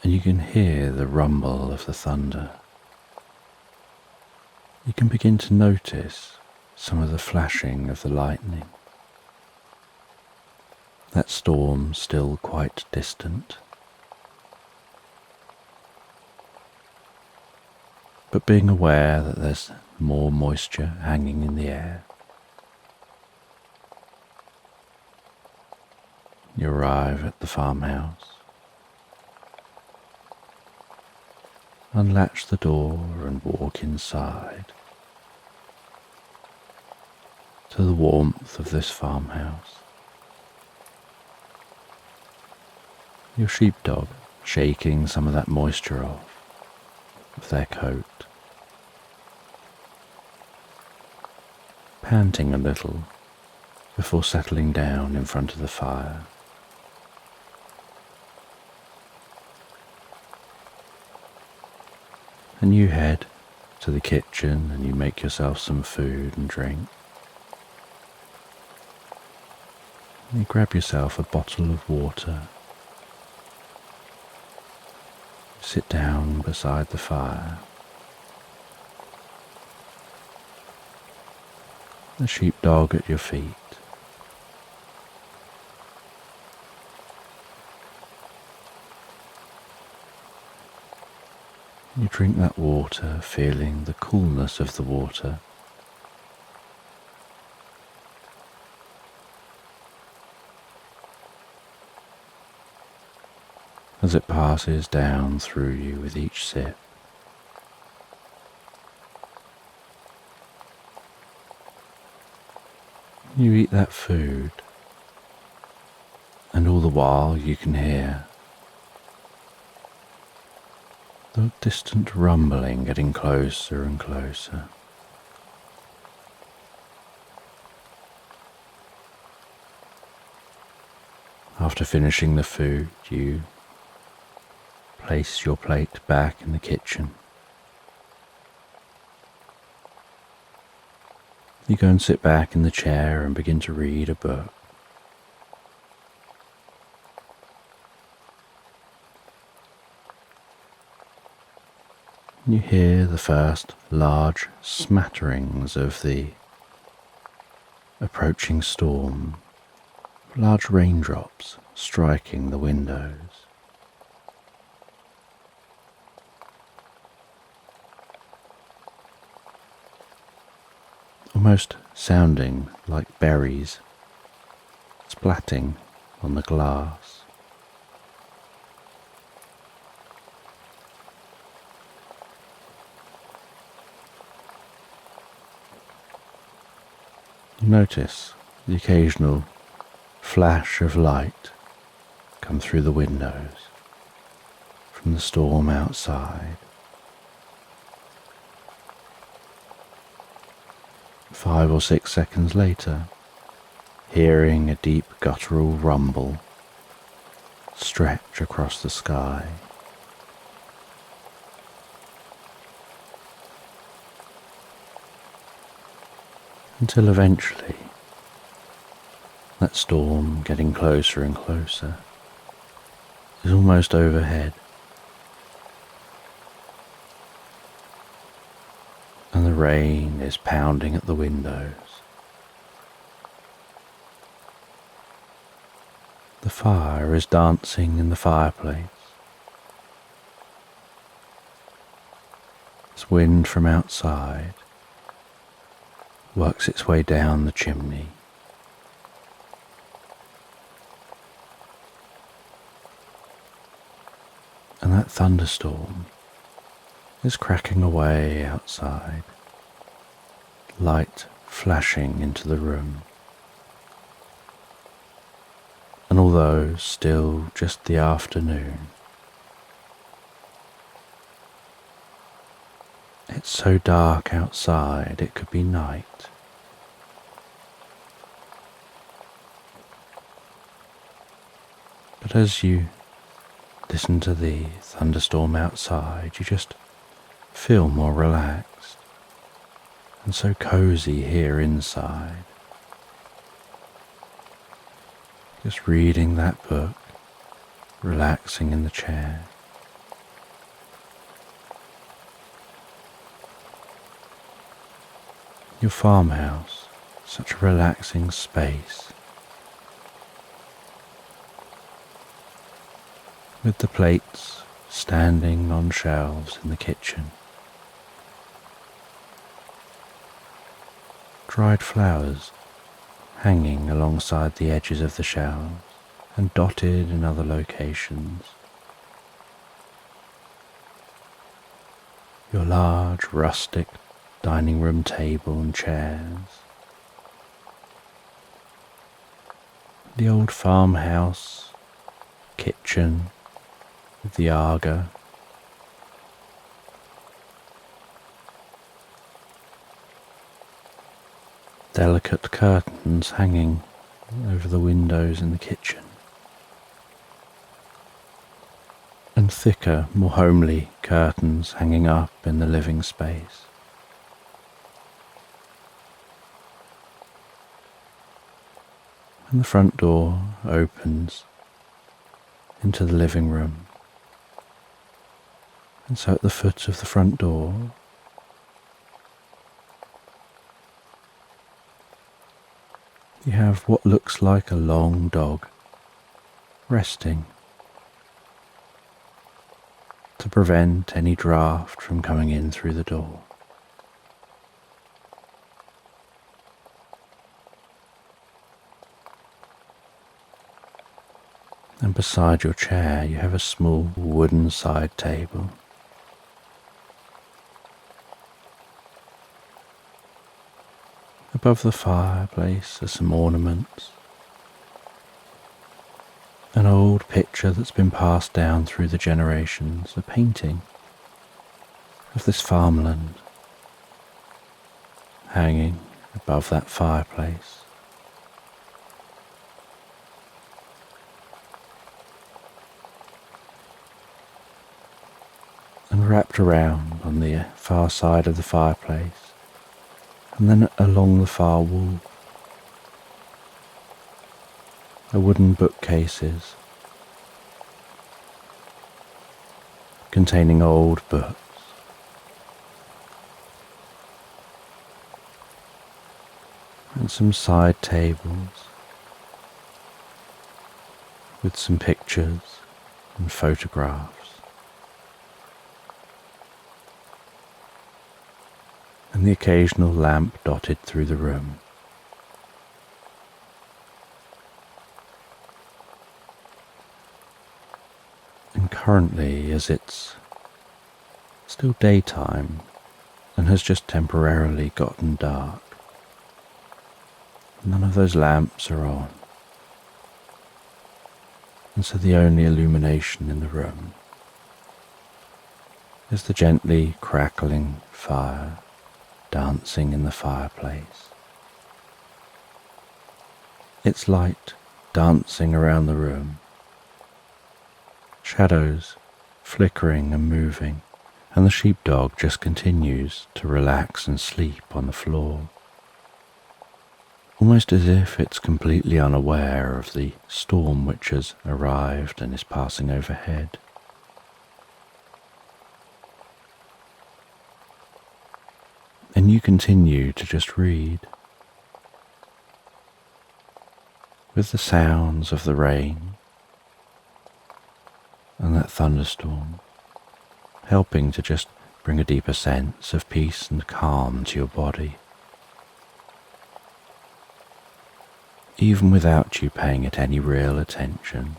And you can hear the rumble of the thunder. You can begin to notice some of the flashing of the lightning. That storm still quite distant. But being aware that there's more moisture hanging in the air, you arrive at the farmhouse. Unlatch the door and walk inside to the warmth of this farmhouse. Your sheepdog shaking some of that moisture off of their coat, panting a little before settling down in front of the fire. And you head to the kitchen and you make yourself some food and drink. And you grab yourself a bottle of water. Sit down beside the fire. The sheepdog at your feet. You drink that water, feeling the coolness of the water. As it passes down through you with each sip. You eat that food, and all the while you can hear the distant rumbling getting closer and closer. After finishing the food, you place your plate back in the kitchen. You go and sit back in the chair and begin to read a book. You hear the first large smatterings of the approaching storm, large raindrops striking the windows. Almost sounding like berries splatting on the glass. You notice the occasional flash of light come through the windows from the storm outside. 5 or 6 seconds later, hearing a deep guttural rumble stretch across the sky. Until eventually, that storm getting closer and closer is almost overhead, and the rain is pounding at the windows. The fire is dancing in the fireplace. As wind from outside works its way down the chimney. And that thunderstorm is cracking away outside, light flashing into the room. And although still just the afternoon, It's so dark outside it could be night. But as you listen to the thunderstorm outside, you just feel more relaxed and so cozy here inside. Just reading that book, relaxing in the chair. Your farmhouse, such a relaxing space, with the plates standing on shelves in the kitchen. Dried flowers hanging alongside the edges of the shelves and dotted in other locations. Your large rustic dining room table and chairs. The old farmhouse kitchen with the Aga. Delicate curtains hanging over the windows in the kitchen. And thicker, more homely curtains hanging up in the living space. And the front door opens into the living room. And so at the foot of the front door, you have what looks like a long dog resting to prevent any draft from coming in through the door. And beside your chair you have a small wooden side table. Above the fireplace are some ornaments. An old picture that's been passed down through the generations, a painting of this farmland hanging above that fireplace. And wrapped around on the far side of the fireplace, and then along the far wall, are wooden bookcases containing old books. And some side tables with some pictures and photographs. And the occasional lamp dotted through the room. And currently, as it's still daytime and has just temporarily gotten dark, none of those lamps are on. And so the only illumination in the room is the gently crackling fire dancing in the fireplace. Its light dancing around the room, shadows flickering and moving, and the sheepdog just continues to relax and sleep on the floor, almost as if it's completely unaware of the storm which has arrived and is passing overhead. And you continue to just read, with the sounds of the rain and that thunderstorm helping to just bring a deeper sense of peace and calm to your body, even without you paying it any real attention.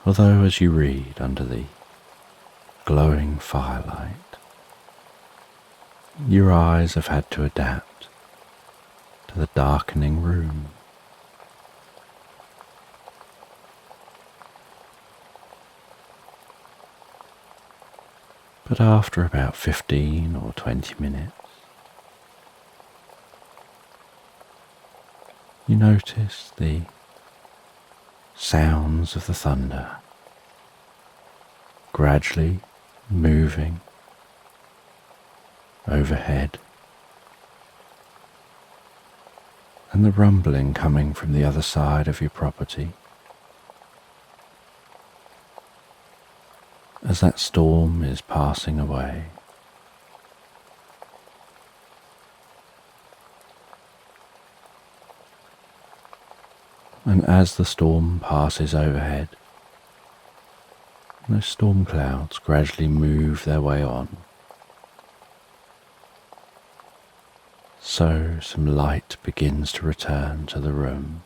Although as you read under the glowing firelight, your eyes have had to adapt to the darkening room. But after about 15 or 20 minutes, you notice the sounds of the thunder gradually moving overhead, and the rumbling coming from the other side of your property as that storm is passing away. And as the storm passes overhead, those storm clouds gradually move their way on. So some light begins to return to the room.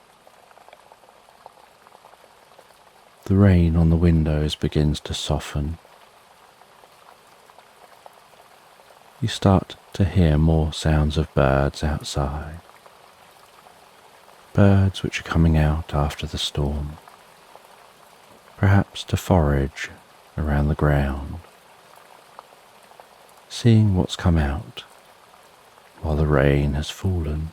The rain on the windows begins to soften. You start to hear more sounds of birds outside. Birds which are coming out after the storm, perhaps to forage around the ground, seeing what's come out while the rain has fallen.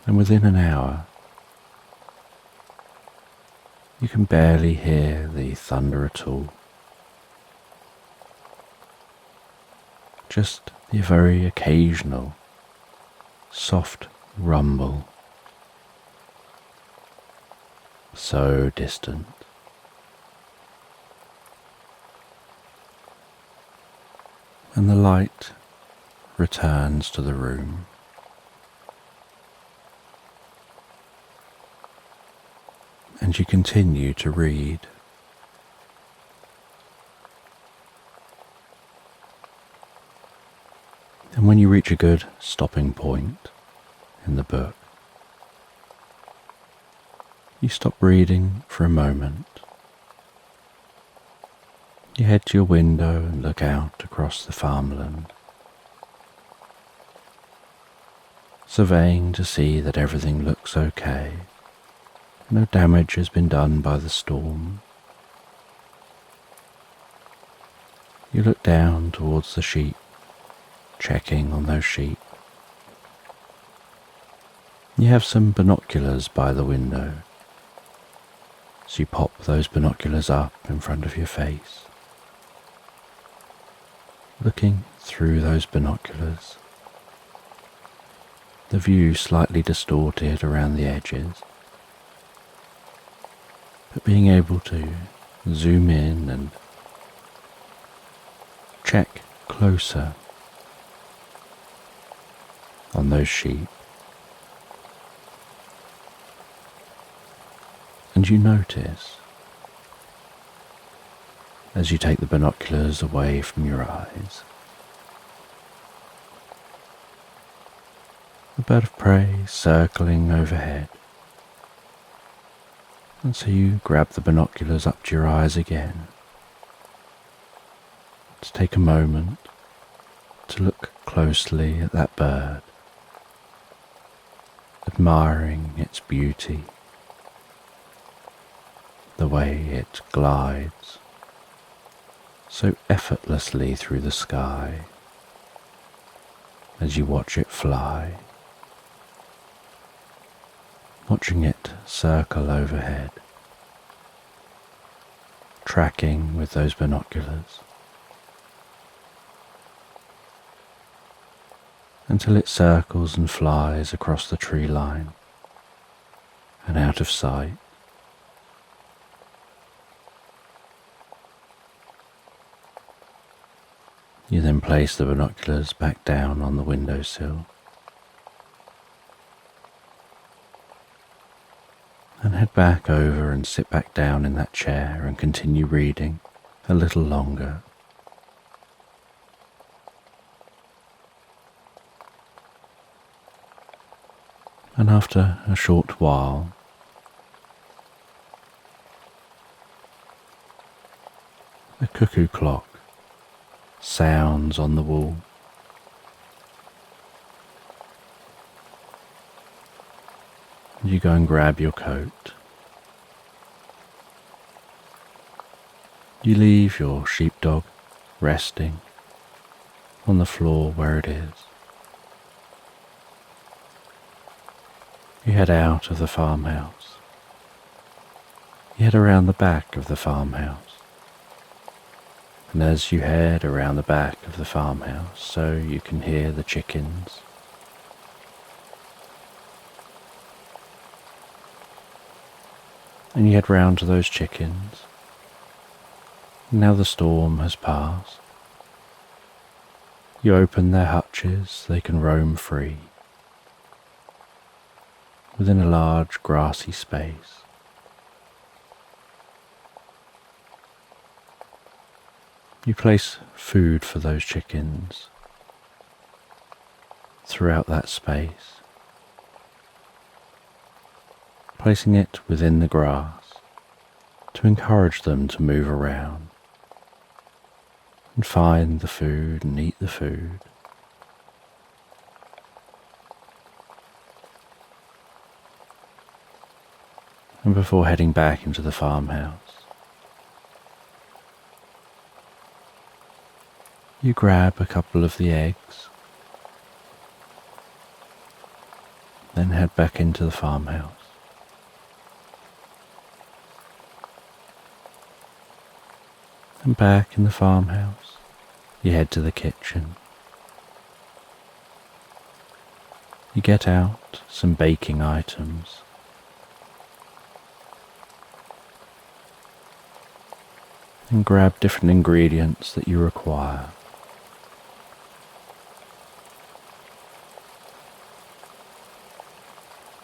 And within an hour, you can barely hear the thunder at all. Just the very occasional soft rumble, so distant. And the light returns to the room. And you continue to read. And when you reach a good stopping point in the book, you stop reading for a moment. You head to your window and look out across the farmland, surveying to see that everything looks okay. No damage has been done by the storm. You look down towards the sheep, checking on those sheep. You have some binoculars by the window, so you pop those binoculars up in front of your face. Looking through those binoculars, the view slightly distorted around the edges, but being able to zoom in and check closer on those sheep. And you notice, as you take the binoculars away from your eyes, a bird of prey circling overhead. And so you grab the binoculars up to your eyes again, to take a moment to look closely at that bird, admiring its beauty, the way it glides so effortlessly through the sky as you watch it fly, watching it circle overhead, tracking with those binoculars until it circles and flies across the tree line and out of sight. You then place the binoculars back down on the windowsill and head back over and sit back down in that chair and continue reading a little longer. And after a short while, a cuckoo clock sounds on the wall. You go and grab your coat You leave your sheepdog resting on the floor where it is. You head out of the farmhouse. You head around the back of the farmhouse. And as you head around the back of the farmhouse, so you can hear the chickens. And you head round to those chickens. Now the storm has passed. You open their hutches, they can roam free within a large grassy space. You place food for those chickens throughout that space, placing it within the grass to encourage them to move around and find the food and eat the food. And before heading back into the farmhouse, you grab a couple of the eggs, then head back into the farmhouse. And back in the farmhouse, you head to the kitchen. You get out some baking items. And grab different ingredients that you require.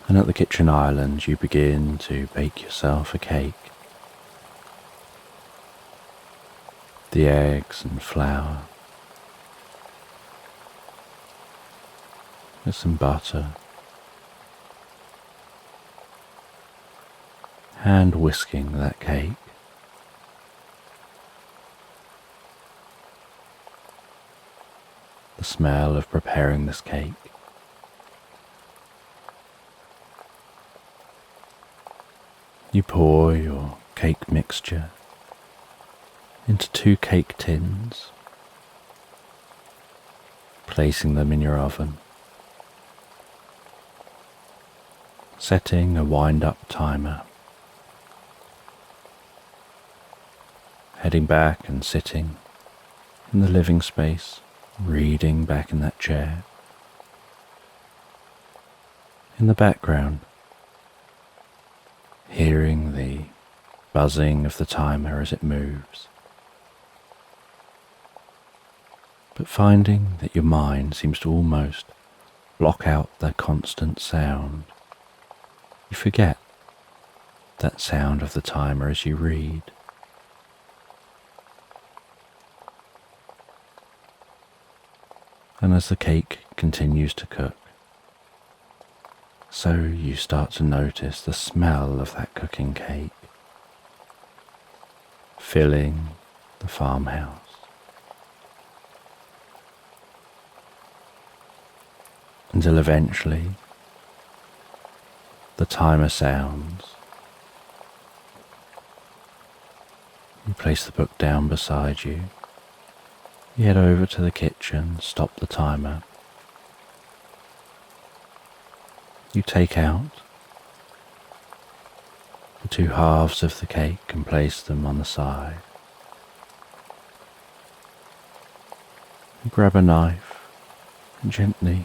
And at the kitchen island, you begin to bake yourself a cake. The eggs and flour, with some butter, hand whisking that cake. The smell of preparing this cake. You pour your cake mixture into 2 cake tins, placing them in your oven, setting a wind-up timer, heading back and sitting in the living space, reading back in that chair. In the background, hearing the buzzing of the timer as it moves, but finding that your mind seems to almost block out that constant sound. You forget that sound of the timer as you read. And as the cake continues to cook, so you start to notice the smell of that cooking cake filling the farmhouse. Until eventually the timer sounds. You place the book down beside you. You head over to the kitchen, stop the timer. You take out the 2 halves of the cake and place them on the side. You grab a knife and gently,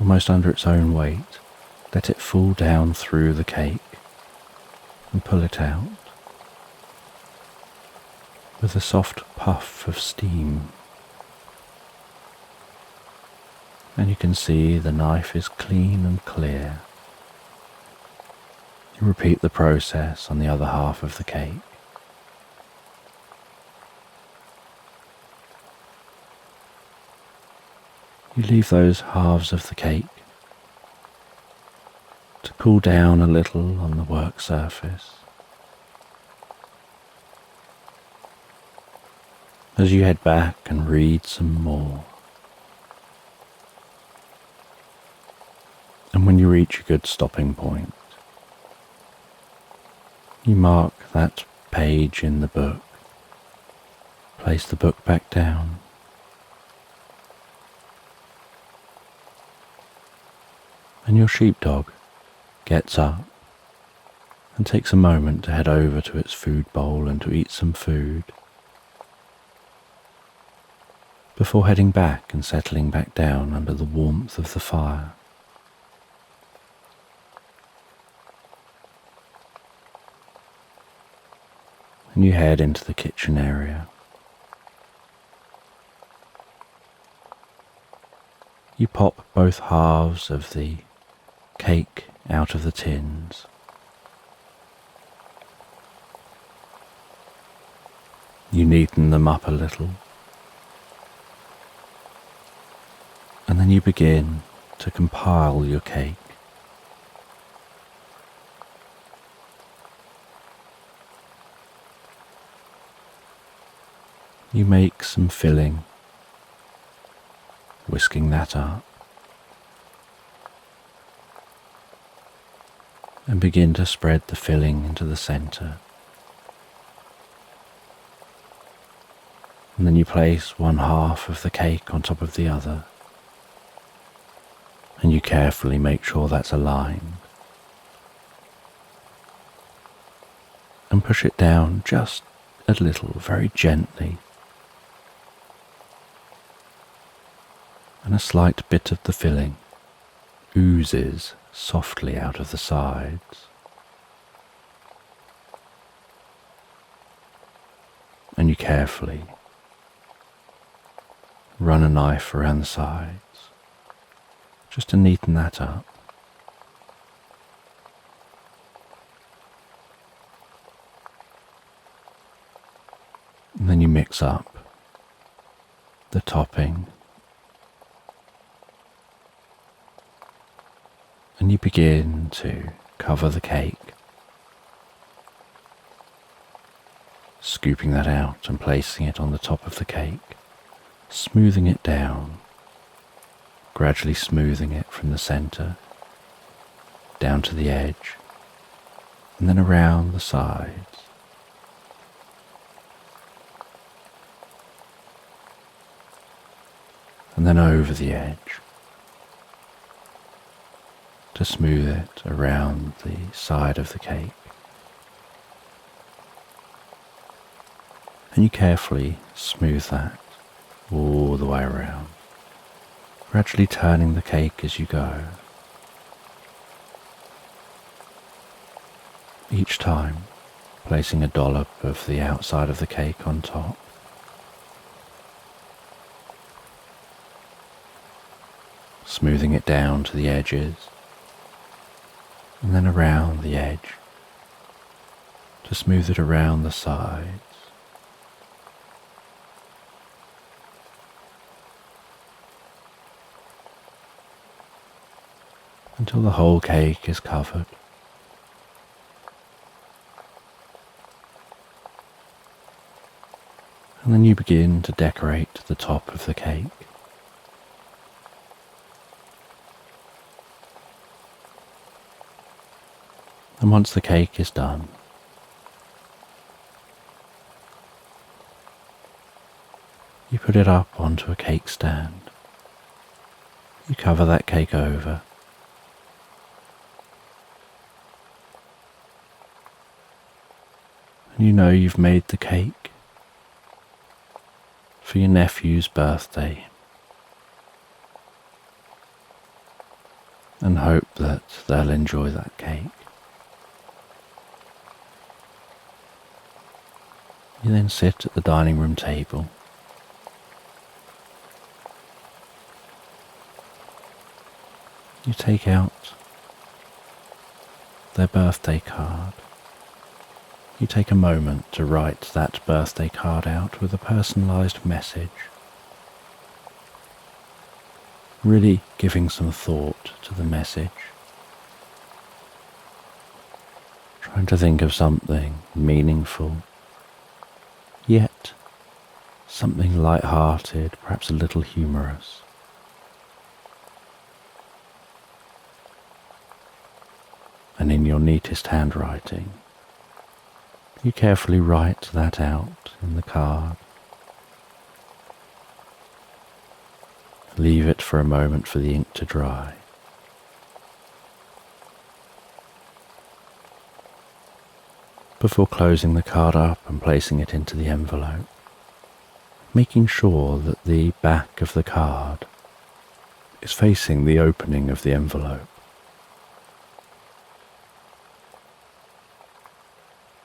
almost under its own weight, let it fall down through the cake and pull it out with a soft puff of steam. And you can see the knife is clean and clear. You repeat the process on the other half of the cake. You leave those halves of the cake to cool down a little on the work surface. As you head back and read some more. And when you reach a good stopping point, you mark that page in the book. Place the book back down. And your sheepdog gets up and takes a moment to head over to its food bowl and to eat some food, before heading back and settling back down under the warmth of the fire. And you head into the kitchen area. You pop both halves of the cake out of the tins. You neaten them up a little. And then you begin to compile your cake. You make some filling, whisking that up, and begin to spread the filling into the center. And then you place one half of the cake on top of the other, and you carefully make sure that's aligned, and push it down just a little, very gently, and a slight bit of the filling oozes softly out of the sides. And you carefully run a knife around the sides, just to neaten that up. And then you mix up the topping, and you begin to cover the cake, scooping that out and placing it on the top of the cake, smoothing it down, gradually smoothing it from the center down to the edge, and then around the sides. And then over the edge, to smooth it around the side of the cake. And you carefully smooth that all the way around, gradually turning the cake as you go. Each time placing a dollop of the outside of the cake on top. Smoothing it down to the edges, and then around the edge, to smooth it around the sides. Until the whole cake is covered. And then you begin to decorate the top of the cake. And once the cake is done, you put it up onto a cake stand. You cover that cake over. And you know you've made the cake for your nephew's birthday, and hope that they'll enjoy that cake. You then sit at the dining room table. You take out their birthday card. You take a moment to write that birthday card out with a personalised message, really giving some thought to the message, trying to think of something meaningful, yet something light-hearted, perhaps a little humorous. And in your neatest handwriting, You carefully write that out in the card. Leave it for a moment for the ink to dry. Before closing the card up and placing it into the envelope, making sure that the back of the card is facing the opening of the envelope.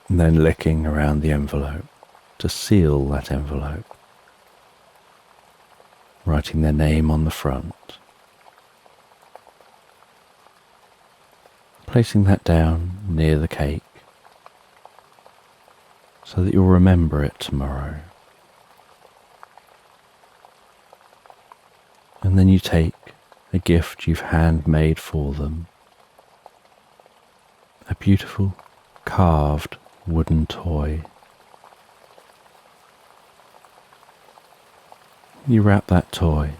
And then licking around the envelope to seal that envelope, writing their name on the front, placing that down near the cake so that you'll remember it tomorrow. And then you take a gift you've handmade for them, a beautiful carved wooden toy. You wrap that toy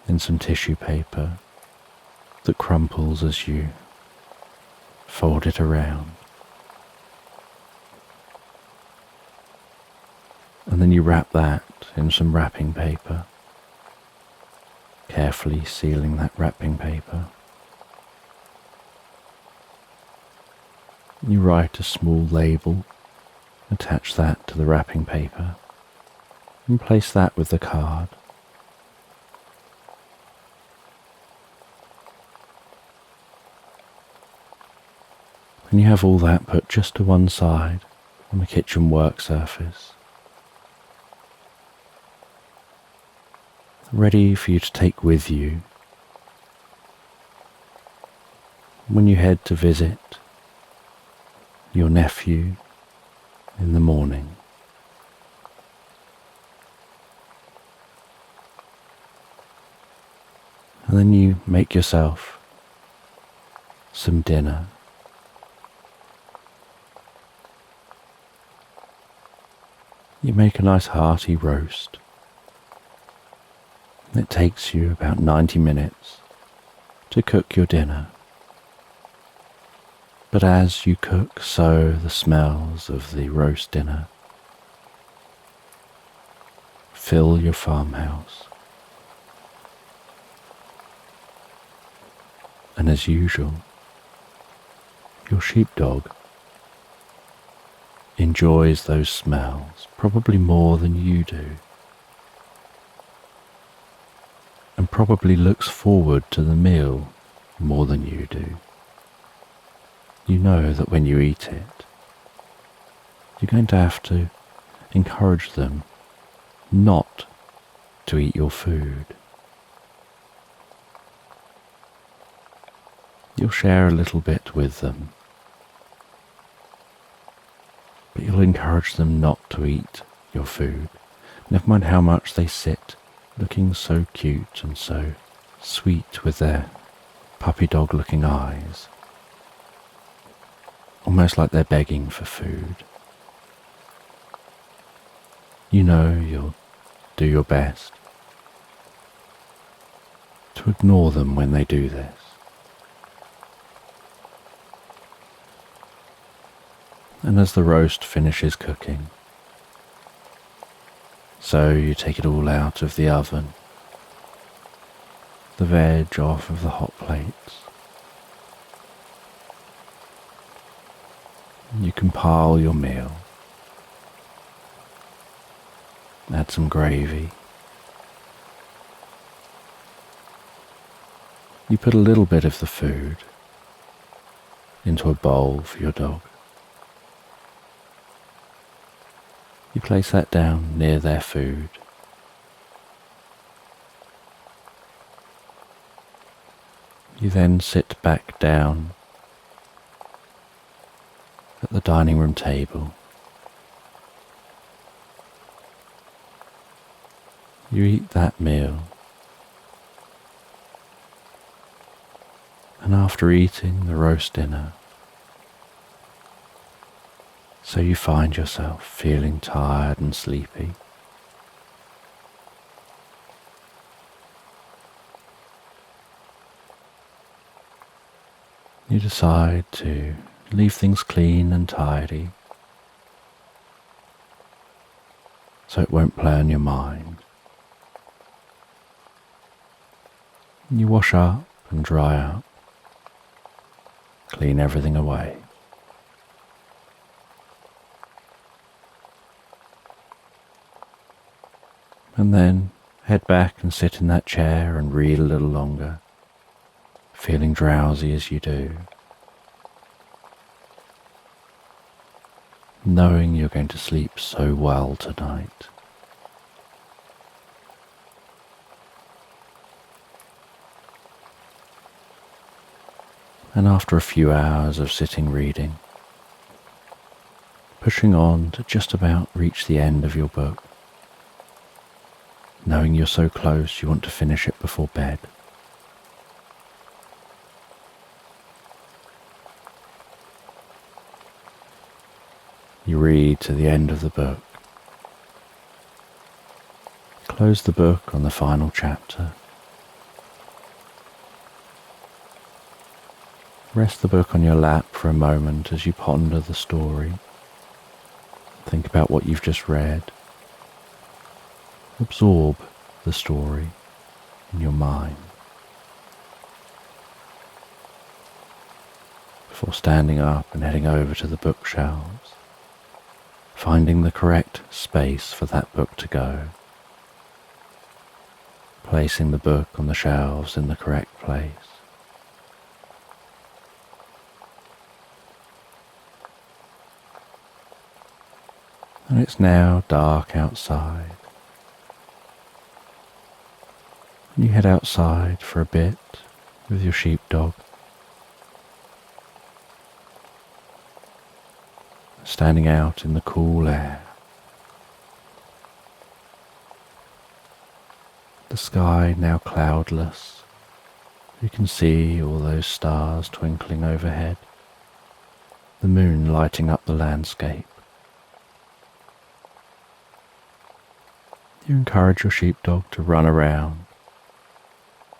in some tissue paper that crumples as you fold it around. And then you wrap that in some wrapping paper, carefully sealing that wrapping paper. You write a small label, attach that to the wrapping paper, and place that with the card. And you have all that put just to one side on the kitchen work surface, ready for you to take with you when you head to visit your nephew in the morning. And then you make yourself some dinner. You make a nice hearty roast. It takes you about 90 minutes to cook your dinner. But as you cook, so the smells of the roast dinner fill your farmhouse. And as usual, your sheepdog enjoys those smells probably more than you do, and probably looks forward to the meal more than you do. You know that when you eat it, you're going to have to encourage them not to eat your food. You'll share a little bit with them, but you'll encourage them not to eat your food, never mind how much they sit looking so cute and so sweet with their puppy dog looking eyes, almost like they're begging for food. You know you'll do your best to ignore them when they do this. And as the roast finishes cooking, so you take it all out of the oven, the veg off of the hot plates. You compile your meal, add some gravy. You put a little bit of the food into a bowl for your dog. You place that down near their food. You then sit back down at the dining room table. You eat that meal, and after eating the roast dinner, so you find yourself feeling tired and sleepy, you decide to Leave things clean and tidy so it won't play on your mind. You wash up and dry up, clean everything away. And then head back and sit in that chair and read a little longer, feeling drowsy as you do, knowing you're going to sleep so well tonight. And after a few hours of sitting reading, pushing on to just about reach the end of your book, knowing you're so close you want to finish it before bed, you read to the end of the book, close the book on the final chapter, rest the book on your lap for a moment as you ponder the story, think about what you've just read, absorb the story in your mind before standing up and heading over to the bookshelves, finding the correct space for that book to go, placing the book on the shelves in the correct place. And it's now dark outside. And you head outside for a bit with your sheepdog, standing out in the cool air. The sky now cloudless. You can see all those stars twinkling overhead, the moon lighting up the landscape. You encourage your sheepdog to run around,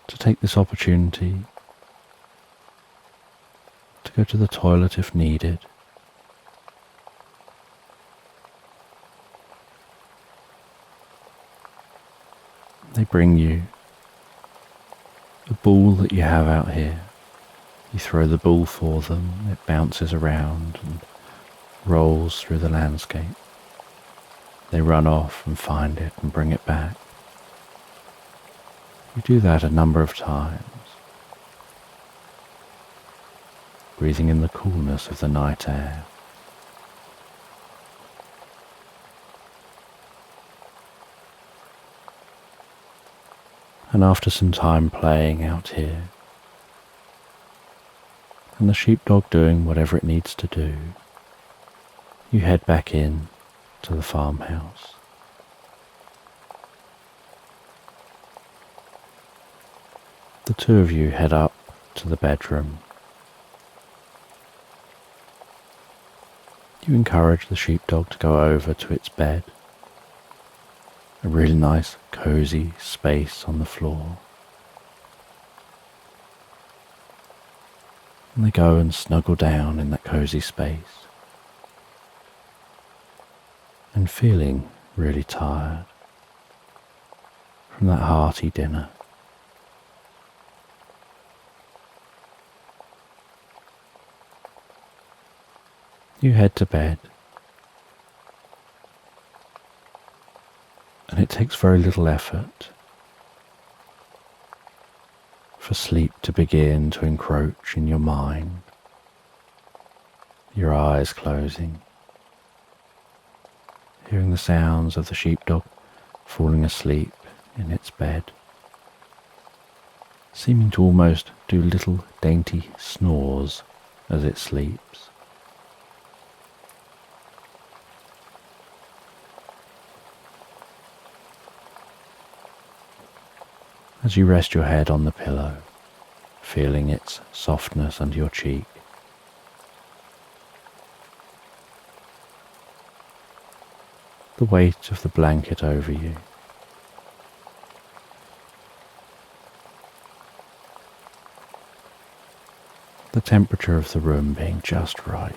to take this opportunity to go to the toilet if needed. They bring you the ball that you have out here. You throw the ball for them, it bounces around and rolls through the landscape. They run off and find it and bring it back. You do that a number of times, breathing in the coolness of the night air. And after some time playing out here, and the sheepdog doing whatever it needs to do, you head back in to the farmhouse. The two of you head up to the bedroom. You encourage the sheepdog to go over to its bed, a really nice cozy space on the floor. And they go and snuggle down in that cozy space, and feeling really tired from that hearty dinner. You head to bed, and it takes very little effort for sleep to begin to encroach in your mind, your eyes closing, hearing the sounds of the sheepdog falling asleep in its bed, seeming to almost do little dainty snores as it sleeps. As you rest your head on the pillow, feeling its softness under your cheek, the weight of the blanket over you, the temperature of the room being just right.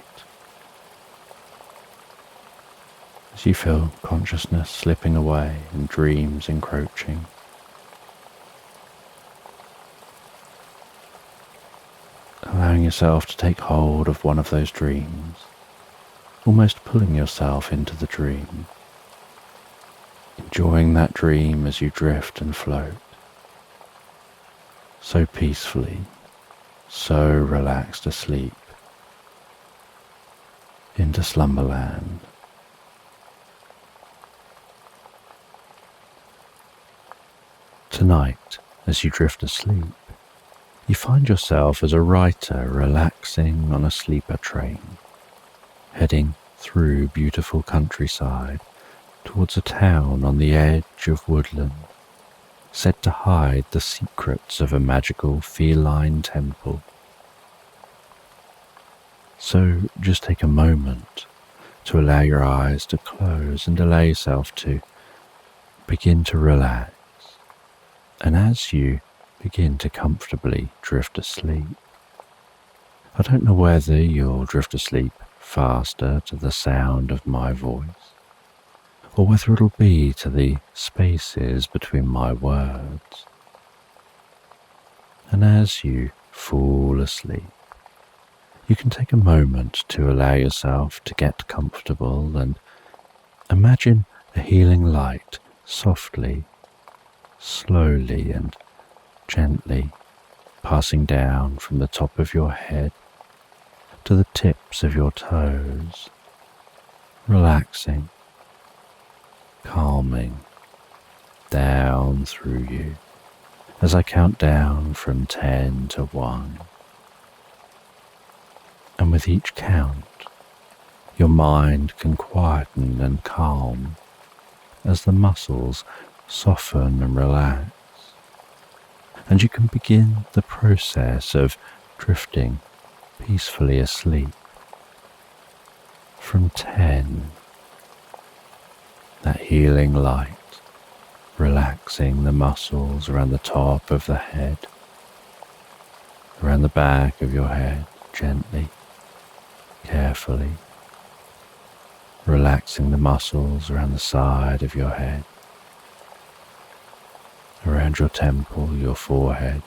As you feel consciousness slipping away and dreams encroaching, allowing yourself to take hold of one of those dreams, almost pulling yourself into the dream, enjoying that dream as you drift and float, so peacefully, so relaxed asleep, into Slumberland. Tonight, as you drift asleep, you find yourself as a writer relaxing on a sleeper train, heading through beautiful countryside towards a town on the edge of woodland, said to hide the secrets of a magical feline temple. So just take a moment to allow your eyes to close and allow yourself to begin to relax. And as you begin to comfortably drift asleep, I don't know whether you'll drift asleep faster to the sound of my voice, or whether it'll be to the spaces between my words. And as you fall asleep, you can take a moment to allow yourself to get comfortable and imagine a healing light softly, slowly and gently passing down from the top of your head to the tips of your toes, relaxing, calming down through you as I count down from 10 to 1. And with each count, your mind can quieten and calm as the muscles soften and relax, and you can begin the process of drifting peacefully asleep. From 10, that healing light relaxing the muscles around the top of the head, around the back of your head, gently, carefully, relaxing the muscles around the side of your head, around your temple, your forehead,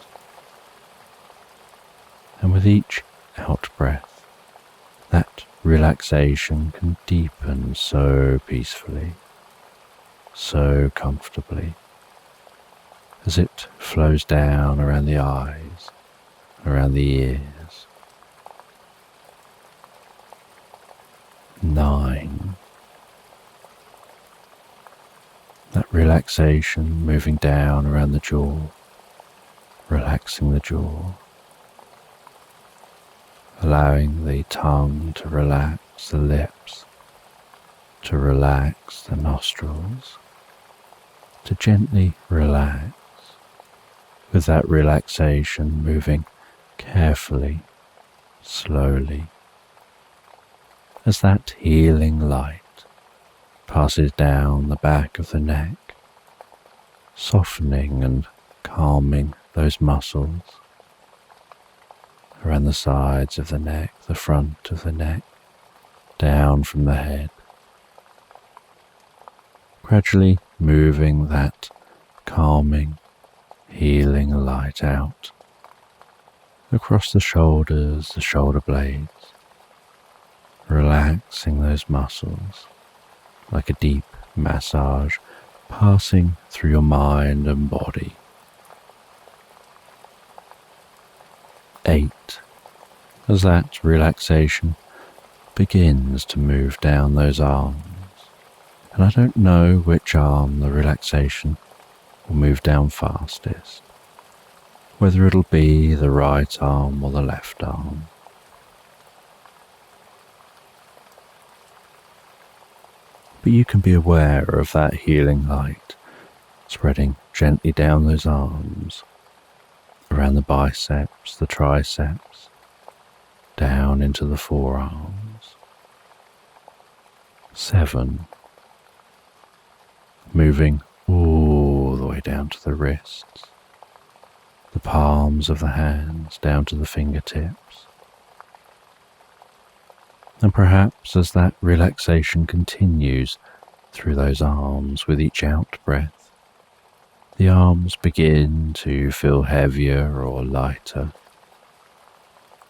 and with each out-breath, that relaxation can deepen so peacefully, so comfortably, as it flows down around the eyes, around the ears. 9. That relaxation moving down around the jaw, relaxing the jaw, allowing the tongue to relax the lips, to relax the nostrils, to gently relax, with that relaxation moving carefully, slowly, as that healing light passes down the back of the neck, softening and calming those muscles around the sides of the neck, the front of the neck, down from the head, gradually moving that calming, healing light out across the shoulders, the shoulder blades, relaxing those muscles like a deep massage passing through your mind and body. 8. As that relaxation begins to move down those arms, and I don't know which arm the relaxation will move down fastest, whether it'll be the right arm or the left arm. But you can be aware of that healing light spreading gently down those arms, around the biceps, the triceps, down into the forearms. 7. Moving all the way down to the wrists, the palms of the hands down to the fingertips, And perhaps as that relaxation continues through those arms with each out-breath, the arms begin to feel heavier or lighter,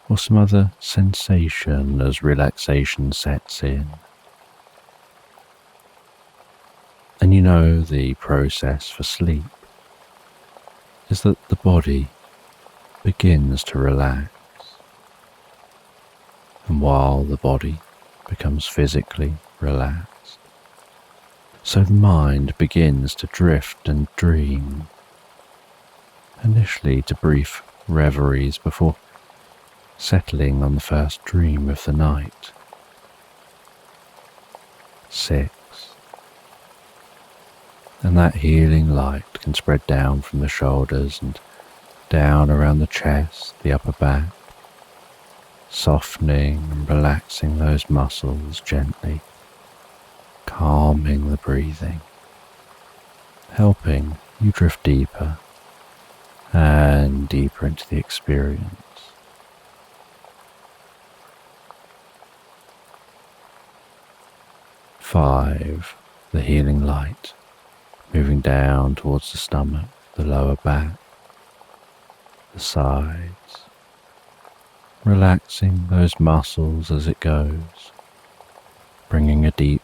or some other sensation as relaxation sets in. And you know the process for sleep is that the body begins to relax. And while the body becomes physically relaxed, so the mind begins to drift and dream, initially to brief reveries before settling on the first dream of the night. 6. And that healing light can spread down from the shoulders and down around the chest, the upper back, softening and relaxing those muscles gently, calming the breathing, helping you drift deeper and deeper into the experience. 5. The healing light moving down towards the stomach, the lower back, the sides, relaxing those muscles as it goes, bringing a deep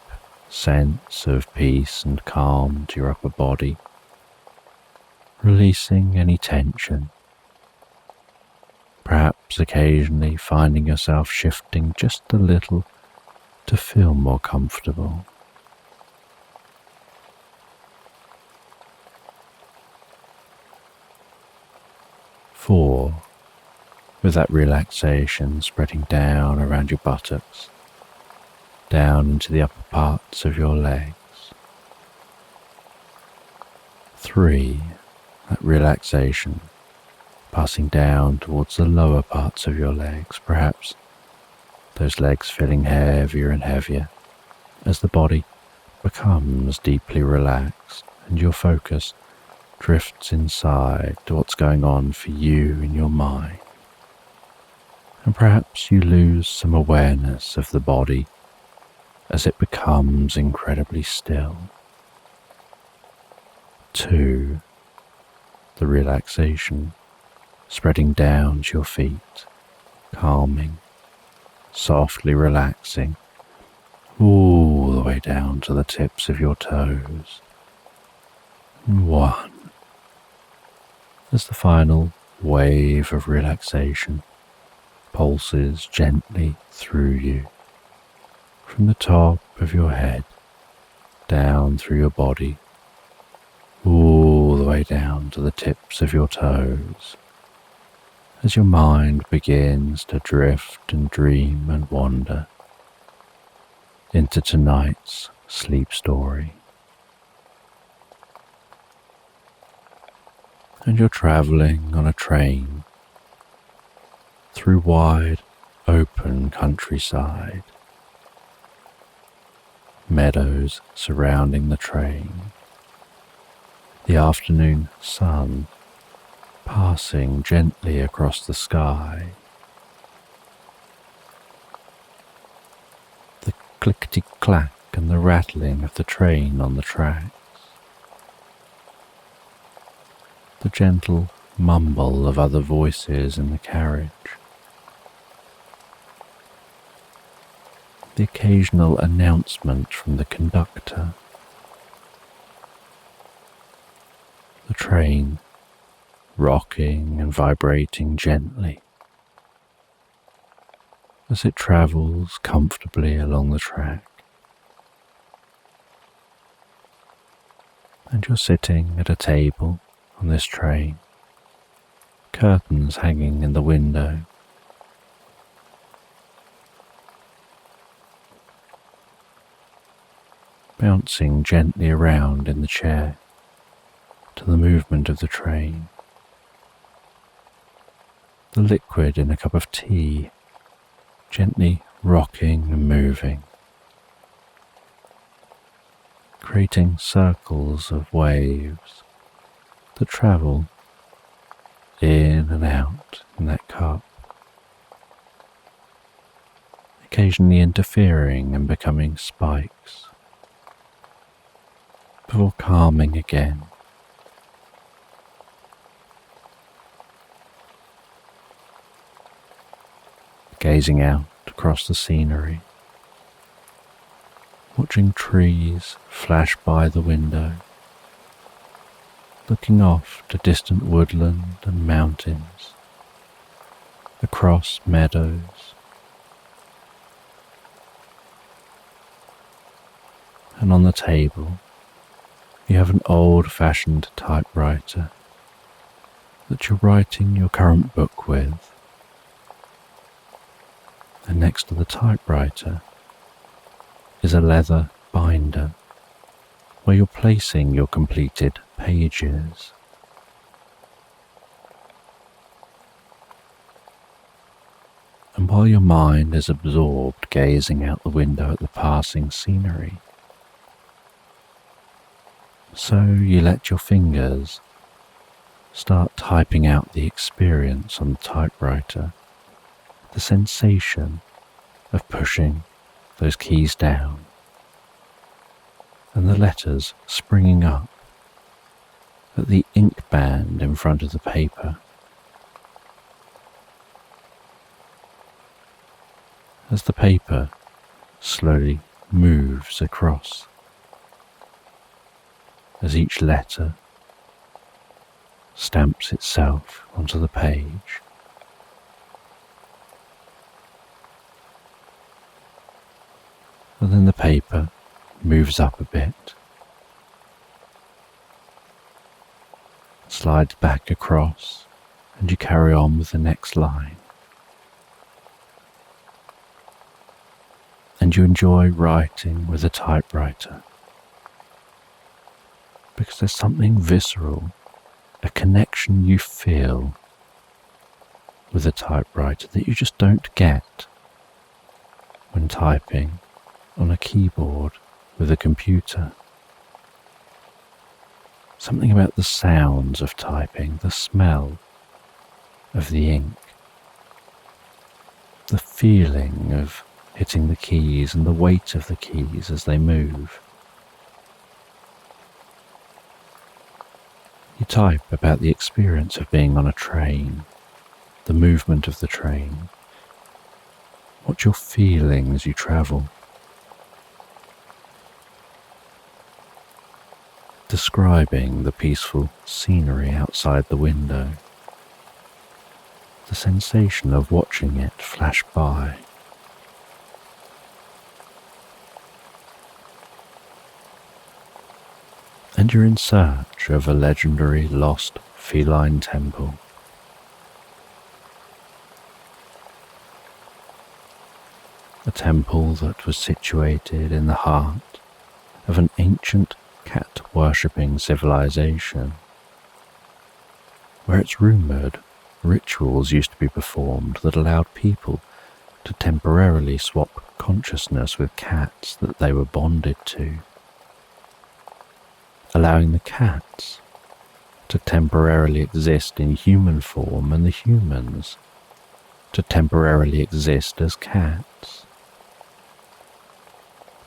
sense of peace and calm to your upper body, releasing any tension, perhaps occasionally finding yourself shifting just a little to feel more comfortable. 4. With that relaxation spreading down around your buttocks, down into the upper parts of your legs. 3. That relaxation passing down towards the lower parts of your legs, perhaps those legs feeling heavier and heavier as the body becomes deeply relaxed and your focus drifts inside to what's going on for you in your mind. And perhaps you lose some awareness of the body as it becomes incredibly still. 2. The relaxation spreading down to your feet, calming, softly relaxing all the way down to the tips of your toes. 1. As the final wave of relaxation pulses gently through you, from the top of your head, down through your body, all the way down to the tips of your toes, as your mind begins to drift and dream and wander into tonight's sleep story. And you're travelling on a train through wide, open countryside, meadows surrounding the train, the afternoon sun passing gently across the sky, the clickety-clack and the rattling of the train on the tracks, the gentle mumble of other voices in the carriage, the occasional announcement from the conductor, the train rocking and vibrating gently as it travels comfortably along the track. And you're sitting at a table on this train, curtains hanging in the window. Bouncing gently around in the chair to the movement of the train. The liquid in a cup of tea gently rocking and moving, creating circles of waves that travel in and out in that cup, occasionally interfering and becoming spikes, before calming again. Gazing out across the scenery, watching trees flash by the window, looking off to distant woodland and mountains, across meadows, and on the table you have an old-fashioned typewriter that you're writing your current book with, and next to the typewriter is a leather binder where you're placing your completed pages. And while your mind is absorbed gazing out the window at the passing scenery, so you let your fingers start typing out the experience on the typewriter, the sensation of pushing those keys down and the letters springing up at the ink band in front of the paper. As the paper slowly moves across, as each letter stamps itself onto the page, and then the paper moves up a bit, slides back across, and you carry on with the next line. And you enjoy writing with a typewriter because there's something visceral, a connection you feel with a typewriter that you just don't get when typing on a keyboard with a computer. Something about the sounds of typing, the smell of the ink, the feeling of hitting the keys and the weight of the keys as they move. You type about the experience of being on a train, the movement of the train, what you're feeling as you travel. Describing the peaceful scenery outside the window, the sensation of watching it flash by. And you're in search of a legendary lost feline temple. A temple that was situated in the heart of an ancient cat-worshipping civilization, where it's rumoured rituals used to be performed that allowed people to temporarily swap consciousness with cats that they were bonded to, allowing the cats to temporarily exist in human form and the humans to temporarily exist as cats,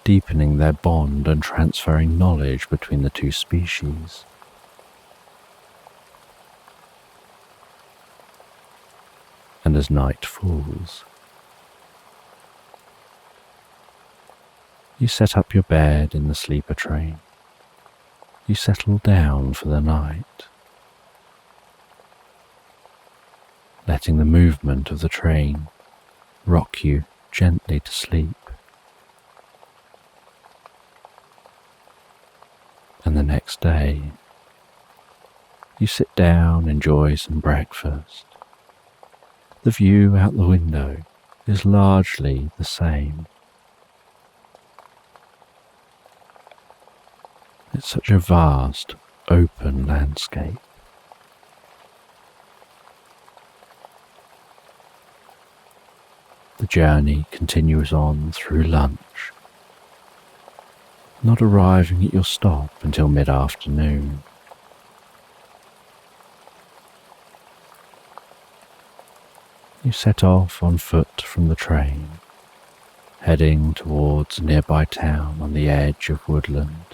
deepening their bond and transferring knowledge between the two species. And as night falls, you set up your bed in the sleeper train. You settle down for the night, letting the movement of the train rock you gently to sleep. And the next day, you sit down, enjoy some breakfast. The view out the window is largely the same. It's such a vast, open landscape. The journey continues on through lunch, not arriving at your stop until mid-afternoon. You set off on foot from the train, heading towards a nearby town on the edge of woodland.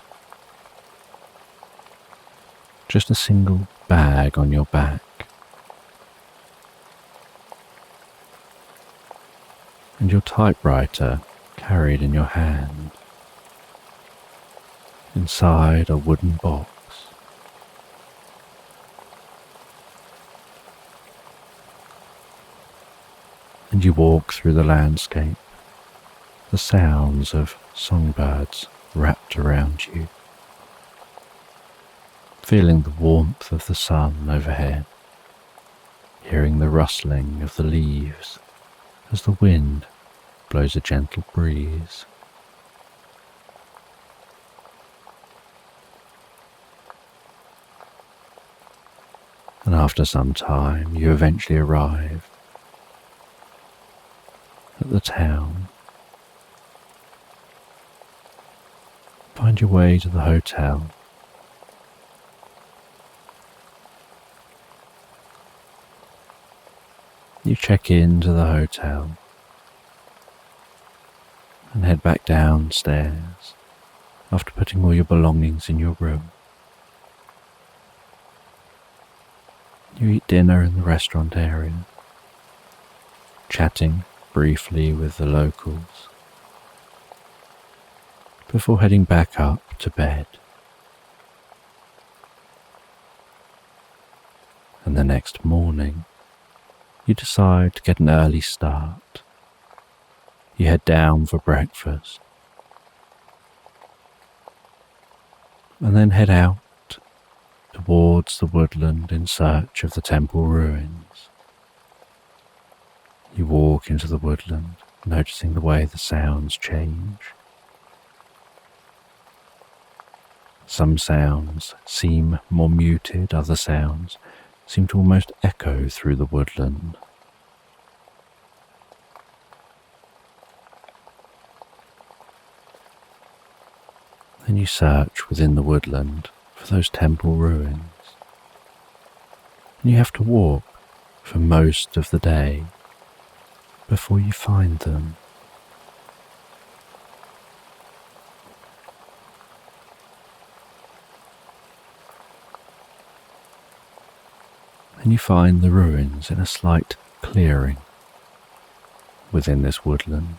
Just a single bag on your back, and your typewriter carried in your hand, inside a wooden box. And you walk through the landscape, the sounds of songbirds wrapped around you, feeling the warmth of the sun overhead, hearing the rustling of the leaves as the wind blows a gentle breeze. And after some time, you eventually arrive at the town. Find your way to the hotel. You check into the hotel and head back downstairs after putting all your belongings in your room. You eat dinner in the restaurant area, chatting briefly with the locals, before heading back up to bed. And the next morning, you decide to get an early start. You head down for breakfast, and then head out towards the woodland in search of the temple ruins. You walk into the woodland, noticing the way the sounds change. Some sounds seem more muted, other sounds seem to almost echo through the woodland. Then you search within the woodland for those temple ruins, and you have to walk for most of the day before you find them. And you find the ruins in a slight clearing within this woodland.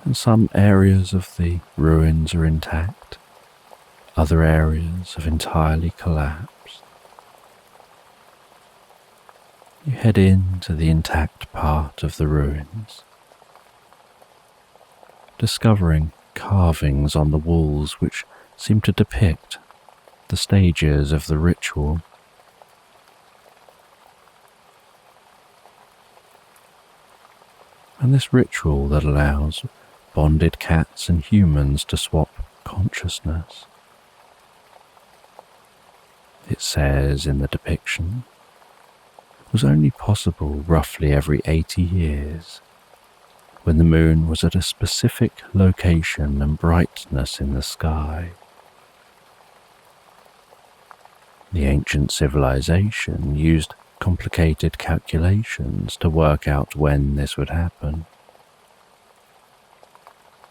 And some areas of the ruins are intact, other areas have entirely collapsed. You head into the intact part of the ruins, discovering carvings on the walls which seem to depict the stages of the ritual. And this ritual that allows bonded cats and humans to swap consciousness. It says in the depiction, was only possible roughly every 80 years, when the moon was at a specific location and brightness in the sky. The ancient civilization used complicated calculations to work out when this would happen.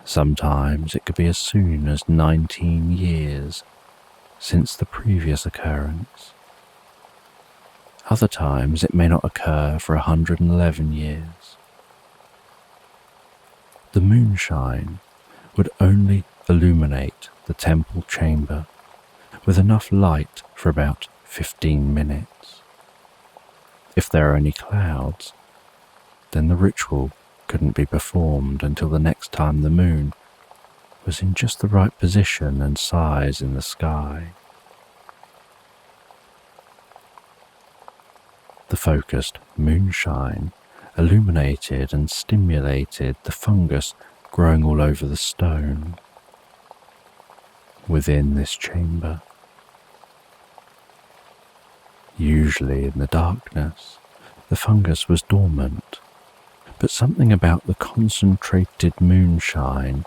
Sometimes it could be as soon as 19 years since the previous occurrence. Other times it may not occur for 111 years. The moonshine would only illuminate the temple chamber with enough light for about 15 minutes. If there are any clouds, then the ritual couldn't be performed until the next time the moon was in just the right position and size in the sky. The focused moonshine illuminated and stimulated the fungus growing all over the stone within this chamber. Usually in the darkness, the fungus was dormant, but something about the concentrated moonshine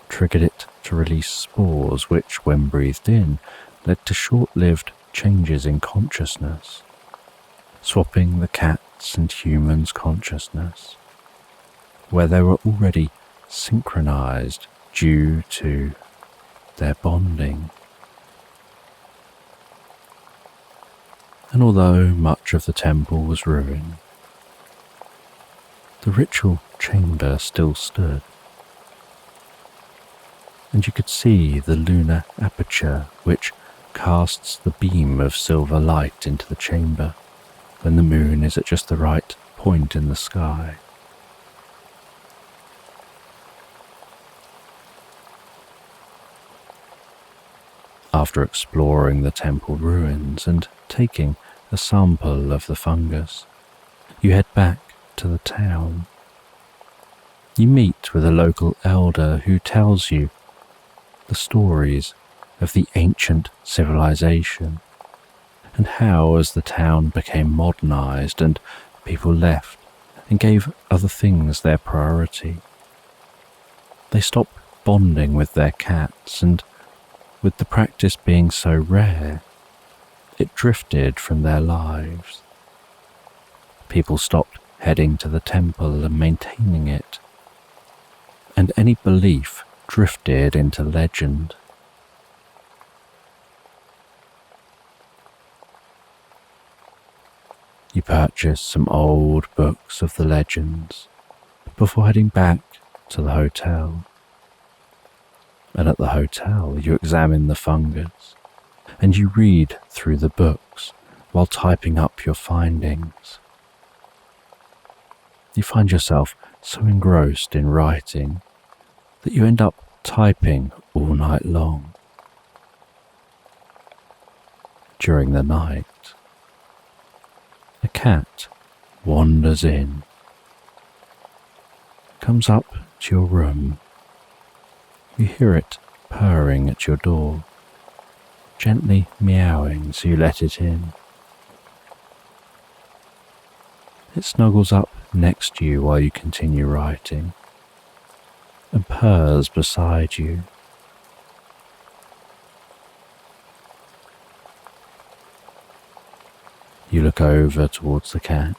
triggered it to release spores which, when breathed in, led to short-lived changes in consciousness, swapping the cats cat's and human's consciousness, where they were already synchronized due to their bonding. And although much of the temple was ruined, the ritual chamber still stood, and you could see the lunar aperture which casts the beam of silver light into the chamber when the moon is at just the right point in the sky. After exploring the temple ruins and taking a sample of the fungus, you head back to the town. You meet with a local elder who tells you the stories of the ancient civilization and how, as the town became modernized and people left and gave other things their priority, they stopped bonding with their cats, and with the practice being so rare, it drifted from their lives. People stopped heading to the temple and maintaining it, and any belief drifted into legend. You purchase some old books of the legends before heading back to the hotel. And at the hotel you examine the fungus, and you read through the books while typing up your findings. You find yourself so engrossed in writing that you end up typing all night long. During the night, a cat wanders in, comes up to your room. You hear it purring at your door, gently meowing, so you let it in. It snuggles up next to you while you continue writing and purrs beside you. You look over towards the cat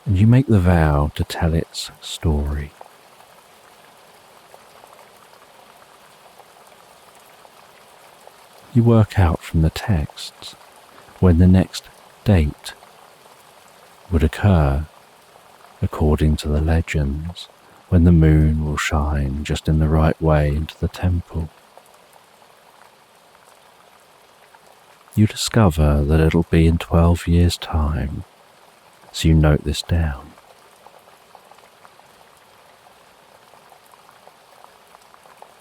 and you make the vow to tell its story. You work out from the texts when the next date would occur, according to the legends, when the moon will shine just in the right way into the temple. You discover that it'll be in 12 years' time, so you note this down.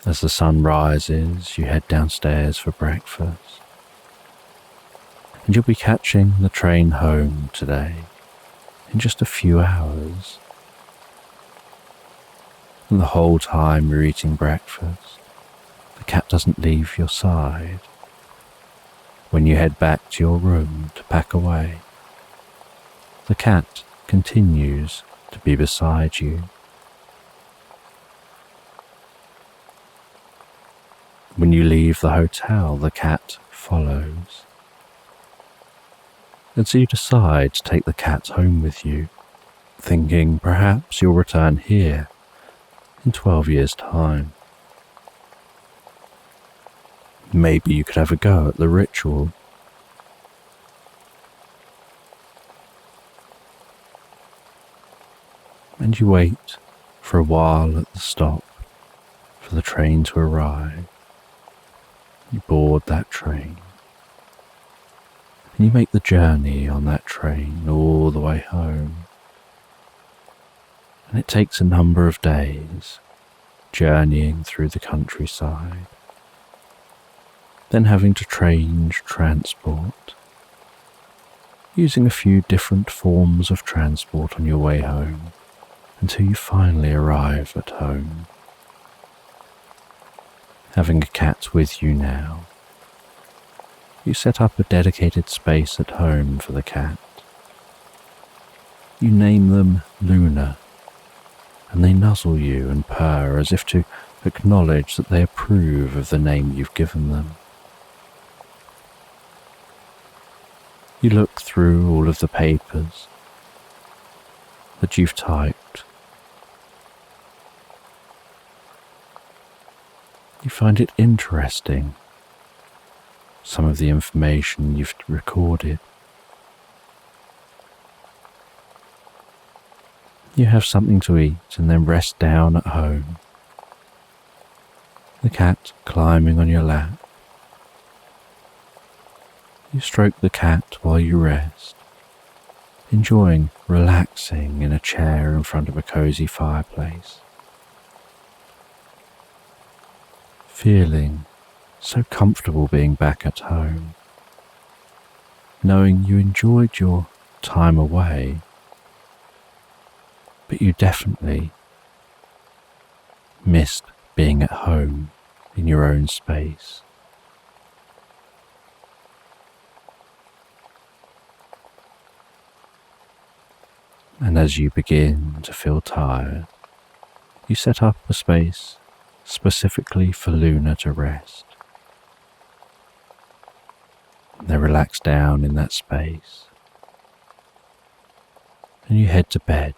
As the sun rises, you head downstairs for breakfast, and you'll be catching the train home today in just a few hours. And the whole time you're eating breakfast, the cat doesn't leave your side. When you head back to your room to pack away, the cat continues to be beside you. When you leave the hotel, the cat follows. And so you decide to take the cat home with you, thinking perhaps you'll return here in 12 years' time. Maybe you could have a go at the ritual. And you wait for a while at the stop for the train to arrive. You board that train, and you make the journey on that train all the way home. And it takes a number of days journeying through the countryside, then having to change transport, using a few different forms of transport on your way home until you finally arrive at home. Having a cat with you now, you set up a dedicated space at home for the cat. You name them Luna, and they nuzzle you and purr as if to acknowledge that they approve of the name you've given them. You look through all of the papers that you've typed. You find it interesting, some of the information you've recorded. You have something to eat and then rest down at home. The cat climbing on your lap. You stroke the cat while you rest, enjoying relaxing in a chair in front of a cozy fireplace. Feeling so comfortable being back at home, knowing you enjoyed your time away, but you definitely missed being at home in your own space. And as you begin to feel tired, you set up a space specifically for Luna to rest. They relax down in that space, and you head to bed.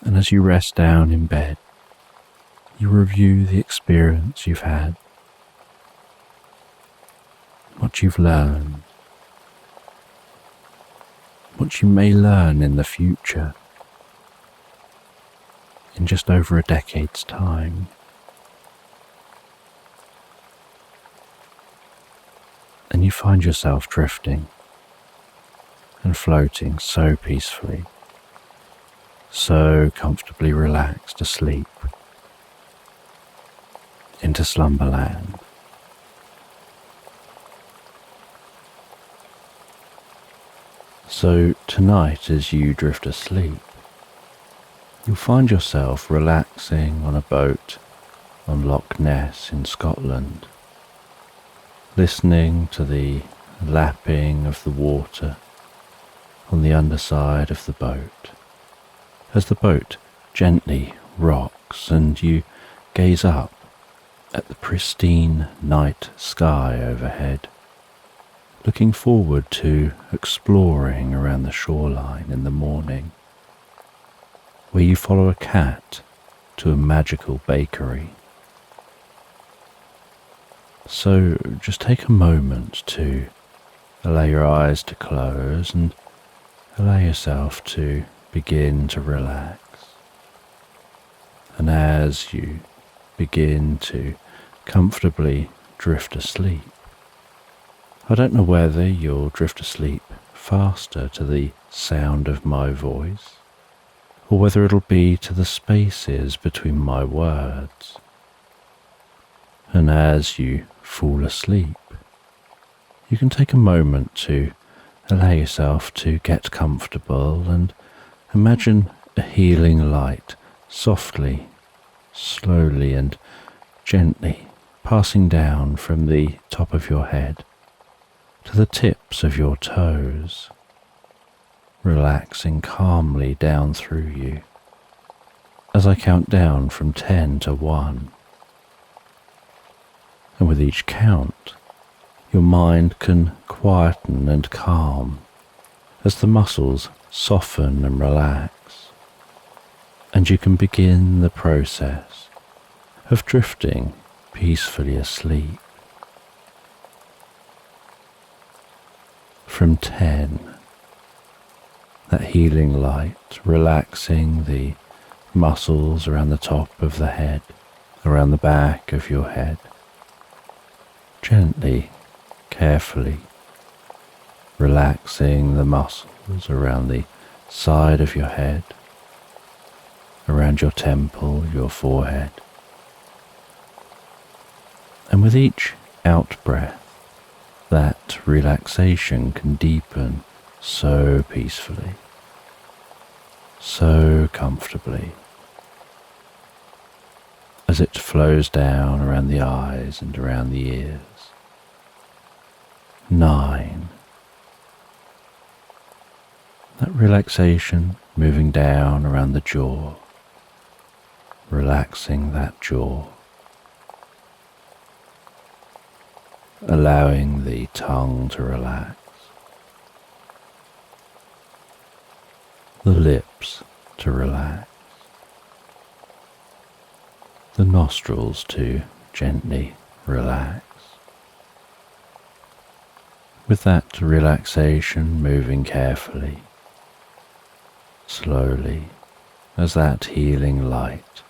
And as you rest down in bed, you review the experience you've had, what you've learned, what you may learn in the future, in just over a decade's time. And you find yourself drifting and floating so peacefully, so comfortably relaxed asleep into Slumberland. So tonight, as you drift asleep, you'll find yourself relaxing on a boat on Loch Ness in Scotland, listening to the lapping of the water on the underside of the boat, as the boat gently rocks and you gaze up at the pristine night sky overhead, looking forward to exploring around the shoreline in the morning, where you follow a cat to a magical bakery. So just take a moment to allow your eyes to close and allow yourself to begin to relax. And as you begin to comfortably drift asleep, I don't know whether you'll drift asleep faster to the sound of my voice, or whether it'll be to the spaces between my words. And as you fall asleep, you can take a moment to allow yourself to get comfortable and imagine a healing light softly, slowly and gently passing down from the top of your head to the tips of your toes, relaxing calmly down through you as I count down from 10 to 1. And with each count, your mind can quieten and calm as the muscles soften and relax, and you can begin the process of drifting peacefully asleep. From 10, that healing light relaxing the muscles around the top of the head, around the back of your head, gently, carefully relaxing the muscles around the side of your head, around your temple, your forehead. And with each out-breath, that relaxation can deepen so peacefully, so comfortably, as it flows down around the eyes and around the ears. 9. That relaxation moving down around the jaw, relaxing that jaw. allowing the tongue to relax, the lips to relax, the nostrils to gently relax. With that relaxation moving carefully, slowly, as that healing light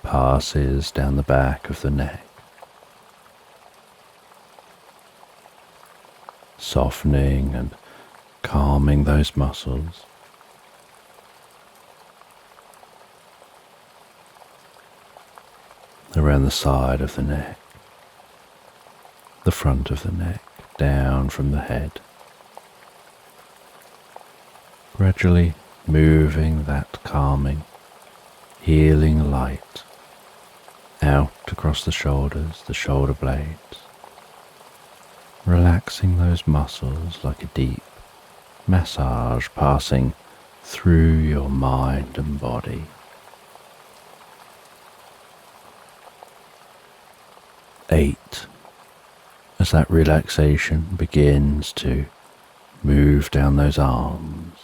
passes down the back of the neck, softening and calming those muscles. Around the side of the neck, the front of the neck, down from the head, gradually moving that calming, healing light out across the shoulders, the shoulder blades, relaxing those muscles like a deep massage passing through your mind and body. 8. As that relaxation begins to move down those arms.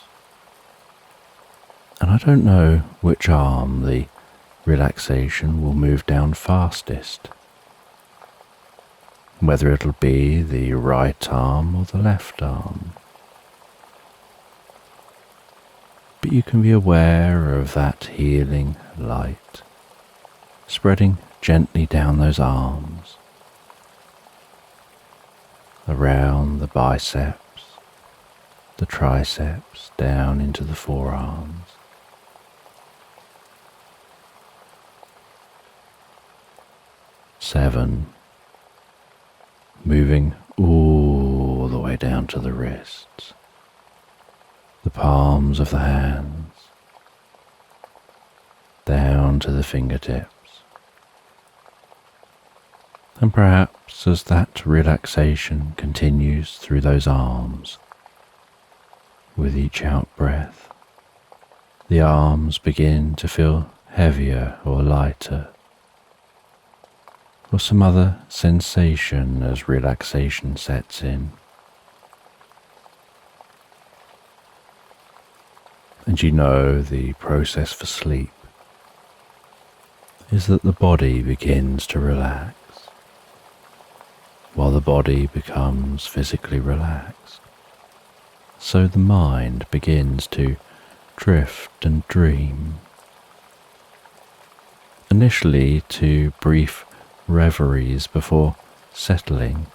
And I don't know which arm the relaxation will move down fastest, whether it'll be the right arm or the left arm. But you can be aware of that healing light spreading gently down those arms, around the biceps, the triceps, down into the forearms. 7. Moving all the way down to the wrists, the palms of the hands, down to the fingertips. And perhaps as that relaxation continues through those arms, with each out-breath, the arms begin to feel heavier or lighter, or some other sensation as relaxation sets in. And you know the process for sleep is that the body begins to relax, while the body becomes physically relaxed. So the mind begins to drift and dream, initially to brief reveries before settling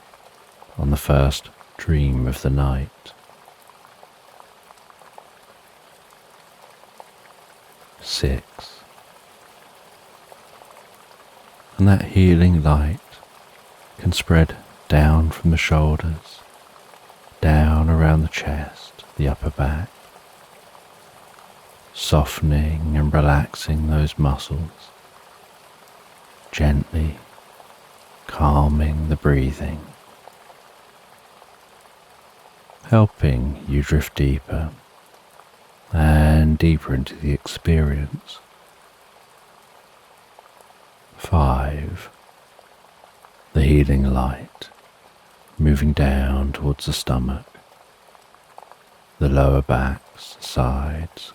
on the first dream of the night. 6. And that healing light can spread down from the shoulders, down around the chest, the upper back, softening and relaxing those muscles, gently calming the breathing, helping you drift deeper and deeper into the experience. 5. The healing light moving down towards the stomach, the lower backs, sides,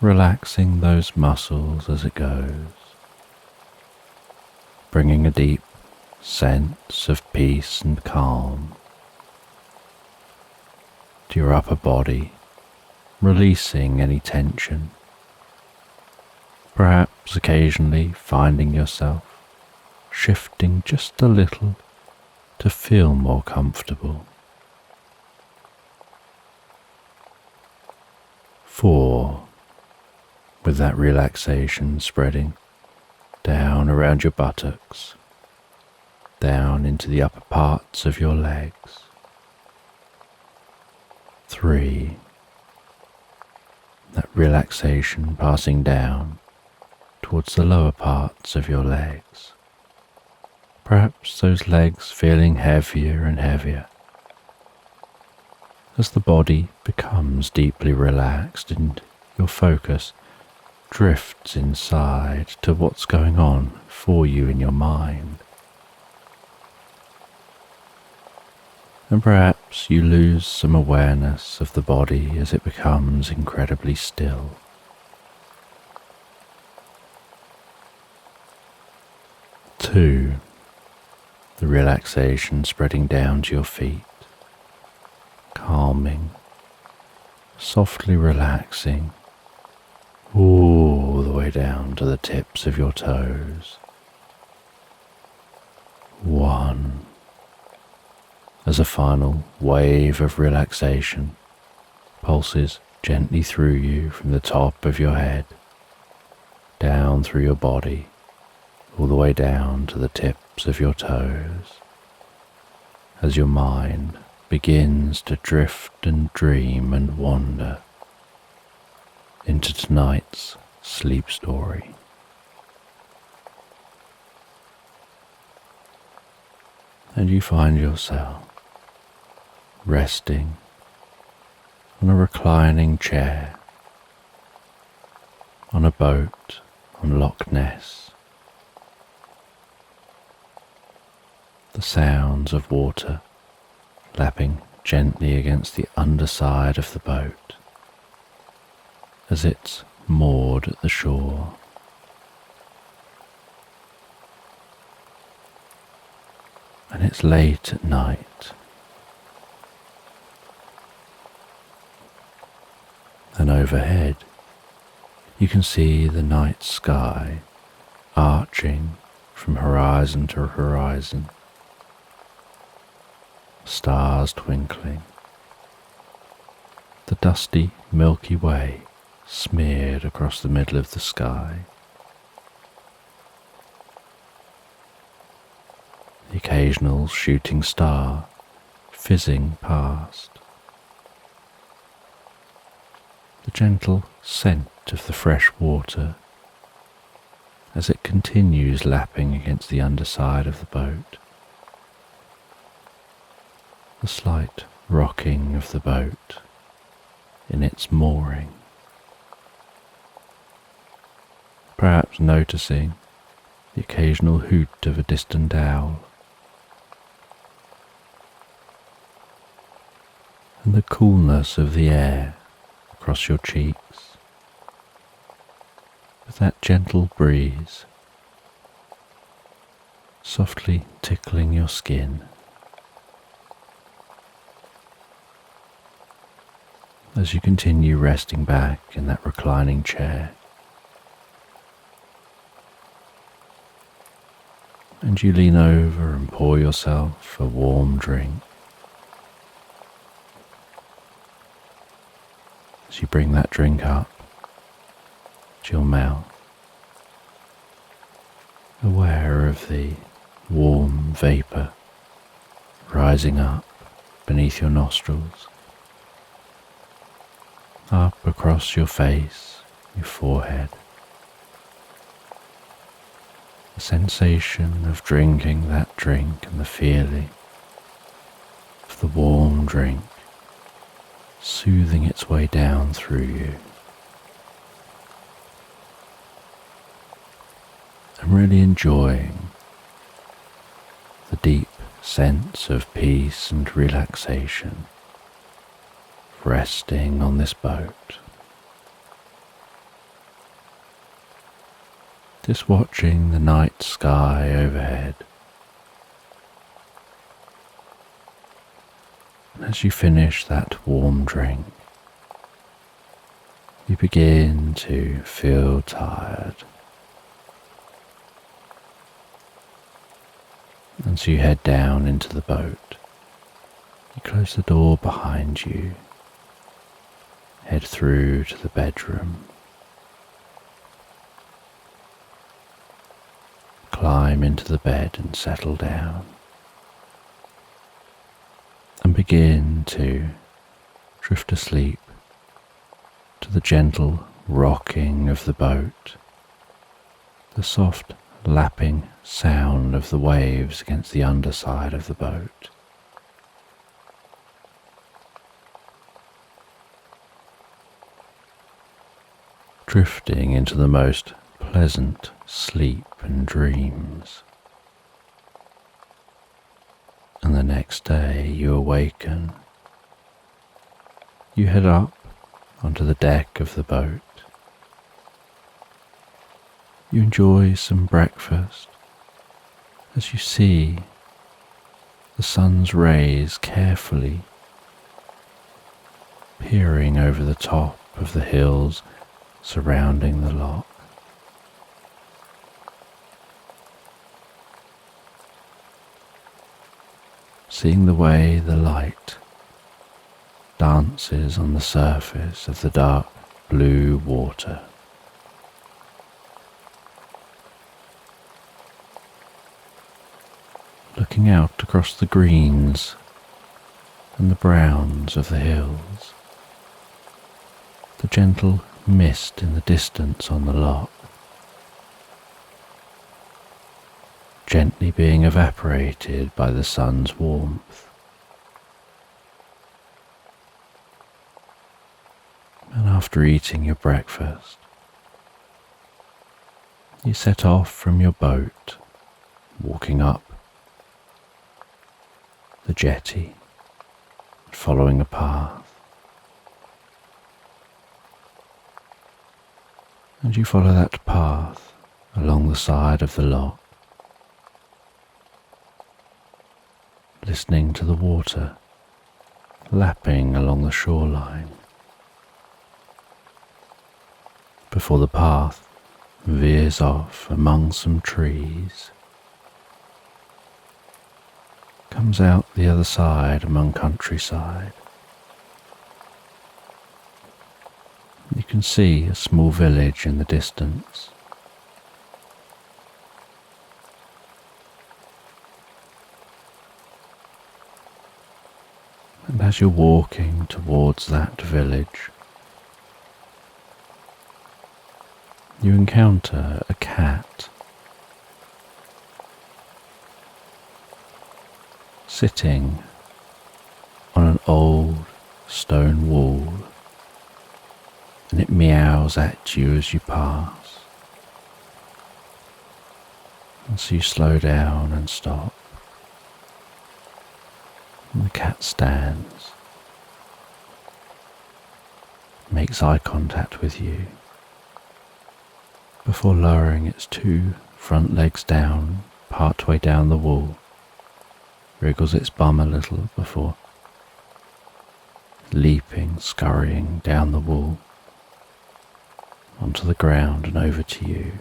relaxing those muscles as it goes, bringing a deep sense of peace and calm to your upper body, releasing any tension, perhaps occasionally finding yourself shifting just a little to feel more comfortable. 4. With that relaxation spreading down around your buttocks, down into the upper parts of your legs. 3. That relaxation passing down towards the lower parts of your legs. Perhaps those legs feeling heavier and heavier as the body becomes deeply relaxed and your focus drifts inside to what's going on for you in your mind. And perhaps you lose some awareness of the body as it becomes incredibly still. Two, the relaxation spreading down to your feet, calming, softly relaxing all the way down to the tips of your toes. One, as a final wave of relaxation pulses gently through you from the top of your head, down through your body, all the way down to the tips of your toes, as your mind begins to drift and dream and wander into tonight's sleep story. And you find yourself resting on a reclining chair on a boat on Loch Ness. The sounds of water lapping gently against the underside of the boat as it's moored at the shore. And it's late at night, and overhead you can see the night sky arching from horizon to horizon, stars twinkling, the dusty Milky Way smeared across the middle of the sky. The occasional shooting star fizzing past. The gentle scent of the fresh water as it continues lapping against the underside of the boat. The slight rocking of the boat in its mooring. Perhaps noticing the occasional hoot of a distant owl. And the coolness of the air across your cheeks, with that gentle breeze softly tickling your skin as you continue resting back in that reclining chair. And you lean over and pour yourself a warm drink. As you bring that drink up to your mouth, aware of the warm vapour rising up beneath your nostrils, up across your face, your forehead. The sensation of drinking that drink and the feeling of the warm drink soothing its way down through you. I'm really enjoying the deep sense of peace and relaxation resting on this boat. Just watching the night sky overhead. And as you finish that warm drink, you begin to feel tired. And so you head down into the boat. You close the door behind you, head through to the bedroom, climb into the bed and settle down, and begin to drift asleep to the gentle rocking of the boat, the soft lapping sound of the waves against the underside of the boat. drifting into the most pleasant sleep and dreams. And the next day you awaken. You head up onto the deck of the boat. You enjoy some breakfast as you see the sun's rays carefully peering over the top of the hills surrounding the loch. Seeing the way the light dances on the surface of the dark blue water. Looking out across the greens and the browns of the hills, the gentle mist in the distance on the loch, gently being evaporated by the sun's warmth. And after eating your breakfast, you set off from your boat, walking up the jetty, following a path. And you follow that path along the side of the loch, listening to the water lapping along the shoreline, before the path veers off among some trees, comes out the other side among countryside. You can see a small village in the distance. And as you're walking towards that village, you encounter a cat sitting on an old stone wall, and it meows at you as you pass. And so you slow down and stop. And the cat stands, makes eye contact with you, before lowering its two front legs down, partway down the wall, wriggles its bum a little before leaping, scurrying down the wall, onto the ground and over to you,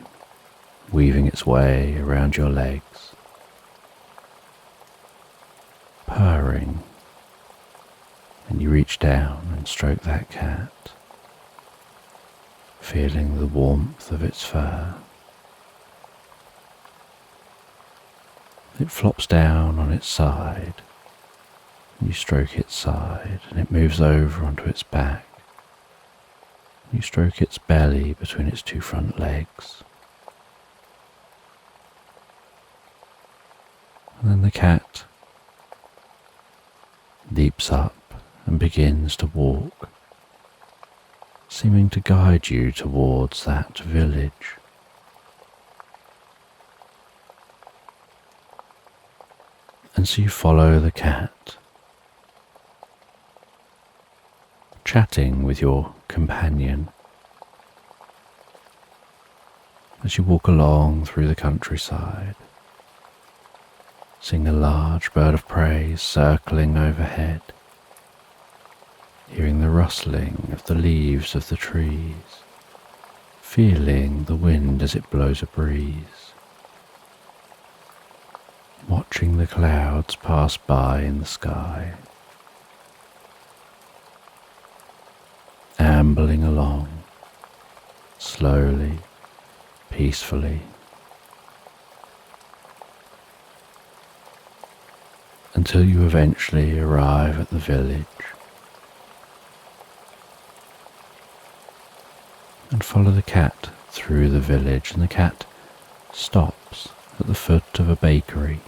weaving its way around your legs, purring, and you reach down and stroke that cat, feeling the warmth of its fur. It flops down on its side, you stroke its side, and it moves over onto its back. You stroke its belly between its two front legs. And then the cat leaps up and begins to walk, seeming to guide you towards that village. And so you follow the cat, chatting with your companion as you walk along through the countryside, seeing a large bird of prey circling overhead, hearing the rustling of the leaves of the trees, feeling the wind as it blows a breeze, watching the clouds pass by in the sky, ambling along, slowly, peacefully, until you eventually arrive at the village and follow the cat through the village, and the cat stops at the foot of a bakery.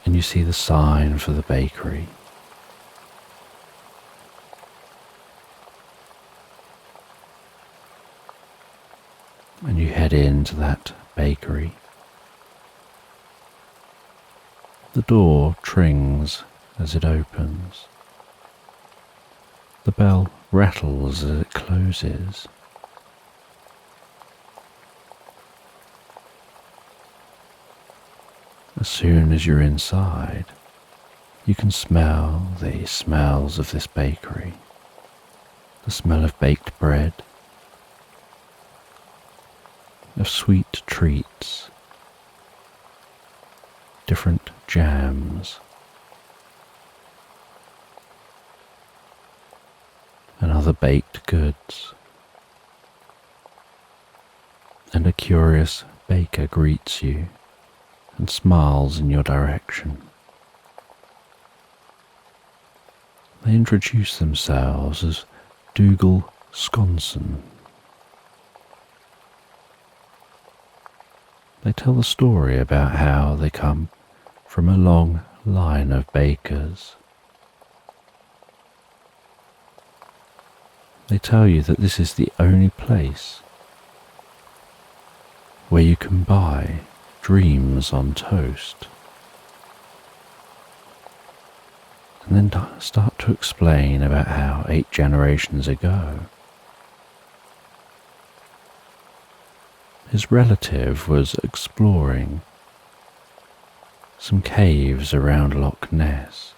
And you see the sign for the bakery. and you head into that bakery. The door trings as it opens. The bell rattles as it closes. As soon as you're inside, you can smell the smells of this bakery. The smell of baked bread, of sweet treats, different jams, and other baked goods. And a curious baker greets you and smiles in your direction. They introduce themselves as Dougal Sconson. They tell the story about how they come from a long line of bakers. They tell you that this is the only place where you can buy dreams on toast, and then start to explain about how 8 generations ago his relative was exploring some caves around Loch Ness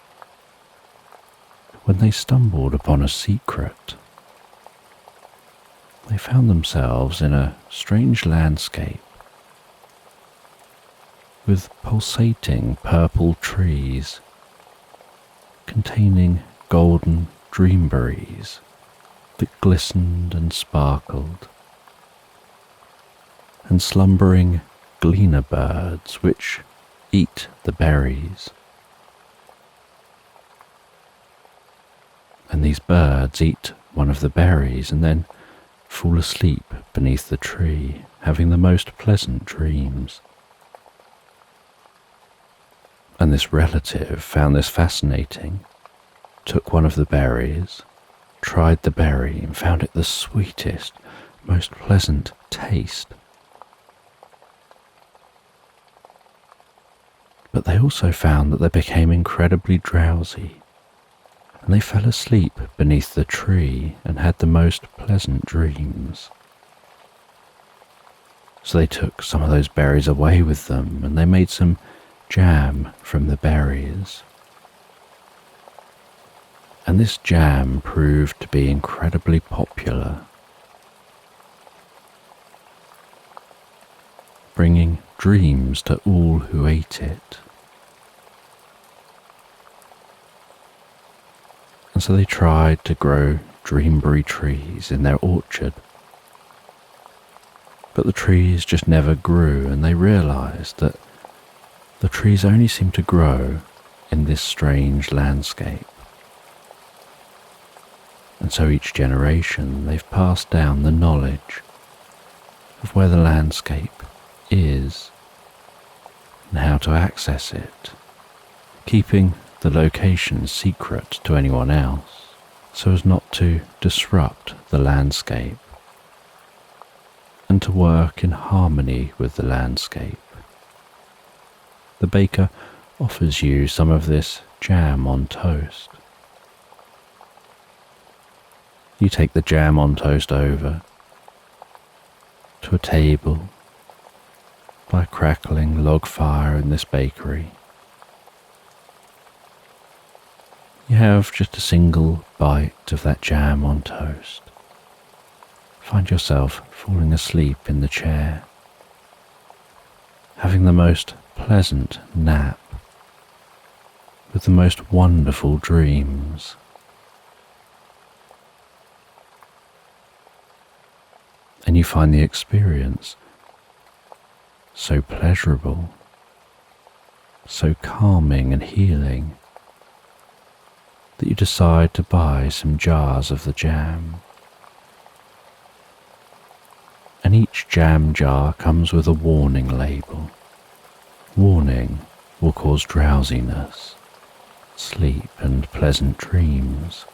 when they stumbled upon a secret. They found themselves in a strange landscape with pulsating purple trees containing golden dreamberries that glistened and sparkled, and slumbering gleaner birds which eat the berries. And these birds eat one of the berries and then fall asleep beneath the tree, having the most pleasant dreams. And this relative found this fascinating, took one of the berries, tried the berry and found it the sweetest, most pleasant taste. But they also found that they became incredibly drowsy, and they fell asleep beneath the tree and had the most pleasant dreams. So they took some of those berries away with them, and they made some jam from the berries. And this jam proved to be incredibly popular, bringing dreams to all who ate it. And so they tried to grow dreamberry trees in their orchard. But the trees just never grew, and they realized that the trees only seem to grow in this strange landscape. And so each generation they've passed down the knowledge of where the landscape is and how to access it, keeping the location secret to anyone else so as not to disrupt the landscape and to work in harmony with the landscape. The baker offers you some of this jam on toast. You take the jam on toast over to a table by a crackling log fire in this bakery. You have just a single bite of that jam on toast. Find yourself falling asleep in the chair, having the most pleasant nap with the most wonderful dreams. And you find the experience so pleasurable, so calming and healing, that you decide to buy some jars of the jam. And each jam jar comes with a warning label. Warning will cause drowsiness, sleep and pleasant dreams.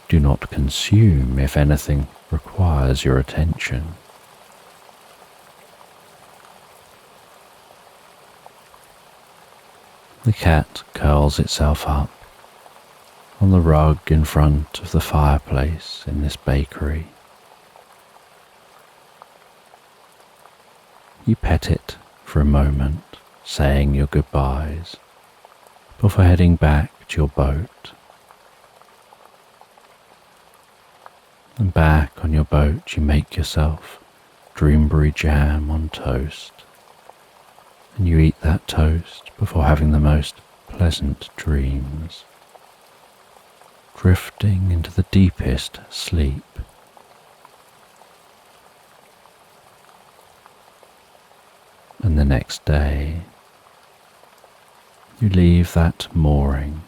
Do not consume if anything requires your attention. The cat curls itself up on the rug in front of the fireplace in this bakery. You pet it for a moment, saying your goodbyes, before heading back to your boat. And back on your boat you make yourself dreamberry jam on toast, and you eat that toast before having the most pleasant dreams, drifting into the deepest sleep. And the next day, you leave that mooring,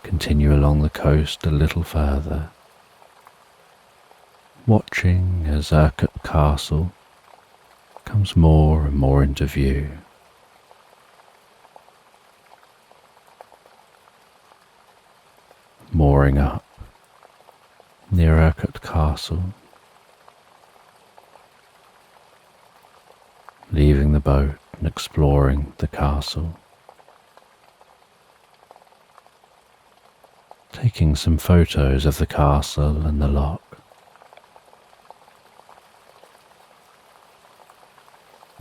continue along the coast a little further, watching as Urquhart Castle comes more and more into view. Mooring up near Urquhart Castle, leaving the boat and exploring the castle, taking some photos of the castle and the loch,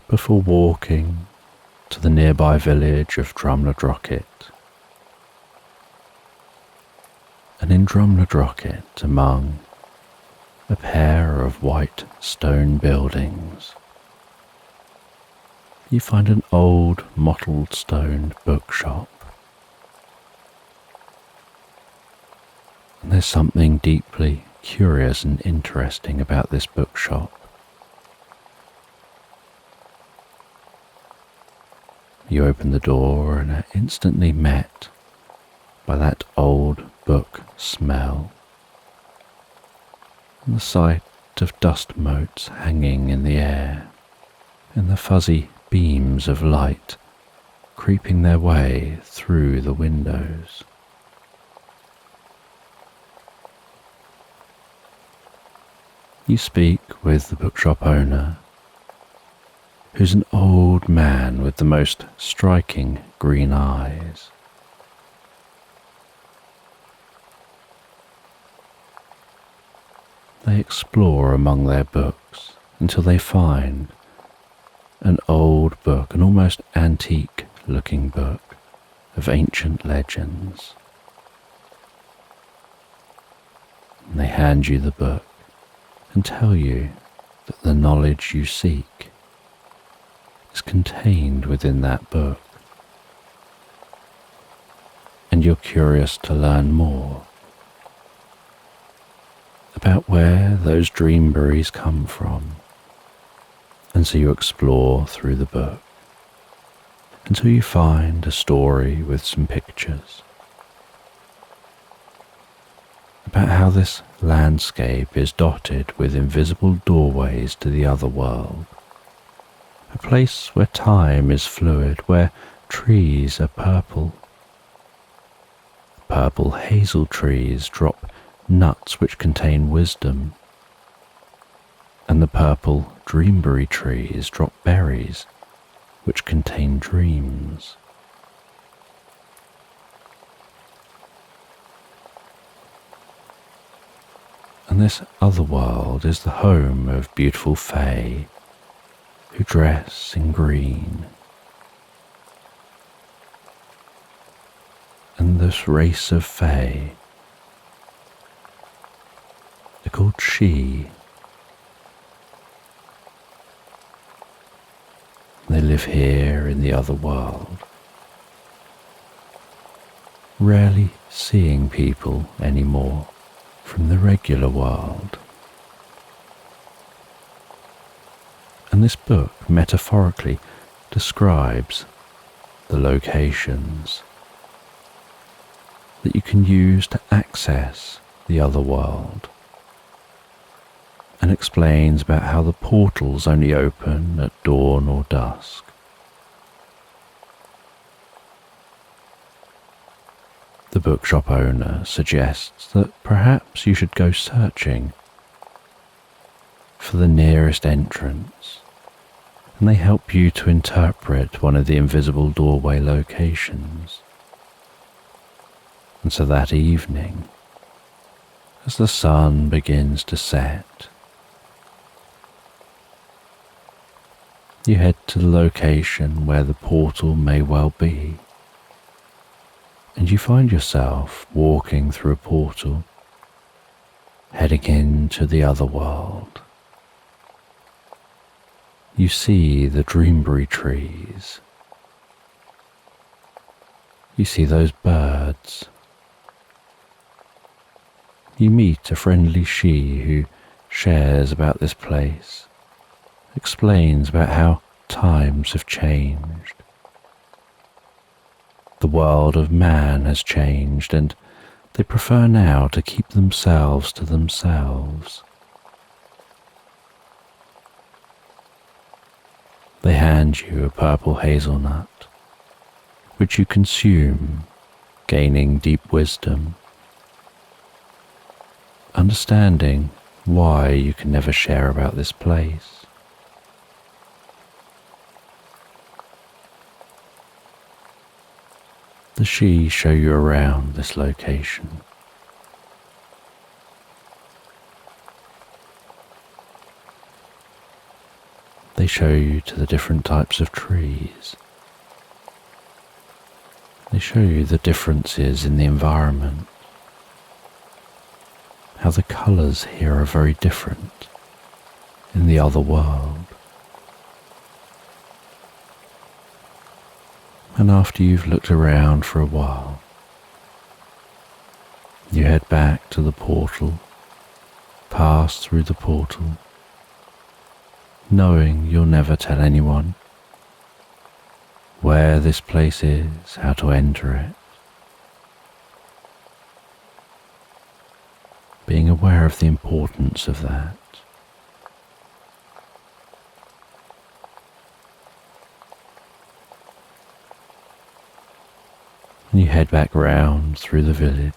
before walking to the nearby village of Drumladrocket. And in Drumladrocket, among a pair of white stone buildings, you find an old mottled stone bookshop. And there's something deeply curious and interesting about this bookshop. You open the door and are instantly met by that old book smell, and the sight of dust motes hanging in the air, and the fuzzy beams of light creeping their way through the windows. You speak with the bookshop owner, who's an old man with the most striking green eyes. They explore among their books until they find an old book, an almost antique-looking book of ancient legends. And they hand you the book and tell you that the knowledge you seek is contained within that book, and you're curious to learn more about where those dreamberries come from, and so you explore through the book until you find a story with some pictures about how this landscape is dotted with invisible doorways to the other world, a place where time is fluid, where trees are purple. Purple hazel trees drop nuts which contain wisdom, and the purple dreamberry trees drop berries which contain dreams. And this other world is the home of beautiful fae who dress in green. And this race of fae, they're called she. They live here in the other world, rarely seeing people anymore from the regular world. And this book metaphorically describes the locations that you can use to access the other world, and explains about how the portals only open at dawn or dusk. The bookshop owner suggests that perhaps you should go searching for the nearest entrance, and they help you to interpret one of the invisible doorway locations. And so that evening, as the sun begins to set, you head to the location where the portal may well be, and you find yourself walking through a portal, heading into the other world. You see the dreamberry trees. You see those birds. You meet a friendly she who shares about this place, explains about how times have changed. The world of man has changed, and they prefer now to keep themselves to themselves. They hand you a purple hazelnut, which you consume, gaining deep wisdom, understanding why you can never share about this place. The she show you around this location. They show you to the different types of trees. They show you the differences in the environment, how the colours here are very different in the other world. And after you've looked around for a while, you head back to the portal, pass through the portal, knowing you'll never tell anyone where this place is, how to enter it, being aware of the importance of that. And you head back round through the village,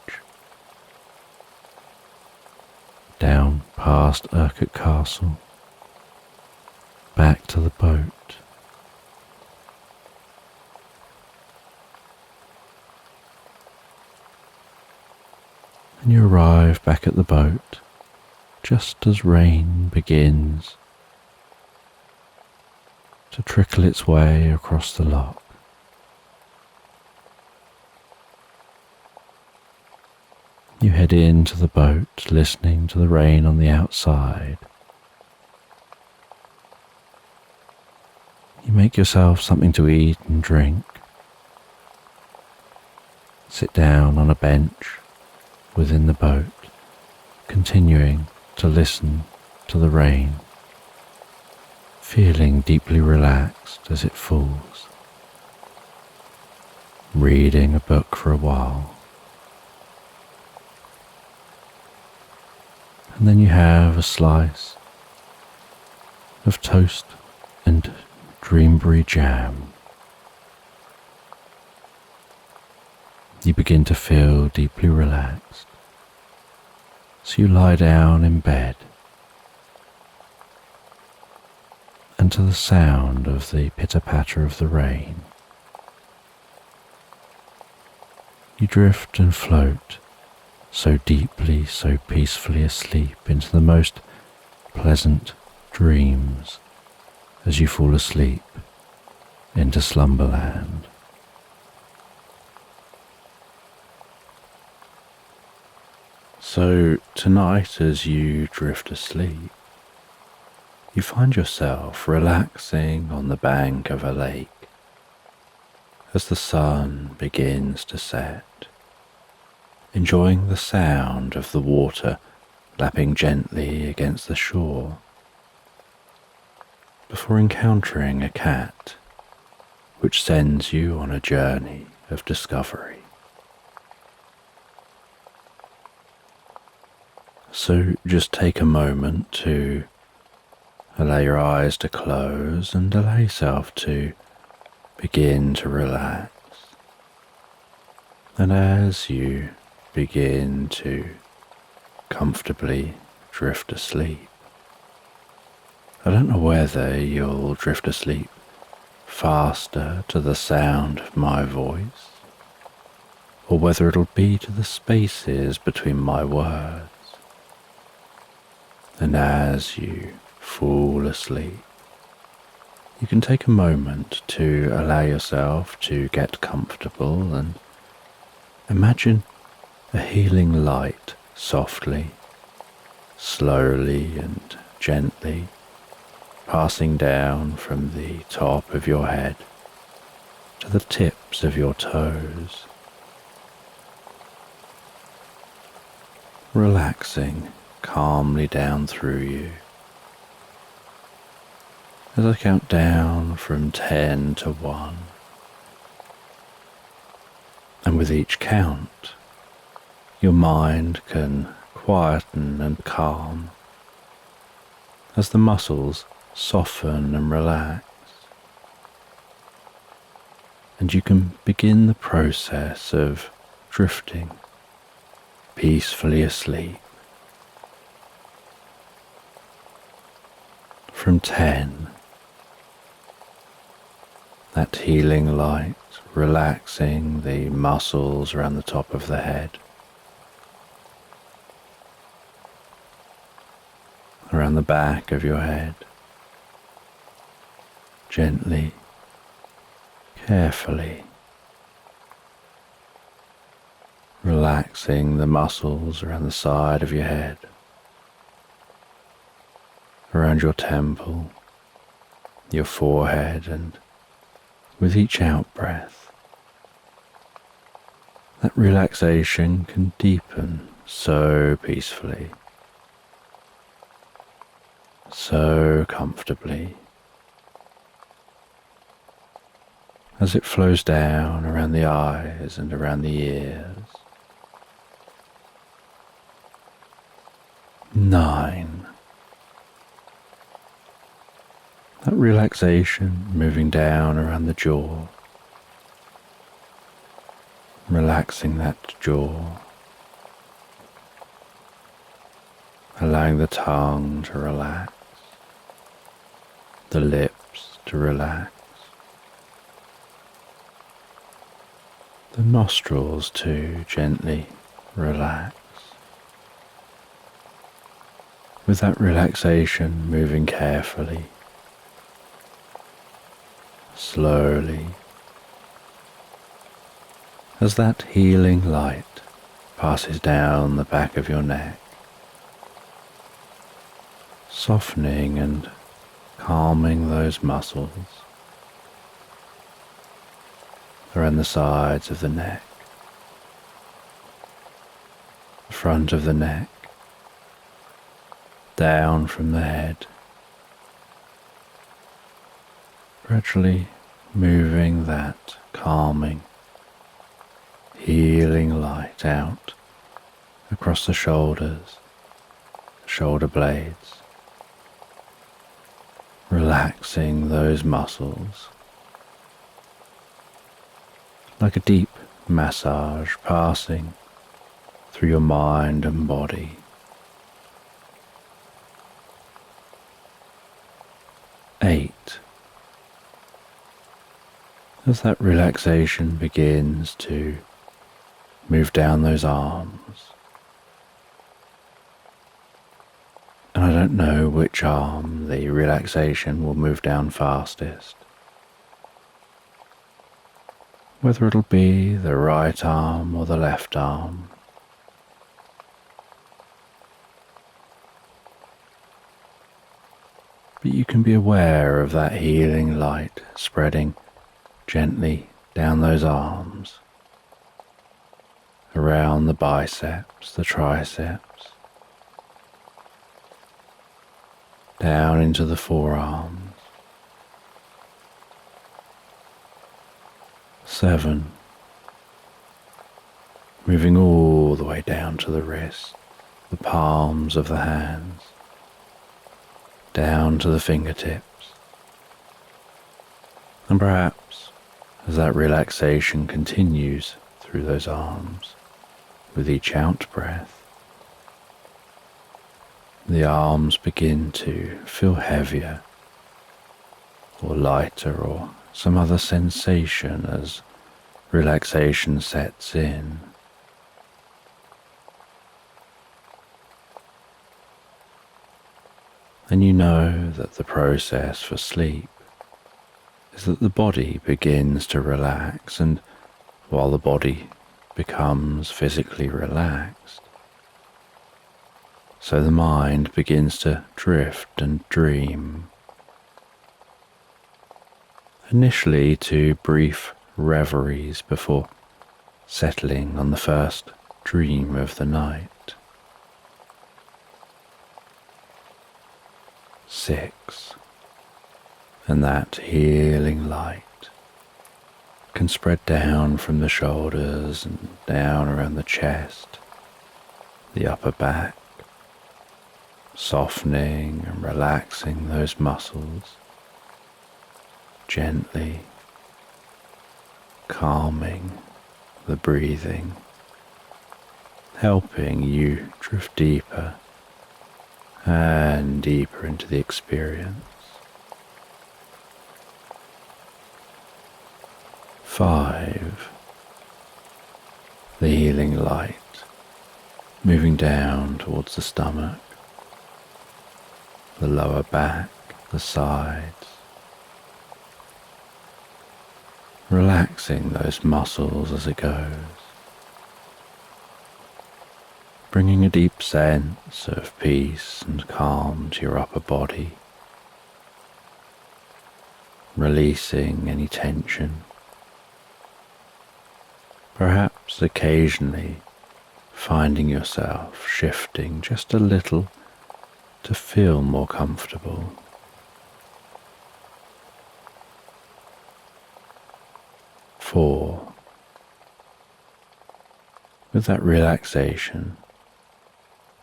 down past Urquhart Castle, back to the boat. And you arrive back at the boat just as rain begins to trickle its way across the loch. You head into the boat, listening to the rain on the outside. You make yourself something to eat and drink. Sit down on a bench within the boat, continuing to listen to the rain, feeling deeply relaxed as it falls, reading a book for a while. And then you have a slice of toast and dreamberry jam. You begin to feel deeply relaxed, so you lie down in bed, and to the sound of the pitter-patter of the rain, you drift and float so deeply, so peacefully asleep into the most pleasant dreams as you fall asleep into Slumberland. So tonight, as you drift asleep, you find yourself relaxing on the bank of a lake as the sun begins to set, enjoying the sound of the water lapping gently against the shore, before encountering a cat which sends you on a journey of discovery. So just take a moment to allow your eyes to close and allow yourself to begin to relax. And as you begin to comfortably drift asleep, I don't know whether you'll drift asleep faster to the sound of my voice, or whether it'll be to the spaces between my words. And as you fall asleep, you can take a moment to allow yourself to get comfortable and imagine a healing light softly, slowly and gently passing down from the top of your head to the tips of your toes, relaxing calmly down through you. As I count down from 10 to 1, and with each count, your mind can quieten and calm as the muscles soften and relax, and you can begin the process of drifting peacefully asleep. From 10, that healing light relaxing the muscles around the top of the head, around the back of your head, gently, carefully, relaxing the muscles around the side of your head, around your temple, your forehead, and with each out-breath, that relaxation can deepen so peacefully, so comfortably, as it flows down around the eyes and around the ears. 9. That relaxation moving down around the jaw, relaxing that jaw, allowing the tongue to relax, the lips to relax, the nostrils to gently relax. With that relaxation moving carefully, slowly, as that healing light passes down the back of your neck, softening and calming those muscles around the sides of the neck, the front of the neck, down from the head, gradually moving that calming, healing light out across the shoulders, the shoulder blades, relaxing those muscles like a deep massage passing through your mind and body. 8. As that relaxation begins to move down those arms, and I don't know which arm the relaxation will move down fastest, whether it'll be the right arm or the left arm. But you can be aware of that healing light spreading gently down those arms, around the biceps, the triceps, down into the forearms. 7. Moving all the way down to the wrist, the palms of the hands, down to the fingertips, and perhaps as that relaxation continues through those arms with each out breath, The arms begin to feel heavier or lighter or some other sensation as relaxation sets in. And you know that the process for sleep is that the body begins to relax, and while the body becomes physically relaxed, so the mind begins to drift and dream. Initially to brief reveries before settling on the first dream of the night. 6. And that healing light can spread down from the shoulders and down around the chest, the upper back, softening and relaxing those muscles, gently calming the breathing, helping you drift deeper and deeper into the experience. 5. The healing light moving down towards the stomach, the lower back, the sides, relaxing those muscles as it goes, bringing a deep sense of peace and calm to your upper body, releasing any tension. Perhaps occasionally finding yourself shifting just a little to feel more comfortable. 4. With that relaxation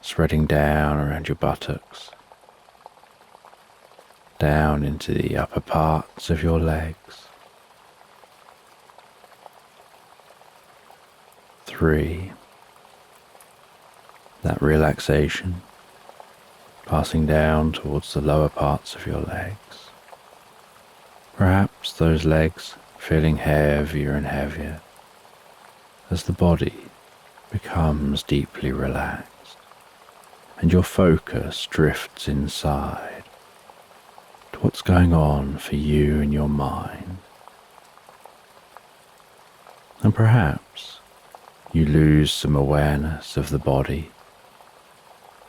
spreading down around your buttocks, down into the upper parts of your legs. 3. That relaxation passing down towards the lower parts of your legs. Perhaps those legs feeling heavier and heavier as the body becomes deeply relaxed and your focus drifts inside to what's going on for you in your mind. And perhaps you lose some awareness of the body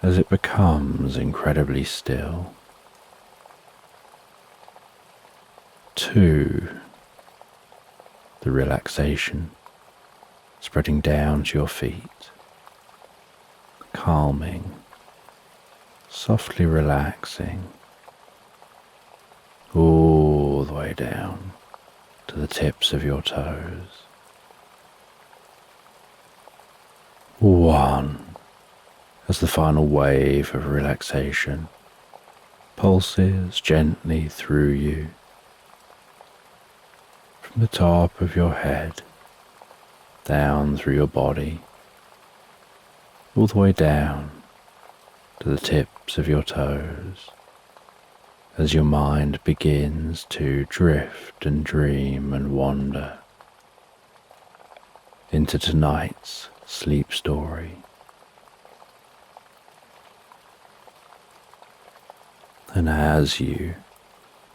as it becomes incredibly still. 2. The relaxation spreading down to your feet, calming, softly relaxing, all the way down to the tips of your toes. 1. As the final wave of relaxation pulses gently through you, from the top of your head, down through your body, all the way down to the tips of your toes, as your mind begins to drift and dream and wander into tonight's sleep story. And as you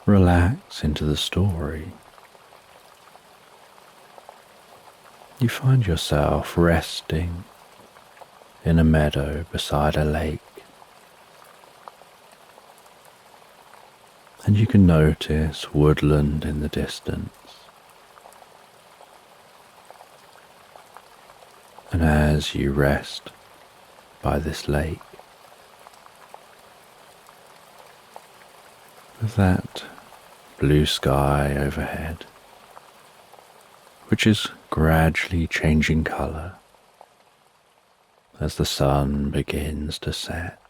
relax into the story, you find yourself resting in a meadow beside a lake. And you can notice woodland in the distance. And as you rest by this lake, with that blue sky overhead, which is gradually changing colour as the sun begins to set.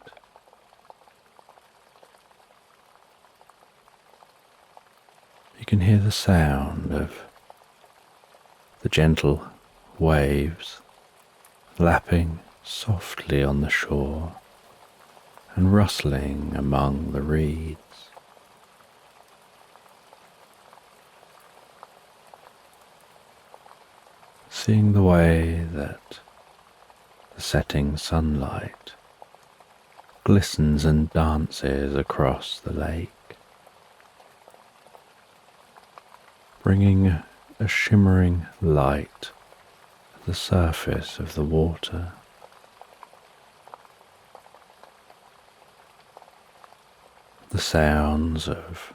You can hear the sound of the gentle waves lapping softly on the shore and rustling among the reeds. Seeing the way that the setting sunlight glistens and dances across the lake, bringing a shimmering light to the surface of the water. The sounds of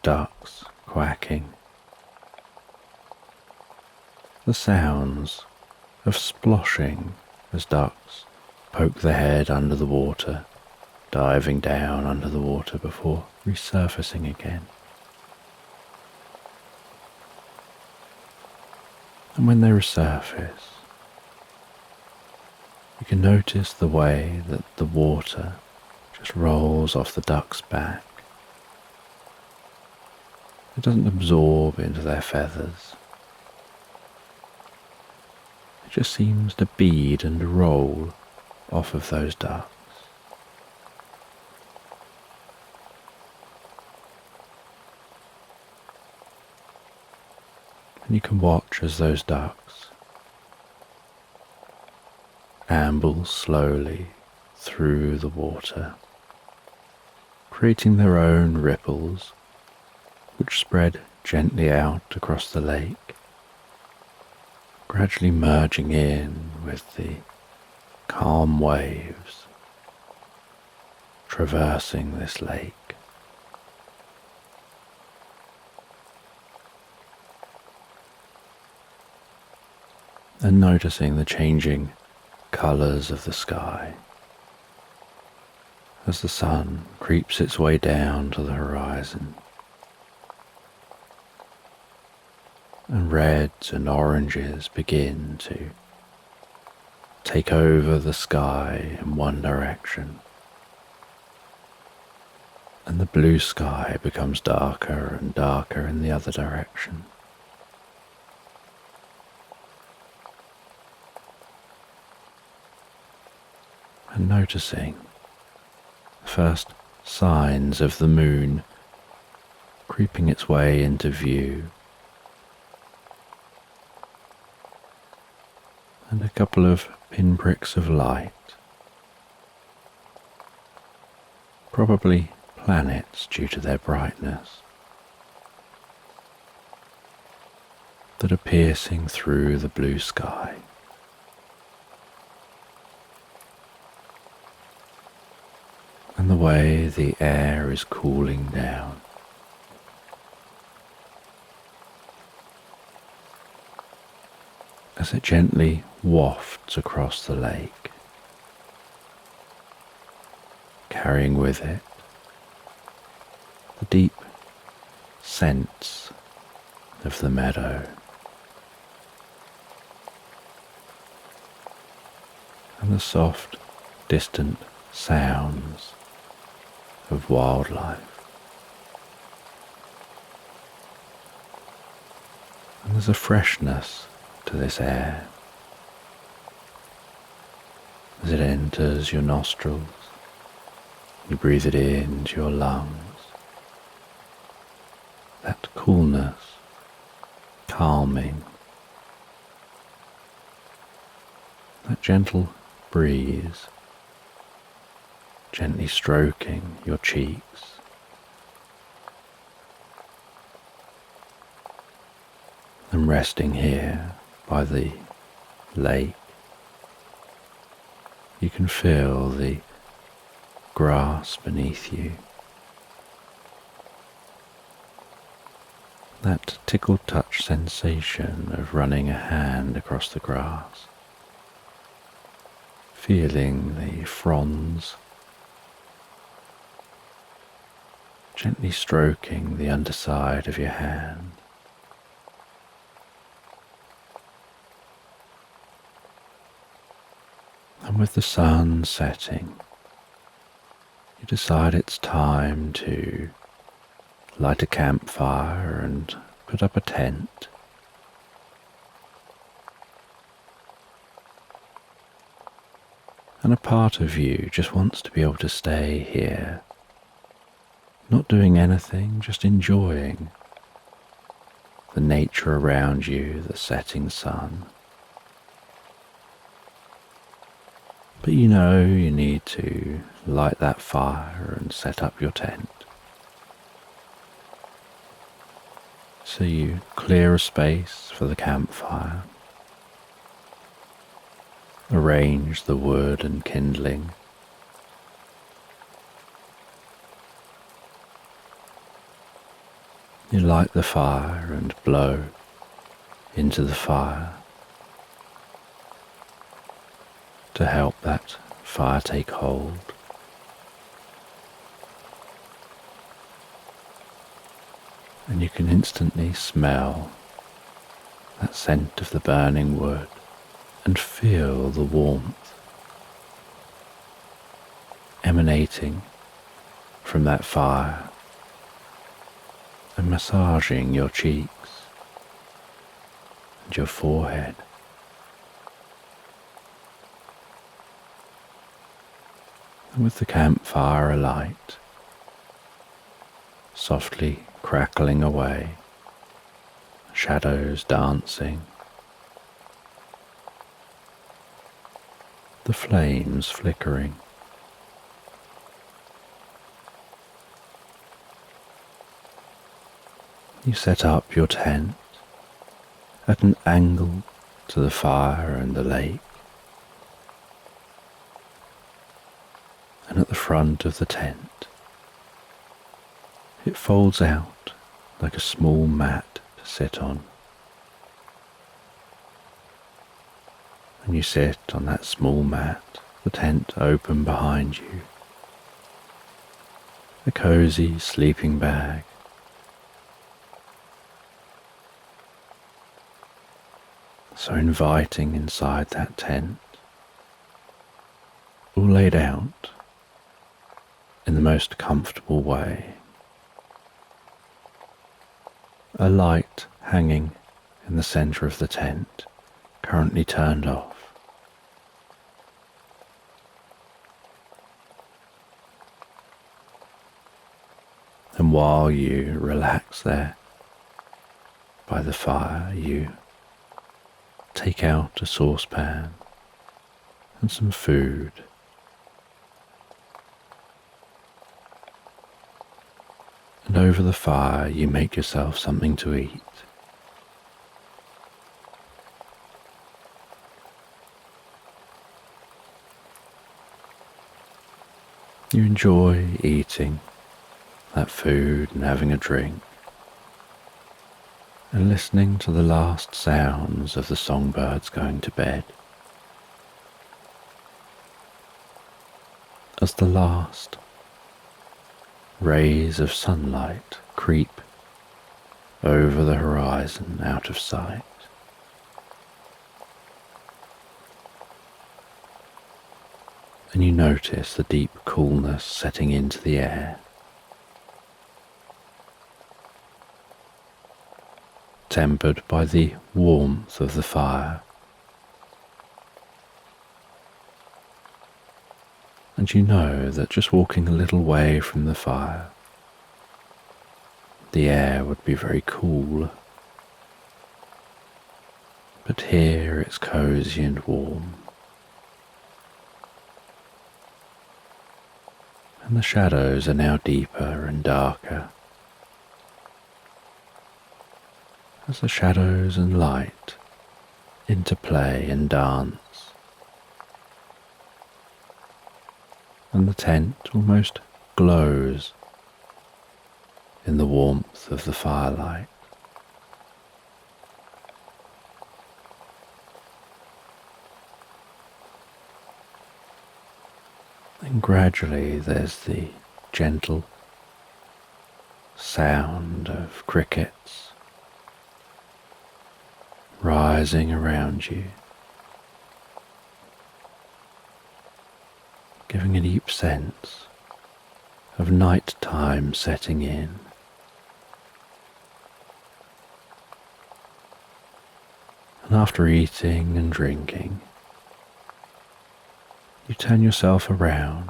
ducks quacking, the sounds of sploshing as ducks poke their head under the water, diving down under the water before resurfacing again. And when they resurface, you can notice the way that the water just rolls off the duck's back. It doesn't absorb into their feathers. It just seems to bead and roll off of those ducks. And you can watch as those ducks amble slowly through the water, creating their own ripples which spread gently out across the lake, gradually merging in with the calm waves traversing this lake. And noticing the changing colours of the sky as the sun creeps its way down to the horizon, and reds and oranges begin to take over the sky in one direction, and the blue sky becomes darker and darker in the other direction. And noticing the first signs of the moon creeping its way into view, and a couple of pinpricks of light, probably planets due to their brightness, that are piercing through the blue sky. And the way the air is cooling down, as it gently wafts across the lake, carrying with it the deep scents of the meadow and the soft, distant sounds of wildlife. And there's a freshness to this air as it enters your nostrils. You breathe it into your lungs. That coolness, calming, that gentle breeze gently stroking your cheeks. And resting here by the lake, you can feel the grass beneath you. That tickle touch sensation of running a hand across the grass, feeling the fronds gently stroking the underside of your hand. And with the sun setting, you decide it's time to light a campfire and put up a tent. And a part of you just wants to be able to stay here, not doing anything, just enjoying the nature around you, the setting sun. But you know you need to light that fire and set up your tent. So you clear a space for the campfire, arrange the wood and kindling, you light the fire and blow into the fire to help that fire take hold. And you can instantly smell that scent of the burning wood and feel the warmth emanating from that fire and massaging your cheeks and your forehead. And with the campfire alight, softly crackling away, shadows dancing, the flames flickering. You set up your tent at an angle to the fire and the lake, and at the front of the tent it folds out like a small mat to sit on. And you sit on that small mat, the tent open behind you, a cozy sleeping bag, so inviting inside that tent, all laid out in the most comfortable way. A light hanging in the centre of the tent, currently turned off. And while you relax there by the fire, you take out a saucepan and some food. And over the fire you make yourself something to eat. You enjoy eating that food and having a drink, and listening to the last sounds of the songbirds going to bed. As the last rays of sunlight creep over the horizon out of sight. And you notice the deep coolness setting into the air, tempered by the warmth of the fire. And you know that just walking a little way from the fire, the air would be very cool. But here it's cozy and warm. And the shadows are now deeper and darker, as the shadows and light interplay and dance. And the tent almost glows in the warmth of the firelight. And gradually there's the gentle sound of crickets rising around you, giving a deep sense of night time setting in. And after eating and drinking, You turn yourself around,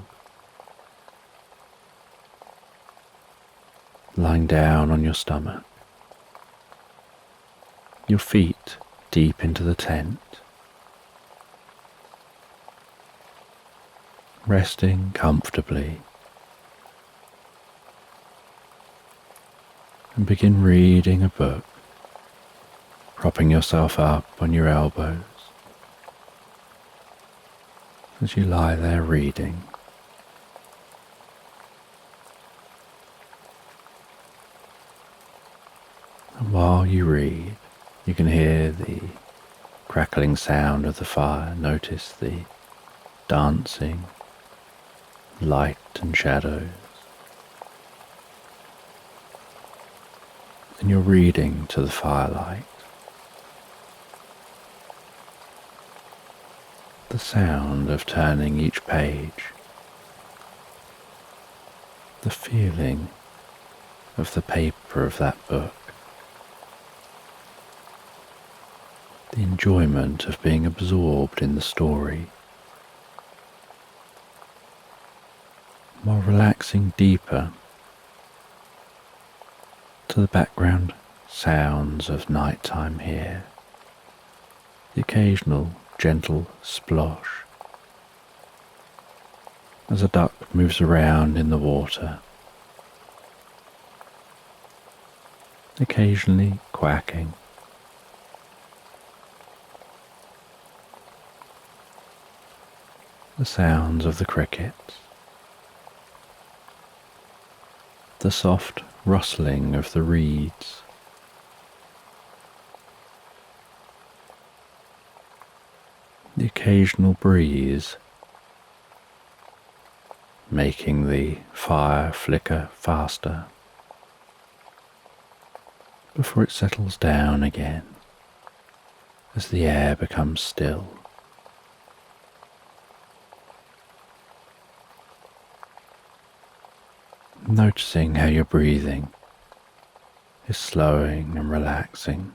lying down on your stomach, your feet deep into the tent, resting comfortably, and begin reading a book, propping yourself up on your elbows as you lie there reading. And while you read, you can hear the crackling sound of the fire, notice the dancing light and shadows. And you're reading to the firelight. The sound of turning each page, the feeling of the paper of that book, the enjoyment of being absorbed in the story, while relaxing deeper to the background sounds of nighttime here, the occasional gentle splosh as a duck moves around in the water, occasionally quacking. The sounds of the crickets, the soft rustling of the reeds, the occasional breeze making the fire flicker faster before it settles down again as the air becomes still. Noticing how your breathing is slowing and relaxing.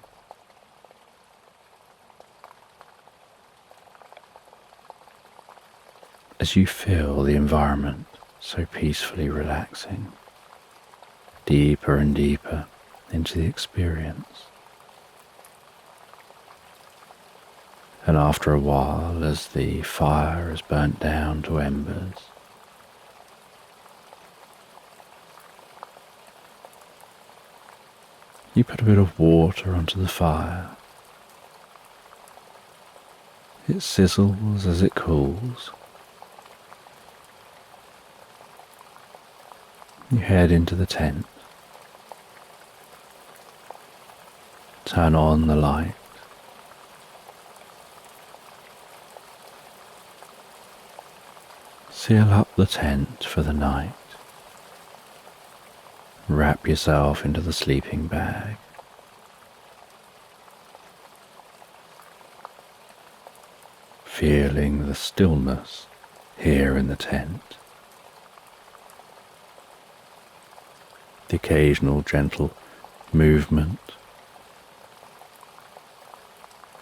As you feel the environment so peacefully relaxing, deeper and deeper into the experience. And after a while, as the fire is burnt down to embers, you put a bit of water onto the fire. It sizzles as it cools. You head into the tent. Turn on the light. Seal up the tent for the night. Wrap yourself into the sleeping bag. Feeling the stillness here in the tent. The occasional gentle movement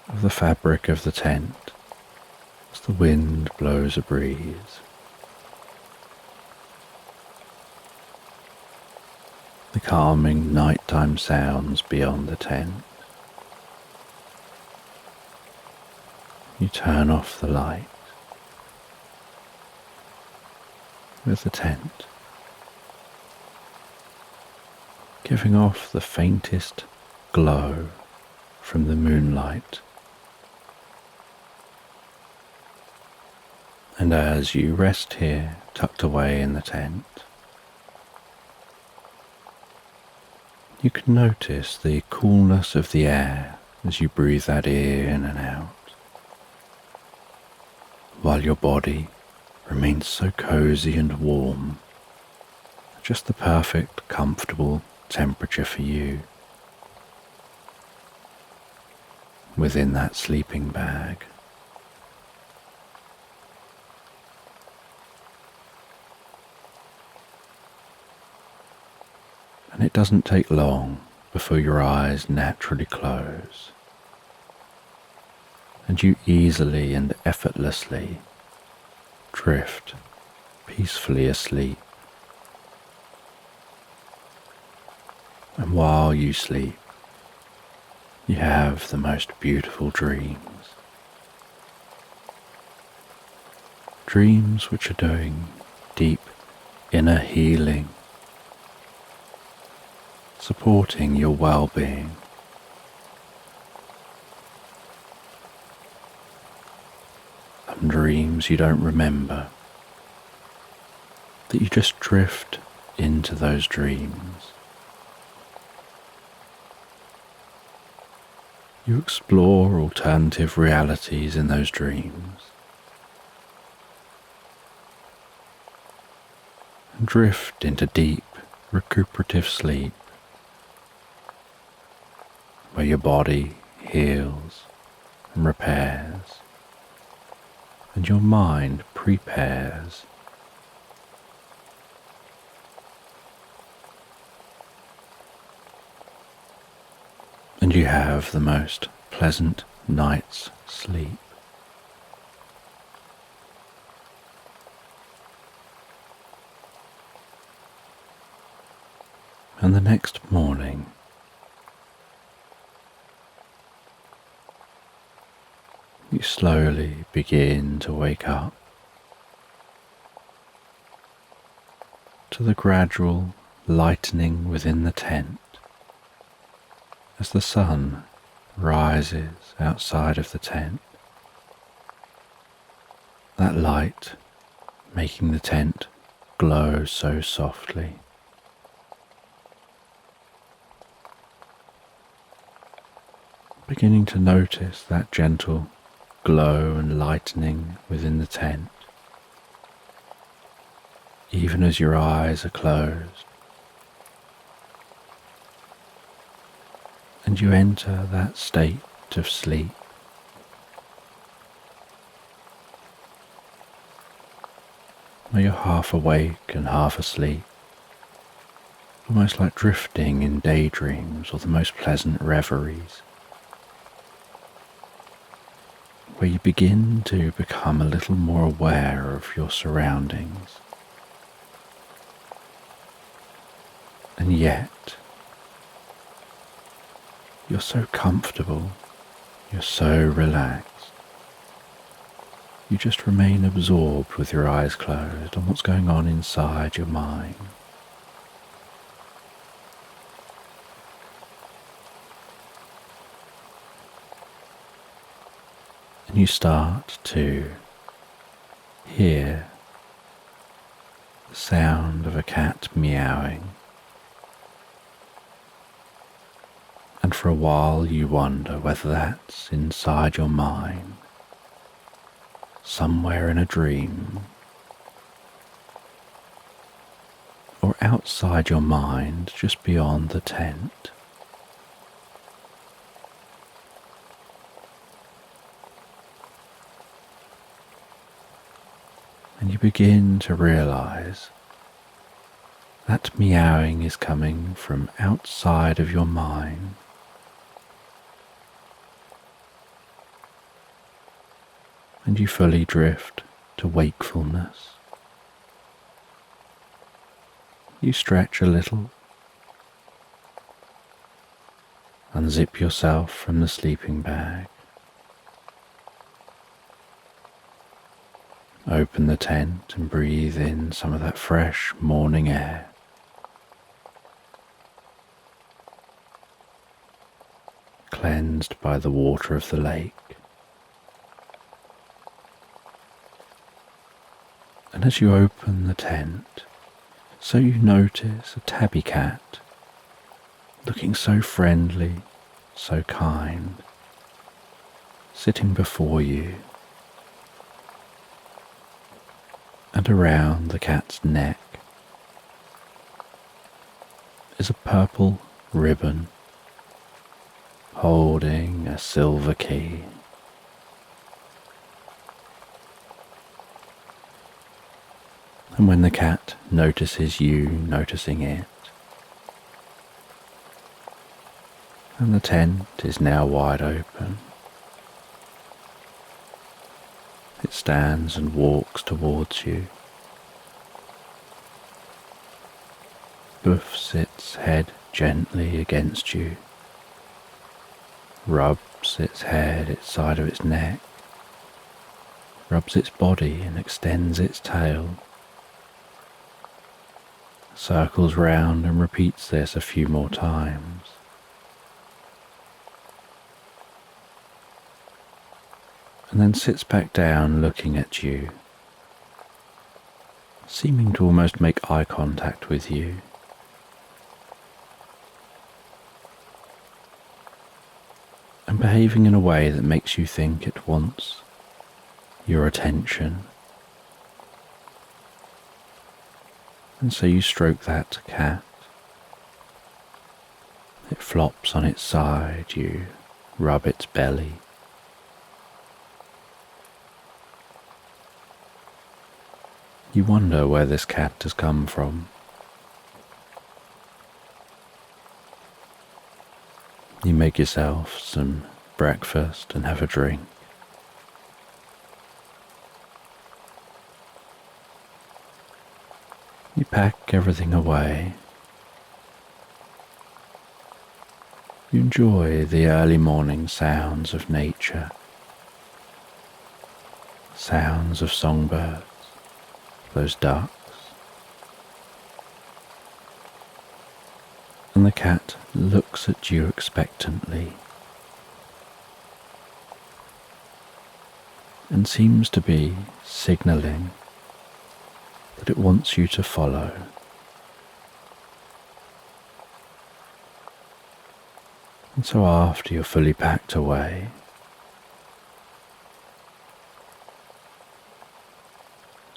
of the fabric of the tent as the wind blows a breeze. The calming nighttime sounds beyond the tent. You turn off the light with the tent giving off the faintest glow from the moonlight. And as you rest here, tucked away in the tent, you can notice the coolness of the air as you breathe that in and out, while your body remains so cozy and warm, just the perfect, comfortable temperature for you within that sleeping bag. And it doesn't take long before your eyes naturally close, and you easily and effortlessly drift peacefully asleep. And while you sleep, you have the most beautiful dreams. Dreams which are doing deep inner healing, supporting your well-being. Some dreams you don't remember, that you just drift into those dreams. You explore alternative realities in those dreams and drift into deep recuperative sleep, where your body heals and repairs and your mind prepares. And you have the most pleasant night's sleep. And the next morning, you slowly begin to wake up to the gradual lightening within the tent as the sun rises outside of the tent. That light making the tent glow so softly. Beginning to notice that gentle glow and lightening within the tent, even as your eyes are closed, and you enter that state of sleep. Where you're half awake and half asleep, almost like drifting in daydreams or the most pleasant reveries, where you begin to become a little more aware of your surroundings. And yet, you're so comfortable, you're so relaxed. You just remain absorbed with your eyes closed on what's going on inside your mind. And you start to hear the sound of a cat meowing. And for a while you wonder whether that's inside your mind, somewhere in a dream, or outside your mind, just beyond the tent. And you begin to realize that meowing is coming from outside of your mind. And you fully drift to wakefulness. You stretch a little, unzip yourself from the sleeping bag, open the tent and breathe in some of that fresh morning air. Cleansed by the water of the lake. And as you open the tent, so you notice a tabby cat, looking so friendly, so kind, sitting before you. And around the cat's neck is a purple ribbon holding a silver key. And when the cat notices you noticing it, and the tent is now wide open, It stands and walks towards you, buffs its head gently against you, rubs its head, its side of its neck, rubs its body and extends its tail, circles round and repeats this a few more times. And then sits back down looking at you, seeming to almost make eye contact with you. And behaving in a way that makes you think it wants your attention. And so you stroke that cat. It flops on its side, you rub its belly. You wonder where this cat has come from. You make yourself some breakfast and have a drink. You pack everything away. You enjoy the early morning sounds of nature, sounds of songbirds, those ducks. And the cat looks at you expectantly and seems to be signalling that it wants you to follow. And so after you're fully packed away,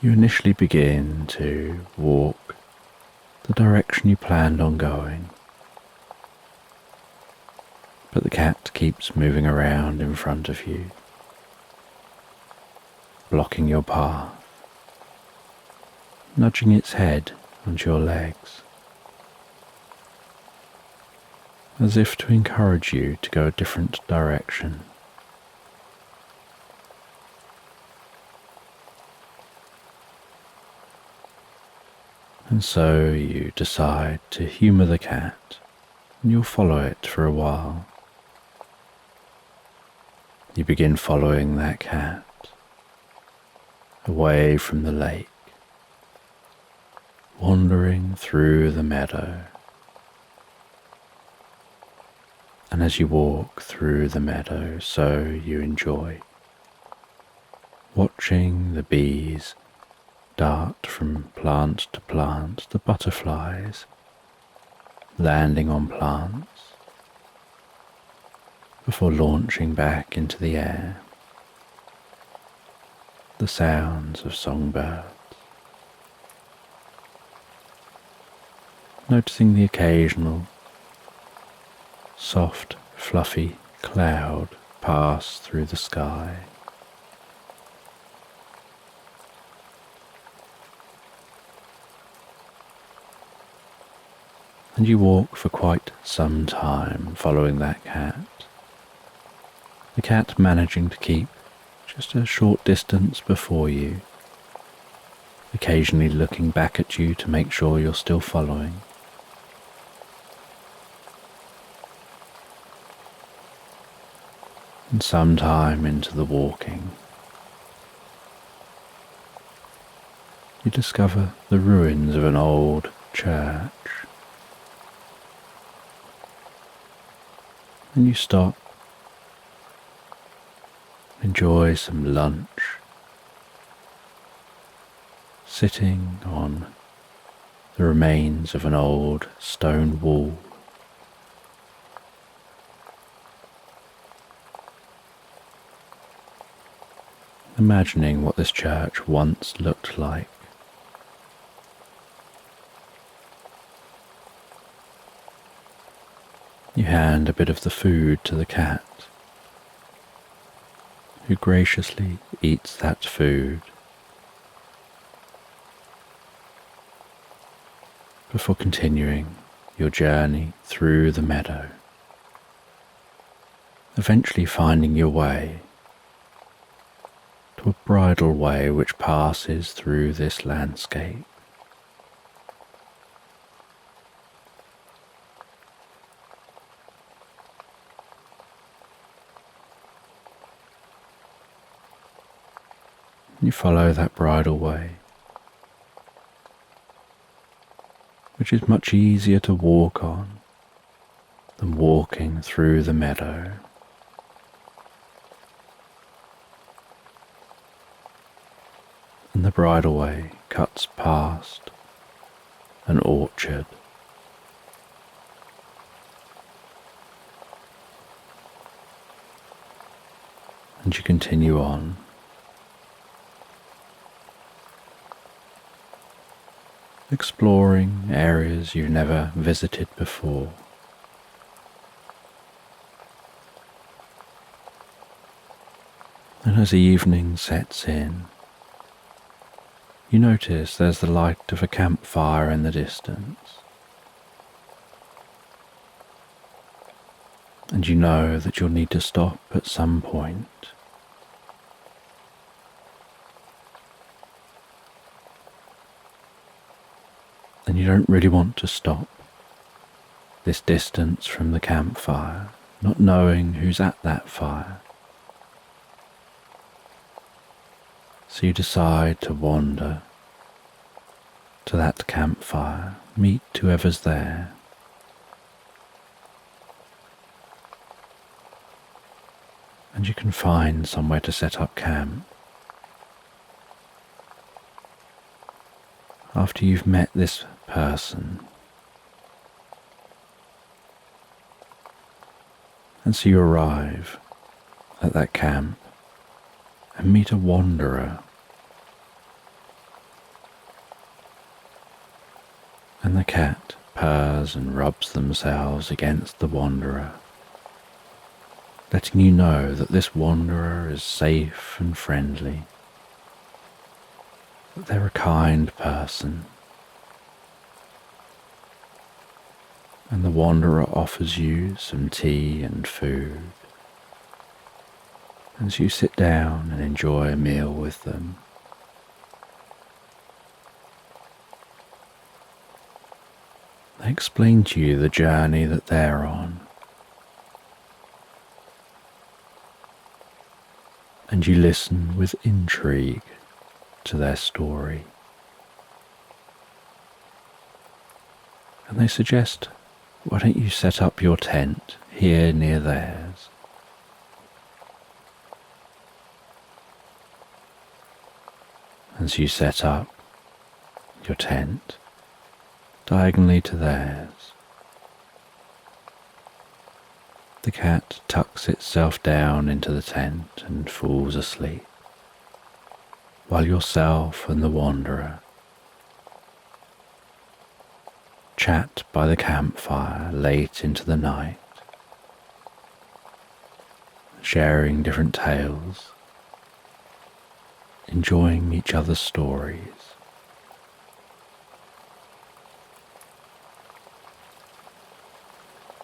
you initially begin to walk the direction you planned on going. But the cat keeps moving around in front of you, blocking your path, nudging its head onto your legs, as if to encourage you to go a different direction. And so you decide to humour the cat, and you'll follow it for a while. You begin following that cat away from the lake, wandering through the meadow. And as you walk through the meadow, so you enjoy watching the bees dart from plant to plant, the butterflies landing on plants before launching back into the air, the sounds of songbirds, noticing the occasional soft, fluffy cloud pass through the sky. And you walk for quite some time following that cat, the cat managing to keep just a short distance before you, occasionally looking back at you to make sure you're still following. And sometime into the walking, you discover the ruins of an old church. And you stop, enjoy some lunch, sitting on the remains of an old stone wall. Imagining what this church once looked like. You hand a bit of the food to the cat, who graciously eats that food before continuing your journey through the meadow, eventually finding your way to a bridle way which passes through this landscape. You follow that bridle way, which is much easier to walk on than walking through the meadow. And the bridleway cuts past an orchard. And you continue on. Exploring areas you've never visited before. And as the evening sets in, you notice there's the light of a campfire in the distance. And you know that you'll need to stop at some point. And you don't really want to stop this distance from the campfire, not knowing who's at that fire. So you decide to wander to that campfire, meet whoever's there. And you can find somewhere to set up camp. After you've met this person. And so you arrive at that camp and meet a wanderer. And the cat purrs and rubs themselves against the wanderer, letting you know that this wanderer is safe and friendly, that they're a kind person. And the wanderer offers you some tea and food, and so you sit down and enjoy a meal with them. They explain to you the journey that they're on, and you listen with intrigue to their story. And they suggest, why don't you set up your tent here near theirs? And so you set up your tent diagonally to theirs. The cat tucks itself down into the tent and falls asleep, while yourself and the wanderer chat by the campfire late into the night, sharing different tales, enjoying each other's stories.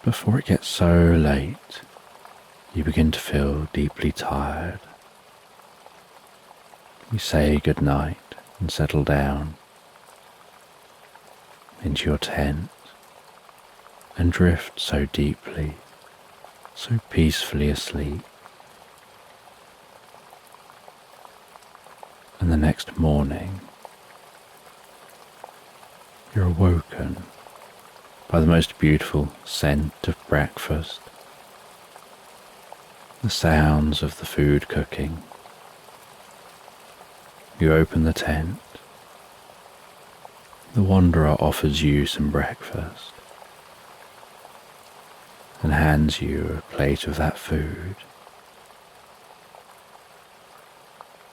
Before it gets so late, you begin to feel deeply tired. You say good night and settle down into your tent and drift so deeply, so peacefully asleep. And the next morning, you're awoken by the most beautiful scent of breakfast, the sounds of the food cooking. You open the tent. The wanderer offers you some breakfast and hands you a plate of that food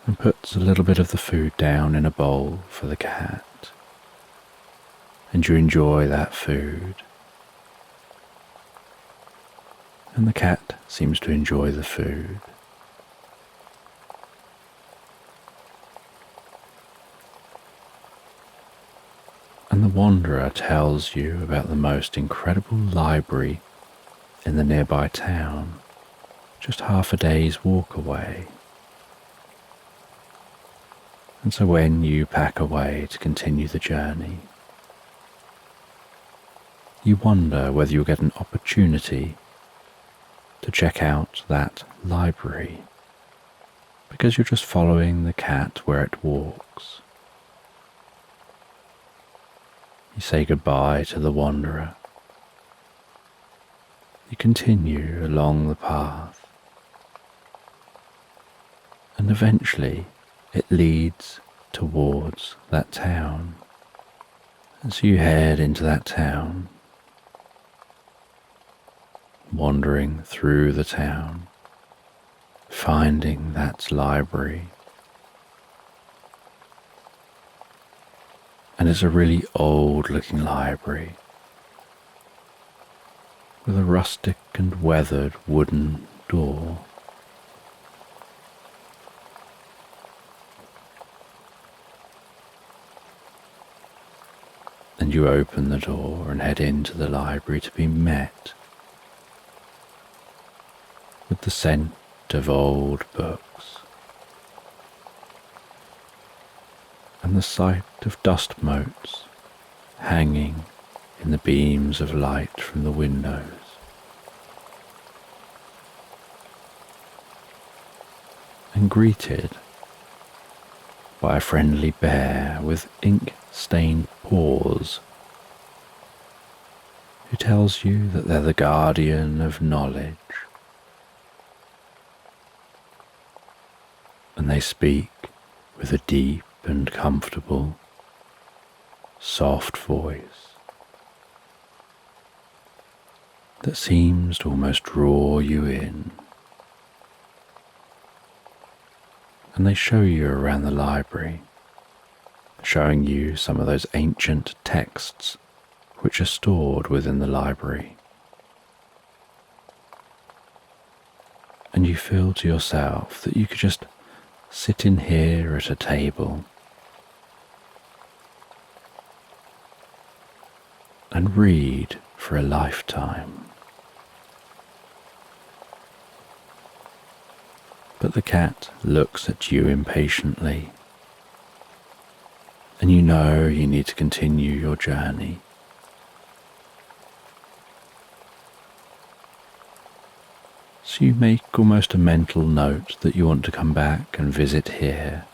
and puts a little bit of the food down in a bowl for the cat. And you enjoy that food. And the cat seems to enjoy the food. And the wanderer tells you about the most incredible library in the nearby town, just half a day's walk away. And so when you pack away to continue the journey, you wonder whether you'll get an opportunity to check out that library, because you're just following the cat where it walks. You say goodbye to the wanderer. You continue along the path, and eventually it leads towards that town. As you head into that town, wandering through the town, finding that library. And it's a really old looking library with a rustic and weathered wooden door. And you open the door and head into the library to be met with the scent of old books and the sight of dust motes hanging in the beams of light from the windows. And greeted by a friendly bear with ink-stained paws who tells you that they're the guardian of knowledge. And they speak with a deep and comfortable, soft voice that seems to almost draw you in. And they show you around the library, showing you some of those ancient texts which are stored within the library. And you feel to yourself that you could just sit in here at a table and read for a lifetime. But the cat looks at you impatiently, and you know you need to continue your journey. So you make almost a mental note that you want to come back and visit here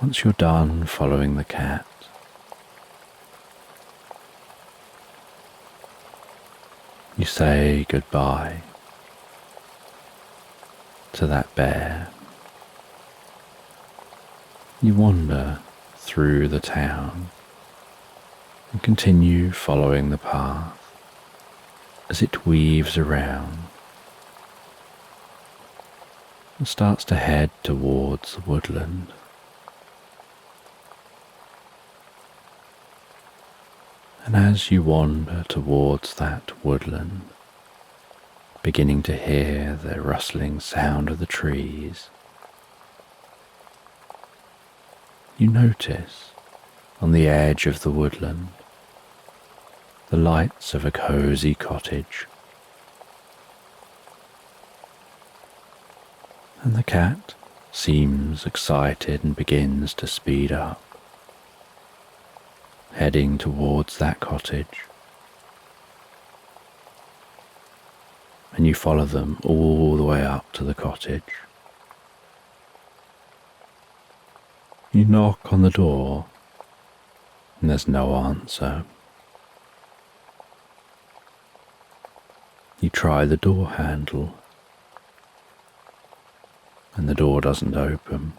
once you're done following the cat. You say goodbye to that bear. You wander through the town and continue following the path as it weaves around and starts to head towards the woodland. And as you wander towards that woodland, beginning to hear the rustling sound of the trees, you notice on the edge of the woodland the lights of a cozy cottage. And the cat seems excited and begins to speed up, heading towards that cottage. And you follow them all the way up to the cottage. You knock on the door, and there's no answer. You try the door handle, and the door doesn't open.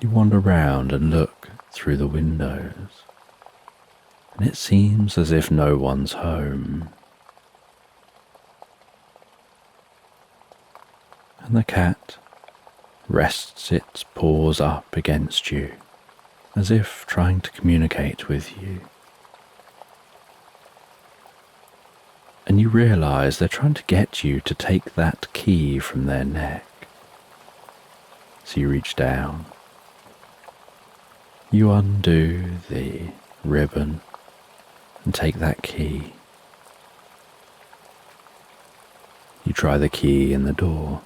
You wander round and look through the windows, and it seems as if no one's home. And the cat rests its paws up against you, as if trying to communicate with you. And you realize they're trying to get you to take that key from their neck. So you reach down. You undo the ribbon and take that key. You try the key in the door,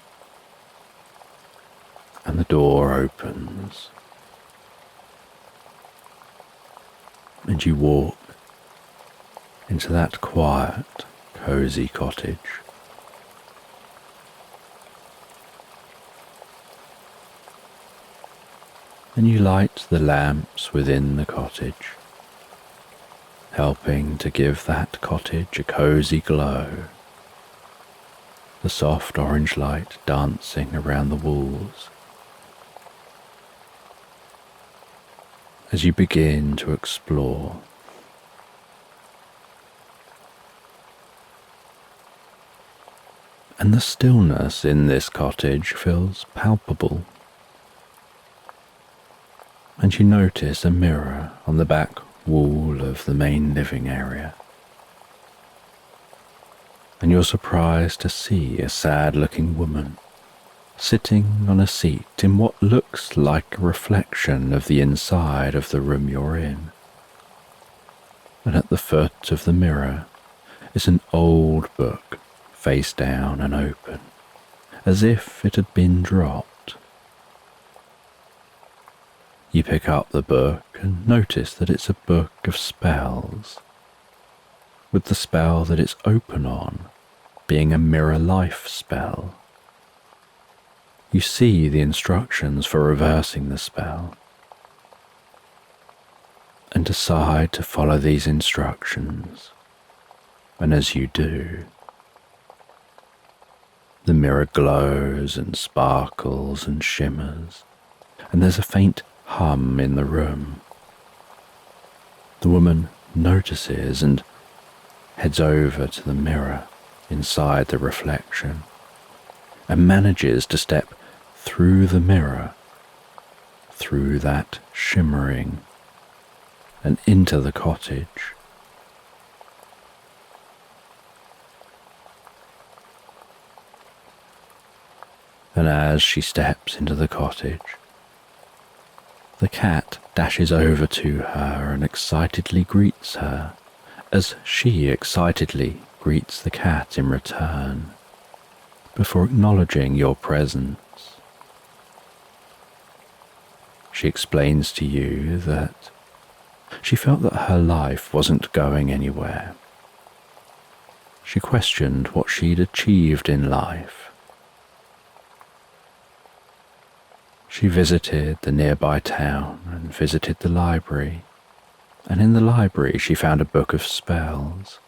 and the door opens, and you walk into that quiet, cosy cottage. And you light the lamps within the cottage, helping to give that cottage a cosy glow, the soft orange light dancing around the walls. As you begin to explore, and the stillness in this cottage feels palpable. And you notice a mirror on the back wall of the main living area. And you're surprised to see a sad-looking woman sitting on a seat in what looks like a reflection of the inside of the room you're in. And at the foot of the mirror is an old book, face down and open, as if it had been dropped. You pick up the book and notice that it's a book of spells, with the spell that it's open on being a mirror life spell. You see the instructions for reversing the spell and decide to follow these instructions, and as you do, the mirror glows and sparkles and shimmers, and there's a faint hum in the room. The woman notices and heads over to the mirror inside the reflection and manages to step through the mirror, through that shimmering, and into the cottage. And as she steps into the cottage, the cat dashes over to her and excitedly greets her, as she excitedly greets the cat in return, before acknowledging your presence. She explains to you that she felt that her life wasn't going anywhere. She questioned what she'd achieved in life. She visited the nearby town and visited the library, and in the library she found a book of spells.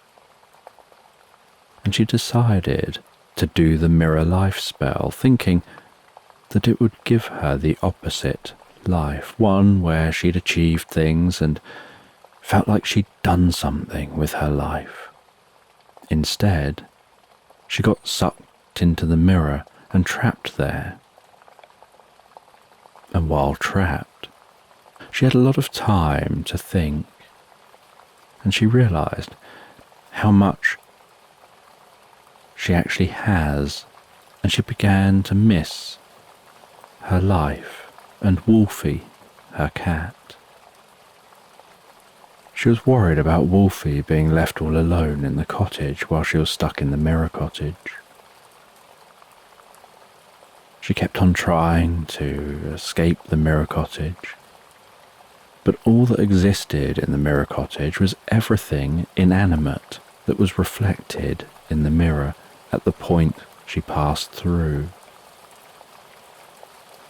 And she decided to do the mirror life spell, thinking that it would give her the opposite life, one where she'd achieved things and felt like she'd done something with her life. Instead, she got sucked into the mirror and trapped there. And while trapped, she had a lot of time to think, and she realized how much she actually has, and she began to miss her life and Wolfie, her cat. She was worried about Wolfie being left all alone in the cottage while she was stuck in the mirror cottage. She kept on trying to escape the mirror cottage, but all that existed in the mirror cottage was everything inanimate that was reflected in the mirror at the point she passed through.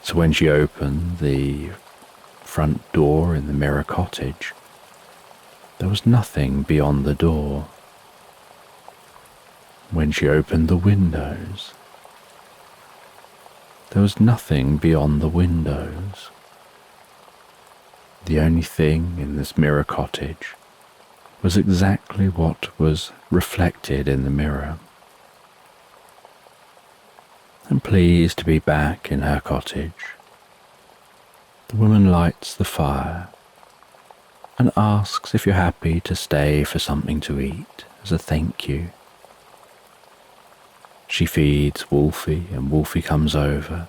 So when she opened the front door in the mirror cottage, there was nothing beyond the door. When she opened the windows, there was nothing beyond the windows. The only thing in this mirror cottage was exactly what was reflected in the mirror. And pleased to be back in her cottage, the woman lights the fire and asks if you're happy to stay for something to eat as a thank you. She feeds Wolfie, and Wolfie comes over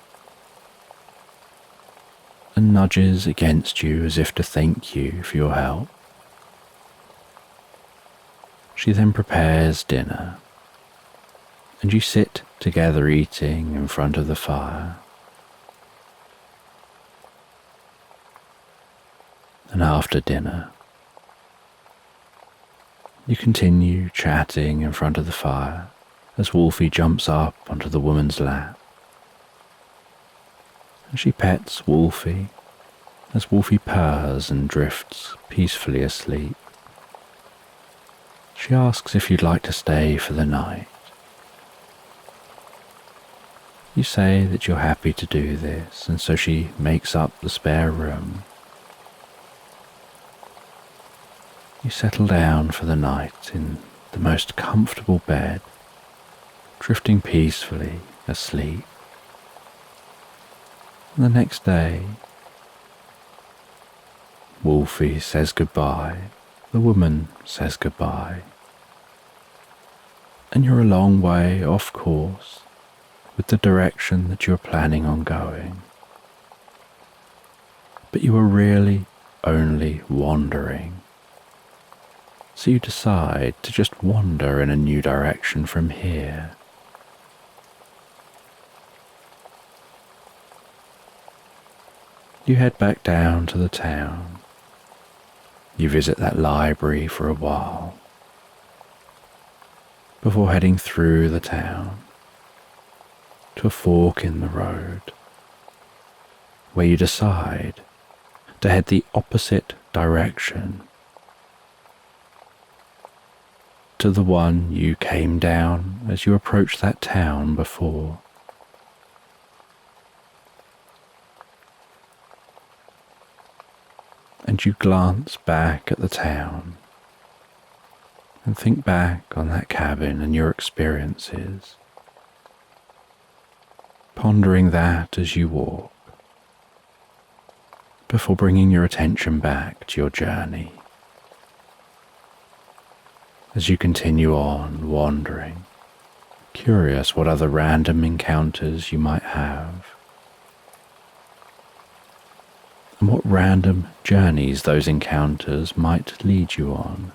and nudges against you as if to thank you for your help. She then prepares dinner, and you sit together eating in front of the fire. And after dinner, you continue chatting in front of the fire as Wolfie jumps up onto the woman's lap. And she pets Wolfie as Wolfie purrs and drifts peacefully asleep. She asks if you'd like to stay for the night. You say that you're happy to do this, and so she makes up the spare room. You settle down for the night in the most comfortable bed, drifting peacefully asleep. And the next day, Wolfie says goodbye, the woman says goodbye, and you're a long way off course with the direction that you're planning on going. But you are really only wandering. So you decide to just wander in a new direction from here. You head back down to the town. You visit that library for a while before heading through the town to a fork in the road where you decide to head the opposite direction to the one you came down as you approached that town before. And you glance back at the town and think back on that cabin and your experiences, pondering that as you walk, before bringing your attention back to your journey. As you continue on wandering, curious what other random encounters you might have, and what random journeys those encounters might lead you on.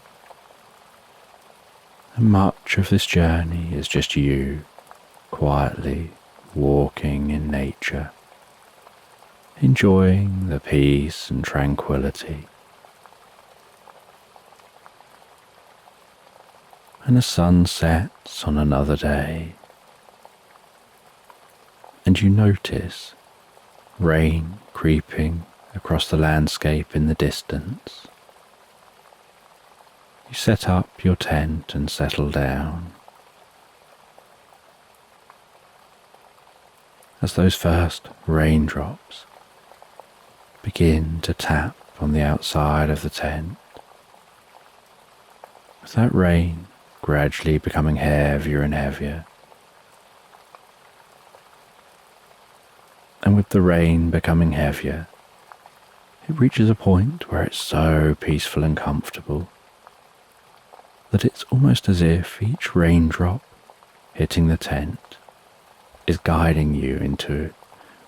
And much of this journey is just you, quietly walking in nature, enjoying the peace and tranquility. And the sun sets on another day, and you notice rain creeping across the landscape in the distance. You set up your tent and settle down. As those first raindrops begin to tap on the outside of the tent, with that rain gradually becoming heavier and heavier, and with the rain becoming heavier, it reaches a point where it's so peaceful and comfortable that it's almost as if each raindrop hitting the tent is guiding you into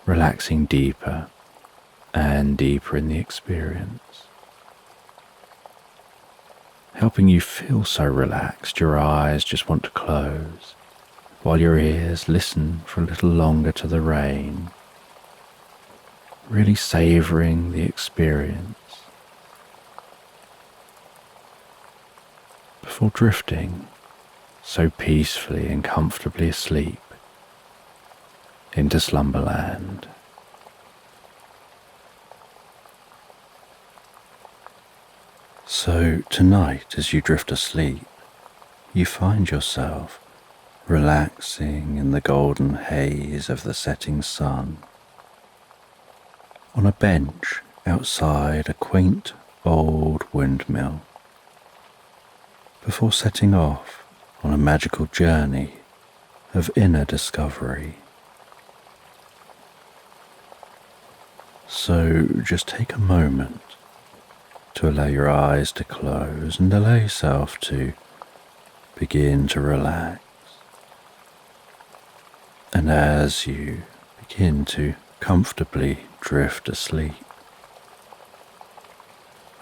relaxing deeper and deeper in the experience, helping you feel so relaxed your eyes just want to close, while your ears listen for a little longer to the rain, really savouring the experience before drifting so peacefully and comfortably asleep into Slumberland. So tonight, as you drift asleep, you find yourself relaxing in the golden haze of the setting sun, on a bench outside a quaint old windmill, before setting off on a magical journey of inner discovery. So just take a moment to allow your eyes to close and allow yourself to begin to relax. And as you begin to comfortably drift asleep,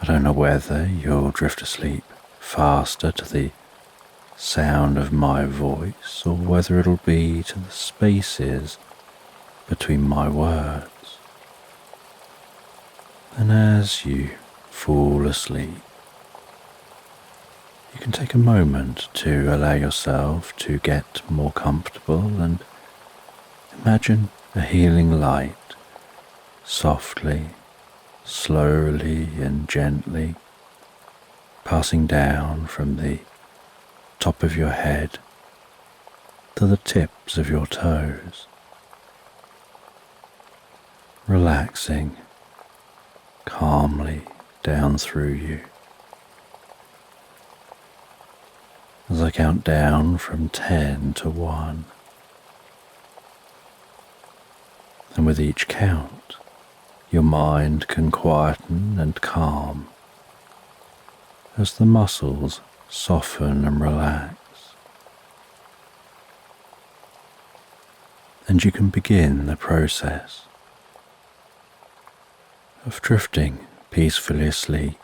I don't know whether you'll drift asleep faster to the sound of my voice or whether it'll be to the spaces between my words. And as you fall asleep. You can take a moment to allow yourself to get more comfortable and imagine a healing light softly, slowly and gently passing down from the top of your head to the tips of your toes, relaxing calmly down through you. As I count down from 10 to 1, and with each count, your mind can quieten and calm as the muscles soften and relax. And you can begin the process of drifting peacefully asleep.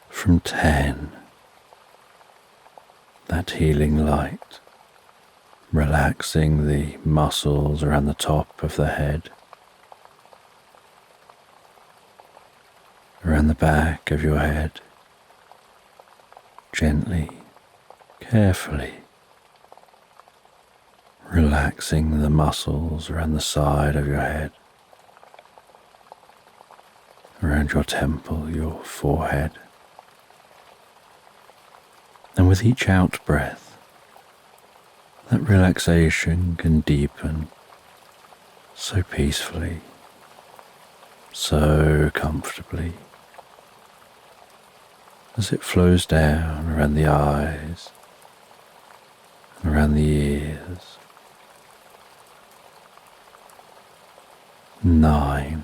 From 10, that healing light, relaxing the muscles around the top of the head, around the back of your head, gently, carefully, relaxing the muscles around the side of your head, around your temple, your forehead. And with each out breath, that relaxation can deepen so peacefully, so comfortably, as it flows down around the eyes, around the ears. 9.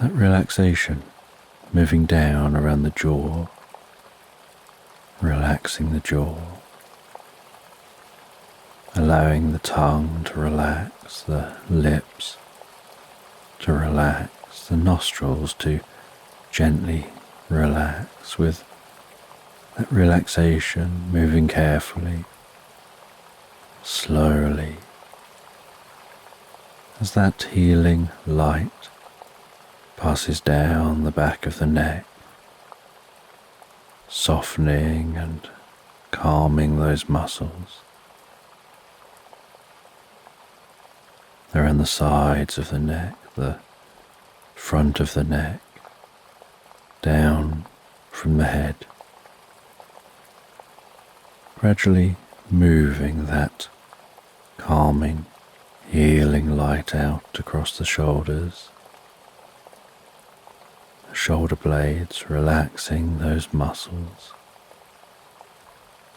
That relaxation moving down around the jaw, relaxing the jaw, allowing the tongue to relax, the lips to relax, the nostrils to gently relax, with that relaxation moving carefully, slowly, as that healing light passes down the back of the neck, softening and calming those muscles, around the sides of the neck, the front of the neck, down from the head, gradually moving that calming, healing light out across the shoulders, the shoulder blades, relaxing those muscles,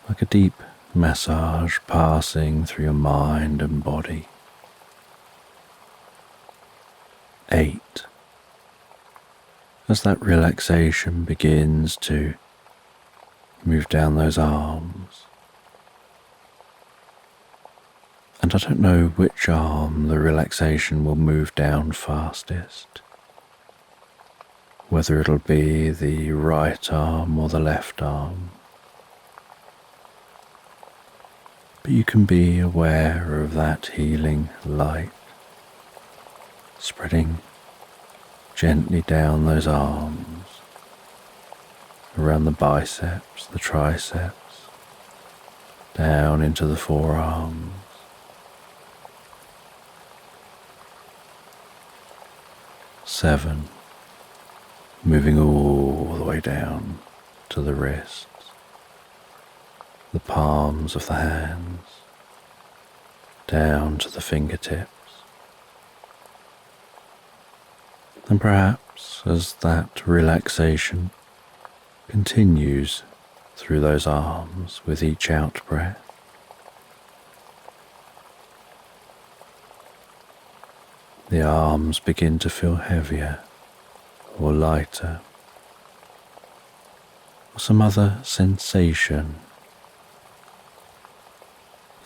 like a deep massage passing through your mind and body. 8. As that relaxation begins to move down those arms, and I don't know which arm the relaxation will move down fastest, whether it'll be the right arm or the left arm, but you can be aware of that healing light spreading gently down those arms, around the biceps, the triceps, down into the forearms. 7. Moving all the way down to the wrists, the palms of the hands, down to the fingertips. And perhaps as that relaxation continues through those arms with each out breath, the arms begin to feel heavier or lighter, or some other sensation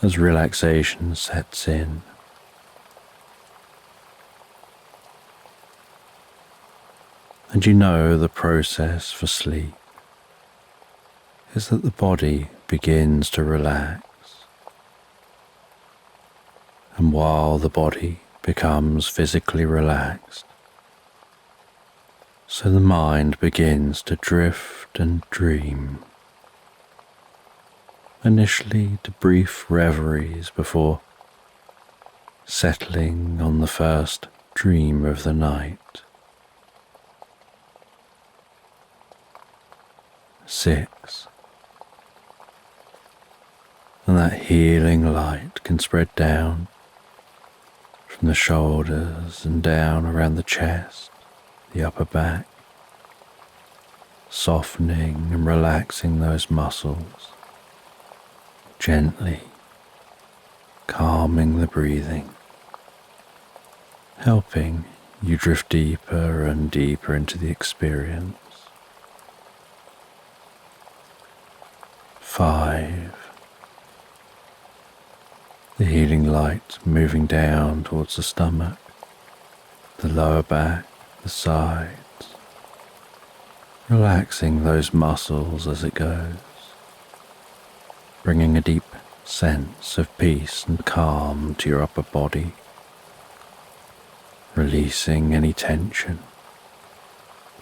as relaxation sets in. And you know the process for sleep is that the body begins to relax, and while the body becomes physically relaxed, So the mind begins to drift and dream, initially to brief reveries before settling on the first dream of the night. 6. And that healing light can spread down from the shoulders and down around the chest, the upper back, softening and relaxing those muscles, gently calming the breathing, helping you drift deeper and deeper into the experience. 5. The healing light moving down towards the stomach, the lower back, the sides, relaxing those muscles as it goes, bringing a deep sense of peace and calm to your upper body, releasing any tension,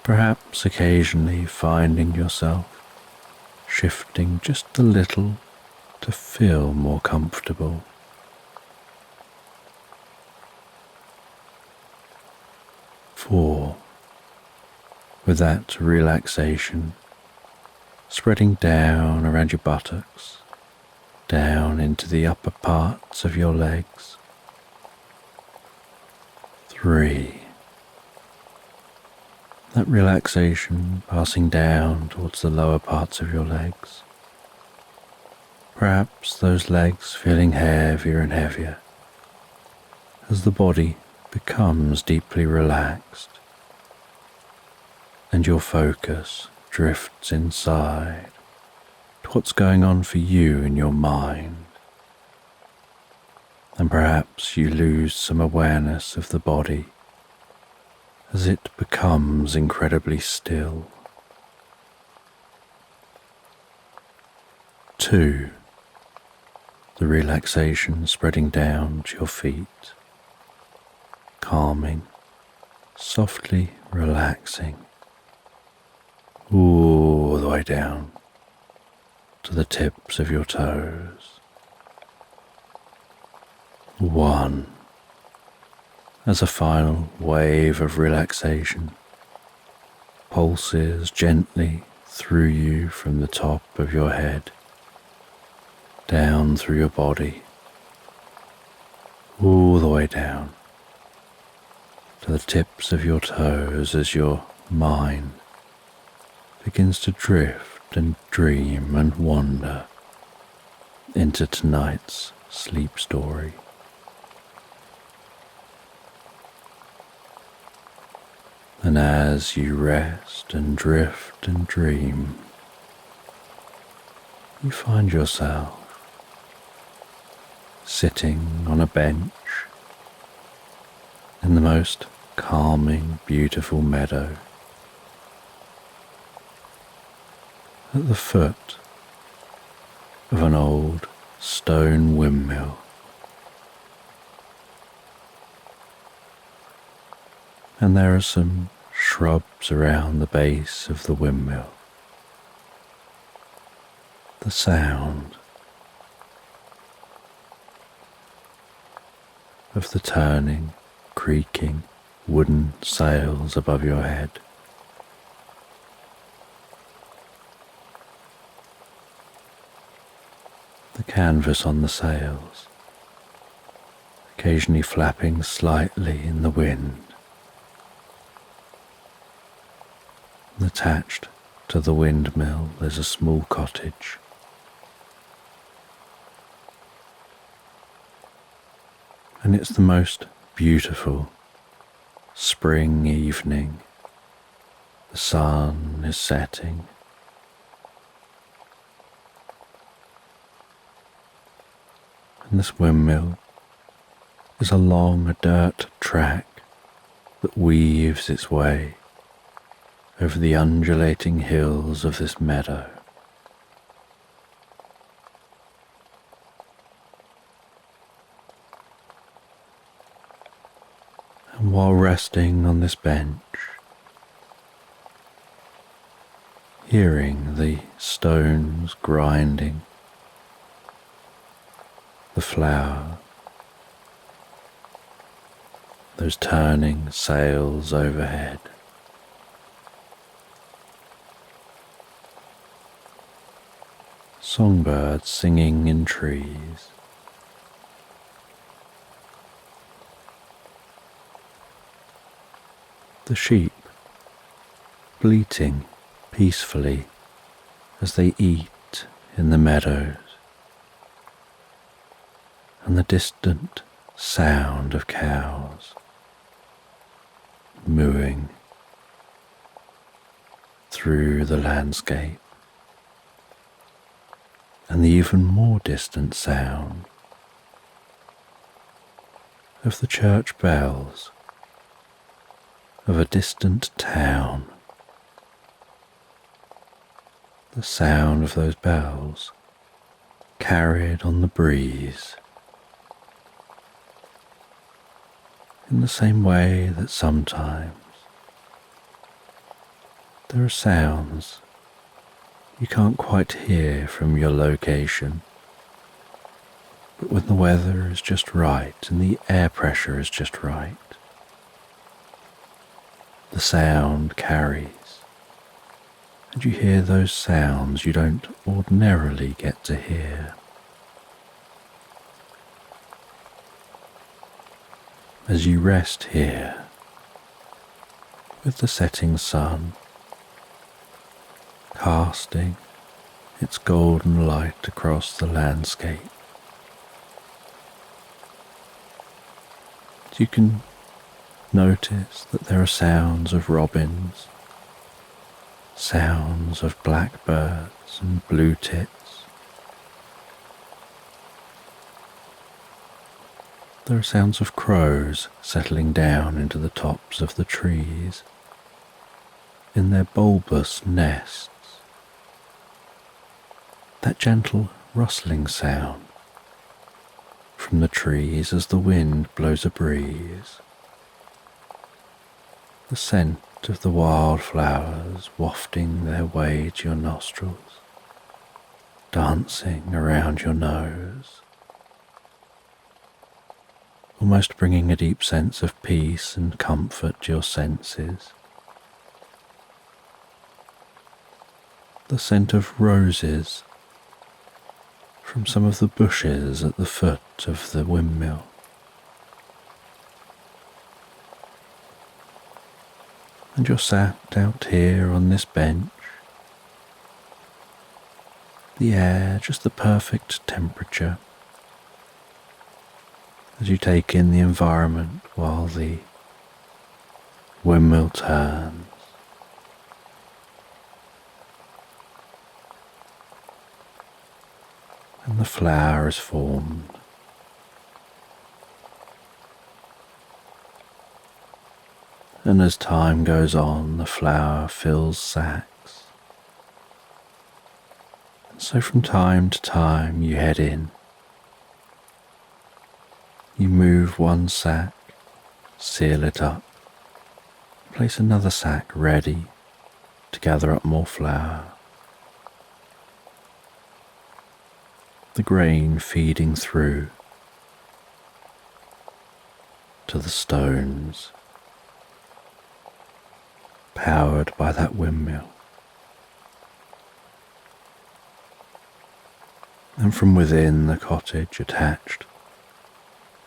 perhaps occasionally finding yourself shifting just a little to feel more comfortable. 4. With that relaxation spreading down around your buttocks, down into the upper parts of your legs. 3. That relaxation passing down towards the lower parts of your legs. Perhaps those legs feeling heavier and heavier as the body becomes deeply relaxed and your focus drifts inside to what's going on for you in your mind, and perhaps you lose some awareness of the body as it becomes incredibly still. 2. The relaxation spreading down to your feet, calming, softly relaxing, all the way down to the tips of your toes. 1. As a final wave of relaxation pulses gently through you from the top of your head, down through your body, all the way down to the tips of your toes as your mind begins to drift and dream and wander into tonight's sleep story. And as you rest and drift and dream, you find yourself sitting on a bench in the most calming, beautiful meadow at the foot of an old stone windmill. And there are some shrubs around the base of the windmill. The sound of the turning, creaking wooden sails above your head. The canvas on the sails, occasionally flapping slightly in the wind. Attached to the windmill there's a small cottage. And it's the most beautiful spring evening. The sun is setting. And this windmill is along a dirt track that weaves its way over the undulating hills of this meadow. And while resting on this bench, hearing the stones grinding, the flour, those turning sails overhead. Songbirds singing in trees. The sheep bleating peacefully as they eat in the meadows, and the distant sound of cows mooing through the landscape, and the even more distant sound of the church bells of a distant town. The sound of those bells carried on the breeze, in the same way that sometimes there are sounds you can't quite hear from your location, but when the weather is just right and the air pressure is just right, the sound carries, and you hear those sounds you don't ordinarily get to hear. As you rest here with the setting sun casting its golden light across the landscape, you can notice that there are sounds of robins, sounds of blackbirds and blue tits. There are sounds of crows settling down into the tops of the trees in their bulbous nests. That gentle rustling sound from the trees as the wind blows a breeze. The scent of the wildflowers wafting their way to your nostrils, dancing around your nose, almost bringing a deep sense of peace and comfort to your senses. The scent of roses from some of the bushes at the foot of the windmill. And you're sat out here on this bench, the air just the perfect temperature, as you take in the environment while the windmill turns. And the flower is formed. And as time goes on, the flower fills sacks. And so from time to time you head in. You move one sack, seal it up, place another sack ready to gather up more flour. The grain feeding through to the stones, powered by that windmill. And from within the cottage attached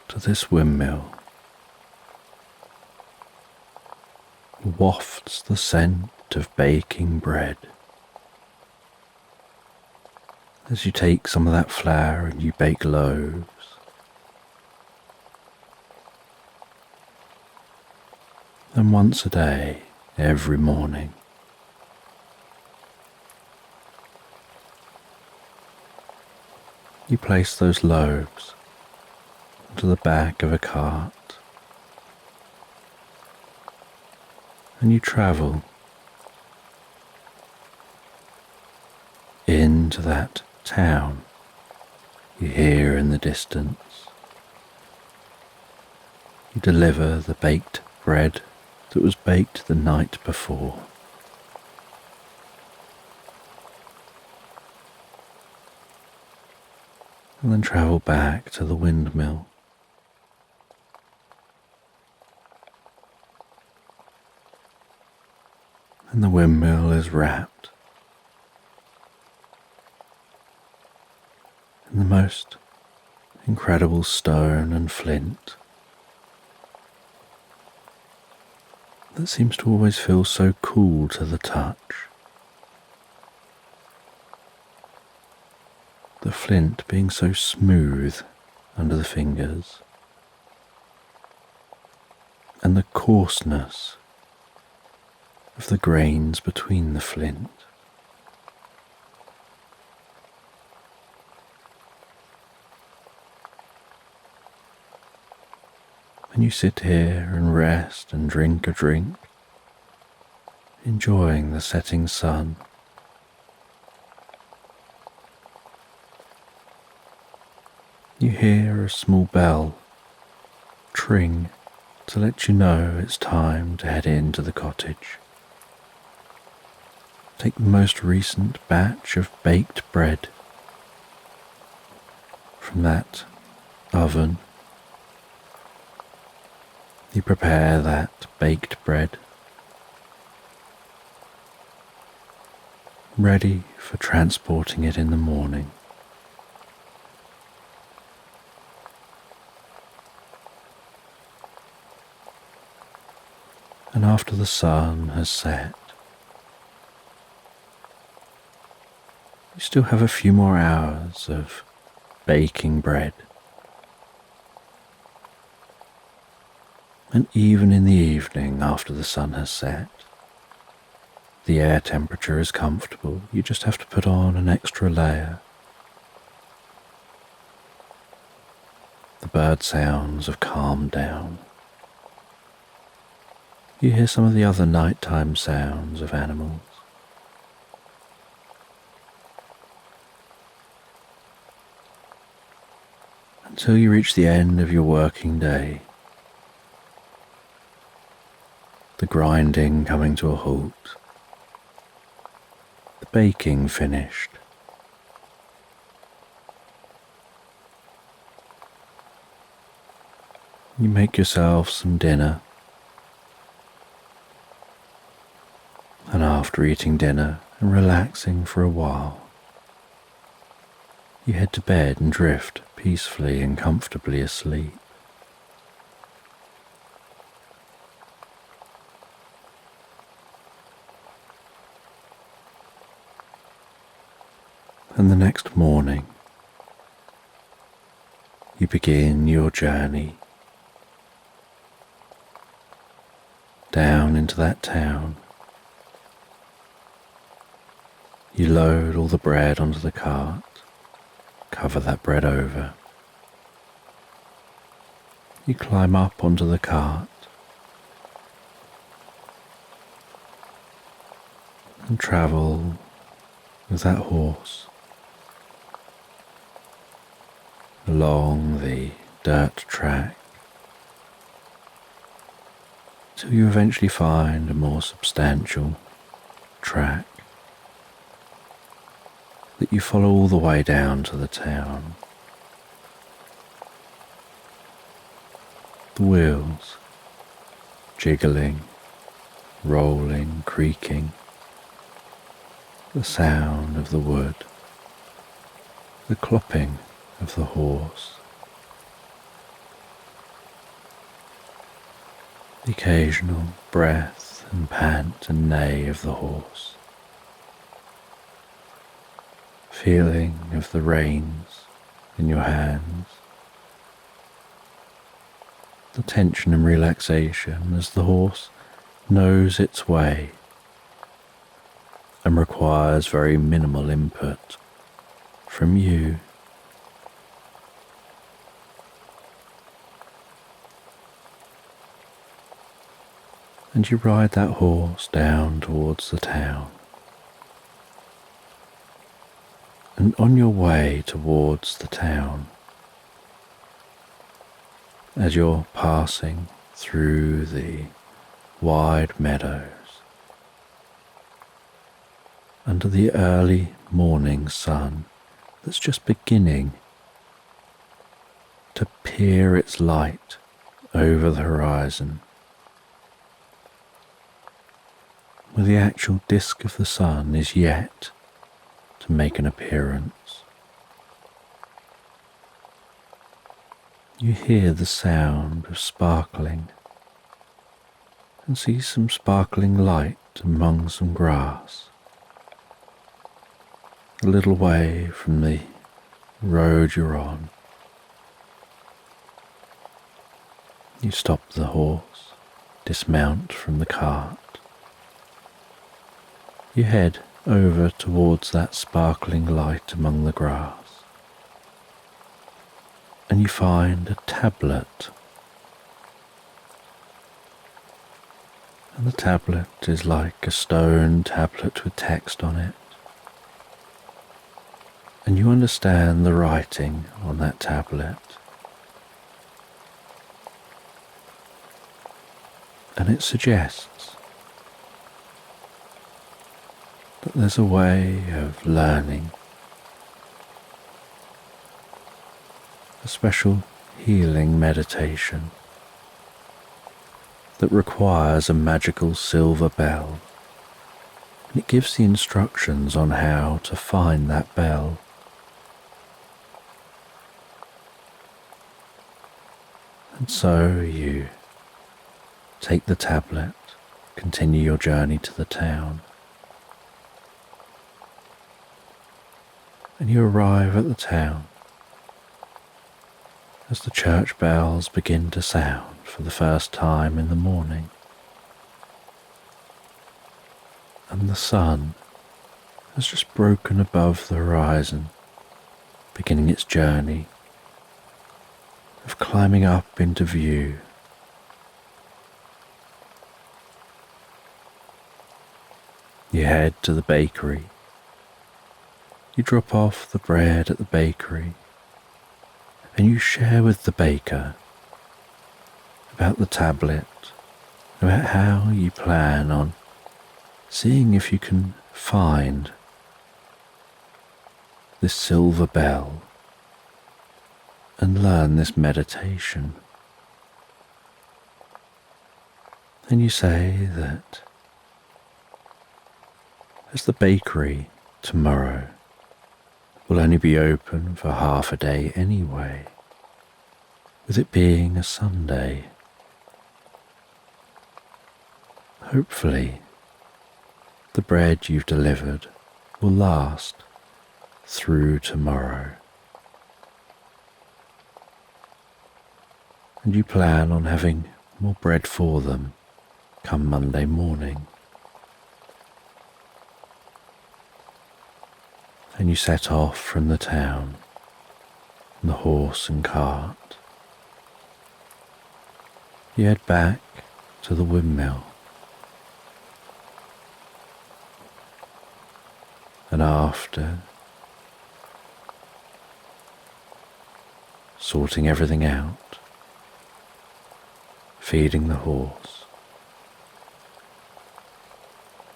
to this windmill wafts the scent of baking bread. As you take some of that flour and you bake loaves, and once a day, every morning, you place those loaves onto the back of a cart, and you travel into that town you hear in the distance. You deliver the baked bread that was baked the night before. and then travel back to the windmill. And the windmill is wrapped in the most incredible stone and flint that seems to always feel so cool to the touch. The flint being so smooth under the fingers, and the coarseness of the grains between the flint. And you sit here and rest and drink a drink, enjoying the setting sun. You hear a small bell tring to let you know it's time to head into the cottage. Take the most recent batch of baked bread from that oven. You prepare that baked bread, ready for transporting it in the morning. And after the sun has set, you still have a few more hours of baking bread. And even in the evening after the sun has set, the air temperature is comfortable. You just have to put on an extra layer. The bird sounds have calmed down. You hear some of the other nighttime sounds of animals. Until you reach the end of your working day, the grinding coming to a halt, the baking finished. You make yourself some dinner, and after eating dinner and relaxing for a while, you head to bed and drift peacefully and comfortably asleep. And the next morning, you begin your journey down into that town. You load all the bread onto the cart, cover that bread over. You climb up onto the cart and travel with that horse along the dirt track till you eventually find a more substantial track that you follow all the way down to the town. The wheels jiggling, rolling, creaking, the sound of the wood, the clopping of the horse, the occasional breath and pant and neigh of the horse, feeling of the reins in your hands, the tension and relaxation as the horse knows its way and requires very minimal input from you. And you ride that horse down towards the town. And on your way towards the town, as you're passing through the wide meadows, under the early morning sun that's just beginning hear its light over the horizon, where the actual disk of the sun is yet to make an appearance. You hear the sound of sparkling and see some sparkling light among some grass, a little way from the road you're on. You stop the horse, dismount from the cart. You head over towards that sparkling light among the grass, and you find a tablet. And the tablet is like a stone tablet with text on it. And you understand the writing on that tablet. And it suggests that there's a way of learning, a special healing meditation that requires a magical silver bell, and it gives the instructions on how to find that bell. And so you take the tablet, continue your journey to the town, and you arrive at the town as the church bells begin to sound for the first time in the morning, and the sun has just broken above the horizon, beginning its journey of climbing up into view. You head to the bakery. You drop off the bread at the bakery, and you share with the baker about the tablet, about how you plan on seeing if you can find this silver bell and learn this meditation. And you say that as the bakery tomorrow will only be open for half a day anyway, with it being a Sunday, hopefully the bread you've delivered will last through tomorrow. And you plan on having more bread for them come Monday morning. And you set off from the town on the horse and cart. You head back to the windmill, and after sorting everything out, feeding the horse,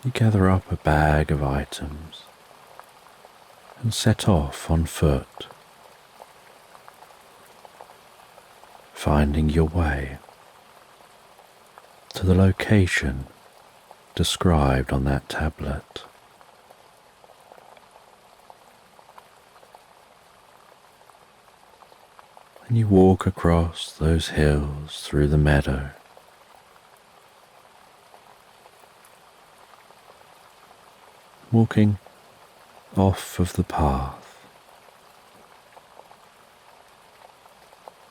you gather up a bag of items and set off on foot, finding your way to the location described on that tablet. And you walk across those hills through the meadow, walking off of the path,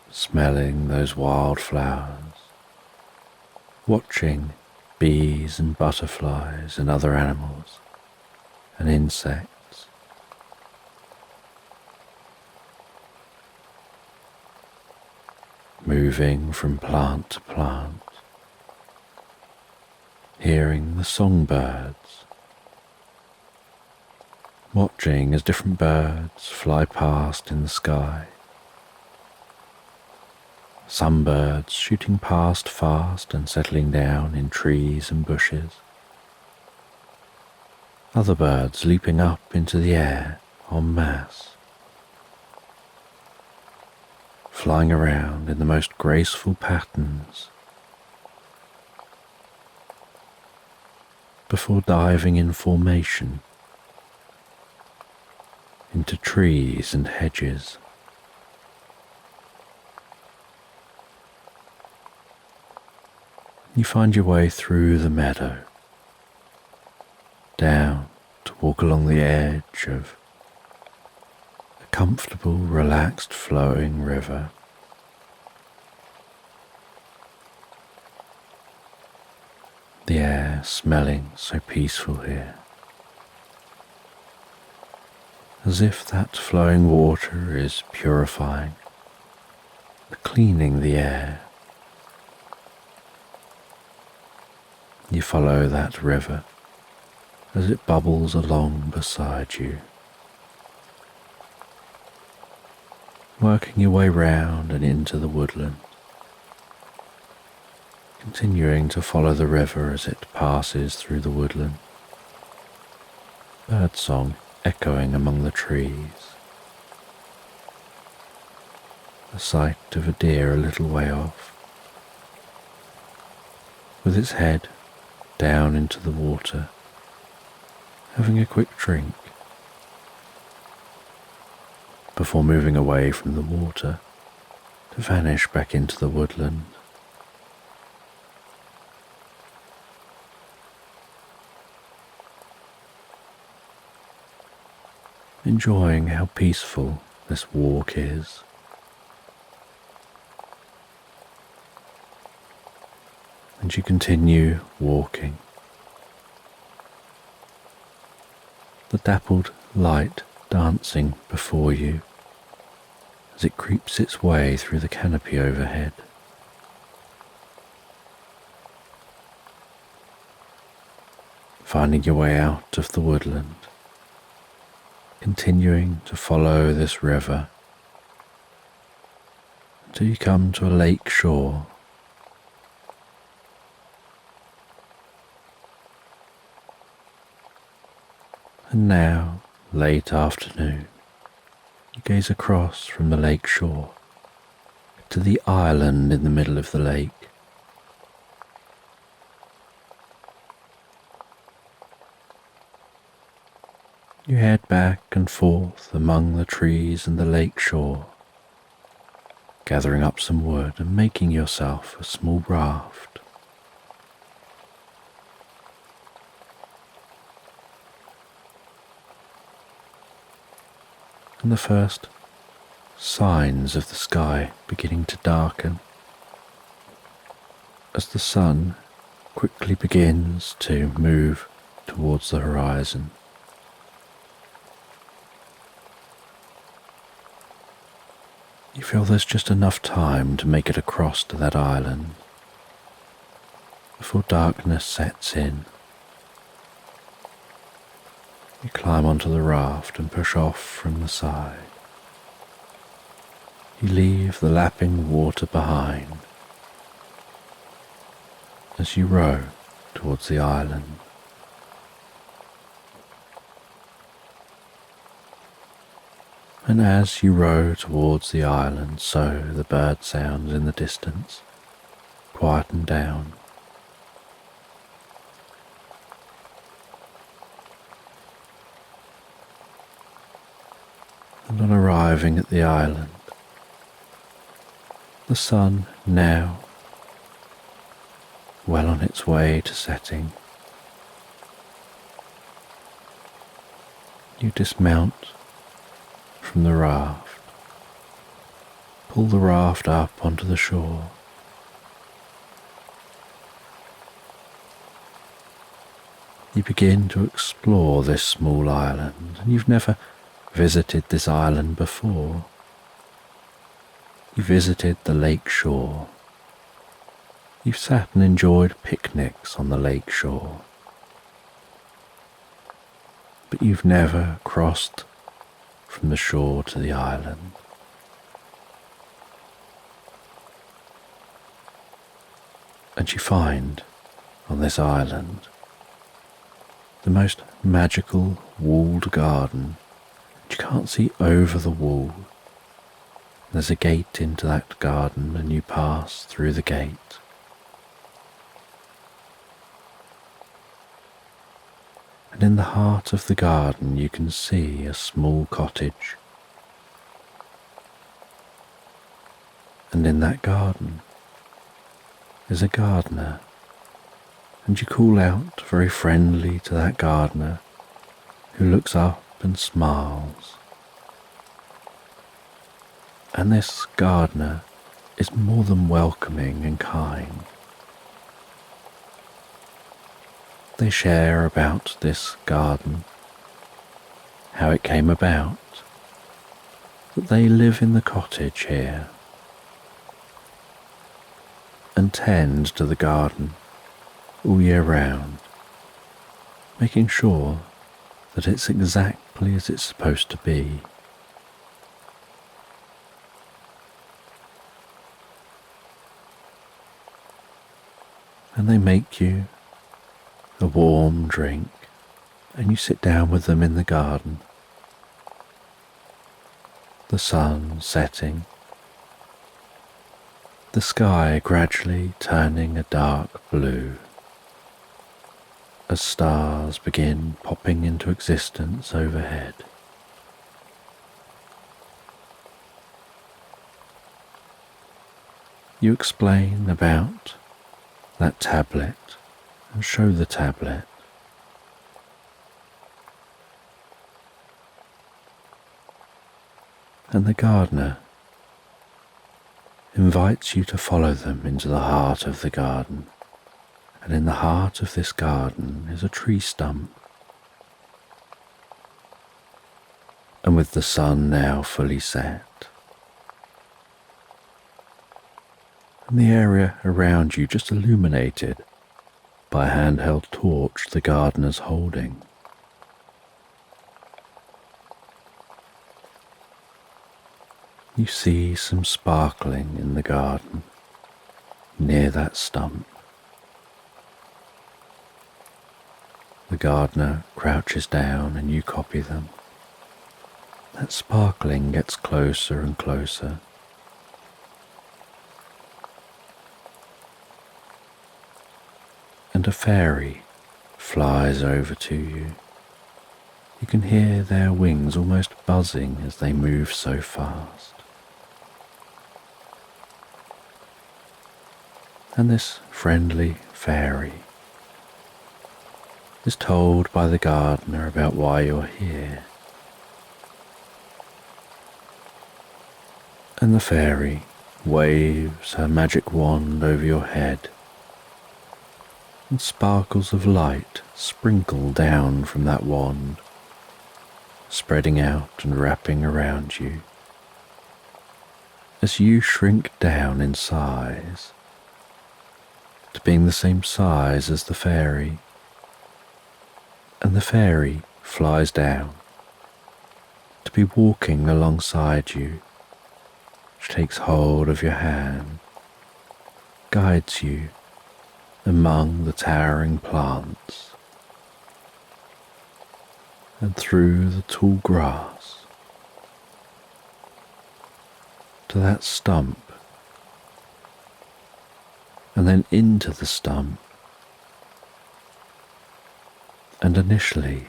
smelling those wildflowers, watching bees and butterflies and other animals and insects, moving from plant to plant, hearing the songbirds, watching as different birds fly past in the sky. Some birds shooting past fast and settling down in trees and bushes. Other birds leaping up into the air en masse. flying around in the most graceful patterns before diving in formation into trees and hedges. You find your way through the meadow, down to walk along the edge of a comfortable, relaxed, flowing river. The air smelling so peaceful here, as if that flowing water is purifying, cleaning the air. You follow that river as it bubbles along beside you, working your way round and into the woodland, continuing to follow the river as it passes through the woodland, birdsong echoing among the trees, the sight of a deer a little way off, with its head down into the water, having a quick drink, before moving away from the water to vanish back into the woodland. Enjoying how peaceful this walk is. And you continue walking. The dappled light dancing before you as it creeps its way through the canopy overhead. Finding your way out of the woodland, continuing to follow this river until you come to a lake shore. And now, late afternoon, you gaze across from the lake shore to the island in the middle of the lake. You head back and forth among the trees and the lake shore, gathering up some wood and making yourself a small raft. And the first signs of the sky beginning to darken as the sun quickly begins to move towards the horizon. You feel there's just enough time to make it across to that island before darkness sets in. You climb onto the raft and push off from the side. You leave the lapping water behind as you row towards the island. And as you row towards the island, so the bird sounds in the distance quieten down. And on arriving at the island, the sun now well on its way to setting, you dismount from the raft, pull the raft up onto the shore. You begin to explore this small island, and you've never visited this island before. You visited the lake shore. You've sat and enjoyed picnics on the lake shore. But you've never crossed from the shore to the island. And you find on this island the most magical walled garden. You can't see over the wall, There's a gate into that garden, and you pass through the gate. And in the heart of the garden you can see a small cottage. And in that garden is a gardener, and you call out very friendly to that gardener, who looks up and smiles. And this gardener is more than welcoming and kind. They share about this garden, how it came about, that they live in the cottage here, and tend to the garden all year round, making sure that it's exactly as it's supposed to be. And they make you a warm drink, and you sit down with them in the garden. The sun setting, the sky gradually turning a dark blue, as stars begin popping into existence overhead. You explain about that tablet and show the tablet. And the gardener invites you to follow them into the heart of the garden. And in the heart of this garden is a tree stump. And with the sun now fully set, and the area around you just illuminated by a handheld torch the gardener's holding, you see some sparkling in the garden near that stump. The gardener crouches down and you copy them. That sparkling gets closer and closer. And a fairy flies over to you. You can hear their wings almost buzzing as they move so fast. And this friendly fairy is told by the gardener about why you're here. And the fairy waves her magic wand over your head, and sparkles of light sprinkle down from that wand, spreading out and wrapping around you. As you shrink down in size, to being the same size as the fairy, and the fairy flies down to be walking alongside you. She takes hold of your hand, guides you among the towering plants, and through the tall grass to that stump, and then into the stump. And initially,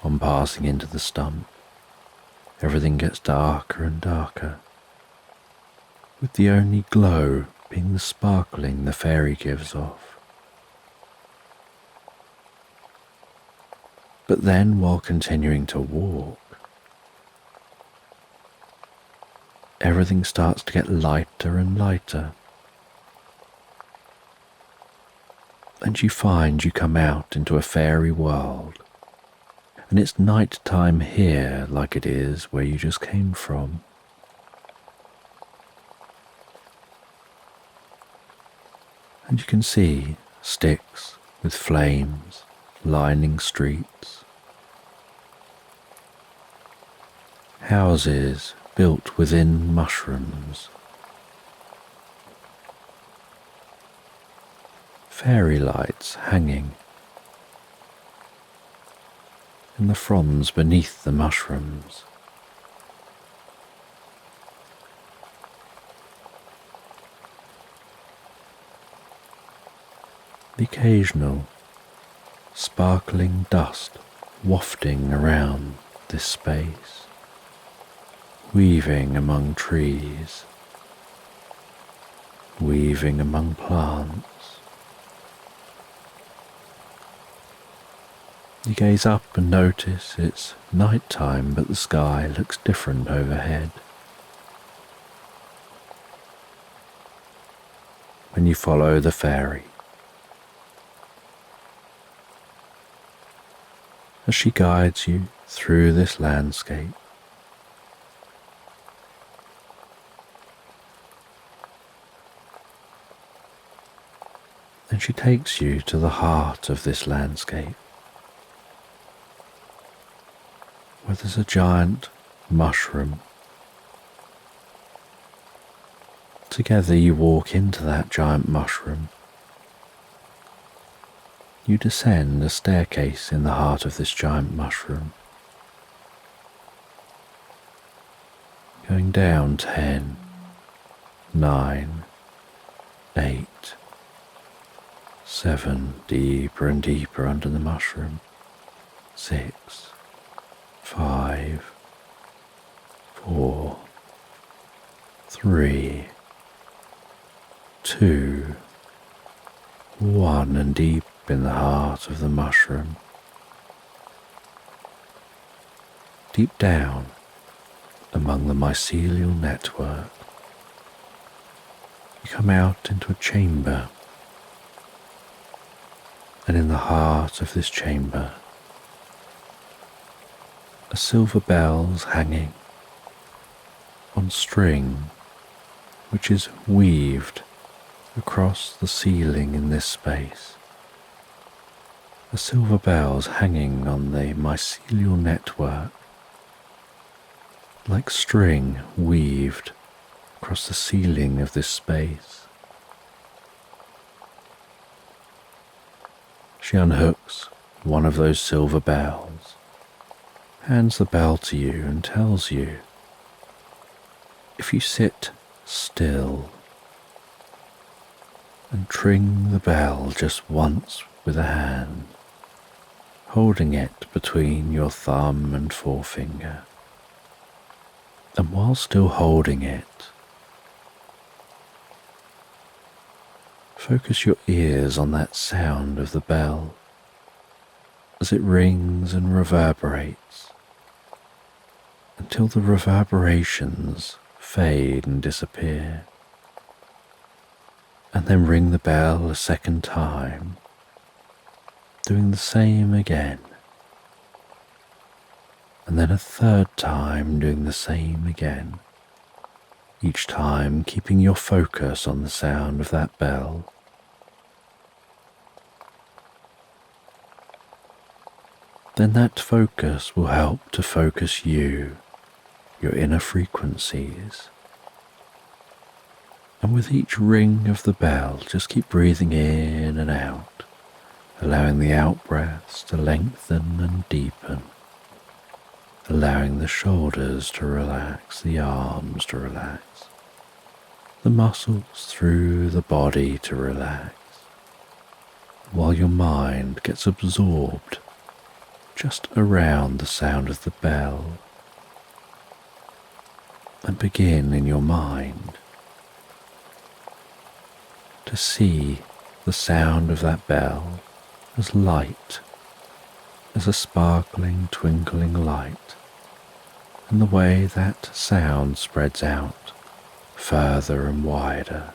on passing into the stump, everything gets darker and darker, with the only glow being the sparkling the fairy gives off. But then, while continuing to walk, everything starts to get lighter and lighter, and you find you come out into a fairy world, and it's night time here like it is where you just came from. And you can see sticks with flames lining streets, houses built within mushrooms, fairy lights hanging in the fronds beneath the mushrooms, the occasional sparkling dust wafting around this space, weaving among trees, weaving among plants. You gaze up and notice it's night time, but the sky looks different overhead. When you follow the fairy, as she guides you through this landscape, then she takes you to the heart of this landscape, where there's a giant mushroom. Together you walk into that giant mushroom. You descend a staircase in the heart of this giant mushroom, going down 10, 9, 8, 7, deeper and deeper under the mushroom, 6, 5, 4, 3, 2, 1, and deep in the heart of the mushroom. Deep down among the mycelial network, you come out into a chamber, and in the heart of this chamber are silver bells hanging on string which is weaved across the ceiling in this space. The silver bells hanging on the mycelial network, like string weaved across the ceiling of this space. She unhooks one of those silver bells, hands the bell to you and tells you, if you sit still and tring the bell just once with a hand, holding it between your thumb and forefinger, and while still holding it, focus your ears on that sound of the bell as it rings and reverberates until the reverberations fade and disappear, and then ring the bell a second time, doing the same again, and then a third time doing the same again, each time keeping your focus on the sound of that bell. Then that focus will help to focus you, your inner frequencies. And with each ring of the bell, just keep breathing in and out, allowing the out-breaths to lengthen and deepen, allowing the shoulders to relax, the arms to relax, the muscles through the body to relax, while your mind gets absorbed just around the sound of the bell. And begin in your mind to see the sound of that bell as light, as a sparkling, twinkling light, and the way that sound spreads out further and wider,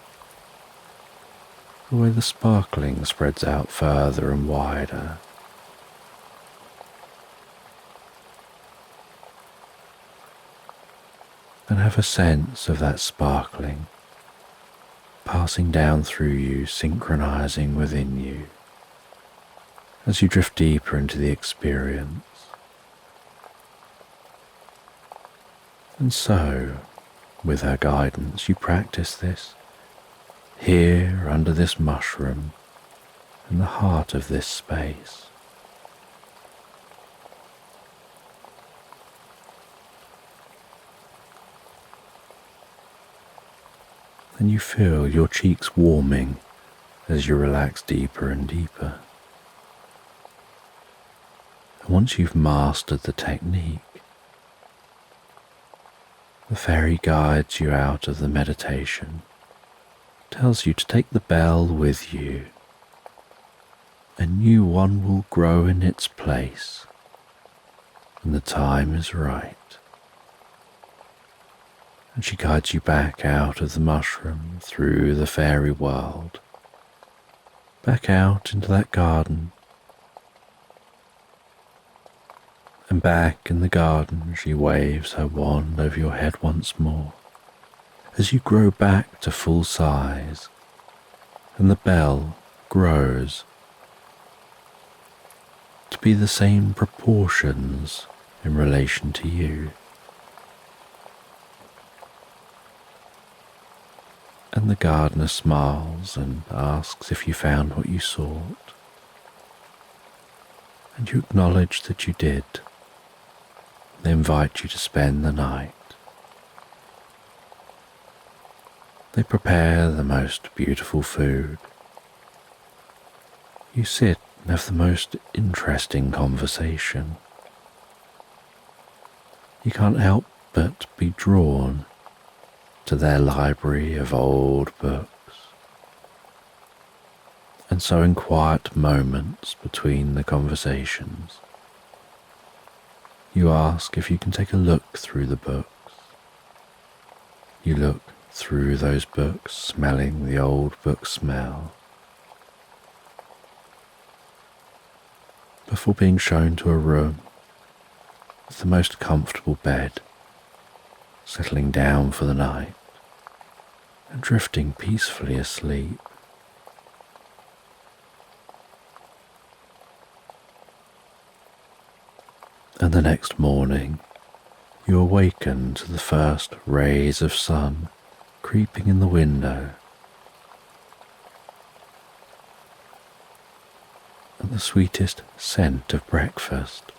the way the sparkling spreads out further and wider. And have a sense of that sparkling passing down through you, synchronizing within you as you drift deeper into the experience. And so, with her guidance, you practice this here under this mushroom in the heart of this space. And you feel your cheeks warming as you relax deeper and deeper. And once you've mastered the technique, the fairy guides you out of the meditation, tells you to take the bell with you. A new one will grow in its place when the time is right. And she guides you back out of the mushroom, through the fairy world, back out into that garden. And back in the garden she waves her wand over your head once more, as you grow back to full size, and the bell grows to be the same proportions in relation to you. And the gardener smiles and asks if you found what you sought, and you acknowledge that you did. They invite you to spend the night. They prepare the most beautiful food. You sit and have the most interesting conversation. You can't help but be drawn to their library of old books. And so in quiet moments between the conversations, you ask if you can take a look through the books. You look through those books, smelling the old book smell, before being shown to a room with the most comfortable bed, settling down for the night and drifting peacefully asleep. And the next morning, you awaken to the first rays of sun creeping in the window, and the sweetest scent of breakfast.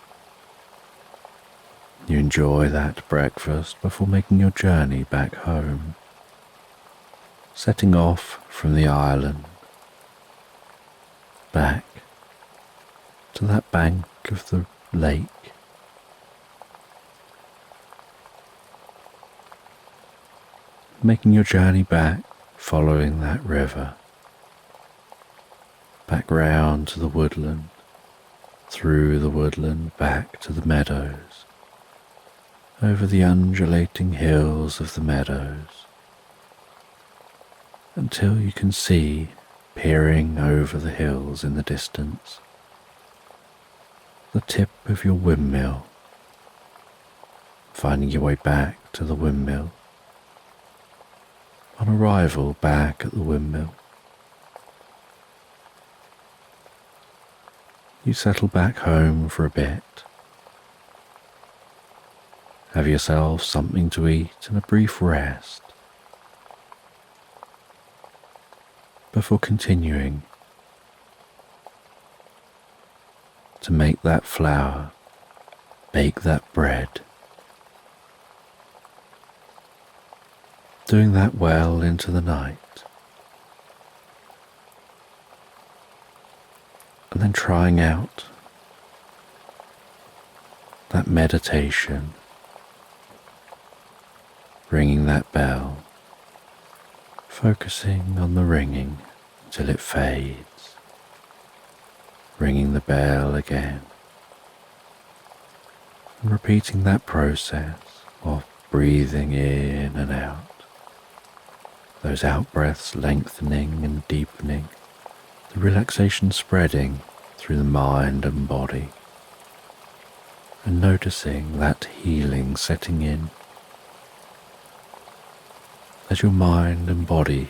You enjoy that breakfast before making your journey back home, setting off from the island, back to that bank of the lake. Making your journey back, following that river, back round to the woodland, through the woodland, back to the meadows, over the undulating hills of the meadows, until you can see, peering over the hills in the distance, the tip of your windmill, finding your way back to the windmill. On arrival back at the windmill, you settle back home for a bit, have yourself something to eat and a brief rest, before continuing to make that flour, bake that bread, doing that well into the night, and then trying out that meditation, ringing that bell, focusing on the ringing until it fades, ringing the bell again, and repeating that process of breathing in and out, those out-breaths lengthening and deepening, the relaxation spreading through the mind and body, and noticing that healing setting in as your mind and body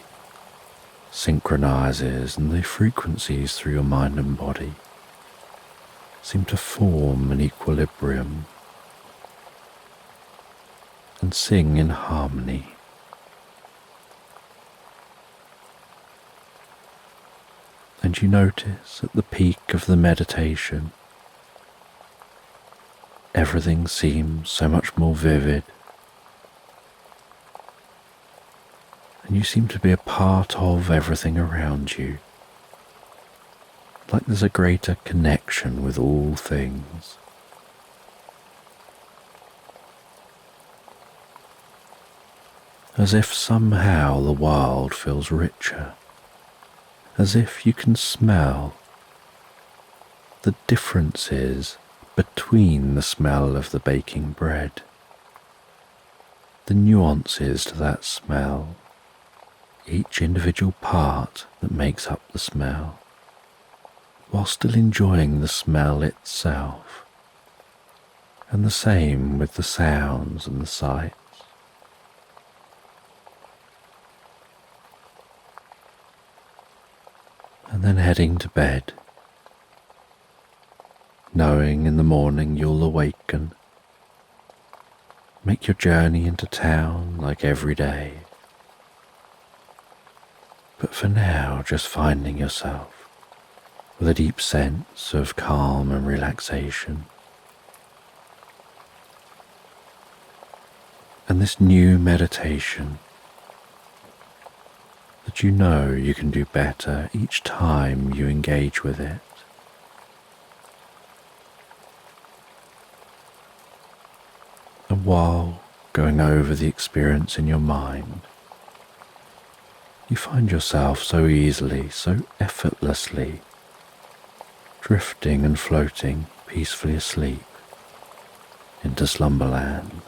synchronizes, and the frequencies through your mind and body seem to form an equilibrium and sing in harmony. And you notice at the peak of the meditation, everything seems so much more vivid, and you seem to be a part of everything around you, like there's a greater connection with all things. As if somehow the world feels richer, as if you can smell the differences between the smell of the baking bread, the nuances to that smell, each individual part that makes up the smell, while still enjoying the smell itself, and the same with the sounds and the sights. And then heading to bed, knowing in the morning you'll awaken, make your journey into town like every day, but for now just finding yourself with a deep sense of calm and relaxation. And this new meditation that you know you can do better each time you engage with it. And while going over the experience in your mind, you find yourself so easily, so effortlessly, drifting and floating peacefully asleep into Slumberland.